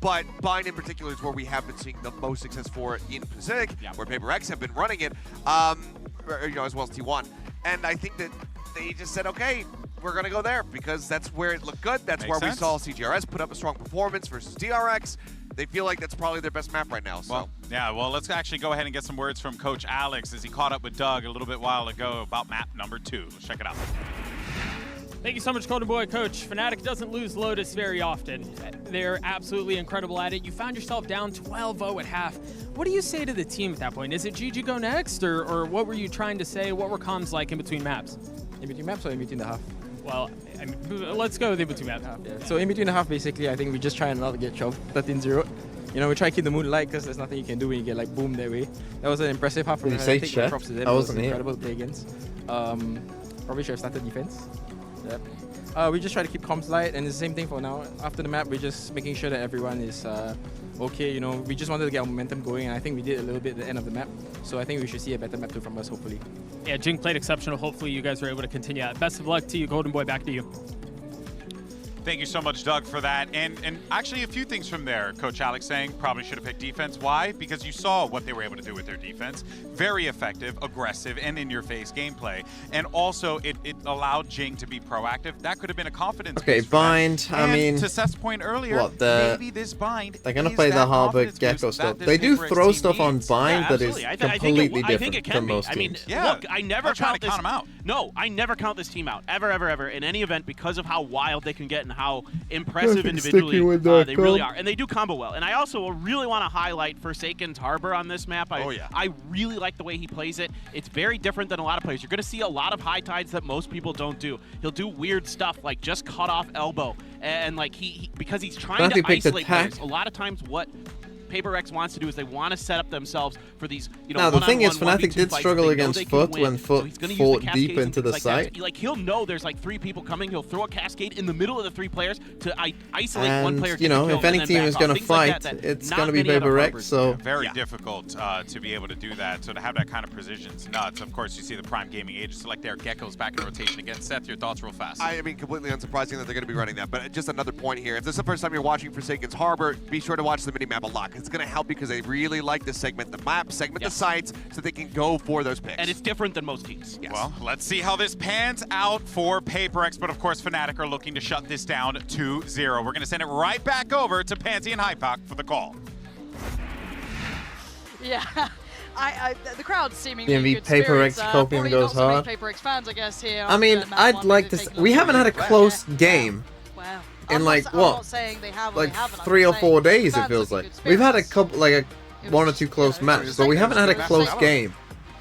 S2: But Bind in particular is where we have been seeing the most success for it in Pacific, where PaperX have been running it, you know, as well as T1. And I think that they just said, okay, we're going to go there because that's where it looked good. That's where we saw CGRS put up a strong performance versus DRX. They feel like that's probably their best map right now. So.
S1: Well, yeah, well, let's actually go ahead and get some words from Coach Alex as he caught up with Doug a little bit while ago about map number 2. Let's check it out.
S16: Thank you so much, Golden Boy. Coach, Fnatic doesn't lose Lotus very often. They're absolutely incredible at it. You found yourself down 12-0 at half. What do you say to the team at that point? Is it GG go next, or what were you trying to say? What were comms like in between maps?
S9: In between maps or in between the half?
S16: Well, I mean, let's go with in between maps.
S9: Yeah. So in between the half, basically, I think we just try and not get shoved 13-0. You know, we try to keep the mood light because there's nothing you can do when you get like boomed that way. That was an impressive half from
S3: Did you say
S9: Fnatic.
S3: chat?
S9: Props to them.
S3: I
S9: It
S3: wasn't
S9: was
S3: here.
S9: incredible to play against. Probably should have started defense. Yep. We just try to keep comms light, and it's the same thing for now. After the map, we're just making sure that everyone is okay. You know, we just wanted to get our momentum going, and I think we did a little bit at the end of the map. So I think we should see a better map too from us, hopefully.
S16: Yeah, Jing played exceptional. Hopefully you guys were able to continue that. Best of luck to you, Golden Boy. Back to you.
S1: Thank you so much, Doug, for that. And actually a few things from there. Coach Alex saying probably should have picked defense. Why? Because you saw what they were able to do with their defense. Very effective, aggressive, and in-your-face gameplay. And also, it allowed Jing to be proactive. That could have been a confidence
S3: Okay,
S1: boost for
S3: Bind,
S1: them.
S3: I
S1: And
S3: mean...
S1: to Seth's point earlier,
S3: what,
S1: maybe this Bind
S3: they're going to
S1: is
S3: play the
S1: that
S3: Harbor
S1: confidence
S3: Gecko
S1: boost
S3: stuff.
S1: that
S3: They
S1: this
S3: do
S1: PaperX
S3: throw
S1: team
S3: stuff on
S1: needs.
S3: Bind that is
S4: absolutely. I
S3: completely
S4: think it
S3: different
S4: can
S3: than
S4: be.
S3: most
S4: I mean,
S3: teams.
S4: look, I never
S1: I'm trying
S4: count
S1: to
S4: this.
S1: count 'em out.
S4: No, I never count this team out, ever, in any event, because of how wild they can get and how impressive individually they really are. And they do combo well. And I also really want to highlight Forsaken's Harbor on this map. I really like the way he plays it. It's very different than a lot of players. You're going to see a lot of high tides that most people don't do. He'll do weird stuff like just cut off elbow. And like because he's trying to isolate players. A lot of times what PaperX wants to do is they want to set up themselves for these, you know,
S3: now, the thing is,
S4: one-on-one,
S3: Fnatic
S4: 1v2
S3: did
S4: fights
S3: struggle
S4: that they know
S3: against
S4: they can
S3: Foot
S4: win.
S3: when
S4: So
S3: Foot
S4: he's gonna use
S3: fought
S4: the
S3: deep
S4: cascades and
S3: into the
S4: things like that.
S3: site.
S4: Like, he'll know there's like 3 people coming. He'll throw a cascade in the middle of the 3 players to isolate one player.
S3: And, you know, if any team is going to fight, it's going to be PaperX, so...
S1: Very difficult to be able to do that. So to have that kind of precision is nuts. Of course, you see the Prime Gaming agents select their Geckos back in rotation again. Seth, your thoughts real fast.
S2: I mean, completely unsurprising that they're going to be running that. But just another point here. If this is the first time you're watching Forsaken's Harbor, be sure to watch the minimap a lot. It's going to help because they really like to segment the map, segment the sites, so they can go for those picks.
S4: And it's different than most teams.
S2: Yes.
S1: Well, let's see how this pans out for PaperX. But of course, Fnatic are looking to shut this down 2-0. We're going to send it right back over to Pansy and Hypak for the call.
S8: Yeah. The crowd seemingly
S3: DMV
S8: good
S3: PaperX
S8: spirits.
S3: Copium goes hard.
S8: PaperX fans, I guess, here.
S3: I mean, I'd like to... We haven't had a close game.
S8: Wow.
S3: In
S8: I'm
S3: like
S8: not
S3: what,
S8: saying they have or
S3: like
S8: they haven't.
S3: 3 or 4 days it
S8: fans
S3: feels
S8: looking
S3: like.
S8: good
S3: We've had a
S8: spirits.
S3: couple, like one or two close matches, but we haven't had a close game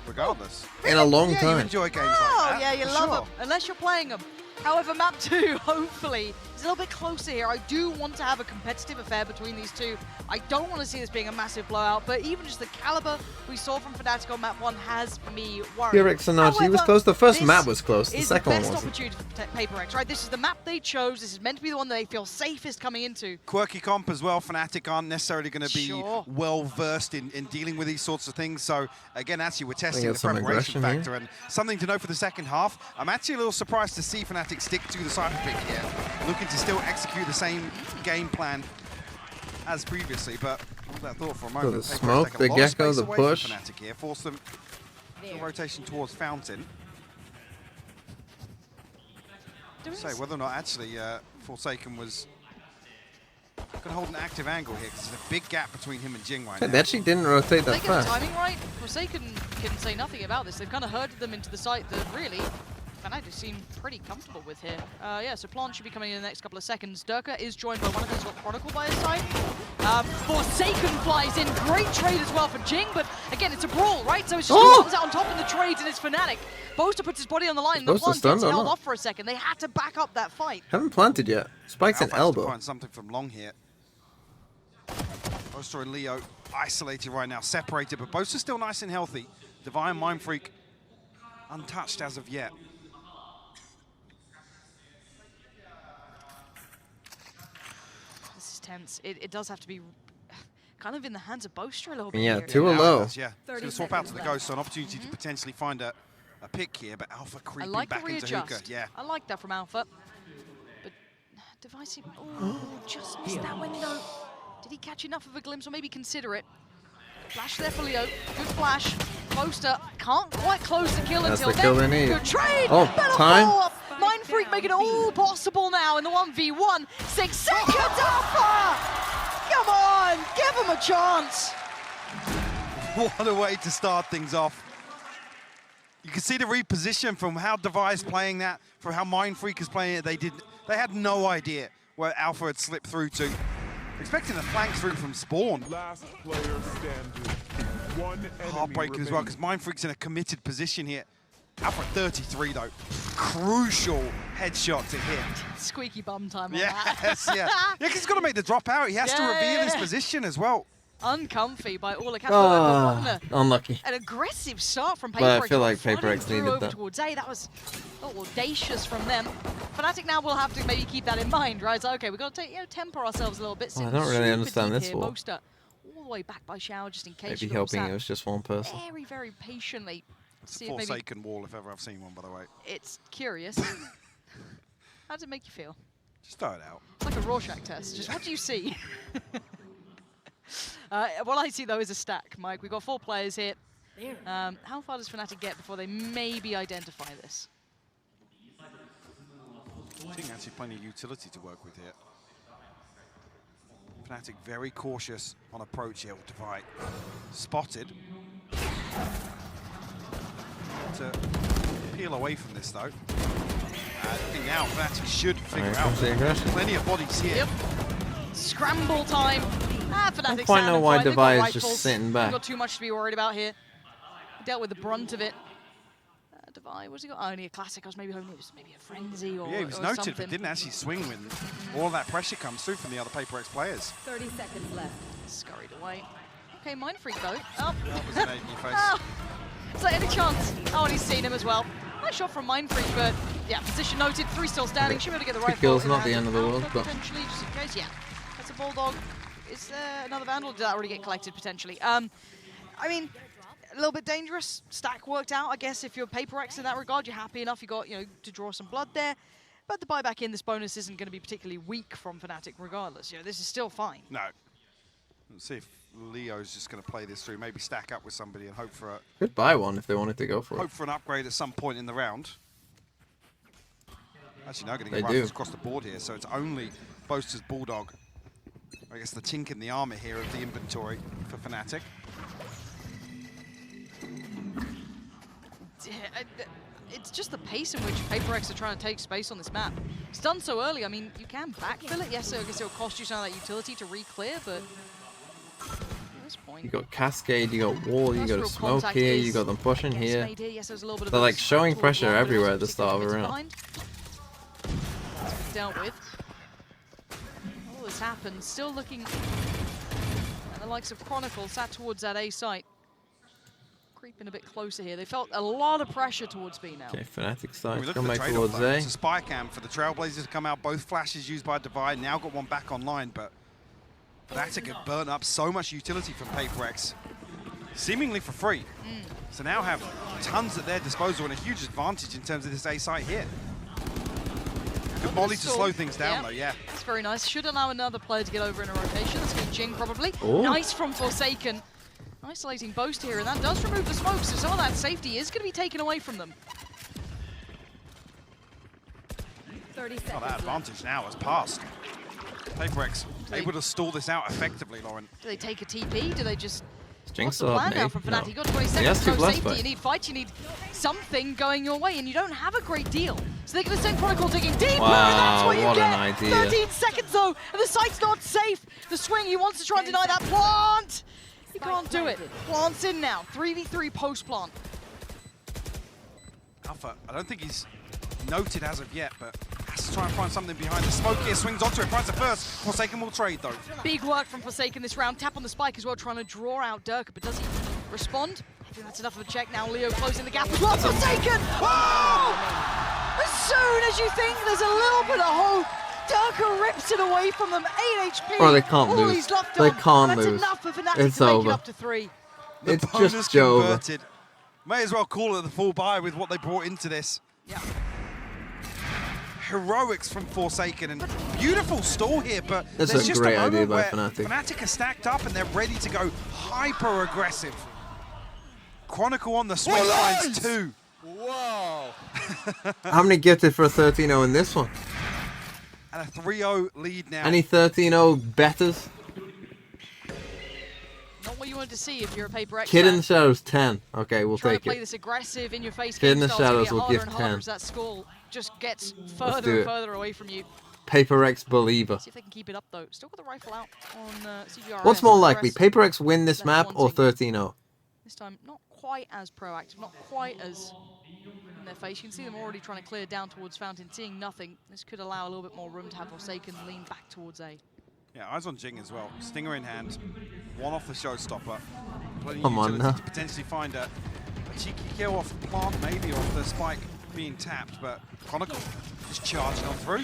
S22: regardless
S3: in a long
S22: You
S3: time.
S22: enjoy games like
S8: Oh,
S22: that.
S8: yeah, you
S22: for
S8: love
S22: sure.
S8: them, unless you're playing them. However, map 2, hopefully, is a little bit closer here. I do want to have a competitive affair between these two. I don't want to see this being a massive blowout, but even just the caliber we saw from Fnatic on map 1 has me worried.
S3: PRX and RG was close. The first
S8: this
S3: map was close. The second one
S8: is the
S3: wasn't.
S8: best opportunity for PaperX, right? This is the map they chose. This is meant to be the one they feel safest coming into.
S22: Quirky comp as well. Fnatic aren't necessarily going to be
S8: Sure.
S22: well versed in dealing with these sorts of things. So again, actually, we're testing
S3: got
S22: the
S3: some
S22: preparation
S3: aggression
S22: factor, and something to know for the second half. I'm actually a little surprised to see Fnatic stick to the cyber pick here, looking to still execute the same game plan as previously. But hold that thought for a moment.
S3: the
S22: PaperX
S3: smoke,
S22: take a
S3: the
S22: lot of
S3: gecko,
S22: space
S3: the
S22: away from
S3: push.
S22: Fnatic here, force them to a rotation towards Fountain. Say whether or not actually Forsaken was going to hold an active angle here, because there's a big gap between him and Jing right now.
S3: They actually didn't rotate
S8: They
S3: that
S8: get the
S3: fast.
S8: timing right. Forsaken can say nothing about this. They've kind of herded them into the site that really Fnatic seem pretty comfortable with here. Yeah, so Plant should be coming in the next couple of seconds. Durka is joined by one of those, got Chronicle by his side. Forsaken flies in. Great trade as well for Jing, but again, it's a brawl, right? So it's just who comes out on top in the trades, and it's Fnatic. Boaster puts his body on the line, and the
S3: Supposed to
S8: Plant
S3: stun
S8: gets
S3: or
S8: held
S3: not?
S8: off for a second. They had to back up that fight.
S3: Haven't planted yet. Spikes an
S22: Alpha has to
S3: elbow.
S22: find something from Long here. Boaster and Leo isolated right now, separated, but Boaster's still nice and healthy. Divine Mind Freak untouched as of yet.
S8: This is tense. It does have to be kind of in the hands of Boaster a little bit.
S3: Yeah,
S8: here.
S3: 2 low.
S22: Yeah, he's going to swap out to the Ghost, so an opportunity to potentially find a pick here, but Alpha
S8: I
S22: creeping
S8: like the
S22: back into Hookah.
S8: readjust.
S22: Yeah.
S8: I like that from Alpha. But Divisive, oh, just missed that window. Did he catch enough of a glimpse, or maybe consider it? Flash there for Leo. Good flash. Boaster can't quite close the kill
S3: That's
S8: until
S3: the kill
S8: then.
S3: they need.
S8: Good trade.
S3: Oh,
S8: Better
S3: time.
S8: follow-up. Mind Freak making it all possible now in the 1v1. 6 seconds, Alpha! Come on, give him a chance.
S22: What a way to start things off. You can see the reposition from how Device playing that, from how Mind Freak is playing it. They had no idea where Alpha had slipped through to. Expecting a flank through from Spawn.
S15: Last player standing. One enemy
S22: Heartbreaking as well, because Mind Freak's in a committed position here. Alpha 33 though. Crucial headshot to hit.
S8: Squeaky bum time on
S22: Yes,
S8: that.
S22: yeah. Yeah, he's got to make the drop out. He has to reveal his position as well.
S8: Uncomfy by all accounts.
S3: Ah, unlucky.
S8: An aggressive start from PaperX.
S3: But I feel like
S8: flooding
S3: PaperX
S8: through
S3: needed
S8: over
S3: that.
S8: towards A. That was audacious from them. Fnatic now will have to maybe keep that in mind, right? So, okay, we've got to temper ourselves a little bit.
S3: Oh, I don't really
S8: Super
S3: understand
S8: deep
S3: this
S8: here.
S3: wall.
S8: Boaster all the way back by Xiao, just in case.
S3: Maybe
S8: you got
S3: hoping
S8: sat
S3: it was just one person.
S8: very, very patiently.
S22: It's
S8: See
S22: a
S8: if maybe
S22: Forsaken wall if ever I've seen one, by the way.
S8: it's curious. How does it make you feel?
S22: Just throw it out.
S8: It's like a Rorschach test. Just what do you see? What I see, though, is a stack, Mike. We've got 4 players here. How far does Fnatic get before they maybe identify this?
S22: I think actually plenty of utility to work with here. Fnatic very cautious on approach here with Divide. Spotted. To peel away from this though. I think now Fnatic should figure out
S3: comes the aggression.
S22: plenty of bodies here.
S8: Yep. Scramble time. Fnatic
S3: don't quite know why
S8: They've got
S3: Divide is just
S8: rifles.
S3: sitting back.
S8: They've got too much to be worried about here. Dealt with the brunt of it. Divide, what's he got? Oh, only a classic. I was maybe hoping it was maybe a frenzy or
S22: Yeah, he was
S8: or
S22: noted,
S8: something.
S22: but didn't actually swing when all that pressure comes through from the other PaperX players.
S5: 30 seconds left.
S8: Scurried away. Okay, Mind Freak though. Oh.
S22: That was an 8 in your face.
S8: Oh. Is there any chance? Oh, and he's seen him as well. Nice shot from Mind Freak, but yeah, position noted. 3 still standing. Should be able to get the rifle.
S3: kill's
S8: in
S3: not the
S8: hands
S3: end of the world,
S8: Alpha,
S3: but-
S8: potentially, just in case. Yeah, that's a Bulldog. Is there another Vandal? Did that already get collected potentially? I mean, a little bit dangerous. Stack worked out, I guess. If you're PaperX in that regard, you're happy enough. You got to draw some blood there. But the buyback in this bonus isn't going to be particularly weak from Fnatic, regardless. This is still fine.
S22: No. Let's see if Leo's just going to play this through. Maybe stack up with somebody and hope for
S3: Could buy one if they wanted to go for it.
S22: hope for an upgrade at some point in the round. Actually, now getting
S3: They
S22: rifles
S3: do.
S22: across the board here, so it's only Boaster's Bulldog. I guess the chink in the armor here of the inventory for Fnatic.
S8: It's just the pace in which PaperX are trying to take space on this map. It's done so early. I mean, you can backfill it. Yes, I guess it'll cost you some of that utility to re-clear, but at this point,
S3: You got Cascade, you got Wall, you got a Smoke here, you got them pushing here. They're like showing pressure everywhere at the start of a round.
S8: Dealt with. All this happened, still looking at the likes of Chronicle sat towards that A site. Creeping a bit closer here. They felt a lot of pressure towards B now.
S3: Okay, Fnatic starting to
S22: Come
S3: come back towards A.
S22: It's a spy cam for the Trailblazers to come out. Both flashes used by Divide. Now got one back online, but Fnatic have burnt up so much utility from PRX, seemingly for free. So now have tons at their disposal and a huge advantage in terms of this A site here. Good molly to slow things down though, yeah.
S8: That's very nice. Should allow another player to get over in a rotation. That's going to be Jing probably.
S22: Ooh.
S8: Nice from Forsaken. Isolating Boast here, and that does remove the smoke, so some of that safety is going to be taken away from them.
S5: 30 seconds.
S22: Oh, that advantage now has passed. PRX able to stall this out effectively, Lauren.
S8: Do they take a TP? Do they just...
S3: Jinx
S8: What's the plan now from Fnatic? You've got 20 seconds to go safety. You need fights, you need something going your way, and you don't have a great deal. So they're going to send Chronicle digging deeper, and that's what you
S3: what
S8: get.
S3: an idea.
S8: 13 seconds though, and the site's not safe. The swing, he wants to try and deny that plant. He can't do it. Plant's in now. 3v3 post-plant.
S22: Alpha, I don't think he's noted as of yet, but has to try and find something behind the smoke here. Swings onto it, finds the first. Forsaken will trade though.
S8: Big work from Forsaken this round. Tap on the spike as well, trying to draw out Durka, but does he respond? I think that's enough of a check now. Leo closing the gap as well. Forsaken! Oh! As soon as you think there's a little bit of hope, Durka rips it away from them. 8 HP.
S3: Oh, they can't lose. They can't lose. It's over.
S8: Up to 3.
S22: The
S3: It's just Joe.
S22: converted. May as well call it the full buy with what they brought into this.
S8: Yeah.
S22: Heroics from Forsaken and beautiful stall here, but
S3: That's
S22: there's
S3: a
S22: just
S3: great
S22: a
S3: idea
S22: moment
S3: by
S22: where
S3: Fnatic.
S22: Fnatic are stacked up and they're ready to go hyper aggressive. Chronicle on the swing finds 2.
S13: Whoa!
S3: How many gifted for a 13-0 in this one?
S22: And a 3-0 lead now.
S3: Any 13-0 betters?
S8: Not what you wanted to see if you're a PRX
S3: Kid in the
S8: fan.
S3: Shadows 10. Okay, we'll
S8: Trying
S3: take
S8: to play
S3: it.
S8: this aggressive in-your-face
S3: Kid in
S8: game
S3: the
S8: style,
S3: Shadows
S8: it's gonna
S3: will
S8: get
S3: give
S8: harder and harder
S3: 10.
S8: as that score just gets
S3: do
S8: further and
S3: it.
S8: further away from you.
S3: PRX believer.
S8: See if they can keep it up though. Still got the rifle out on CGRS.
S3: What's more likely,
S8: Aggressive.
S3: PRX win this map or 13-0?
S8: This time, not quite as proactive, not quite as in their face. You can see them already trying to clear down towards Fountain, seeing nothing. This could allow a little bit more room to have Forsaken lean back towards A.
S22: Yeah, eyes on Jing as well. Stinger in hand. One off the showstopper. Plenty
S3: Come
S22: of
S3: on
S22: utility
S3: now.
S22: to potentially find a cheeky kill off the plant, maybe off the spike being tapped, but Chronicle just charging on through.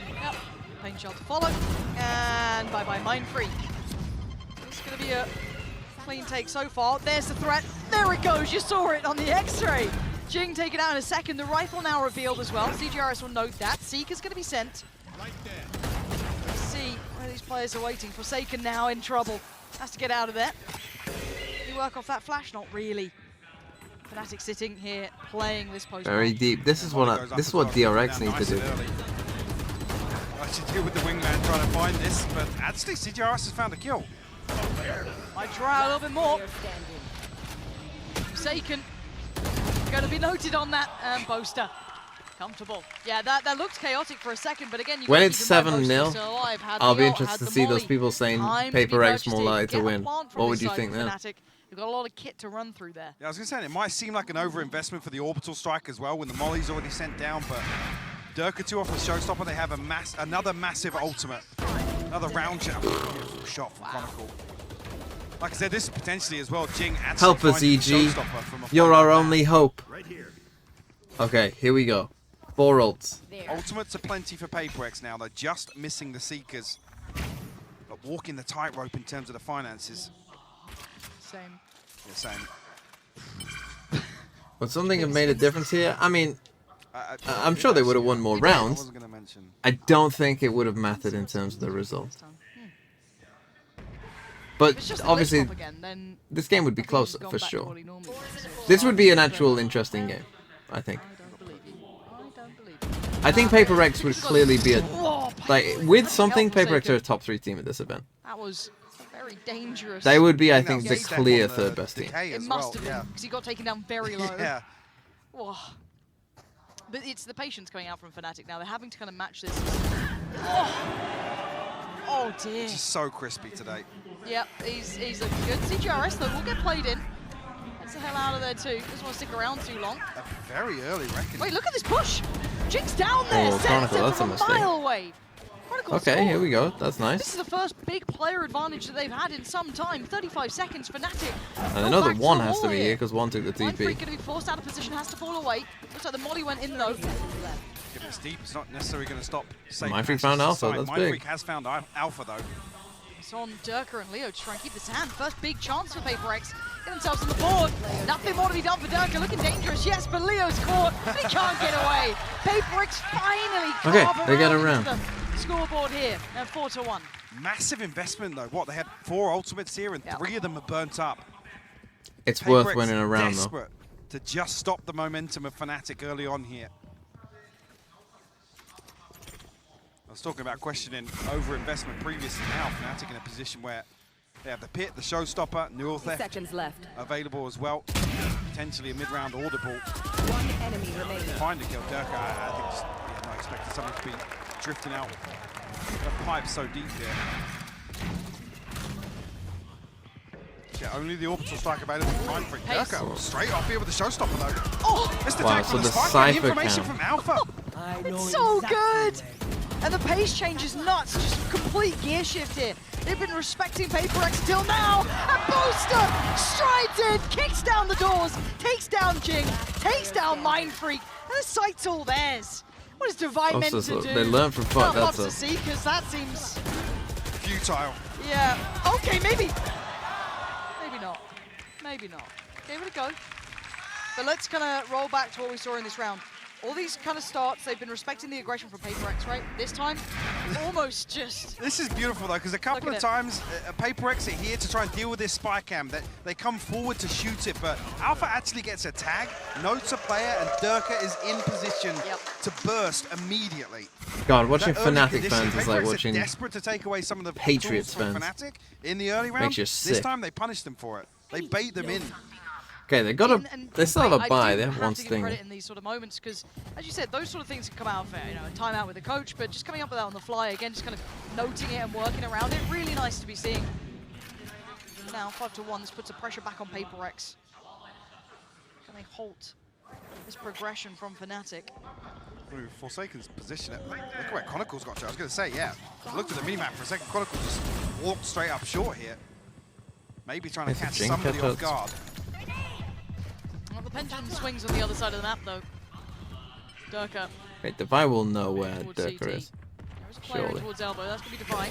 S8: Yep, pain shot to follow, and bye-bye Mind Freak. It's going to be a clean take so far. There's the threat. There it goes. You saw it on the X-ray. Jing taken out in a second. The rifle now revealed as well. CGRS will note that. Seeker's going to be sent.
S15: Right there.
S8: Let's see where these players are waiting. Forsaken now in trouble. Has to get out of there. You work off that flash? Not really. Fnatic sitting here playing this post.
S3: Very deep. This is what DRX need to do.
S22: I should deal with the wingman trying to find this, but actually CGRS has found a kill.
S8: Might try a little bit more. Forsaken. Going to be noted on that. And Boaster. Comfortable. Yeah, that looked chaotic for a second, but again, you
S3: When
S8: gotta
S3: it's
S8: keep in mind
S3: 7-0,
S8: Boaster's still alive, had
S3: I'll
S8: the
S3: be
S8: ult,
S3: interested
S8: had
S3: to
S8: the
S3: see those
S8: molly.
S3: people saying
S8: Time to be
S3: PRX more
S8: purchasing.
S3: likely to
S8: Get a
S3: win.
S8: plant from
S3: What
S8: this
S3: would you
S8: side
S3: think
S8: for
S3: then?
S8: Fnatic. They've got a lot of kit to run through there.
S22: Yeah, I was going to say, it might seem like an overinvestment for the orbital strike as well when the molly's already sent down, but Durka 2 off the showstopper, they have another massive ultimate. Another round shot. Beautiful shot from Chronicle. Like I said, this is potentially as well, Jing actually
S3: Help us,
S22: finding the
S3: EG.
S22: showstopper from a
S3: You're our only hope.
S15: Right here.
S3: Okay, here we go. 4 ults.
S22: Ultimates are plenty for PRX now. They're just missing the Seekers, but walking the tightrope in terms of the finances.
S8: Same.
S22: Yeah, same.
S3: Would something have made a difference here? I mean, I'm sure they would have won more rounds.
S22: I wasn't going to mention.
S3: I don't think it would have mattered in terms of the result. But obviously, this game would be closer for sure. This would be an actual interesting game, I think. I think PRX would clearly be with something, PRX are a top 3 team at this event.
S8: That was very dangerous.
S3: They would be, I think, the clear third best team.
S8: It must have been, because he got taken down very low.
S22: Yeah.
S8: Whoa. But it's the patience coming out from Fnatic now. They're having to kind of match this. Oh dear.
S22: Just so crispy today.
S8: Yep, he's a good CGRS though. Will get played in. Gets the hell out of there too. Doesn't want to stick around too long.
S22: A very early reckoning.
S8: Wait, look at this push. Jinx down there.
S3: Oh,
S8: Sends
S3: Chronicle,
S8: it
S3: that's
S8: from
S3: a
S8: a
S3: mistake.
S8: mile away. Chronicle's
S3: Okay,
S8: scored.
S3: here we go. That's
S8: This
S3: nice.
S8: is the first big player advantage that they've had in some time. 35 seconds, Fnatic.
S3: And I know that one has to be here because one took the
S8: Mindfreak
S3: TP.
S8: going to be forced out of position, has to fall away. Looks like the molly went in though.
S22: If it's deep, it's not necessarily going to stop.
S3: Mindfreak found Alpha, that's big.
S22: Mindfreak has found Alpha though.
S8: It's on Durka and Leo to try and keep this hand. First big chance for PRX. Get themselves on the board. Nothing more to be done for Durka. Looking dangerous, yes, but Leo's caught. But he can't get away. PRX finally carve
S3: they get
S8: around
S3: around.
S8: into the scoreboard here. And 4-1.
S22: Massive investment though. What, they had 4 ultimates here and 3 of them are burnt up.
S3: It's worth
S22: PRX
S3: winning a round though.
S22: desperate to just stop the momentum of Fnatic early on here. I was talking about questioning over-investment previously. Now Fnatic in a position where they have the pit, the showstopper, neural theft
S19: Seconds left.
S22: available as well. Potentially a mid-round audible.
S19: One enemy remaining.
S22: Find a kill. Durka, I think just, yeah, not expecting something to be drifting out. The pipe so deep here. Yeah, only the orbital strike available for Mindfreak. Durka straight off here with the showstopper though.
S8: Oh!
S22: Missed the
S3: Wow,
S22: tag
S3: so
S22: from
S3: the
S22: the spike.
S3: Cypher
S22: The information
S3: count.
S22: from Alpha.
S8: It's so good! And the pace change is nuts. Just complete gear shift here. They've been respecting PRX till now. And Booster strides in, kicks down the doors, takes down Jing, takes down Mindfreak, and the site's all theirs. What is Divine meant to do?
S3: They learn from fuck,
S8: Not
S3: that's
S8: up to see, because that seems...
S22: futile.
S8: Yeah. Okay, maybe. Maybe not. Maybe not. Give it a go. But let's kind of roll back to what we saw in this round. All these kind of starts, they've been respecting the aggression from PRX, right? This time, almost just...
S22: This is beautiful though, because a couple of times PRX are here to try and deal with this spy cam. That they come forward to shoot it, but Alpha actually gets a tag, notes a player, and Durka is in position to burst immediately.
S3: God, watching
S22: That early
S3: Fnatic
S22: conditioning,
S3: fans is like
S22: PRX are
S3: watching
S22: desperate to take away some of the
S3: Patriots
S22: tools from
S3: fans.
S22: Fnatic in the early round.
S3: Makes you
S22: This
S3: sick.
S22: time they punish them for it. They bait them in.
S3: Okay, they got a. They still have a
S8: I
S3: buy.
S8: do
S3: They have one
S8: to give
S3: stinger.
S8: credit in these sort of moments because, as you said, those sort of things can come out of a timeout with the coach, but just coming up with that on the fly again, just kind of noting it and working around it, really nice to be seeing. Now 5-1, this puts the pressure back on PRX. Can they halt this progression from Fnatic?
S22: Forsaken's position. Look at where Chronicle's got to. I was going to say, yeah. I looked at the minimap for a second. Chronicle just walked straight up short here. Maybe trying to catch somebody off guard.
S8: Well, the pendulum swings on the other side of the map, though. Durka.
S3: Wait, Devi will know where
S8: towards
S3: Durka
S8: CT.
S3: is.
S8: There's a player
S3: Surely.
S8: towards elbow. That's going to be Devi.
S3: Yeah,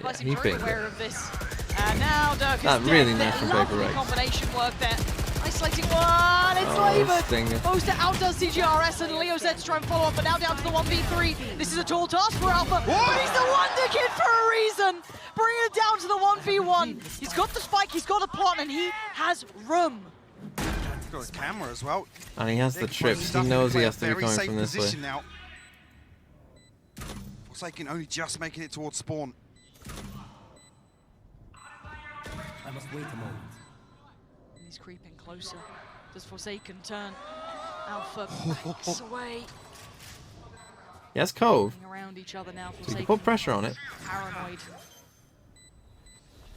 S8: Devi seems
S3: he
S8: very
S3: picked
S8: aware
S3: it.
S8: of this. And now Durka's
S3: That
S8: dead.
S3: really nice from
S8: Lovely
S3: PRX.
S8: combination work there. Isolating one, it's laboured.
S3: stinger.
S8: Booster outdoes CGRS and Leo said to try and follow up, but now down to the 1v3. This is a tall task for Alpha, but he's the Wonder Kid for a reason. Bringing it down to the 1v1. He's got the spike, he's got a plot, and he has room.
S22: He's got his camera as well.
S3: And he has the trips. He knows he has to be coming from this way.
S22: Now. Forsaken only just making it towards spawn.
S19: I must wait a moment.
S8: He's creeping closer. Does Forsaken turn? Alpha backs away.
S3: He has Cove.
S8: Around each other now.
S3: So you
S8: Forsaken
S3: can put pressure on it.
S8: paranoid.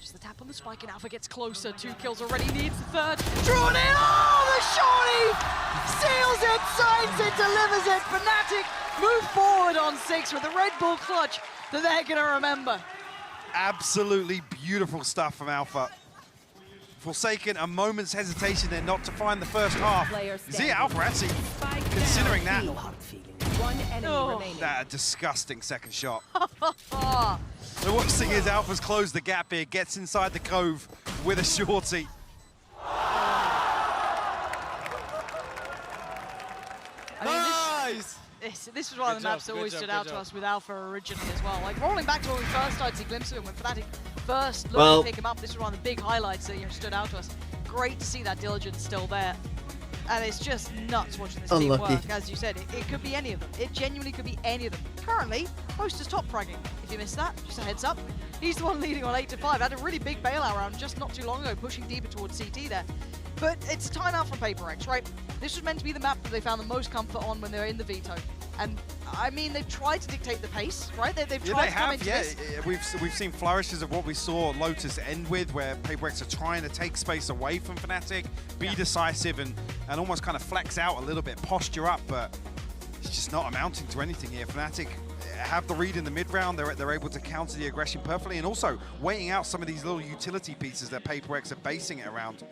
S8: Just the tap on the spike and Alpha gets closer. 2 kills already, needs the third. Drawn in! Oh, the shorty! Seals it, signs it, delivers it. Fnatic move forward on 6 with the Red Bull clutch that they're going to remember.
S22: Absolutely beautiful stuff from Alpha. Forsaken, a moment's hesitation there not to find the first half. Is he Alpha actually considering that?
S19: One enemy remaining.
S22: That a disgusting second shot. The worst thing is Alpha's closed the gap here, gets inside the cove with a shorty.
S8: I mean, this was one of the maps that always stood out to us with Alpha originally as well. Like rolling back to when we first started to see glimpses of him, when Fnatic first looked to pick him up, this was one of the big highlights that stood out to us. Great to see that diligence still there. And it's just nuts watching this team work. As you said, it could be any of them. It genuinely could be any of them. Currently, Poster's top fragging. If you missed that, just a heads up. He's the one leading on 8-5. Had a really big bailout round just not too long ago, pushing deeper towards CT there. But it's a timeout from PRX, right? This was meant to be the map that they found the most comfort on when they were in the veto. And I mean, they've tried to dictate the pace, right? They've tried to come into this.
S22: We've seen flourishes of what we saw Lotus end with, where PRX are trying to take space away from Fnatic, be decisive, and almost kind of flex out a little bit, posture up, but it's just not amounting to anything here. Fnatic have the read in the mid round. They're able to counter the aggression perfectly, and also waiting out some of these little utility pieces that PRX are basing it around.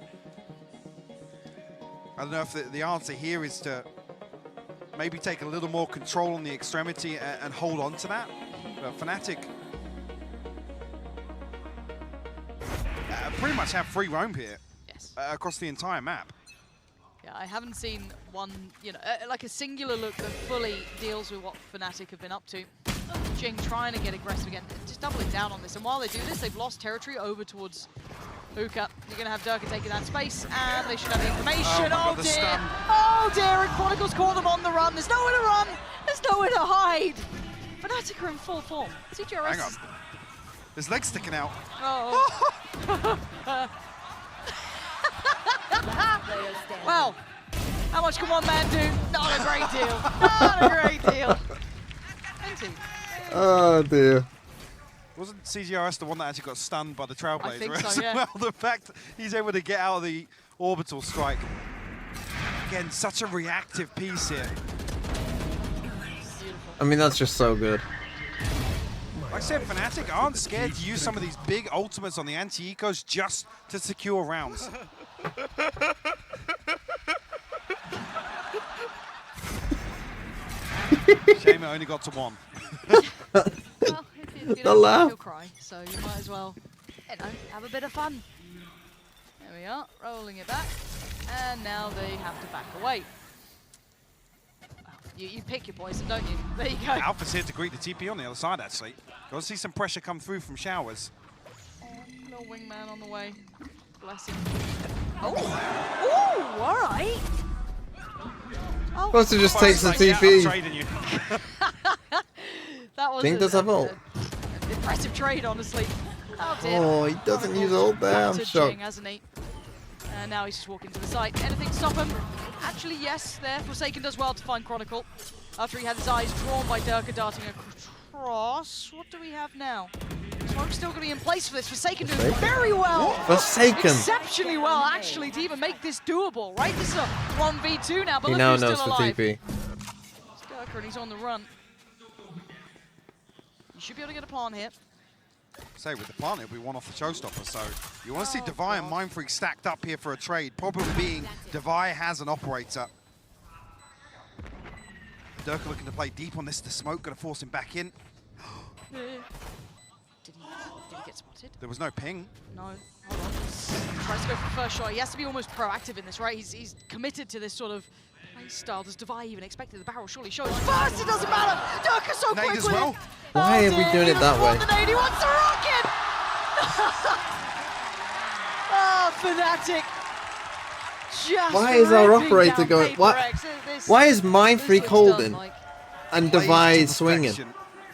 S22: I don't know if the answer here is to maybe take a little more control on the extremity and hold on to that. But Fnatic pretty much have free roam here.
S8: Yes.
S22: Across the entire map.
S8: Yeah, I haven't seen one, you know, like a singular look that fully deals with what Fnatic have been up to. Jing trying to get aggressive again, just doubling down on this. And while they do this, they've lost territory over towards Hookah. You're going to have Durka taking that space, and they should have the information.
S22: Oh,
S8: dear. Oh dear, and Chronicles caught them on the run. There's nowhere to run. There's nowhere to hide. Fnatic are in full form. CGRS.
S22: Hang on. His leg's sticking out.
S8: Oh. Well, how much can one man do? Not a great deal. Not a great deal.
S3: Oh dear.
S22: Wasn't CGRS the one that actually got stunned by the Trailblazer?
S8: I think so, yeah.
S22: Well, the fact he's able to get out of the orbital strike. Again, such a reactive piece here.
S3: I mean, that's just so good.
S22: Like I said, Fnatic aren't scared to use some of these big ultimates on the anti-ecos just to secure rounds. Shame it only got to one.
S8: Well, if you don't laugh, you'll cry, so you might as well, you know, have a bit of fun. There we are, rolling it back, and now they have to back away. Well, you pick your poison, don't you? There you go.
S22: Alpha's here to greet the TP on the other side, actually. Got to see some pressure come through from Showers.
S8: Oh, little wingman on the way. Bless him. Oh, ooh, all right. Oh.
S3: Supposed to just take some TP.
S8: That was
S3: Think does have ult.
S8: Impressive trade, honestly.
S3: Oh, he doesn't use ult there. I'm shocked.
S8: Hasn't he? And now he's just walking to the side. Anything to stop him? Actually, yes. There, Forsaken does well to find Chronicle. After he had his eyes drawn by Durka darting across. What do we have now? Smoke's still going to be in place for this. Forsaken doing very well.
S3: Forsaken.
S8: Exceptionally well, actually, to even make this doable, right? This is a 1v2 now, but
S3: He
S8: look
S3: now
S8: who's
S3: knows
S8: still
S3: for
S8: alive.
S3: TP.
S8: It's Durka and he's on the run. You should be able to get a plant here.
S22: Say with the plant, it'll be one off the showstopper. So you want to see Devi and Mindfreak stacked up here for a trade. Problem being, Devi has an operator. Durka looking to play deep on this. The smoke going to force him back in.
S8: Did he get spotted?
S22: There was no ping.
S8: No. Hold on. Tries to go for the first shot. He has to be almost proactive in this, right? He's committed to this sort of play style. Does Devi even expect the barrel surely shows first? It doesn't matter. Durka so quick
S22: as
S8: with
S22: well.
S8: it.
S3: Why are we doing it that way?
S8: The nade. He wants the rocket. Oh, Fnatic. Just
S3: Why is our
S8: ripping
S3: operator
S8: down
S3: going?
S8: PRX.
S3: Why is Mindfreak
S8: looks
S3: holding
S8: done, like,
S3: and Devi swinging?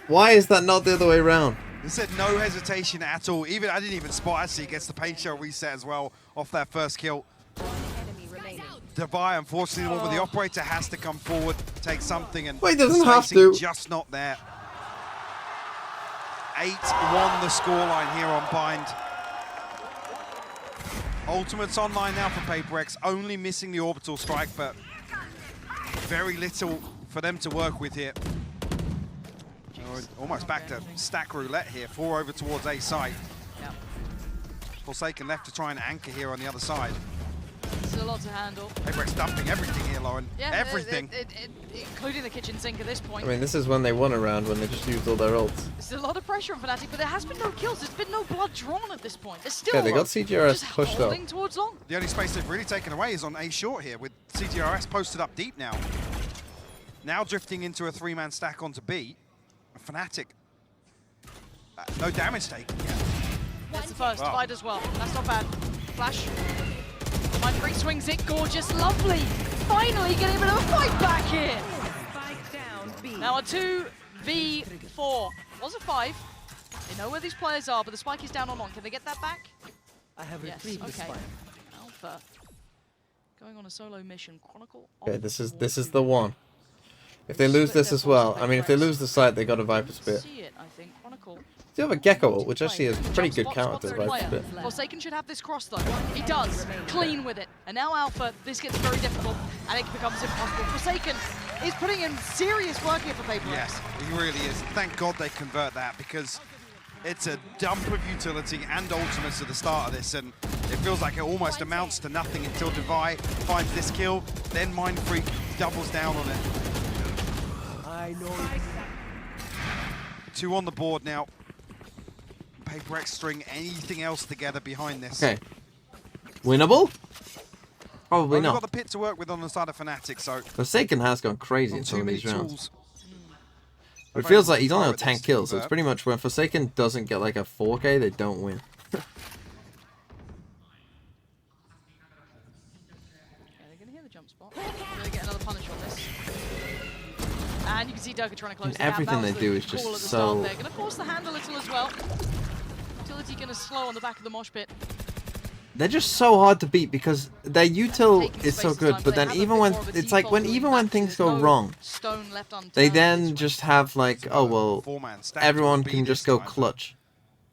S3: Why is that not the other way around?
S22: He said no hesitation at all. Even I didn't even spot. Actually, gets the paint shell reset as well off that first kill. Devi, unfortunately, the one with the operator has to come forward, take something, and
S3: Well, he doesn't
S22: the
S3: have
S22: spacing
S3: to.
S22: just not there. 8-1 the scoreline here on Bind. Ultimate's online now for PRX, only missing the orbital strike, but very little for them to work with here. Almost back to stack roulette here, 4 over towards A side.
S8: Yep.
S22: Forsaken left to try and anchor here on the other side.
S8: This is a lot to handle.
S22: PRX dumping everything here, Lauren.
S8: Yeah,
S22: everything.
S8: Including the kitchen sink at this point.
S3: I mean, this is when they won a round, when they just used all their ults.
S8: There's a lot of pressure on Fnatic, but there has been no kills. There's been no blood drawn at this point. There's still
S3: Yeah, they got CGRS
S8: just
S3: pushed up.
S8: holding towards long.
S22: The only space they've really taken away is on A short here, with CGRS posted up deep now. Now drifting into a 3-man stack onto B. Fnatic. No damage taken yet.
S8: That's the first.
S22: Wow.
S8: Divide as well. That's not bad. Flash. Mindfreak swings it. Gorgeous. Lovely. Finally getting a bit of a fight back here. Now a 2v4. Was a 5. They know where these players are, but the spike is down on long. Can they get that back?
S19: I have
S8: yes.
S19: retrieved the
S8: Okay.
S19: spike.
S8: Alpha. Going on a solo mission. Chronicle.
S3: Okay, this is the one. If they lose this as well, I mean, if they lose the site, they got a Viper Spear.
S8: See it, I think. Chronicle.
S3: They have a Gecko ult, which actually is pretty good counter to the Viper Spear.
S8: Forsaken should have this cross though. He does. Clean with it. And now Alpha, this gets very difficult, and it becomes impossible. Forsaken is putting in serious work here for PRX.
S22: Yes, he really is. Thank God they convert that, because it's a dump of utility and ultimates at the start of this, and it feels like it almost amounts to nothing until Devi finds this kill, then Mind Freak doubles down on it.
S19: I know.
S22: 2 on the board now. PRX string anything else together behind this.
S3: Okay. Winnable? Probably
S22: We've
S3: not.
S22: got the pit to work with on the side of Fnatic, so...
S3: Forsaken has gone crazy in some of these rounds.
S22: Tools.
S3: It feels like he's only on 10 kills, so it's pretty much when Forsaken doesn't get like a 4K, they don't win.
S8: They're going to hear the jump spot. Really get another punish on this. And you can see Durka trying to close the gap.
S3: Everything they do is just so...
S8: They're going to force the hand a little as well. Utility going to slow on the back of the mosh pit.
S3: They're just so hard to beat because their util is so good, but then even when it's like even when things go wrong, they then just have like, oh well, everyone can just go clutch.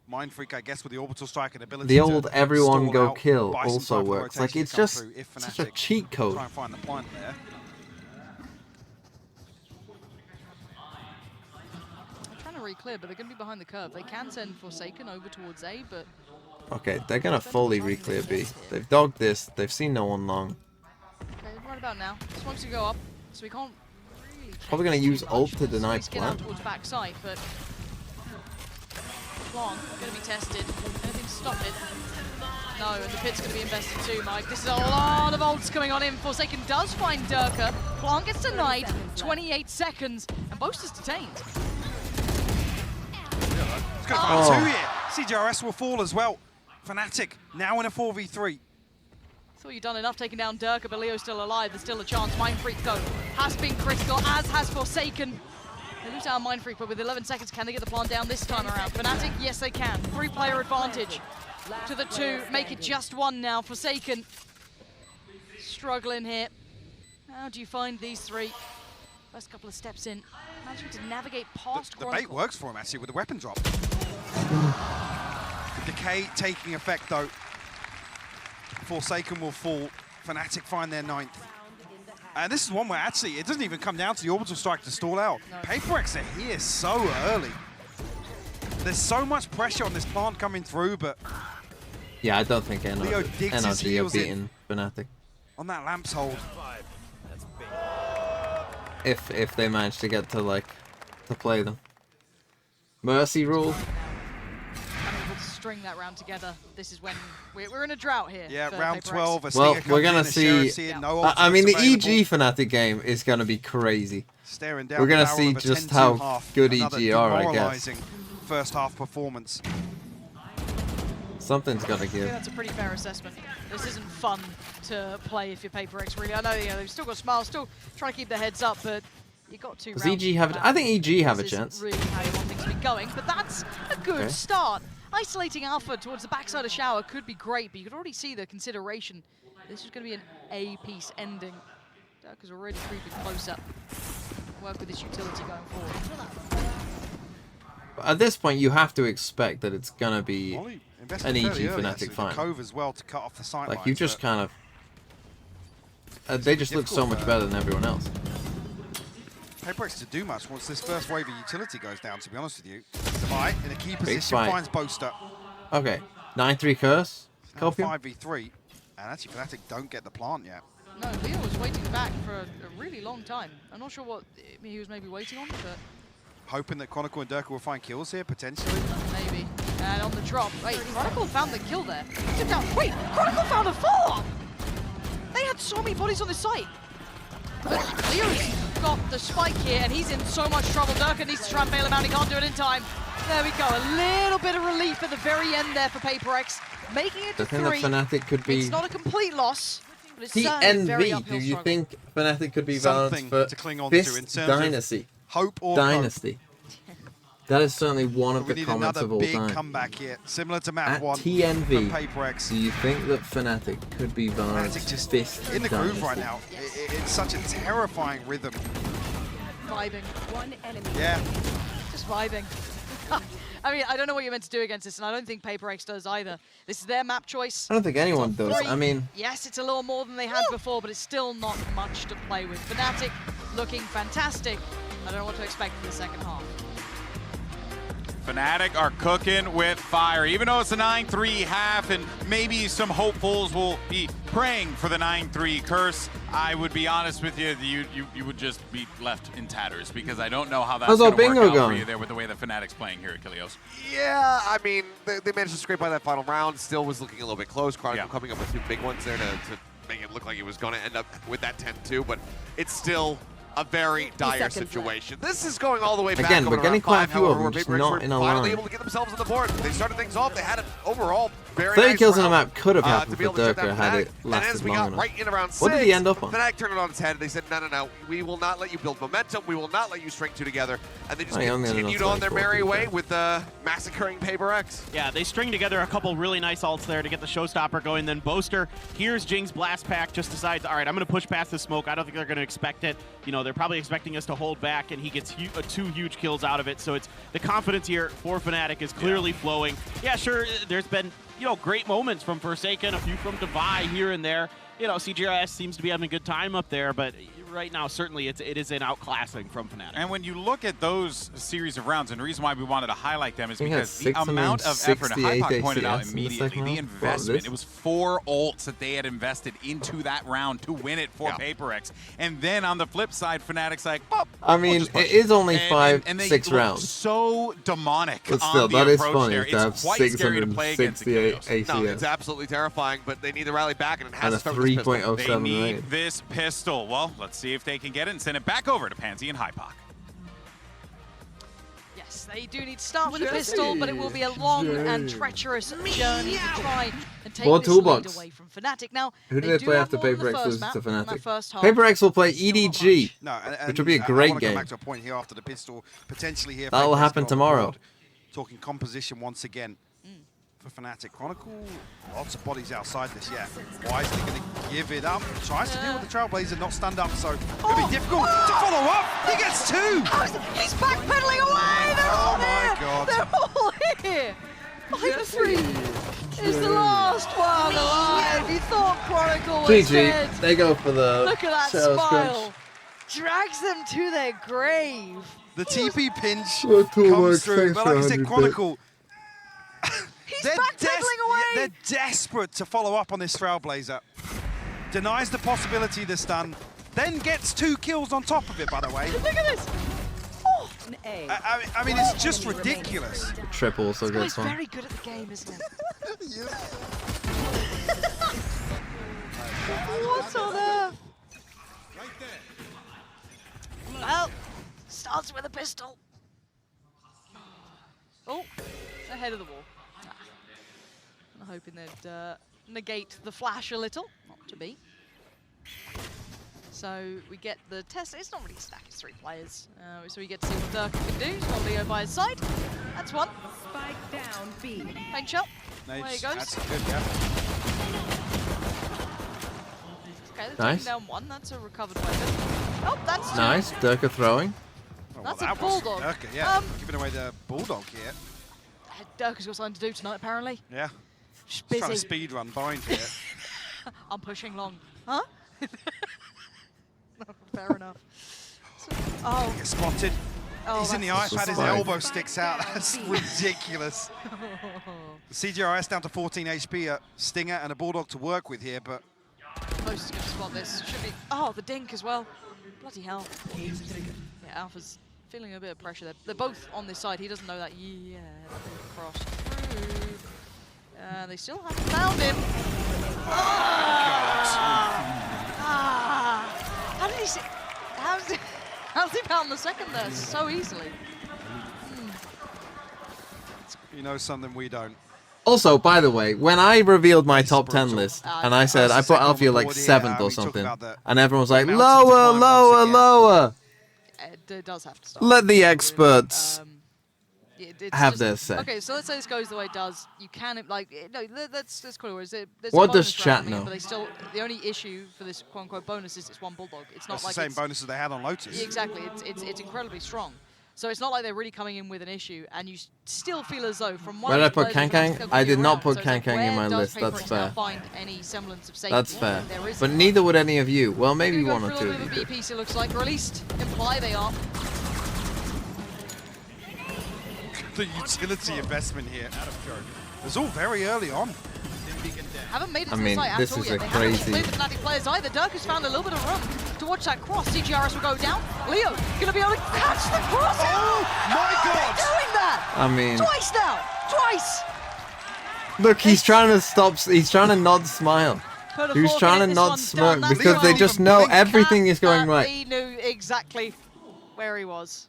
S22: Mind Freak, I guess, with the orbital strike and ability
S3: The old
S22: to
S3: everyone go
S22: out,
S3: kill
S22: buy some
S3: also
S22: time for
S3: works. Like
S22: rotation
S3: it's
S22: to come
S3: just
S22: through if
S3: such a
S22: Fnatic
S3: cheat code.
S22: try and find the plant there.
S8: They're trying to re-clear, but they're going to be behind the curve. They can send Forsaken over towards A, but...
S3: Okay, they're gonna fully re-clear B. They've dogged this. They've seen no one long.
S8: Okay, right about now. Smokes to go up, so we can't really...
S3: Probably gonna use ult to deny
S8: Get out
S3: plant.
S8: towards backside, but... Plan going to be tested. Anything to stop it? No, and the pit's going to be invested too, Mike. This is a lot of ults coming on in. Forsaken does find Durka. Plant gets denied. 28 seconds, and Boast is detained.
S22: It's going to find 2 here. CJRS will fall as well. Fnatic now in a 4v3.
S8: Thought you'd done enough taking down Durka, but Leo's still alive. There's still a chance. Mind Freak, though, has been critical, as has Forsaken. They lose out Mind Freak, but with 11 seconds, can they get the plant down this time around? Fnatic, yes they can. 3-player advantage to the 2. Make it just 1 now. Forsaken struggling here. How do you find these 3? First couple of steps in. Managing to navigate past
S22: The bait works for him, actually, with the weapon drop. The decay taking effect, though. Forsaken will fall. Fnatic find their 9th. And this is one where, actually, it doesn't even come down to the orbital strike to stall out. No. PRX are here so early. There's so much pressure on this plant coming through, but...
S3: Yeah, I don't think NRG are beating Fnatic.
S22: On that lamps hold.
S3: If they manage to get to, like, to play them. Mercy rule.
S8: Unable to string that round together. This is when we're in a drought here.
S22: Yeah, round 12.
S3: Well, we're gonna see. I mean, the EG Fnatic game is gonna be crazy.
S22: Staring down
S3: we're gonna see just how good EG are, I guess.
S22: First half performance.
S3: Something's gotta give.
S8: I think that's a pretty fair assessment. This isn't fun to play if you're PRX, really. I know, they've still got smiles, still trying to keep their heads up, but you got 2 rounds.
S3: Does EG have? I think EG have a
S8: this
S3: chance.
S8: Isn't really how you want things to be going, but that's a good start. Isolating Alpha towards the backside of Shower could be great, but you could already see the consideration. This is going to be an A-piece ending. Durka's already creeping closer. Work with this utility going forward.
S3: At this point, you have to expect that it's gonna be an EG Fnatic final.
S22: Cove as well to cut off the sight
S3: like you just kind of, they just look so much better than everyone else.
S22: PRX to do much once this first wave of utility goes down, to be honest with you. Devi in a key position finds Boaster.
S3: Okay, 9-3 curse.
S22: 5v3, and actually Fnatic don't get the plant yet.
S8: No, Leo was waiting back for a really long time. I'm not sure what he was maybe waiting on, but...
S22: Hoping that Chronicle and Durka will find kills here, potentially.
S8: Maybe. And on the drop, wait, Chronicle found the kill there. Took down, wait, Chronicle found a follow-up! They had so many bodies on this site. But Leo's got the spike here, and he's in so much trouble. Durka needs to try and bail him out. He can't do it in time. There we go. A little bit of relief at the very end there for PRX. Making it to 3.
S3: The Fnatic could be...
S8: It's not a complete loss, but it's certainly very uphill
S3: do you
S8: struggle.
S3: think Fnatic could be balanced for
S22: to cling on
S3: this
S22: to in terms
S3: dynasty?
S22: Of hope or
S3: dynasty. That is certainly one of the comments of all time.
S22: We need another big comeback here, similar to map
S3: At
S22: 1
S3: TNV,
S22: from PRX.
S3: do you think that Fnatic could be balanced
S22: Fnatic just
S3: this
S22: in the groove
S3: dynasty?
S22: right now. It's such a terrifying rhythm.
S8: vibing.
S20: One enemy.
S22: Yeah.
S8: Just vibing. I mean, I don't know what you're meant to do against this, and I don't think PRX does either. This is their map choice.
S3: I don't think anyone does.
S8: Three.
S3: I mean,
S8: Yes, it's a little more than they had before, but it's still not much to play with. Fnatic looking fantastic. I don't know what to expect for the second half.
S1: Fnatic are cooking with fire. Even though it's a 9-3 half and maybe some hopefuls will be praying for the 9-3 curse, I would be honest with you, you would just be left in tatters because I don't know how that's going to work out for you there with the way that Fnatic's playing here at Kilios.
S2: Yeah, I mean, they managed to scrape by that final round. Still was looking a little bit close. Chronicle coming up with 2 big ones there to make it look like it was going to end up with that 10-2, but it's still a very dire situation. This is going all the way back.
S3: Again, we're getting quite a few of them, just not in a line.
S2: Finally able to get themselves on the board. They started things off. They had an overall very
S3: 30
S2: nice
S3: kills
S2: round,
S3: on the map could have happened
S2: to be
S3: for
S2: able to shut
S3: Durka
S2: down
S3: had
S2: Fnatic.
S3: it
S2: And
S3: lasted
S2: as we
S3: long
S2: got
S3: enough.
S2: right in around 6,
S3: What did he end up on?
S2: Fnatic turned it on its head. They said, no, we will not let you build momentum. We will not let you string 2 together. And they just continued on their merry way with massacring PRX.
S4: Yeah, they string together a couple really nice ults there to get the showstopper going. Then Boaster hears Jing's blast pack, just decides, all right, I'm going to push past the smoke. I don't think they're going to expect it. You know, they're probably expecting us to hold back, and he gets 2 huge kills out of it. So it's the confidence here for Fnatic is clearly flowing. Yeah, sure, there's been, you know, great moments from Forsaken, a few from Divide here and there. You know, CGRS seems to be having a good time up there, but right now, certainly, it is an outclassing from Fnatic.
S1: And when you look at those series of rounds, and the reason why we wanted to highlight them is because the amount of effort, and Hypok pointed out immediately, the investment, it was 4 ults that they had invested into that round to win it for PRX. And then on the flip side, Fnatic's like, well,
S3: I mean, it is only 6 rounds.
S1: So demonic.
S3: But still,
S1: on the
S3: that is
S1: approach
S3: funny
S1: there.
S3: to have
S1: It's quite scary to play against
S3: 668 ACS.
S2: No, it's absolutely terrifying, but they need to rally back, and it has
S3: And
S2: to
S3: a
S2: start with this pistol.
S3: 3.07
S1: They need
S3: rate.
S1: this pistol. Well, let's see if they can get it and send it back over to Pansy and Hypok.
S8: Yes, they do need to start with a pistol, but it will be a long and treacherous journey to try and take
S3: More
S8: this lead
S3: toolbox.
S8: away from Fnatic. Now,
S3: Who did they play after PRX loses to
S8: Fnatic?
S3: Fnatic? PRX will play EDG, which will be a great
S22: I want to come
S3: game.
S22: back to a point here after the pistol, potentially here.
S3: That'll
S22: PRX
S3: happen
S22: got
S3: tomorrow.
S22: board. Talking composition once again for Fnatic. Chronicle, lots of bodies outside this, Wisely going to give it up. Tries to deal with the Trailblazer, not stand up, so it's going to be difficult to follow up. He gets 2.
S8: He's backpedaling away. They're all
S22: my
S8: here.
S22: God.
S8: They're all here. 5-3 is the last one alive. He thought Chronicle was
S3: GG.
S8: dead.
S3: They go for the
S8: Look at that
S3: shell
S8: smile.
S3: scrunch.
S8: Drags them to their grave.
S22: The TP pinch
S3: Well,
S22: comes through,
S3: thanks
S22: but
S3: for
S22: like I said,
S3: 100
S22: Chronicle,
S8: He's
S22: they're
S8: backpedaling away.
S22: They're desperate to follow up on this Trailblazer. Denies the possibility of the stun, then gets 2 kills on top of it, by the way.
S8: Look at this.
S22: I mean, it's just ridiculous.
S3: Triple also
S8: This
S3: goes
S8: guy's
S3: fun.
S8: very good at the game, isn't he? What on earth? Well, starts with a pistol. Oh, ahead of the wall. I'm hoping they'd negate the flash a little. Not to be. So we get the test. It's not really a stack, it's 3 players. So we get to see what Durka can do. He's got Leo by his side. That's one.
S20: Spike down B.
S8: Paint shot.
S22: Nice.
S8: There he goes.
S22: That's good, yeah.
S8: Okay, they're
S3: Nice.
S8: taking down 1. That's a recovered weapon. Oh, that's 2.
S3: Nice. Durka throwing.
S22: Oh,
S8: That's
S22: well,
S8: a
S22: that was
S8: bulldog.
S22: Durka, yeah. Giving away the bulldog here.
S8: Durka's got something to do tonight, apparently.
S22: Yeah.
S8: She's
S22: Trying to
S8: busy.
S22: speed run bind here.
S8: I'm pushing long. Huh? Fair enough. So, oh.
S22: Gets spotted.
S8: Oh,
S22: He's in the
S8: that's
S22: iPad, his
S3: spike.
S22: elbow sticks out. That's ridiculous. CGRS down to 14 HP, a Stinger and a Bulldog to work with here, but...
S8: Most is going to spot this. Should be. Oh, the dink as well. Bloody hell. Yeah, Alpha's feeling a bit of pressure there. They're both on this side. He doesn't know that yet. Cross through. They still haven't found him. How did he see? How's he found the second there so easily?
S22: You know something we don't.
S3: Also, by the way, when I revealed my top 10 list, and I said I put Alfio like 7th or something, and everyone was like, lower, lower, lower.
S8: It does have to start.
S3: Let the experts have their say.
S8: Okay, so let's say this goes the way it does. You can like no. Let's call it. There's
S3: What
S8: a
S3: does
S8: bonus
S3: chat
S8: round,
S3: know?
S8: But they still the only issue for this quote unquote bonus is it's one bulldog. It's not
S22: That's
S8: like
S22: the same bonus as they had on Lotus.
S8: Yeah, exactly. It's incredibly strong. So it's not like they're really coming in with an issue, and you still feel as though from one.
S3: Where did I put Kankang? I did not put Kankang in my list. That's fair.
S8: Find any semblance of safety?
S3: That's fair.
S8: There is
S3: But neither would any of you. Well, maybe one or two
S8: of
S3: of
S8: you.
S3: you did.
S8: BPs, it looks like, or at least imply they are.
S22: The utility investment here. It's all very early on.
S8: Haven't made it to
S3: I
S8: the
S3: mean,
S8: site
S3: this
S8: at all
S3: is
S8: yet.
S3: a
S8: They haven't
S3: crazy-
S8: played the Fnatic players either. Dirk has found a little bit of room to watch that cross. CGRS will go down. Leo gonna be able to catch the cross.
S22: Oh my God!
S8: Doing that
S3: I mean,
S8: twice now. Twice.
S3: look, he's trying to stop. He's trying to nod smile.
S8: Put a
S3: He was
S8: fork
S3: trying
S8: in
S3: to
S8: it. This
S3: nod
S8: one's
S3: smirk
S8: done.
S3: because
S8: That's
S3: they
S8: right.
S3: just know everything is going
S8: That
S3: right.
S8: He knew exactly where he was.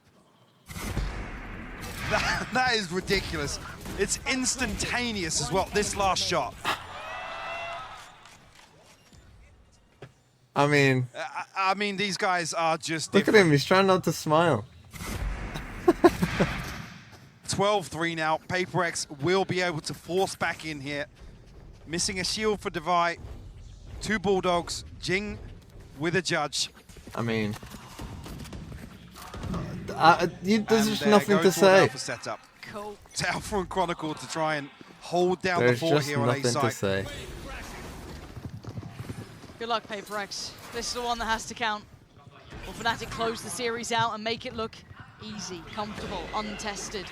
S22: That is ridiculous. It's instantaneous as well, this last shot.
S3: I mean,
S22: I mean, these guys are just
S3: look at him. He's trying not to smile.
S22: 12-3 now. PaperX will be able to force back in here. Missing a shield for Devi. 2 Bulldogs. Jing with a judge.
S3: I mean, there's just nothing to say.
S22: Alpha setup.
S8: Cool.
S22: It's Alpha and Chronicle to try and hold down
S3: There's
S22: the fort
S3: just
S22: here on A
S3: nothing to
S22: side.
S3: say.
S8: Good luck, PaperX. This is the one that has to count. Will Fnatic close the series out and make it look easy, comfortable, untested?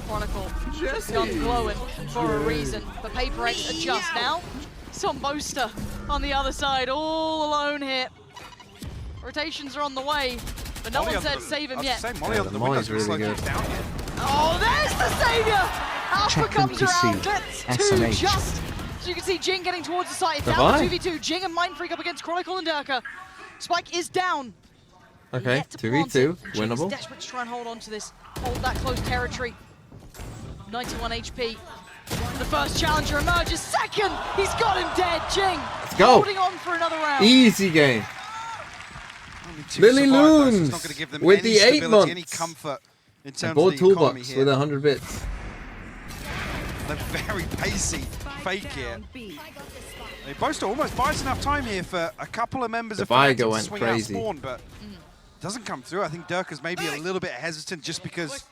S8: Chronicle, gun glowing for a reason. But PaperX adjust now. Some Boaster on the other side, all alone here. Rotations are on the way, but no one said save him yet.
S3: Yeah, the Molly's really good.
S8: Oh, there's the savior! Alpha comes around, gets 2
S10: SMH.
S8: just. So you can see Jing getting towards the site. It's
S3: Have
S8: down
S3: I?
S8: to 2v2. Jing and Mindfreak up against Chronicle and Durka. Spike is down.
S3: Okay,
S8: Yet to plant
S3: 2v2,
S8: it. Jing's
S3: winnable.
S8: desperate to try and hold on to this. Hold that close territory. 91 HP. The first challenger emerges. Second! He's got him dead, Jing.
S3: Let's go.
S8: Holding on for another round.
S3: Easy game.
S22: Two
S3: Lily
S22: survived, though, so it's
S3: Loons
S22: not gonna give them
S3: with
S22: any
S3: the 8
S22: stability, any
S3: months.
S22: comfort in
S3: And
S22: terms
S3: both
S22: of the economy
S3: toolbox
S22: here.
S3: with 100 bits.
S22: They're very pacey fake here. Boaster almost buys enough time here for a couple of members
S3: The
S22: of Fnatic
S3: Vigo
S22: to
S3: went
S22: swing
S3: crazy.
S22: out spawn, but doesn't come through. I think Durka's maybe a little bit hesitant just because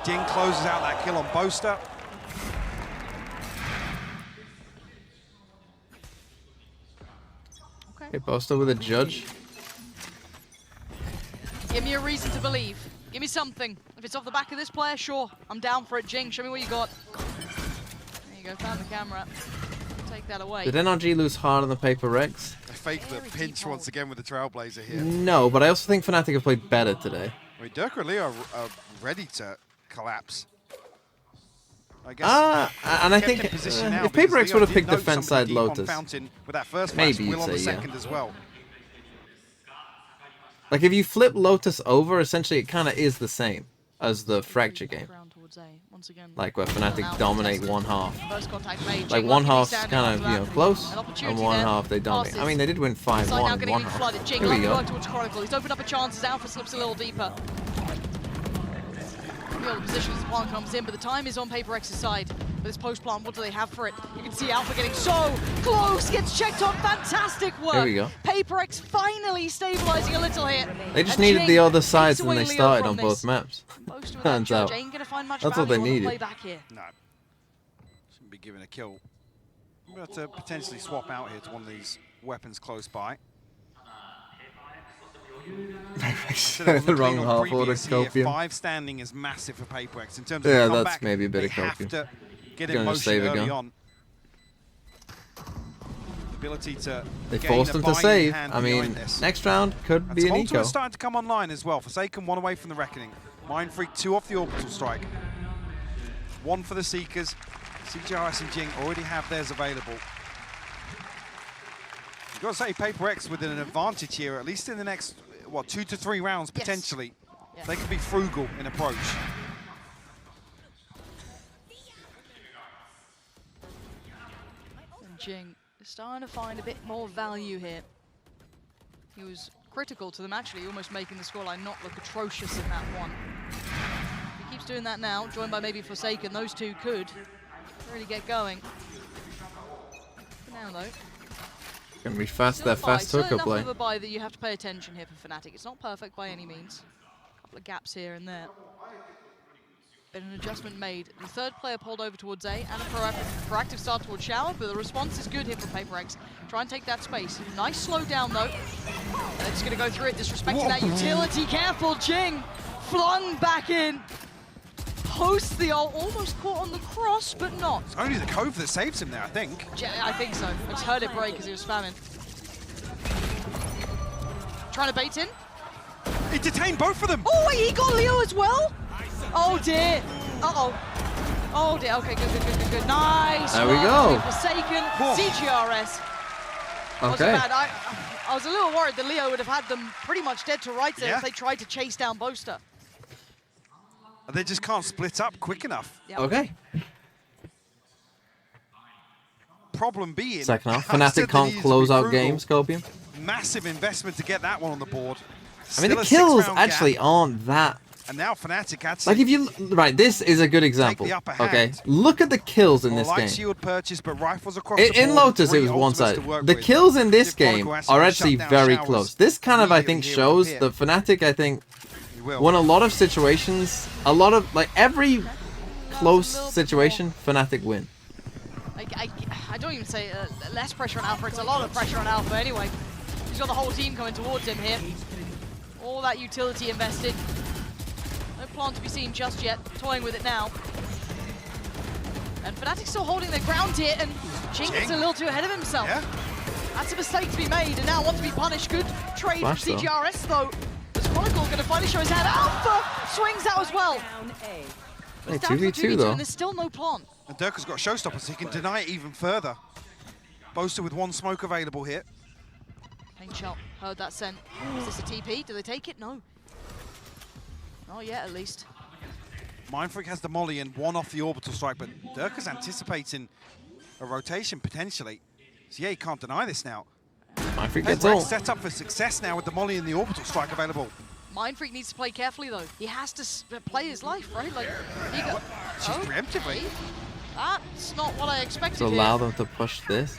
S22: Jing closes out that kill on Boaster.
S3: Okay, Boaster with a judge.
S8: Give me a reason to believe. Give me something. If it's off the back of this player, sure. I'm down for it. Jing, show me what you got. There you go, found the camera. Take that away.
S3: Did NRG lose hard on the PaperX?
S22: They fake the pinch once again with the Trailblazer here.
S3: No, but I also think Fnatic have played better today.
S22: I mean, Durka and Leo are ready to collapse. I guess.
S3: And I
S22: kept
S3: think
S22: in position now
S3: if
S22: because
S3: PaperX
S22: Leo
S3: would have
S22: did
S3: picked
S22: know
S3: defense
S22: somebody
S3: side
S22: deep on
S3: Lotus,
S22: Fountain with that first
S3: maybe
S22: match,
S3: you'd
S22: Will on the
S3: say yeah.
S22: second as well.
S3: Like if you flip Lotus over, essentially it kind of is the same as the Fracture game. Like where Fnatic dominate one half.
S8: First contact made.
S3: Like
S8: Jing
S3: one
S8: luckily
S3: half's
S8: standing
S3: kind
S8: up
S3: of,
S8: for
S3: you know,
S8: that.
S3: close,
S8: An
S3: and
S8: opportunity
S3: one
S8: there.
S3: half they dominate. I
S8: Passes.
S3: mean, they did win
S8: Side now
S3: 5-1
S8: getting
S3: one
S8: even
S3: half.
S8: flooded. Jing
S3: Here we
S8: luckily
S3: go.
S8: worked towards Chronicle. He's opened up a chance as Alpha slips a little deeper. Feel the position as one comes in, but the time is on PaperX's side. With this post plant, what do they have for it? You can see Alpha getting so close, gets checked on. Fantastic work.
S3: There we go.
S8: PaperX finally stabilizing a little here.
S3: They just
S8: And
S3: needed
S8: Jing
S3: the other
S8: takes
S3: sides when
S8: away
S3: they
S8: Leo
S3: started
S8: from
S3: on
S8: this.
S3: both maps.
S8: Most with that
S3: Turns
S8: judge
S3: out.
S8: ain't gonna find much
S3: That's what they
S8: value on the
S3: needed.
S8: play back here.
S22: No. Shouldn't be given a kill. We're about to potentially swap out here to one of these weapons close by.
S3: The wrong half order copium.
S22: 5 standing is massive for PaperX in terms of
S3: Yeah,
S22: the
S3: that's
S22: comeback.
S3: maybe a bit
S22: They
S3: of
S22: have
S3: copium.
S22: to get
S3: Gonna
S22: in
S3: just
S22: motion
S3: save
S22: early
S3: again.
S22: on. Ability to
S3: They
S22: gain
S3: forced
S22: a
S3: him to
S22: buying
S3: save.
S22: hand
S3: I mean,
S22: behind this.
S3: next round could
S22: And
S3: be an
S22: some
S3: eco.
S22: ultimates starting to come online as well. Forsaken 1 away from the Reckoning. Mindfreak 2 off the orbital strike. 1 for the Seekers. CGRS and Jing already have theirs available. You've got to say, PaperX with an advantage here, at least in the next, what, 2 to 3 rounds potentially.
S8: Yeah.
S22: They can be frugal in approach.
S8: And Jing is starting to find a bit more value here. He was critical to them, actually, almost making the scoreline not look atrocious in that one. Keeps doing that now, joined by maybe Forsaken. Those two could really get going. For now, though.
S3: Gonna be fast,
S8: Still
S3: that
S8: a buy.
S3: fast
S8: Still
S3: hooker
S8: enough
S3: play.
S8: of a buy that you have to pay attention here for Fnatic. It's not perfect by any means. A couple of gaps here and there. Been an adjustment made. The third player pulled over towards A and a proactive start towards Shower, but the response is good here from PRX. Try and take that space. Nice slow down though. They're just going to go through it, disrespecting that utility. Careful, Jing! Flung back in. Posts the ult, almost caught on the cross, but not.
S22: It's only the Cove that saves him there, I think.
S8: I think so. I just heard it break as he was spamming. Trying to bait in.
S22: He detained both of them.
S8: Oh, wait, he got Leo as well? Oh dear. Uh-oh. Oh dear. Okay, good. Nice.
S3: There we go.
S8: Forsaken. CGRS.
S3: Okay.
S8: Wasn't bad. I was a little worried that Leo would have had them pretty much dead to rights there if they tried to chase down Boaster.
S22: They just can't split up quick enough.
S8: Yep.
S3: Okay.
S22: Problem being,
S3: Second half. Fnatic can't close out games, Scorpion.
S22: Massive investment to get that one on the board.
S3: I mean, the kills actually aren't that.
S22: And now Fnatic had
S3: Like if you this is a good example. Okay, look at the kills in this game.
S22: Shield purchase, but rifles across the board,
S3: In Lotus, it was one-sided. The kills in this game are actually very close. This kind of, I think, shows that Fnatic, I think, won a lot of situations, a lot of, like, every close situation, Fnatic win.
S8: I don't even say less pressure on Alpha, it's a lot of pressure on Alpha anyway. He's got the whole team coming towards him here. All that utility invested. No plan to be seen just yet, toying with it now. And Fnatic's still holding their ground here, and Jing is a little too ahead of himself.
S22: Yeah.
S8: That's a mistake to be made, and now wants to be punished. Good trade from CGRS though. As Chronicle going to finally show his hand. Alpha swings out as well.
S3: Hey, 2v2 though.
S8: And there's still no plan.
S22: And Durka's got showstoppers, so he can deny it even further. Boaster with one smoke available here.
S8: Pain shot, heard that sent. Is this a TP? Do they take it? No. Not yet, at least.
S22: Mindfreak has the molly and one off the orbital strike, but Durka's anticipating a rotation potentially. So yeah, he can't deny this now.
S3: Mindfreak gets all.
S22: Set up for success now with the molly and the orbital strike available.
S8: Mindfreak needs to play carefully though. He has to play his life, right? Like, he got,
S22: She's preemptively.
S8: That's not what I expected.
S3: To allow them to push this.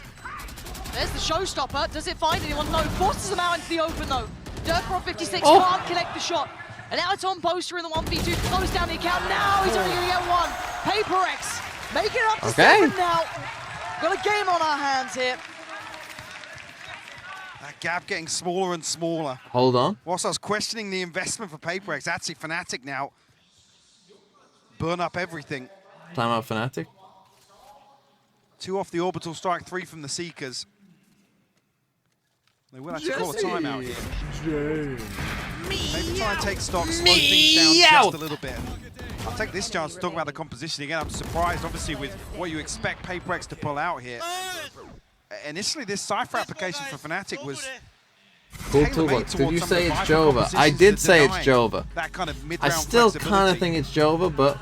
S8: There's the showstopper. Does it find anyone? No. Forces them out into the open though. Durka on 56 can't connect the shot. And now it's on Boaster in the 1v2 to close down the account. Now he's only going to get one. PRX making it up to 7 now. Got a game on our hands here.
S22: That gap getting smaller and smaller.
S3: Hold on.
S22: Whilst I was questioning the investment for PRX, actually Fnatic now burn up everything.
S3: Timeout Fnatic.
S22: 2 off the orbital strike, 3 from the Seekers. They will actually call a timeout here. Maybe try and take stock, slow things down just a little bit. I'll take this chance to talk about the composition again. I'm surprised, obviously, with what you expect PRX to pull out here. Initially, this Cypher application for Fnatic was
S3: cool toolbox. Did you say it's Jova? I did say it's Jova.
S22: That kind of
S3: I still kind of think it's Jova, but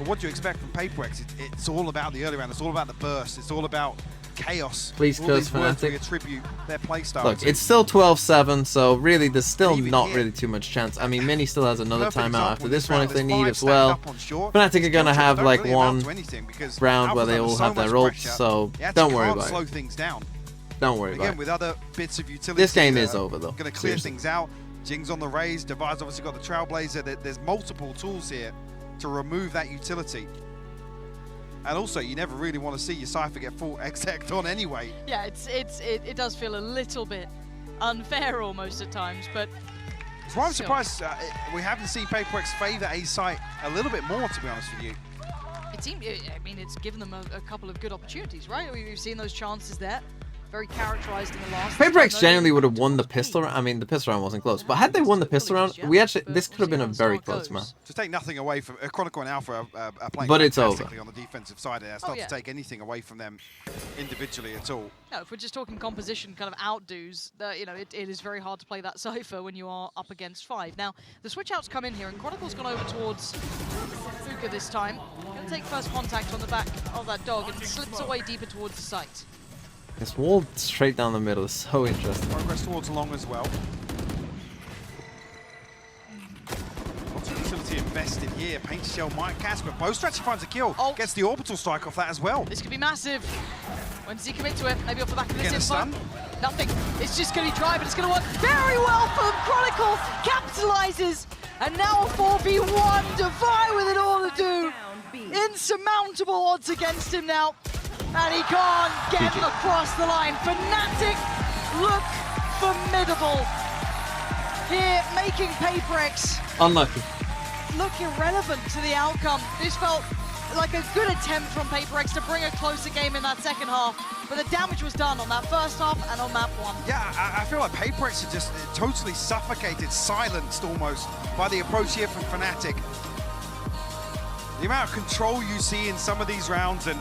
S22: what do you expect from PRX? It's all about the early round. It's all about the burst. It's all about chaos.
S3: Please curse Fnatic.
S22: We attribute their playstyle.
S3: Look, it's still 12-7, so really there's still not really too much chance. I mean, Mini still has another timeout after this one if they need as well. Fnatic are going to have like one round where they all have their ults, so don't worry about
S22: slow things down.
S3: Don't worry about it.
S22: Again, with other bits of utility.
S3: This game is over though.
S22: Going to clear things out. Jing's on the raise. Divide's obviously got the Trailblazer. There's multiple tools here to remove that utility. And also, you never really want to see your Cypher get full exec on anyway.
S8: Yeah, it does feel a little bit unfair almost at times, but...
S22: That's why I'm surprised we haven't seen PRX favour a site a little bit more, to be honest with you.
S8: It seemed, I mean, it's given them a couple of good opportunities, right? We've seen those chances there. Very characterized in the last.
S3: PRX genuinely would have won the pistol round. I mean, the pistol round wasn't close, but had they won the pistol round, this could have been a very close match.
S22: To take nothing away from Chronicle and Alpha are playing
S3: but it's over
S22: on the defensive side. That's not to take anything away from them individually at all.
S8: No, if we're just talking composition, kind of outdos, you know, it is very hard to play that Cypher when you are up against 5. Now, the switch outs come in here, and Chronicle's gone over towards Fuka this time. Going to take first contact on the back of that dog and slips away deeper towards the site.
S3: This wall straight down the middle is so interesting.
S22: Progress towards long as well. Lots of utility actually invested here. Paint Shell might cast, but Boaster actually finds a kill. Gets the orbital strike off that as well.
S8: This could be massive. When does he commit to it? Maybe off the back of this
S22: Get a
S8: info?
S22: stun.
S8: Nothing. It's just going to drive, and it's going to work very well for them. Chronicle capitalizes, and now a 4v1. Defy with it all to do. Insurmountable odds against him now, and he can't get across the line. Fnatic look formidable here, making PRX
S3: Unlucky.
S8: look irrelevant to the outcome. This felt like a good attempt from PRX to bring a closer game in that second half, but the damage was done on that first half and on map 1.
S22: Yeah, I feel like PRX are just totally suffocated, silenced almost by the approach here from Fnatic. The amount of control you see in some of these rounds, and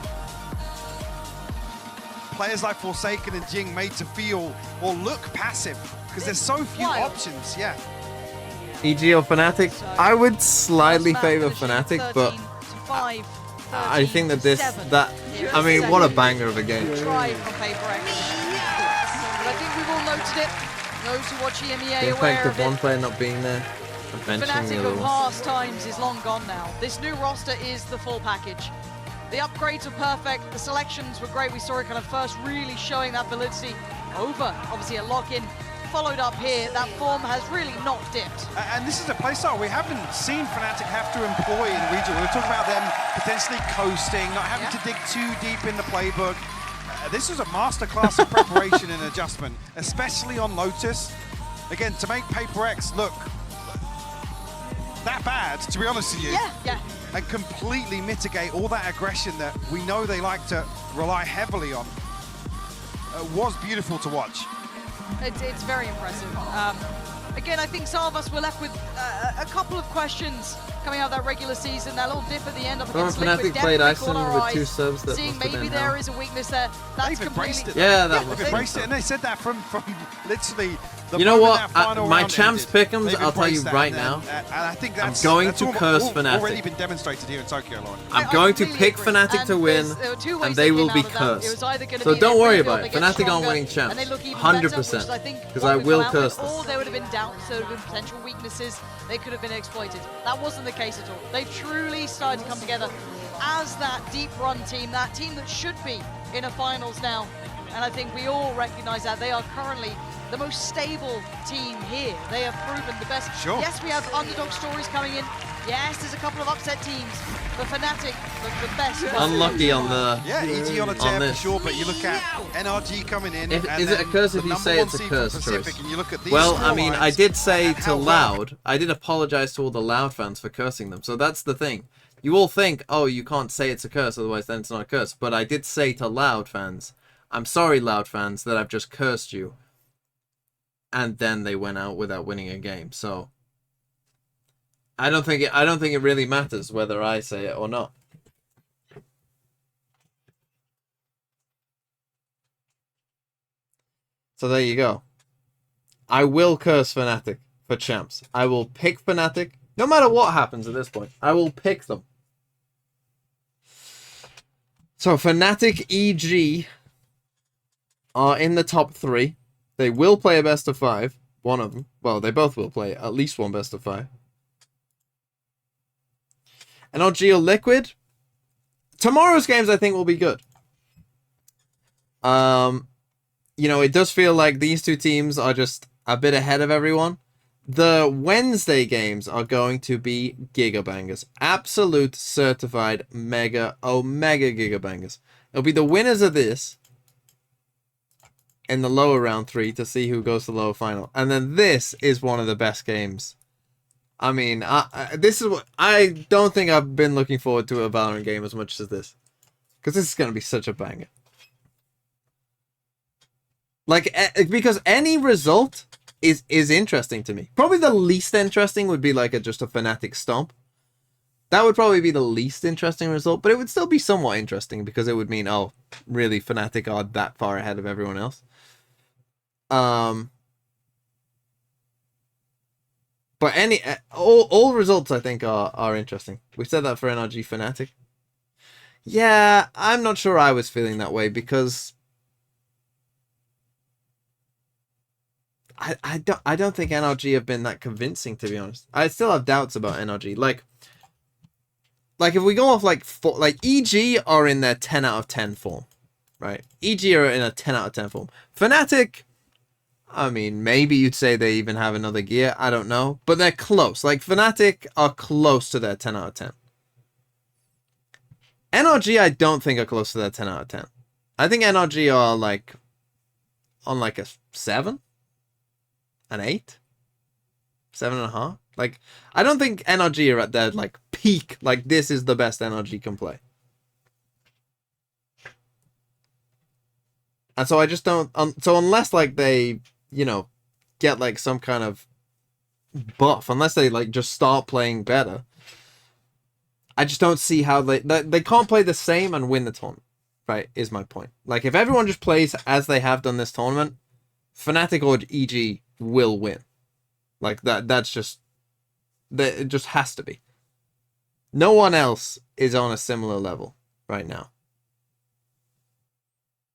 S22: players like Forsaken and Jing made to feel or look passive because there's so few options. Yeah.
S3: EG or Fnatic? I would slightly favor Fnatic, but I think that I mean, what a banger of a game.
S8: Try from PRX. But I think we've all noted it. Those who watch EMEA
S3: The
S8: are aware
S3: impact
S8: of
S3: of
S8: it.
S3: one player not being there, and benching the
S8: Fnatic
S3: other
S8: of
S3: one.
S8: past times is long gone now. This new roster is the full package. The upgrades were perfect, the selections were great. We saw it kind of first really showing that validity over, obviously, a lock-in. Followed up here, that form has really not dipped.
S22: And this is a playstyle we haven't seen Fnatic have to employ in the region. We were talking about them potentially coasting, not having to dig too deep in the playbook. This was a masterclass of preparation and adjustment, especially on Lotus. Again, to make PRX look that bad, to be honest with you.
S8: Yeah.
S22: And completely mitigate all that aggression that we know they like to rely heavily on. Was beautiful to watch.
S8: It's very impressive. Again, I think some of us were left with a couple of questions coming out of that regular season. That little dip at the end up against Liquid
S3: Fnatic played
S8: definitely caught
S3: Iceland
S8: our
S3: with
S8: eyes,
S3: 2 subs that
S8: seeing
S3: must have
S8: maybe
S3: been
S8: there
S3: hell.
S8: is a weakness there. That's
S22: They've embraced it.
S3: Yeah, that was
S22: They've embraced it, and they said that from literally the
S3: You know
S22: moment
S3: what?
S22: that final
S3: My
S22: round
S3: champs
S22: ended.
S3: pick'ems,
S22: They've
S3: I'll tell you
S22: embraced that,
S3: right
S22: and
S3: now.
S22: then, and I think that's
S3: going
S22: that's
S3: to curse Fnatic.
S22: already been demonstrated here in Tokyo, Lauren.
S3: I'm going to pick Fnatic to win, and they will be cursed. So don't worry about it. Fnatic aren't winning champs, 100%, because I will curse them.
S8: Or there would have been doubts, there would have been potential weaknesses, they could have been exploited. That wasn't the case at all. They've truly started to come together as that deep run team, that team that should be in a finals now. And I think we all recognize that they are currently the most stable team here. They have proven the best.
S22: Sure.
S8: Yes, we have underdog stories coming in. Yes, there's a couple of upset teams, but Fnatic look the best.
S3: Unlucky on the
S22: EG on a tear for sure, but you look at NRG coming in.
S3: Is
S22: and
S3: it a curse if
S22: the
S3: you say
S22: #1
S3: it's a
S22: seed
S3: curse,
S22: from
S3: Trace?
S22: Pacific, and you look at these
S3: Well, I mean, I
S22: scorelines
S3: did say
S22: and
S3: to
S22: how well-
S3: Loud, I did apologize to all the Loud fans for cursing them. So that's the thing. You all think, oh, you can't say it's a curse, otherwise then it's not a curse. But I did say to Loud fans, I'm sorry, Loud fans, that I've just cursed you. And then they went out without winning a game. So I don't think it really matters whether I say it or not. So there you go. I will curse Fnatic for champs. I will pick Fnatic. No matter what happens at this point, I will pick them. So Fnatic, EG are in the top 3. They will play a best of 5. One of them. Well, they both will play at least one best of 5. And NRG or Liquid. Tomorrow's games, I think, will be good. You know, it does feel like these two teams are just a bit ahead of everyone. The Wednesday games are going to be gigabangers. Absolute certified mega omega gigabangers. It'll be the winners of this in the lower round 3 to see who goes to the lower final. And then this is one of the best games. I mean, this is what I don't think I've been looking forward to a Valorant game as much as this. Because this is going to be such a banger. Like, because any result is interesting to me. Probably the least interesting would be like just a Fnatic stomp. That would probably be the least interesting result, but it would still be somewhat interesting because it would mean, oh, really, Fnatic are that far ahead of everyone else. But all results I think are interesting. We said that for NRG Fnatic. Yeah, I'm not sure I was feeling that way because I don't think NRG have been that convincing, to be honest. I still have doubts about NRG. Like if we go off like EG are in their 10 out of 10 form, right? EG are in a 10 out of 10 form. Fnatic, I mean, maybe you'd say they even have another gear. I don't know, but they're close. Like Fnatic are close to their 10 out of 10. NRG, I don't think are close to their 10 out of 10. I think NRG are like on like a 7, an 8, 7.5. Like, I don't think NRG are at their like peak. Like, this is the best NRG can play. And so I just don't. So unless like they, you know, get like some kind of buff, unless they like just start playing better, I just don't see how they can't play the same and win the tournament. Right, is my point. Like, if everyone just plays as they have done this tournament, Fnatic or EG will win. Like, that's just... It just has to be. No one else is on a similar level right now.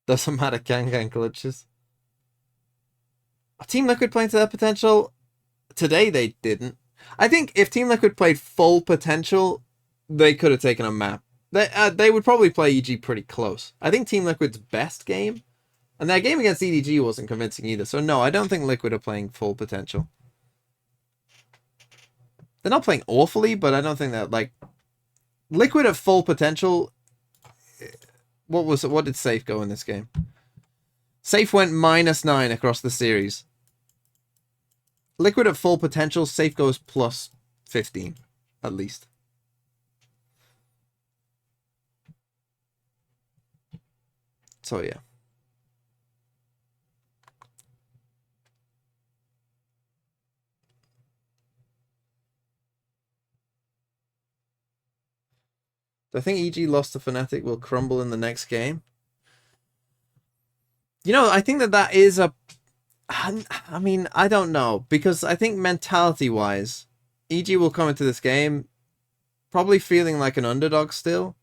S3: Doesn't matter, Kangan glitches. Team Liquid playing to their potential? Today they didn't. I think if Team Liquid played full potential, they could have taken a map. They would probably play EG pretty close. I think Team Liquid's best game, and their game against EDG wasn't convincing either. So no, I don't think Liquid are playing full potential. They're not playing awfully, but I don't think that, like, Liquid at full potential. What did Safe go in this game? Safe went -9 across the series. Liquid at full potential, Safe goes +15 at least. So yeah. Do I think EG lost to Fnatic will crumble in the next game? You know, I think that is a... I mean, I don't know. Because I think mentality-wise, EG will come into this game probably feeling like an underdog still.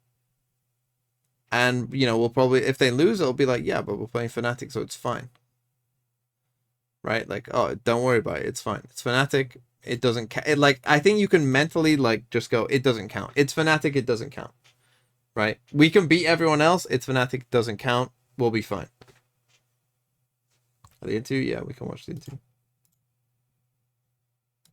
S3: And, you know, we'll probably... If they lose, it'll be like, yeah, but we're playing Fnatic, so it's fine. Right? Like, oh, don't worry about it. It's fine. It's Fnatic. It doesn't count. Like, I think you can mentally, like, just go, it doesn't count. It's Fnatic, it doesn't count. Right? We can beat everyone else. It's Fnatic, doesn't count. We'll be fine. Are they into? Yeah, we can watch the into.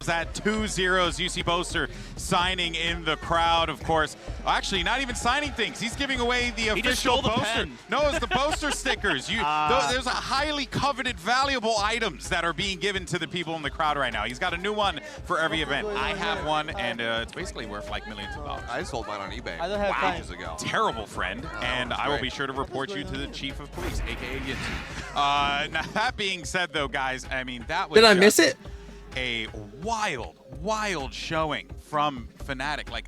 S1: At 2-0, you see Boaster signing in the crowd, of course. Actually, not even signing things. He's giving away the official Boaster. No, it's the Boaster stickers. There's a highly coveted, valuable items that are being given to the people in the crowd right now. He's got a new one for every event. I have one, and it's basically worth like millions of dollars.
S2: I sold mine on eBay ages ago.
S1: Terrible friend, and I will be sure to report you to the chief of police, aka Yitsu. Now, that being said, though, guys, I mean, that was...
S3: Did I miss it?
S1: A wild showing from Fnatic. Like,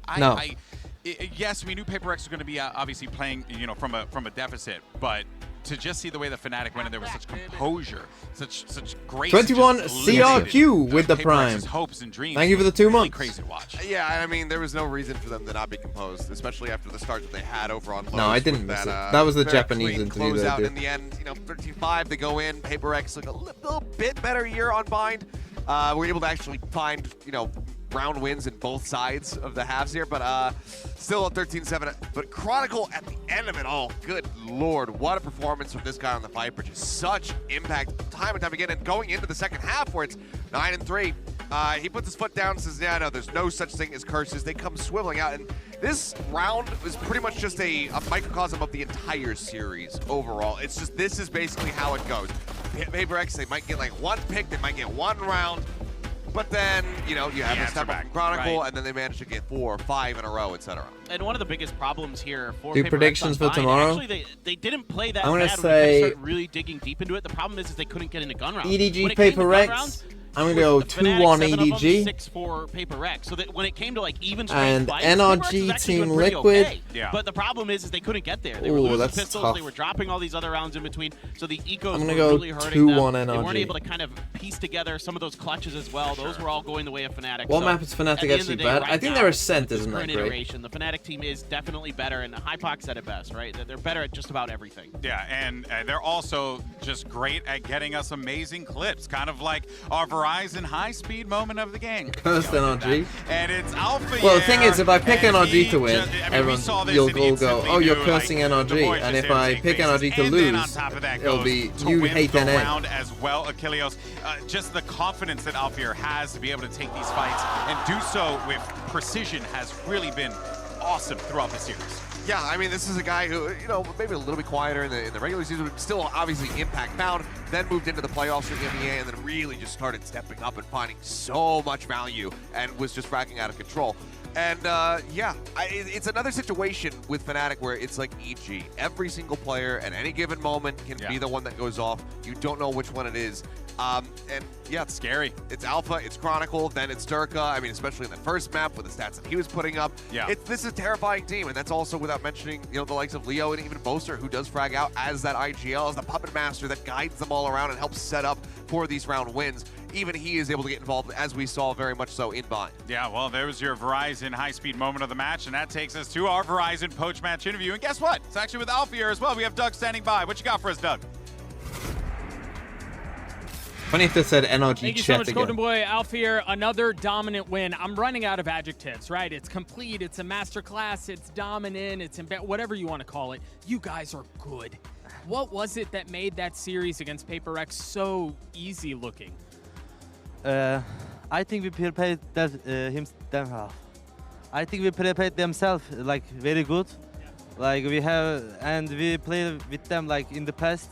S1: yes, we knew PRX was going to be obviously playing, you know, from a deficit, but to just see the way the Fnatic went in there with such composure, such grace.
S3: 21 CRQ with the prime.
S1: Hopes and dreams.
S3: Thank you for the 2 months.
S1: Crazy to watch.
S2: Yeah, I mean, there was no reason for them to not be composed, especially after the start that they had over on Lowe's.
S3: No, I didn't miss it. That was the Japanese interview they did.
S2: In the end, you know, 13-5, they go in. PRX like a little bit better year on Bind. We're able to actually find, you know, round wins in both sides of the halves here, but still at 13-7. But Chronicle at the end of it all, good lord, what a performance from this guy on the Viper. Just such impact time and time again. And going into the second half where it's 9-3, he puts his foot down and says, yeah, no, there's no such thing as curses. They come swiveling out. And this round was pretty much just a microcosm of the entire series overall. It's just, this is basically how it goes. PRX, they might get like one pick, they might get one round, but then, you know, you have a step up from Chronicle, and then they manage to get 4 or 5 in a row, etc.
S4: And one of the biggest problems here for
S3: PRX predictions for tomorrow.
S4: Actually, they didn't play that
S3: I'm
S4: bad
S3: gonna say
S4: when they started really digging deep into it. The problem is they couldn't get into gun rounds.
S3: EDG PRX. I'm gonna go 2-1 EDG.
S4: 6-4 PRX. So that when it came to like even
S3: and
S4: fights,
S3: NRG Team Liquid.
S4: Okay.
S1: Yeah.
S4: But the problem is they couldn't get there. They were
S3: Ooh,
S4: losing
S3: that's
S4: pistols.
S3: tough.
S4: They were dropping all these other rounds in between. So the ecos
S3: I'm gonna
S4: were
S3: go
S4: really hurting
S3: 2-1
S4: them. They weren't
S3: NRG.
S4: able to kind of piece together some of those clutches as well. Those were all going the way of Fnatic.
S3: What
S4: So
S3: map is Fnatic
S4: at the end of
S3: actually
S4: the day,
S3: bad?
S4: right
S3: I think
S4: now,
S3: their Ascent
S4: with
S3: isn't
S4: this
S3: that
S4: current
S3: great.
S4: iteration, the Fnatic team is definitely better, and Hypox said it best, right? They're better at just about everything.
S1: Yeah, and they're also just great at getting us amazing clips, kind of like our Verizon high-speed moment of the game.
S3: Cursed NRG.
S1: And it's Alpha.
S3: Well, the thing is, if I pick
S1: and
S3: NRG
S1: he
S3: to win,
S1: just, I mean, we
S3: everyone,
S1: saw this
S3: you'll
S1: and
S3: all go,
S1: instantly
S3: oh, you're
S1: knew,
S3: cursing
S1: like, the
S3: NRG.
S1: boys
S3: And
S1: just
S3: if I
S1: take
S3: pick
S1: bases.
S3: NRG to
S1: And then on
S3: lose,
S1: top of that
S3: it'll
S1: goes
S3: be,
S1: to
S3: you
S1: win
S3: hate
S1: the
S3: NA.
S1: round as well, Achilleos. Just the confidence that Alpha has to be able to take these fights and do so with precision has really been awesome throughout the series.
S2: Yeah, I mean, this is a guy who, you know, maybe a little bit quieter in the regular season, but still obviously impact bound, then moved into the playoffs for the NBA, and then really just started stepping up and finding so much value and was just racking out of control. And yeah, it's another situation with Fnatic where it's like EG. Every single player at any given moment can be the one that goes off. You don't know which one it is. And yeah,
S1: it's scary.
S2: It's Alpha, it's Chronicle, then it's Durka. I mean, especially in the first map with the stats that he was putting up.
S1: Yeah.
S2: This is a terrifying team, and that's also without mentioning, you know, the likes of Leo and even Boaster, who does frag out as that IGL, as the puppet master that guides them all around and helps set up for these round wins. Even he is able to get involved, as we saw very much so in Bind.
S1: Yeah, well, there was your Verizon high-speed moment of the match, and that takes us to our Verizon post-match interview. And guess what? It's actually with Alpha here as well. We have Doug standing by. What you got for us, Doug?
S3: Funny if they said NRG
S16: Thank you so much,
S3: again.
S16: Golden Boy. Alpha here, another dominant win. I'm running out of adjectives, right? It's complete, it's a masterclass, it's dominant, it's whatever you want to call it. You guys are good. What was it that made that series against PRX so easy looking?
S12: I think we prepared I think we prepared themselves like very good. Like we played with them like in the past,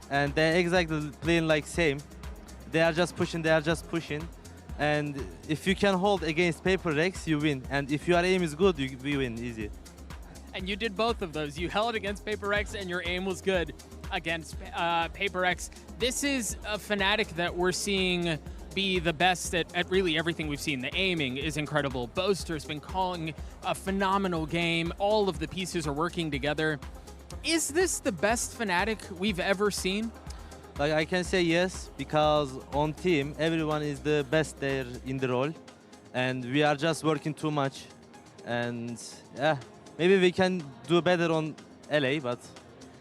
S12: and they're exactly playing like same. They are just pushing, and if you can hold against PRX, you win. And if your aim is good, we win easy.
S16: And you did both of those. You held against PRX, and your aim was good against PRX. This is a Fnatic that we're seeing be the best at really everything we've seen. The aiming is incredible. Boaster's been calling a phenomenal game. All of the pieces are working together. Is this the best Fnatic we've ever seen?
S12: Like I can say yes, because on team, everyone is the best there in the role. And we are just working too much. And yeah, maybe we can do better on LA, but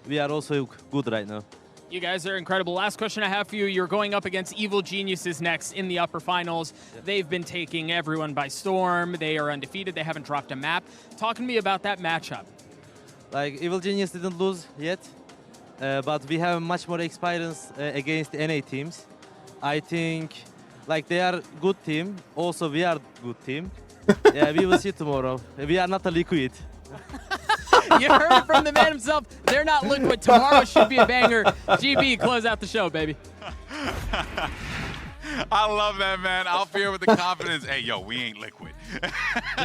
S12: we are also good right now.
S16: You guys are incredible. Last question I have for you. You're going up against Evil Geniuses next in the upper finals. They've been taking everyone by storm. They are undefeated. They haven't dropped a map. Talk to me about that matchup.
S12: Like Evil Genius didn't lose yet, but we have much more experience against NA teams. I think like they are good team. Also, we are good team. Yeah, we will see tomorrow. We are not a liquid.
S16: You heard it from the man himself. They're not liquid. Tomorrow should be a banger. GB, close out the show, baby.
S1: I love that, man. Alpha here with the confidence. Hey, yo, we ain't liquid.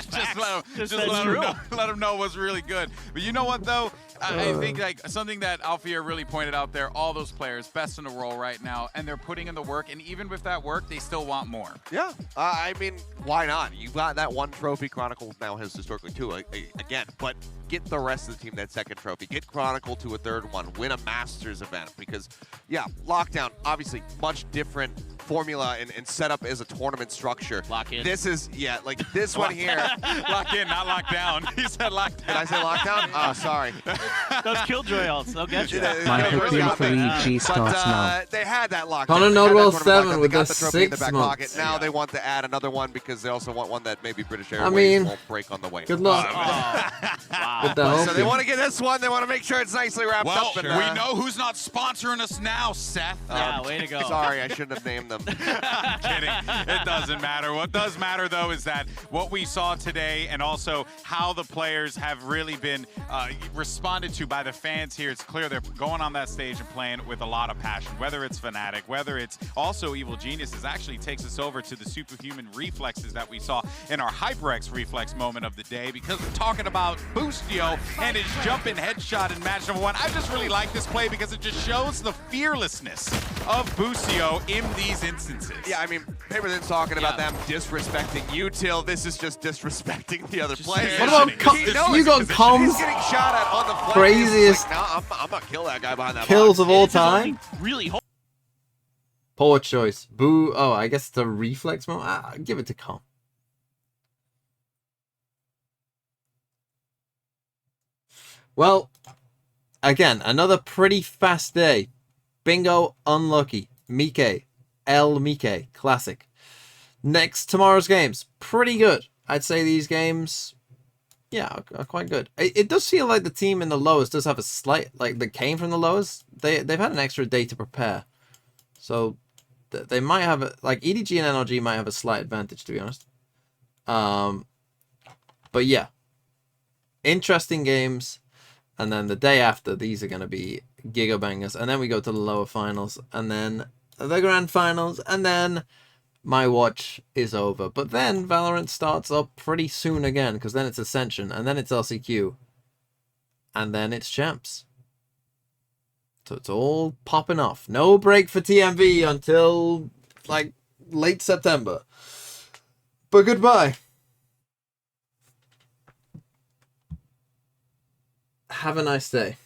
S1: just let them know what's really good. But you know what, though? I think like something that Alfia really pointed out there, all those players, best in the role right now, and they're putting in the work, and even with that work, they still want more.
S2: Yeah, I mean, why not? You've got that one trophy. Chronicle now has historically two, again, but get the rest of the team that second trophy. Get Chronicle to a third one. Win a Masters event because, yeah, Lockdown, obviously much different formula and setup as a tournament structure.
S4: Lock in.
S2: This is, yeah, like this one here.
S1: Lock in, not lock down. He said lock down.
S2: Did I say lockdown? Oh, sorry.
S4: Those Killjoy ults, they'll get you.
S10: My hoping for EG starts now.
S2: They had that lockdown.
S3: Connor Nodwell 7 with the 6
S2: pocket.
S3: months.
S2: Now they want to add another one because they also want one that maybe British Airways won't break on the way.
S3: Good luck.
S2: Wow. So they want to get this one. They want to make sure it's nicely wrapped up.
S1: Well, we know who's not sponsoring us now, Seth.
S4: Yeah, way to go.
S2: Sorry, I shouldn't have named them.
S1: I'm kidding. It doesn't matter. What does matter, though, is that what we saw today and also how the players have really been responded to by the fans here. It's clear they're going on that stage and playing with a lot of passion, whether it's Fnatic, whether it's also Evil Geniuses. Actually takes us over to the superhuman reflexes that we saw in our HyperX reflex moment of the day, because we're talking about boosters. Busio and his jumping headshot in match number 1. I just really like this play because it just shows the fearlessness of Busio in these instances.
S2: Yeah, I mean, Paperthin's talking about them disrespecting Util. This is just disrespecting the other players.
S3: What about you got comms?
S2: He's getting shot at on the flank.
S3: Craziest
S2: Like, no, I'm not kill that guy behind that
S3: kills
S2: box.
S3: of all time.
S4: Really
S3: Poor choice. Boo. Oh, I guess it's a reflex mode. Give it to Com. Well, again, another pretty fast day. Bingo, unlucky. Mike, El Mike, classic. Tomorrow's games, pretty good. I'd say these games, yeah, are quite good. It does feel like the team in the lowest does have a slight, like that came from the lowest. They've had an extra day to prepare, so they might have like EDG and NRG might have a slight advantage, to be honest. But yeah, interesting games. And then the day after, these are going to be giga bangers. And then we go to the lower finals. And then the grand finals. And then my watch is over. But then Valorant starts up pretty soon again. Because then it's Ascension. And then it's LCQ. And then it's Champs. So it's all popping off. No break for TMV until like late September. But goodbye. Have a nice day.